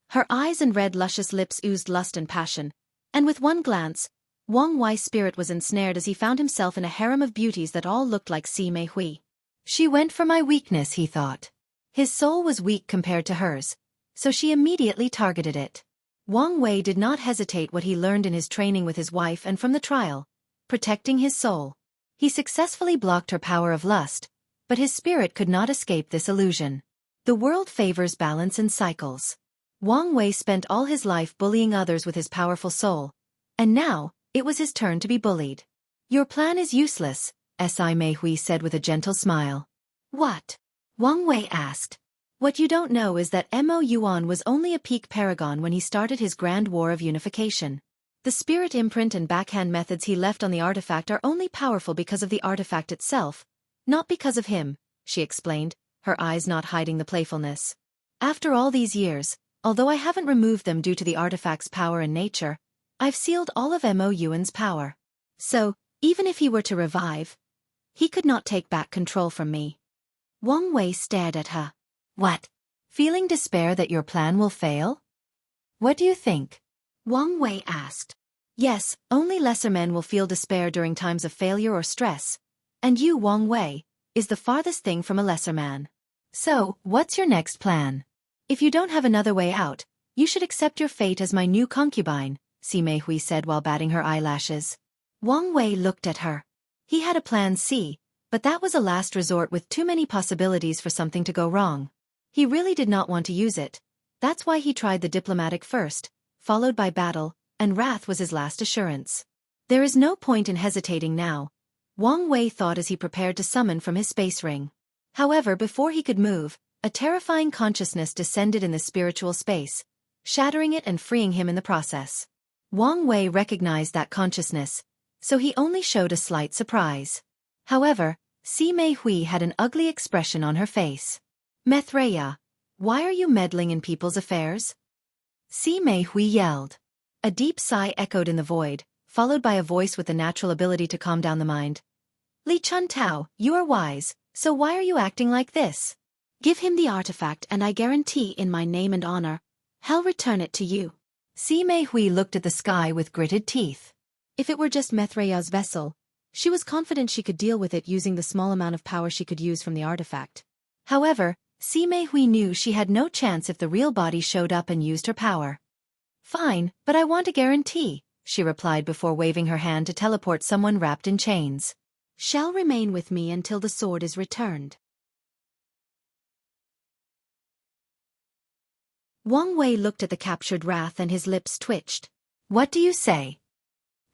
Her eyes and red luscious lips oozed lust and passion, and with one glance, Wang Wei's spirit was ensnared as he found himself in a harem of beauties that all looked like Si Mei Hui. She went for my weakness, he thought. His soul was weak compared to hers, so she immediately targeted it. Wang Wei did not hesitate what he learned in his training with his wife and from the trial, protecting his soul. He successfully blocked her power of lust, but his spirit could not escape this illusion. The world favors balance and cycles. Wang Wei spent all his life bullying others with his powerful soul, and now, it was his turn to be bullied. "Your plan is useless," Si Mei Hui said with a gentle smile. "What?" Wang Wei asked. "What you don't know is that Mo Yuan was only a peak paragon when he started his grand war of unification. The spirit imprint and backhand methods he left on the artifact are only powerful because of the artifact itself, not because of him," she explained, her eyes not hiding the playfulness. "After all these years, although I haven't removed them due to the artifact's power and nature, I've sealed all of Mo Yuan's power. So, even if he were to revive, he could not take back control from me." Wang Wei stared at her. "What? Feeling despair that your plan will fail? What do you think?" Wang Wei asked. "Yes, only lesser men will feel despair during times of failure or stress, and you, Wang Wei, is the farthest thing from a lesser man. So, what's your next plan? If you don't have another way out, you should accept your fate as my new concubine," Si Mei Hui said while batting her eyelashes. Wang Wei looked at her. He had a plan C, but that was a last resort with too many possibilities for something to go wrong. He really did not want to use it. That's why he tried the diplomatic first, followed by battle, and wrath was his last assurance. There is no point in hesitating now, Wang Wei thought as he prepared to summon from his space ring. However, before he could move, a terrifying consciousness descended in the spiritual space, shattering it and freeing him in the process. Wang Wei recognized that consciousness, so he only showed a slight surprise. However, Si Mei Hui had an ugly expression on her face. "Methreya, why are you meddling in people's affairs?" Si Mei Hui yelled. A deep sigh echoed in the void, followed by a voice with the natural ability to calm down the mind. "Li Chuntao, you are wise, so why are you acting like this? Give him the artifact and I guarantee in my name and honor, I'll return it to you." Si Mei Hui looked at the sky with gritted teeth. If it were just Methreya's vessel, she was confident she could deal with it using the small amount of power she could use from the artifact. However, Si Mei Hui knew she had no chance if the real body showed up and used her power. "Fine, but I want a guarantee," she replied before waving her hand to teleport someone wrapped in chains. "Shall remain with me until the sword is returned." Wang Wei looked at the captured wrath and his lips twitched. "What do you say?"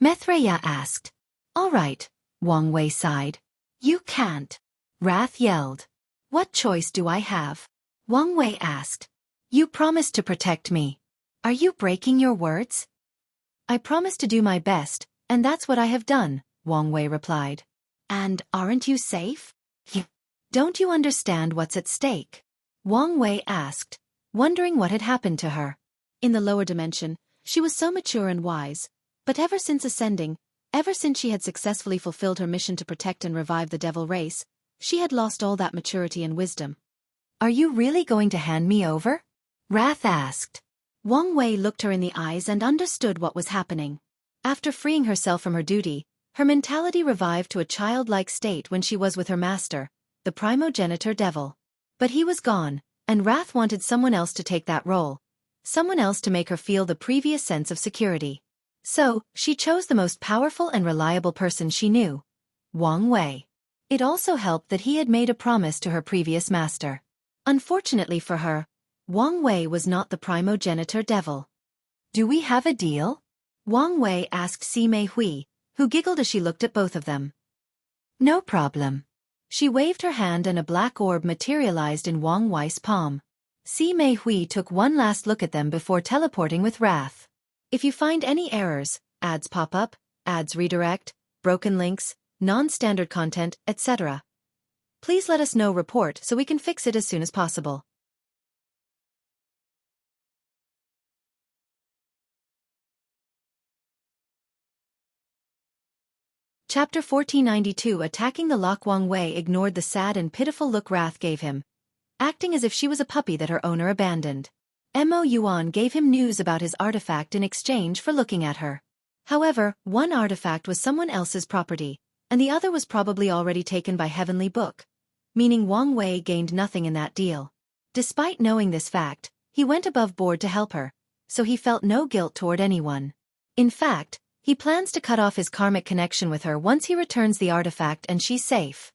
Methreya asked. "All right," Wang Wei sighed. "You can't," Wrath yelled. "What choice do I have?" Wang Wei asked. "You promised to protect me. Are you breaking your words?" "I promised to do my best, and that's what I have done," Wang Wei replied. "And aren't you safe? Don't you understand what's at stake?" Wang Wei asked, wondering what had happened to her. In the lower dimension, she was so mature and wise, but ever since ascending, ever since she had successfully fulfilled her mission to protect and revive the devil race, She had lost all that maturity and wisdom. "Are you really going to hand me over?" Wrath asked. Wang Wei looked her in the eyes and understood what was happening. After freeing herself from her duty, her mentality revived to a childlike state when she was with her master, the primogenitor devil. But he was gone, and Wrath wanted someone else to take that role, someone else to make her feel the previous sense of security. So, she chose the most powerful and reliable person she knew, Wang Wei. It also helped that he had made a promise to her previous master. Unfortunately for her, Wang Wei was not the primogenitor devil. "Do we have a deal?" Wang Wei asked Si Mei Hui, who giggled as she looked at both of them. "No problem." She waved her hand and a black orb materialized in Wang Wei's palm. Si Mei Hui took one last look at them before teleporting with Wrath. "If you find any errors, ads pop up, ads redirect, broken links, non-standard content, etc. please let us know report so we can fix it as soon as possible." Chapter 1492. Attacking the lock. Wang Wei ignored the sad and pitiful look Wrath gave him, acting as if she was a puppy that her owner abandoned. Mo Yuan gave him news about his artifact in exchange for looking at her. However, one artifact was someone else's property, and the other was probably already taken by Heavenly Book, meaning Wang Wei gained nothing in that deal. Despite knowing this fact, he went above board to help her, so he felt no guilt toward anyone. In fact, he plans to cut off his karmic connection with her once he returns the artifact and she's safe.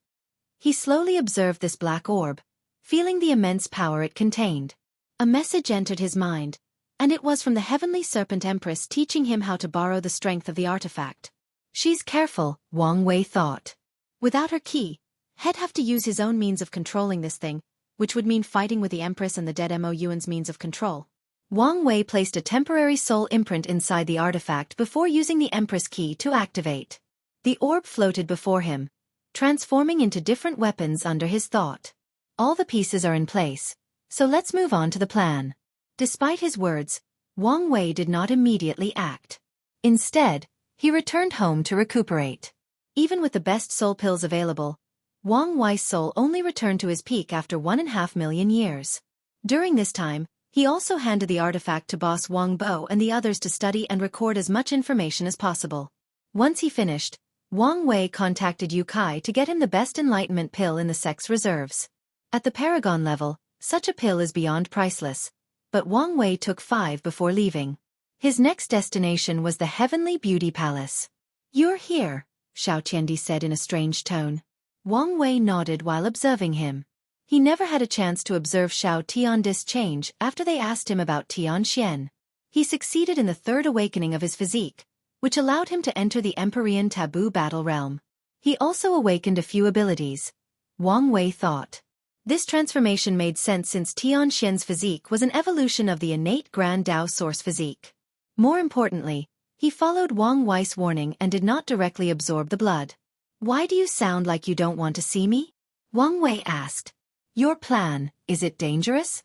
He slowly observed this black orb, feeling the immense power it contained. A message entered his mind, and it was from the heavenly serpent Empress teaching him how to borrow the strength of the artifact. She's careful, Wang Wei thought. Without her key, he'd have to use his own means of controlling this thing, which would mean fighting with the Empress and the dead Mo Yuan's means of control. Wang Wei placed a temporary soul imprint inside the artifact before using the Empress key to activate. The orb floated before him, transforming into different weapons under his thought. All the pieces are in place, so let's move on to the plan. Despite his words, Wang Wei did not immediately act. Instead, he returned home to recuperate. Even with the best soul pills available, Wang Wei's soul only returned to his peak after 1.5 million years. During this time, he also handed the artifact to boss Wang Bo and the others to study and record as much information as possible. Once he finished, Wang Wei contacted Yu Kai to get him the best enlightenment pill in the sex reserves. At the Paragon level, such a pill is beyond priceless, but Wang Wei took 5 before leaving. His next destination was the Heavenly Beauty Palace. "You're here," Xianxia said in a strange tone. Wang Wei nodded while observing him. He never had a chance to observe Xiao Tian's change after they asked him about Tianxian. He succeeded in the third awakening of his physique, which allowed him to enter the Empyrean taboo battle realm. He also awakened a few abilities, Wang Wei thought. This transformation made sense since Tianxian's physique was an evolution of the innate Grand Dao Source physique. More importantly, he followed Wang Wei's warning and did not directly absorb the blood. "Why do you sound like you don't want to see me?" Wang Wei asked. "Your plan, is it dangerous?"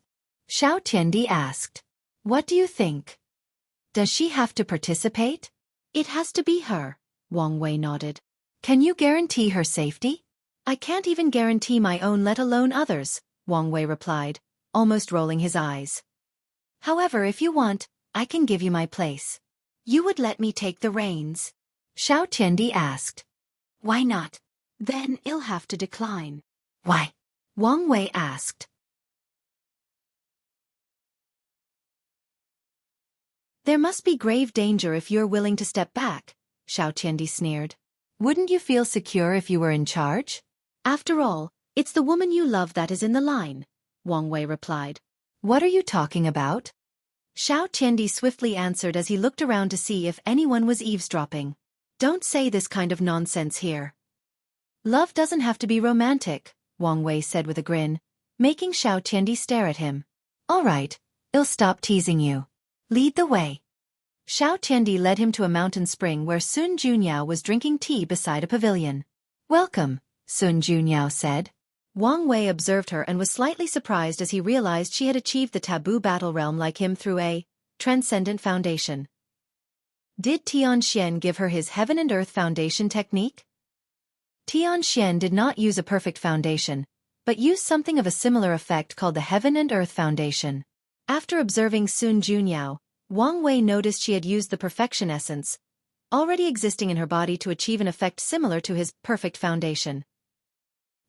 Xiao Tiandi asked. "What do you think? Does she have to participate?" "It has to be her," Wang Wei nodded. "Can you guarantee her safety?" "I can't even guarantee my own, let alone others," Wang Wei replied, almost rolling his eyes. "However, if you want, I can give you my place." "You would let me take the reins?" Xiao Tiandi asked. "Why not?" "Then I'll have to decline." "Why?" Wang Wei asked. "There must be grave danger if you're willing to step back," Xiao Tiandi sneered. "Wouldn't you feel secure if you were in charge?" "After all, it's the woman you love that is in the line," Wang Wei replied. "What are you talking about?" Xiao Tiandi swiftly answered as he looked around to see if anyone was eavesdropping. "Don't say this kind of nonsense here." "Love doesn't have to be romantic," Wang Wei said with a grin, making Xiao Tiandi stare at him. "All right, I'll stop teasing you. Lead the way." Xiao Tiandi led him to a mountain spring where Sun Junyao was drinking tea beside a pavilion. "Welcome," Sun Junyao said. Wang Wei observed her and was slightly surprised as he realized she had achieved the taboo battle realm like him through a transcendent foundation. Did Tianxian give her his heaven and earth foundation technique? Xianxia did not use a perfect foundation, but used something of a similar effect called the Heaven and Earth Foundation. After observing Sun Junyao, Wang Wei noticed she had used the perfection essence, already existing in her body, to achieve an effect similar to his perfect foundation.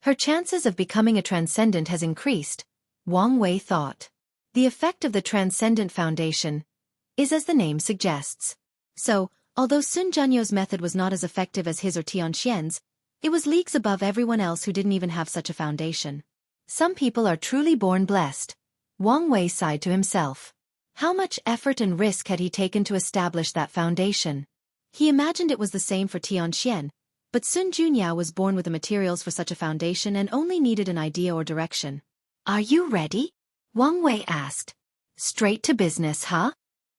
Her chances of becoming a transcendent has increased, Wang Wei thought. The effect of the transcendent foundation is as the name suggests. So, although Sun Junyau's method was not as effective as his or Tianxian's, it was leagues above everyone else who didn't even have such a foundation. Some people are truly born blessed, Wang Wei sighed to himself. How much effort and risk had he taken to establish that foundation? He imagined it was the same for Tianxian, but Sun Junyao was born with the materials for such a foundation and only needed an idea or direction. Are you ready? Wang Wei asked. Straight to business, huh?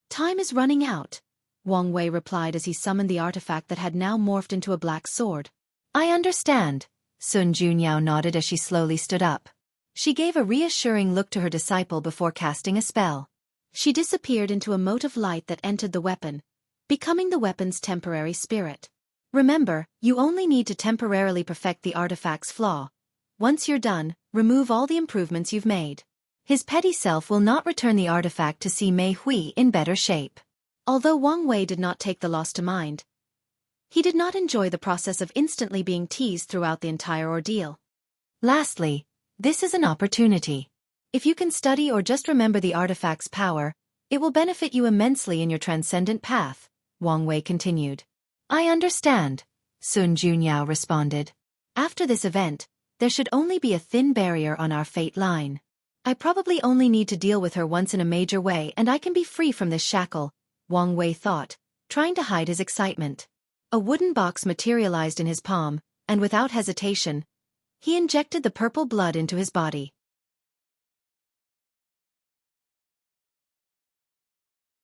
Time is running out, Wang Wei replied as he summoned the artifact that had now morphed into a black sword. I understand, Sun Junyao nodded as she slowly stood up. She gave a reassuring look to her disciple before casting a spell. She disappeared into a mote of light that entered the weapon, becoming the weapon's temporary spirit. Remember, you only need to temporarily perfect the artifact's flaw. Once you're done, remove all the improvements you've made. His petty self will not return the artifact to see Mei Hui in better shape. Although Wang Wei did not take the loss to mind, he did not enjoy the process of instantly being teased throughout the entire ordeal. Lastly, this is an opportunity. If you can study or just remember the artifact's power, it will benefit you immensely in your transcendent path, Wang Wei continued. I understand, Sun Junyao responded. After this event, there should only be a thin barrier on our fate line. I probably only need to deal with her once in a major way and I can be free from this shackle, Wang Wei thought, trying to hide his excitement. A wooden box materialized in his palm, and without hesitation, he injected the purple blood into his body.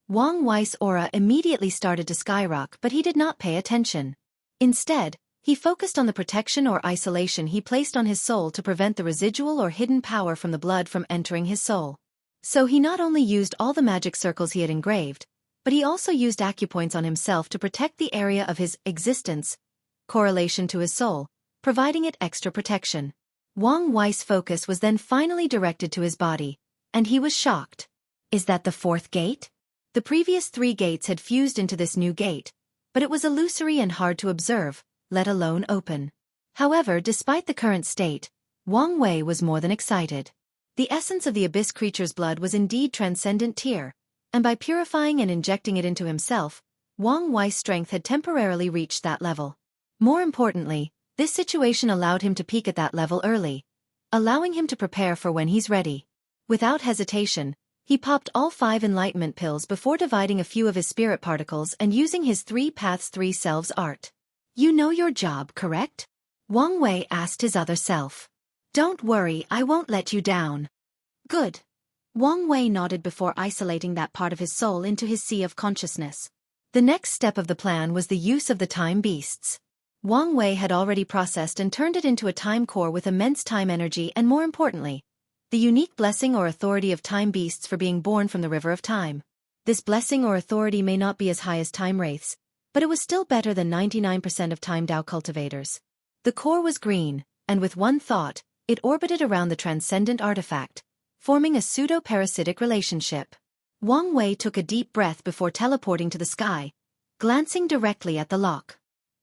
Wang Wei's aura immediately started to skyrocket, but he did not pay attention. Instead, he focused on the protection or isolation he placed on his soul to prevent the residual or hidden power from the blood from entering his soul. So he not only used all the magic circles he had engraved, but he also used acupoints on himself to protect the area of his existence, correlation to his soul, providing it extra protection. Wang Wei's focus was then finally directed to his body, and he was shocked. Is that the fourth gate? The previous 3 gates had fused into this new gate, but it was illusory and hard to observe, let alone open. However, despite the current state, Wang Wei was more than excited. The essence of the abyss creature's blood was indeed transcendent tier, and by purifying and injecting it into himself, Wang Wei's strength had temporarily reached that level. More importantly, this situation allowed him to peak at that level early, allowing him to prepare for when he's ready. Without hesitation, he popped all 5 enlightenment pills before dividing a few of his spirit particles and using his 3 paths 3 selves art. You know your job, correct? Wang Wei asked his other self. Don't worry, I won't let you down. Good. Wang Wei nodded before isolating that part of his soul into his sea of consciousness. The next step of the plan was the use of the time beasts. Wang Wei had already processed and turned it into a time core with immense time energy and, more importantly, the unique blessing or authority of time beasts for being born from the river of time. This blessing or authority may not be as high as time wraiths, but it was still better than 99% of time Dao cultivators. The core was green, and with one thought, it orbited around the transcendent artifact, forming a pseudo-parasitic relationship. Wang Wei took a deep breath before teleporting to the sky, glancing directly at the lock.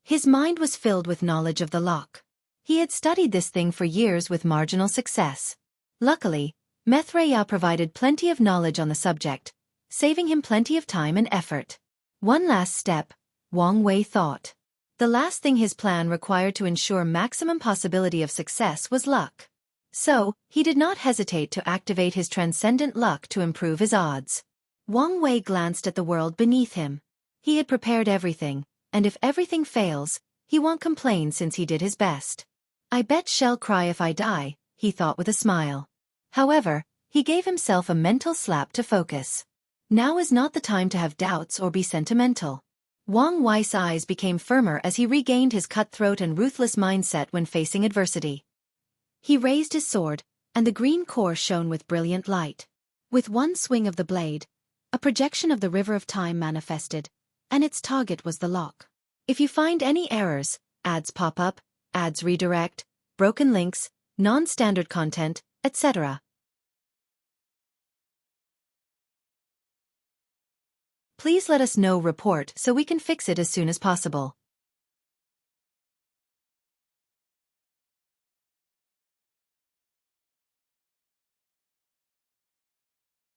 His mind was filled with knowledge of the lock. He had studied this thing for years with marginal success. Luckily, Methreya provided plenty of knowledge on the subject, saving him plenty of time and effort. One last step, Wang Wei thought. The last thing his plan required to ensure maximum possibility of success was luck. So, he did not hesitate to activate his transcendent luck to improve his odds. Wang Wei glanced at the world beneath him. He had prepared everything, and if everything fails, he won't complain since he did his best. I bet she'll cry if I die, he thought with a smile. However, he gave himself a mental slap to focus. Now is not the time to have doubts or be sentimental. Wang Wei's eyes became firmer as he regained his cutthroat and ruthless mindset when facing adversity. He raised his sword, and the green core shone with brilliant light. With one swing of the blade, a projection of the river of time manifested, and its target was the lock. If you find any errors, ads pop up, ads redirect, broken links, non-standard content, etc. Please let us know report so we can fix it as soon as possible.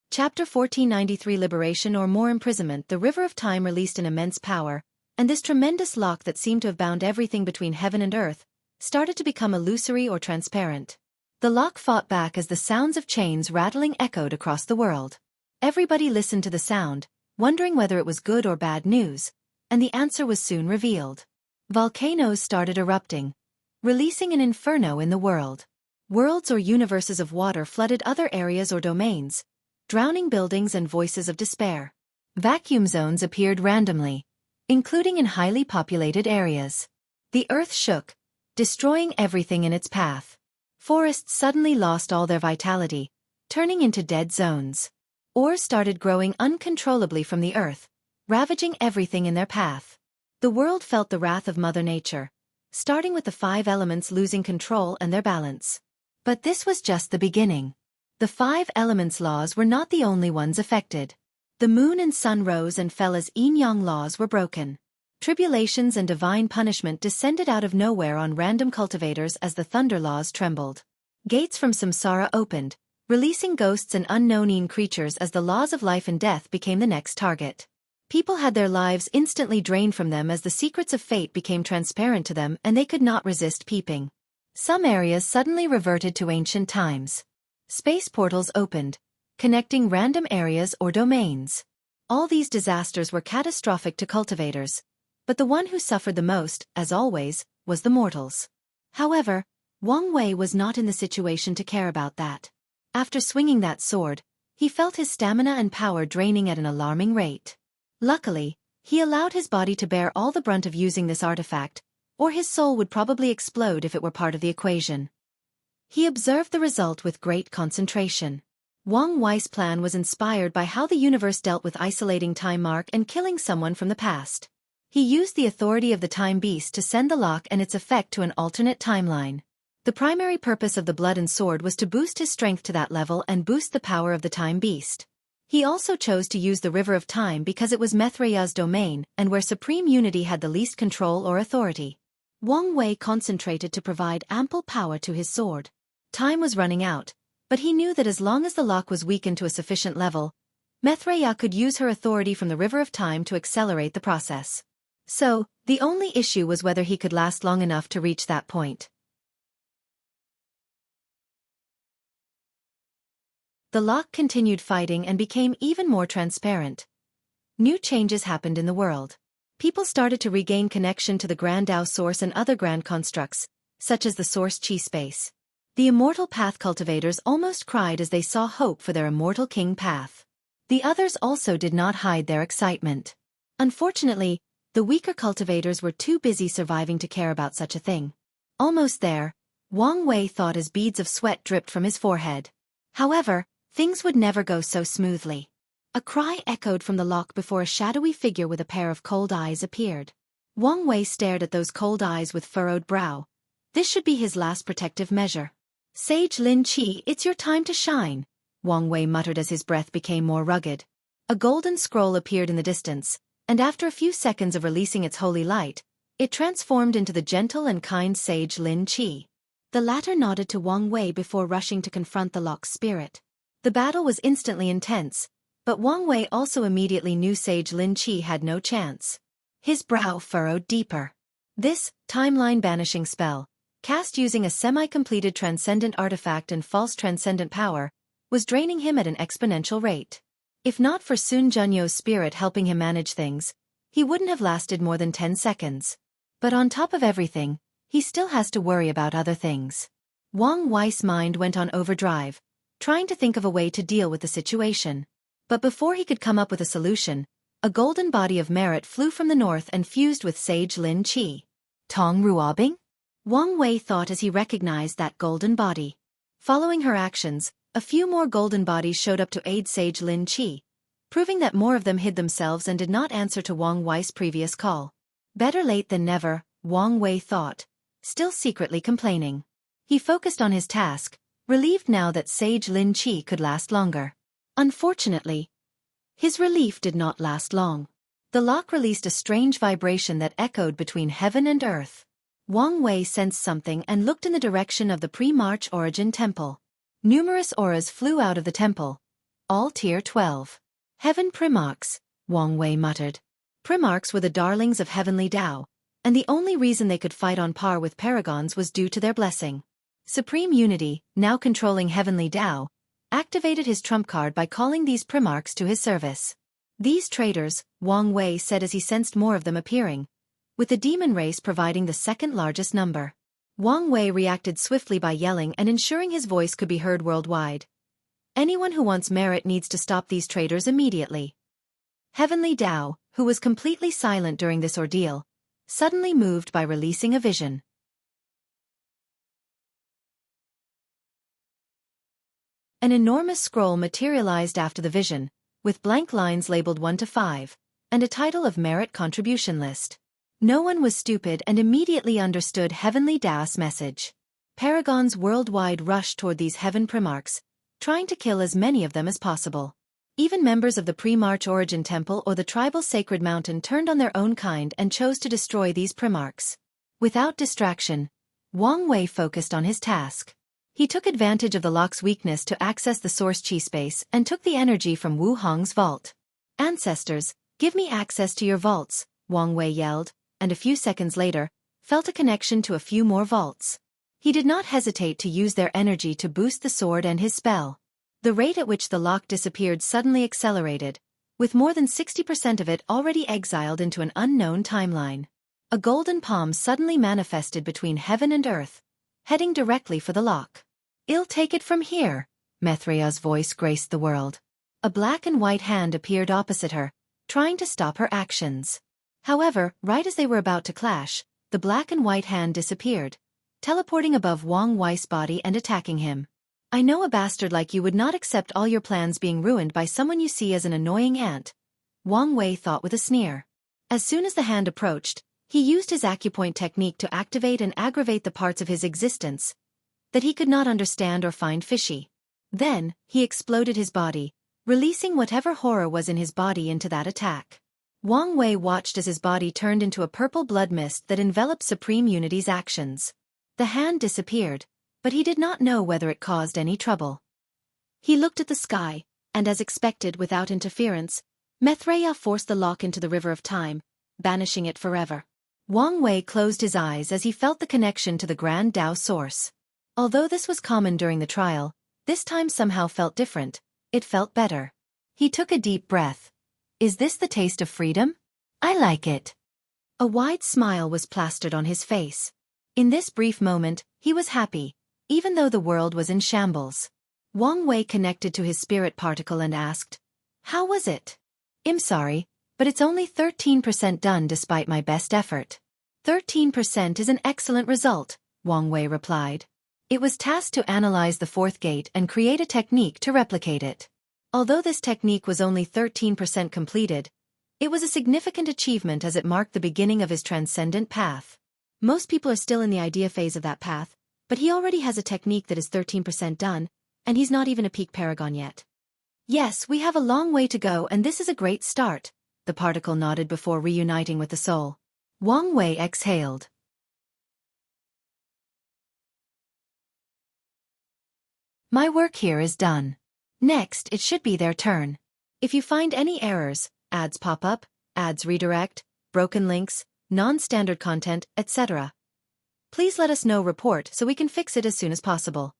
Chapter 1493 Liberation or More Imprisonment. The River of Time released an immense power, and this tremendous lock that seemed to have bound everything between heaven and earth started to become illusory or transparent. The lock fought back as the sounds of chains rattling echoed across the world. Everybody listened to the sound, wondering whether it was good or bad news, and the answer was soon revealed. Volcanoes started erupting, releasing an inferno in the world. Worlds or universes of water flooded other areas or domains, drowning buildings and voices of despair. Vacuum zones appeared randomly, including in highly populated areas. The earth shook, destroying everything in its path. Forests suddenly lost all their vitality, turning into dead zones. Ores started growing uncontrollably from the earth, ravaging everything in their path. The world felt the wrath of Mother Nature, starting with the 5 elements losing control and their balance. But this was just the beginning. The 5 elements laws were not the only ones affected. The moon and sun rose and fell as yin-yang laws were broken. Tribulations and divine punishment descended out of nowhere on random cultivators as the thunder laws trembled. Gates from samsara opened, releasing ghosts and unknown creatures as the laws of life and death became the next target. People had their lives instantly drained from them as the secrets of fate became transparent to them and they could not resist peeping. Some areas suddenly reverted to ancient times. Space portals opened, connecting random areas or domains. All these disasters were catastrophic to cultivators, but the one who suffered the most, as always, was the mortals. However, Wang Wei was not in the situation to care about that. After swinging that sword, he felt his stamina and power draining at an alarming rate. Luckily, he allowed his body to bear all the brunt of using this artifact, or his soul would probably explode if it were part of the equation. He observed the result with great concentration. Wang Wei's plan was inspired by how the universe dealt with isolating time mark and killing someone from the past. He used the authority of the time beast to send the lock and its effect to an alternate timeline. The primary purpose of the blood and sword was to boost his strength to that level and boost the power of the time beast. He also chose to use the River of Time because it was Maitreya's domain and where supreme unity had the least control or authority. Wang Wei concentrated to provide ample power to his sword. Time was running out, but he knew that as long as the lock was weakened to a sufficient level, Maitreya could use her authority from the River of Time to accelerate the process. So, the only issue was whether he could last long enough to reach that point. The lock continued fighting and became even more transparent. New changes happened in the world. People started to regain connection to the Grand Tao Source and other grand constructs, such as the Source Chi space. The Immortal Path cultivators almost cried as they saw hope for their Immortal King path. The others also did not hide their excitement. Unfortunately, the weaker cultivators were too busy surviving to care about such a thing. Almost there, Wang Wei thought as beads of sweat dripped from his forehead. However, things would never go so smoothly. A cry echoed from the lock before a shadowy figure with a pair of cold eyes appeared. Wang Wei stared at those cold eyes with furrowed brow. This should be his last protective measure. Sage Lin Qi, it's your time to shine, Wang Wei muttered as his breath became more rugged. A golden scroll appeared in the distance, and after a few seconds of releasing its holy light, it transformed into the gentle and kind Sage Lin Qi. The latter nodded to Wang Wei before rushing to confront the lock's spirit. The battle was instantly intense, but Wang Wei also immediately knew Sage Lin Qi had no chance. His brow furrowed deeper. This, timeline banishing spell, cast using a semi-completed transcendent artifact and false transcendent power, was draining him at an exponential rate. If not for Sun Junyo's spirit helping him manage things, he wouldn't have lasted more than 10 seconds. But on top of everything, he still has to worry about other things. Wang Wei's mind went on overdrive, trying to think of a way to deal with the situation. But before he could come up with a solution, a golden body of merit flew from the north and fused with Sage Lin Qi. Tong Ruobing? Wang Wei thought as he recognized that golden body. Following her actions, a few more golden bodies showed up to aid Sage Lin Qi, proving that more of them hid themselves and did not answer to Wang Wei's previous call. Better late than never, Wang Wei thought, still secretly complaining. He focused on his task, relieved now that Sage Lin Qi could last longer. Unfortunately, his relief did not last long. The lock released a strange vibration that echoed between heaven and earth. Wang Wei sensed something and looked in the direction of the pre-March origin temple. Numerous auras flew out of the temple, all tier 12. Heaven Primarchs, Wang Wei muttered. Primarchs were the darlings of heavenly Tao, and the only reason they could fight on par with paragons was due to their blessing. Supreme Unity, now controlling heavenly Tao, activated his trump card by calling these Primarchs to his service. These traitors, Wang Wei said as he sensed more of them appearing, with the demon race providing the second largest number. Wang Wei reacted swiftly by yelling and ensuring his voice could be heard worldwide. Anyone who wants merit needs to stop these traitors immediately. Heavenly Tao, who was completely silent during this ordeal, suddenly moved by releasing a vision. An enormous scroll materialized after the vision, with blank lines labeled 1 to 5, and a title of Merit Contribution List. No one was stupid and immediately understood Heavenly Tao's message. Paragons worldwide rushed toward these heaven primarchs, trying to kill as many of them as possible. Even members of the pre-March Origin Temple or the tribal Sacred Mountain turned on their own kind and chose to destroy these primarchs. Without distraction, Wang Wei focused on his task. He took advantage of the lock's weakness to access the source chi space and took the energy from Wu Hong's vault. "Ancestors, give me access to your vaults," Wang Wei yelled, and a few seconds later, felt a connection to a few more vaults. He did not hesitate to use their energy to boost the sword and his spell. The rate at which the lock disappeared suddenly accelerated, with more than 60% of it already exiled into an unknown timeline. A golden palm suddenly manifested between heaven and earth, heading directly for the lock. "I'll take it from here," Mithra's voice graced the world. A black and white hand appeared opposite her, trying to stop her actions. However, right as they were about to clash, the black and white hand disappeared, teleporting above Wang Wei's body and attacking him. "I know a bastard like you would not accept all your plans being ruined by someone you see as an annoying ant," Wang Wei thought with a sneer. As soon as the hand approached, he used his acupoint technique to activate and aggravate the parts of his existence that he could not understand or find fishy. Then, he exploded his body, releasing whatever horror was in his body into that attack. Wang Wei watched as his body turned into a purple blood mist that enveloped Supreme Unity's actions. The hand disappeared, but he did not know whether it caused any trouble. He looked at the sky, and as expected without interference, Mithra forced the lock into the river of time, banishing it forever. Wang Wei closed his eyes as he felt the connection to the Grand Tao source. Although this was common during the trial, this time somehow felt different. It felt better. He took a deep breath. "Is this the taste of freedom? I like it." A wide smile was plastered on his face. In this brief moment, he was happy, even though the world was in shambles. Wang Wei connected to his spirit particle and asked, "How was it?" "I'm sorry, but it's only 13% done despite my best effort." 13% is an excellent result, Wang Wei replied. It was tasked to analyze the fourth gate and create a technique to replicate it. Although this technique was only 13% completed, it was a significant achievement as it marked the beginning of his transcendent path. Most people are still in the idea phase of that path, but he already has a technique that is 13% done, and he's not even a peak paragon yet. "Yes, we have a long way to go and this is a great start," the particle nodded before reuniting with the soul. Wang Wei exhaled. "My work here is done. Next, it should be their turn. If you find any errors, ads pop up, ads redirect, broken links, non-standard content, etc., please let us know report so we can fix it as soon as possible."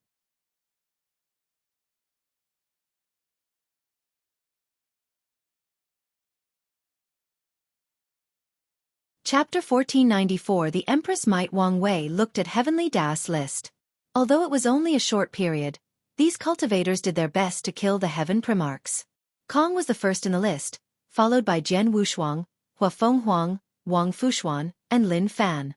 Chapter 1494 The Empress Might. Wang Wei looked at Heavenly Tao's list. Although it was only a short period, these cultivators did their best to kill the heaven primarchs. Cong was the first in the list, followed by Jian Wushuang, Hua Feng Huang, Wang Fushuan, and Lin Fan.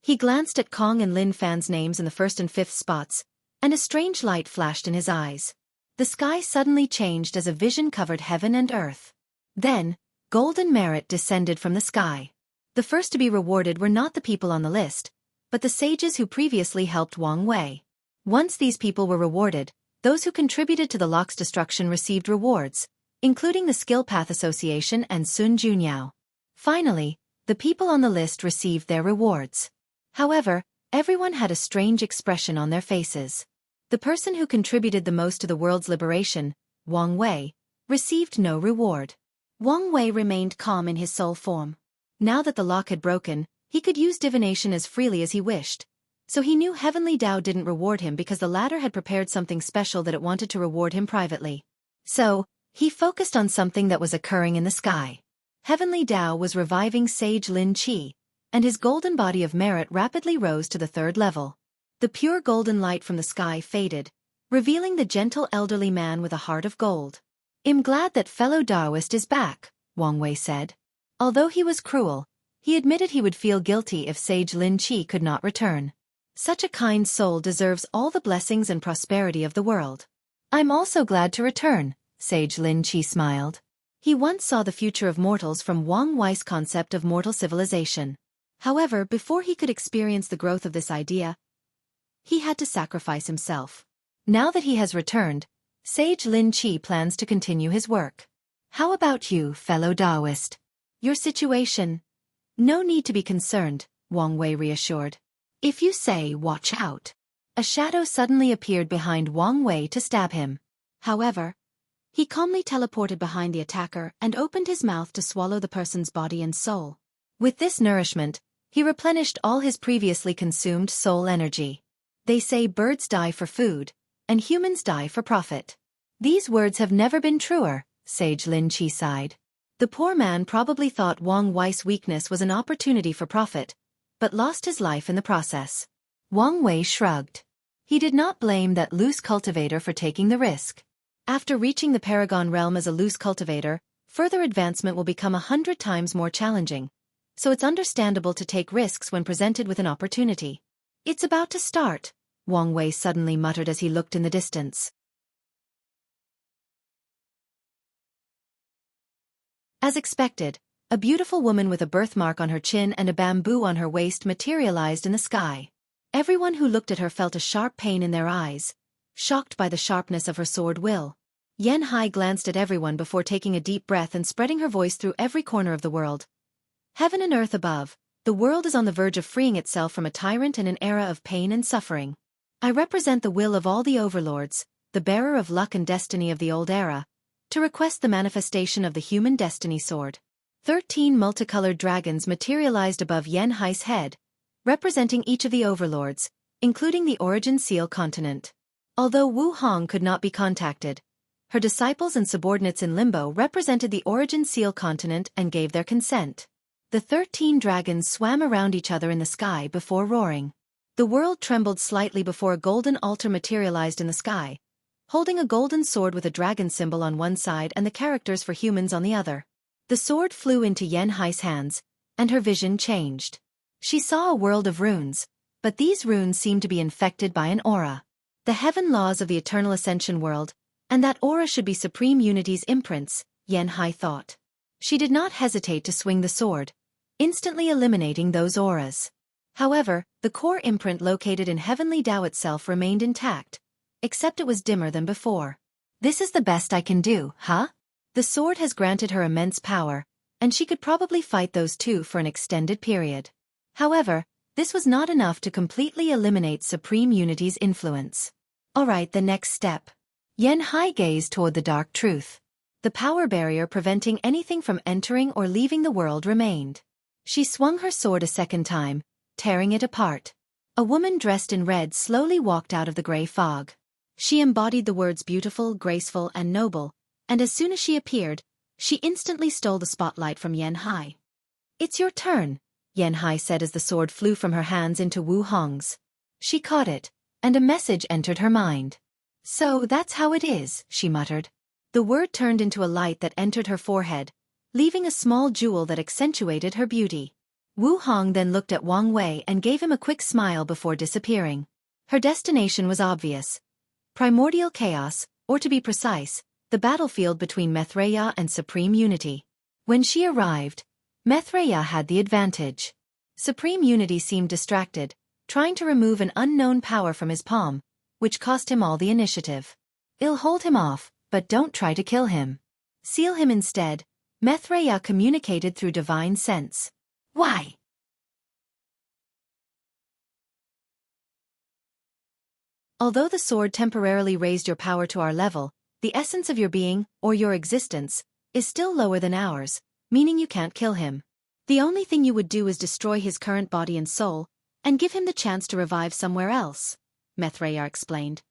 He glanced at Cong and Lin Fan's names in the first and fifth spots, and a strange light flashed in his eyes. The sky suddenly changed as a vision covered heaven and earth. Then, golden merit descended from the sky. The first to be rewarded were not the people on the list, but the sages who previously helped Wang Wei. Once these people were rewarded, those who contributed to the lock's destruction received rewards, including the Skill Path Association and Sun Junyao. Finally, the people on the list received their rewards. However, everyone had a strange expression on their faces. The person who contributed the most to the world's liberation, Wang Wei, received no reward. Wang Wei remained calm in his soul form. Now that the lock had broken, he could use divination as freely as he wished. So he knew Heavenly Tao didn't reward him because the latter had prepared something special that it wanted to reward him privately. So, he focused on something that was occurring in the sky. Heavenly Tao was reviving Sage Lin Qi, and his golden body of merit rapidly rose to the 3rd level. The pure golden light from the sky faded, revealing the gentle elderly man with a heart of gold. "I'm glad that fellow Taoist is back," Wang Wei said. Although he was cruel, he admitted he would feel guilty if Sage Lin Qi could not return. Such a kind soul deserves all the blessings and prosperity of the world. "I'm also glad to return," Sage Lin Qi smiled. He once saw the future of mortals from Wang Wei's concept of mortal civilization. However, before he could experience the growth of this idea, he had to sacrifice himself. Now that he has returned, Sage Lin Qi plans to continue his work. "How about you, fellow Taoist? Your situation?" "No need to be concerned," Wang Wei reassured. "If you say watch out." A shadow suddenly appeared behind Wang Wei to stab him. However, he calmly teleported behind the attacker and opened his mouth to swallow the person's body and soul. With this nourishment, he replenished all his previously consumed soul energy. They say birds die for food, and humans die for profit. These words have never been truer, Sage Lin Qi sighed. The poor man probably thought Wang Wei's weakness was an opportunity for profit, but lost his life in the process. Wang Wei shrugged. He did not blame that loose cultivator for taking the risk. After reaching the Paragon realm as a loose cultivator, further advancement will become 100 times more challenging, so it's understandable to take risks when presented with an opportunity. "It's about to start," Wang Wei suddenly muttered as he looked in the distance. As expected, a beautiful woman with a birthmark on her chin and a bamboo on her waist materialized in the sky. Everyone who looked at her felt a sharp pain in their eyes, shocked by the sharpness of her sword will. Xianxia glanced at everyone before taking a deep breath and spreading her voice through every corner of the world. "Heaven and earth above, the world is on the verge of freeing itself from a tyrant and an era of pain and suffering. I represent the will of all the overlords, the bearer of luck and destiny of the old era, to request the manifestation of the human destiny sword." 13 multicolored dragons materialized above Xianxia's head, representing each of the overlords, including the Origin Seal continent. Although Wu Hong could not be contacted, her disciples and subordinates in Limbo represented the Origin Seal continent and gave their consent. The 13 dragons swam around each other in the sky before roaring. The world trembled slightly before a golden altar materialized in the sky, holding a golden sword with a dragon symbol on one side and the characters for humans on the other. The sword flew into Xianxia's hands, and her vision changed. She saw a world of runes, but these runes seemed to be infected by an aura. The heaven laws of the eternal Ascension world, and that aura should be Supreme Unity's imprints, Xianxia thought. She did not hesitate to swing the sword, instantly eliminating those auras. However, the core imprint located in Heavenly Tao itself remained intact, except it was dimmer than before. "This is the best I can do, huh?" The sword has granted her immense power, and she could probably fight those two for an extended period. However, this was not enough to completely eliminate Supreme Unity's influence. Alright, the next step. Xianxia gazed toward the dark truth. The power barrier preventing anything from entering or leaving the world remained. She swung her sword a second time, tearing it apart. A woman dressed in red slowly walked out of the gray fog. She embodied the words beautiful, graceful, and noble, and as soon as she appeared, she instantly stole the spotlight from Xianxia. "It's your turn," Xianxia said as the sword flew from her hands into Wu Hong's. She caught it, and a message entered her mind. "So that's how it is," she muttered. The word turned into a light that entered her forehead, leaving a small jewel that accentuated her beauty. Wu Hong then looked at Wang Wei and gave him a quick smile before disappearing. Her destination was obvious. Primordial chaos, or to be precise, the battlefield between Mithraea and Supreme Unity. When she arrived, Mithraea had the advantage. Supreme Unity seemed distracted, trying to remove an unknown power from his palm, which cost him all the initiative. "I'll hold him off, but don't try to kill him. Seal him instead," Mithreya communicated through divine sense. "Why?" "Although the sword temporarily raised your power to our level, the essence of your being, or your existence, is still lower than ours, meaning you can't kill him. The only thing you would do is destroy his current body and soul, and give him the chance to revive somewhere else," Mithreya explained.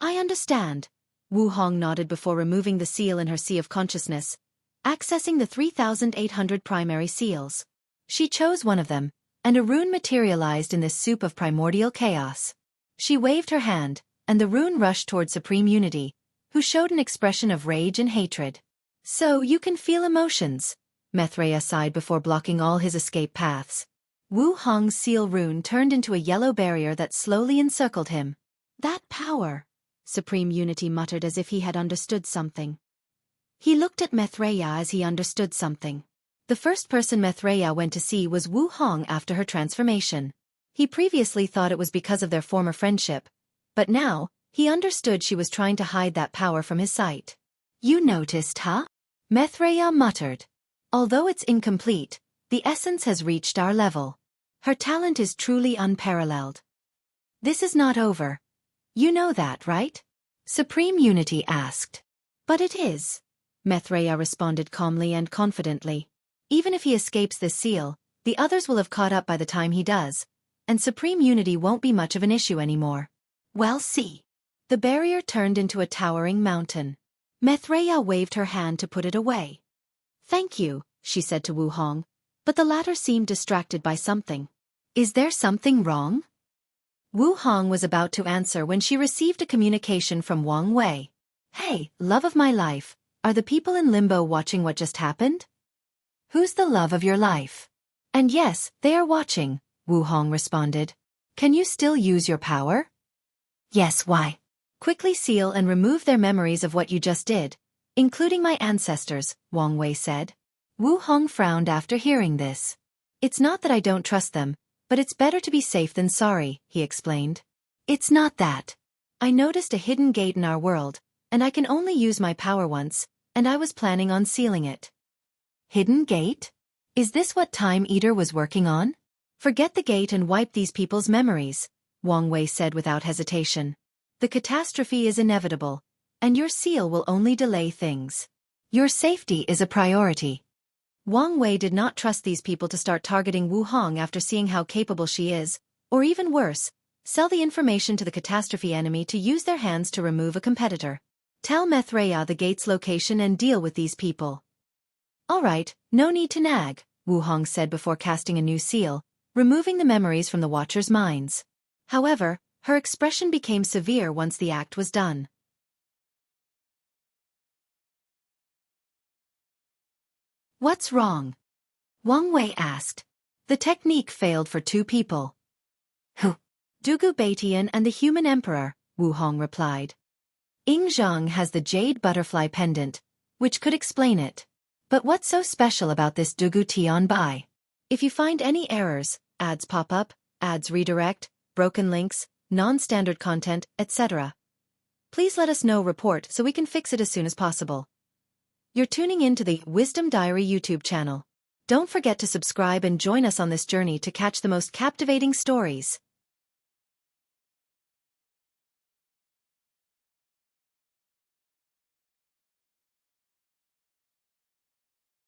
"I understand." Wu Hong nodded before removing the seal in her sea of consciousness, accessing the 3,800 primary seals. She chose one of them, and a rune materialized in this soup of primordial chaos. She waved her hand, and the rune rushed toward Supreme Unity, who showed an expression of rage and hatred. "So you can feel emotions," Mithreya sighed before blocking all his escape paths. Wu Hong's seal rune turned into a yellow barrier that slowly encircled him. "That power," Supreme Unity muttered as if he had understood something. He looked at Mithreya as he understood something. The first person Mithreya went to see was Wu Hong after her transformation. He previously thought it was because of their former friendship, but now, he understood she was trying to hide that power from his sight. "You noticed, huh?" Mithreya muttered. "Although it's incomplete, the essence has reached our level. Her talent is truly unparalleled. This is not over. You know that, right?" Supreme Unity asked. "But it is," Mithreya responded calmly and confidently. "Even if he escapes this seal, the others will have caught up by the time he does, and Supreme Unity won't be much of an issue anymore." "Well, see." The barrier turned into a towering mountain. Mithreya waved her hand to put it away. "Thank you," she said to Wu Hong, but the latter seemed distracted by something. "Is there something wrong?" Wu Hong was about to answer when she received a communication from Wang Wei. "Hey, love of my life, are the people in Limbo watching what just happened?" "Who's the love of your life?" "And yes, they are watching," Wu Hong responded. "Can you still use your power?" "Yes, why?" "Quickly seal and remove their memories of what you just did, including my ancestors," Wang Wei said. Wu Hong frowned after hearing this. "It's not that I don't trust them, but it's better to be safe than sorry," he explained. "It's not that. I noticed a hidden gate in our world, and I can only use my power once, and I was planning on sealing it." "Hidden gate? Is this what Time Eater was working on?" "Forget the gate and wipe these people's memories," Wang Wei said without hesitation. "The catastrophe is inevitable, and your seal will only delay things. Your safety is a priority." Wang Wei did not trust these people to start targeting Wu Hong after seeing how capable she is, or even worse, sell the information to the catastrophe enemy to use their hands to remove a competitor. "Tell Mithreya the gate's location and deal with these people." "All right, no need to nag," Wu Hong said before casting a new seal, removing the memories from the watchers' minds. However, her expression became severe once the act was done. "What's wrong?" Wang Wei asked. "The technique failed for two people." "Who?" "Dugu Batian and the human emperor," Wu Hong replied. "Ying Zhang has the jade butterfly pendant, which could explain it. But what's so special about this Dugu Tian Bai? If you find any errors, ads pop up, ads redirect, broken links, non-standard content, etc. Please let us know report so we can fix it as soon as possible. You're tuning in to the Wisdom Diary YouTube channel. Don't forget to subscribe and join us on this journey to catch the most captivating stories.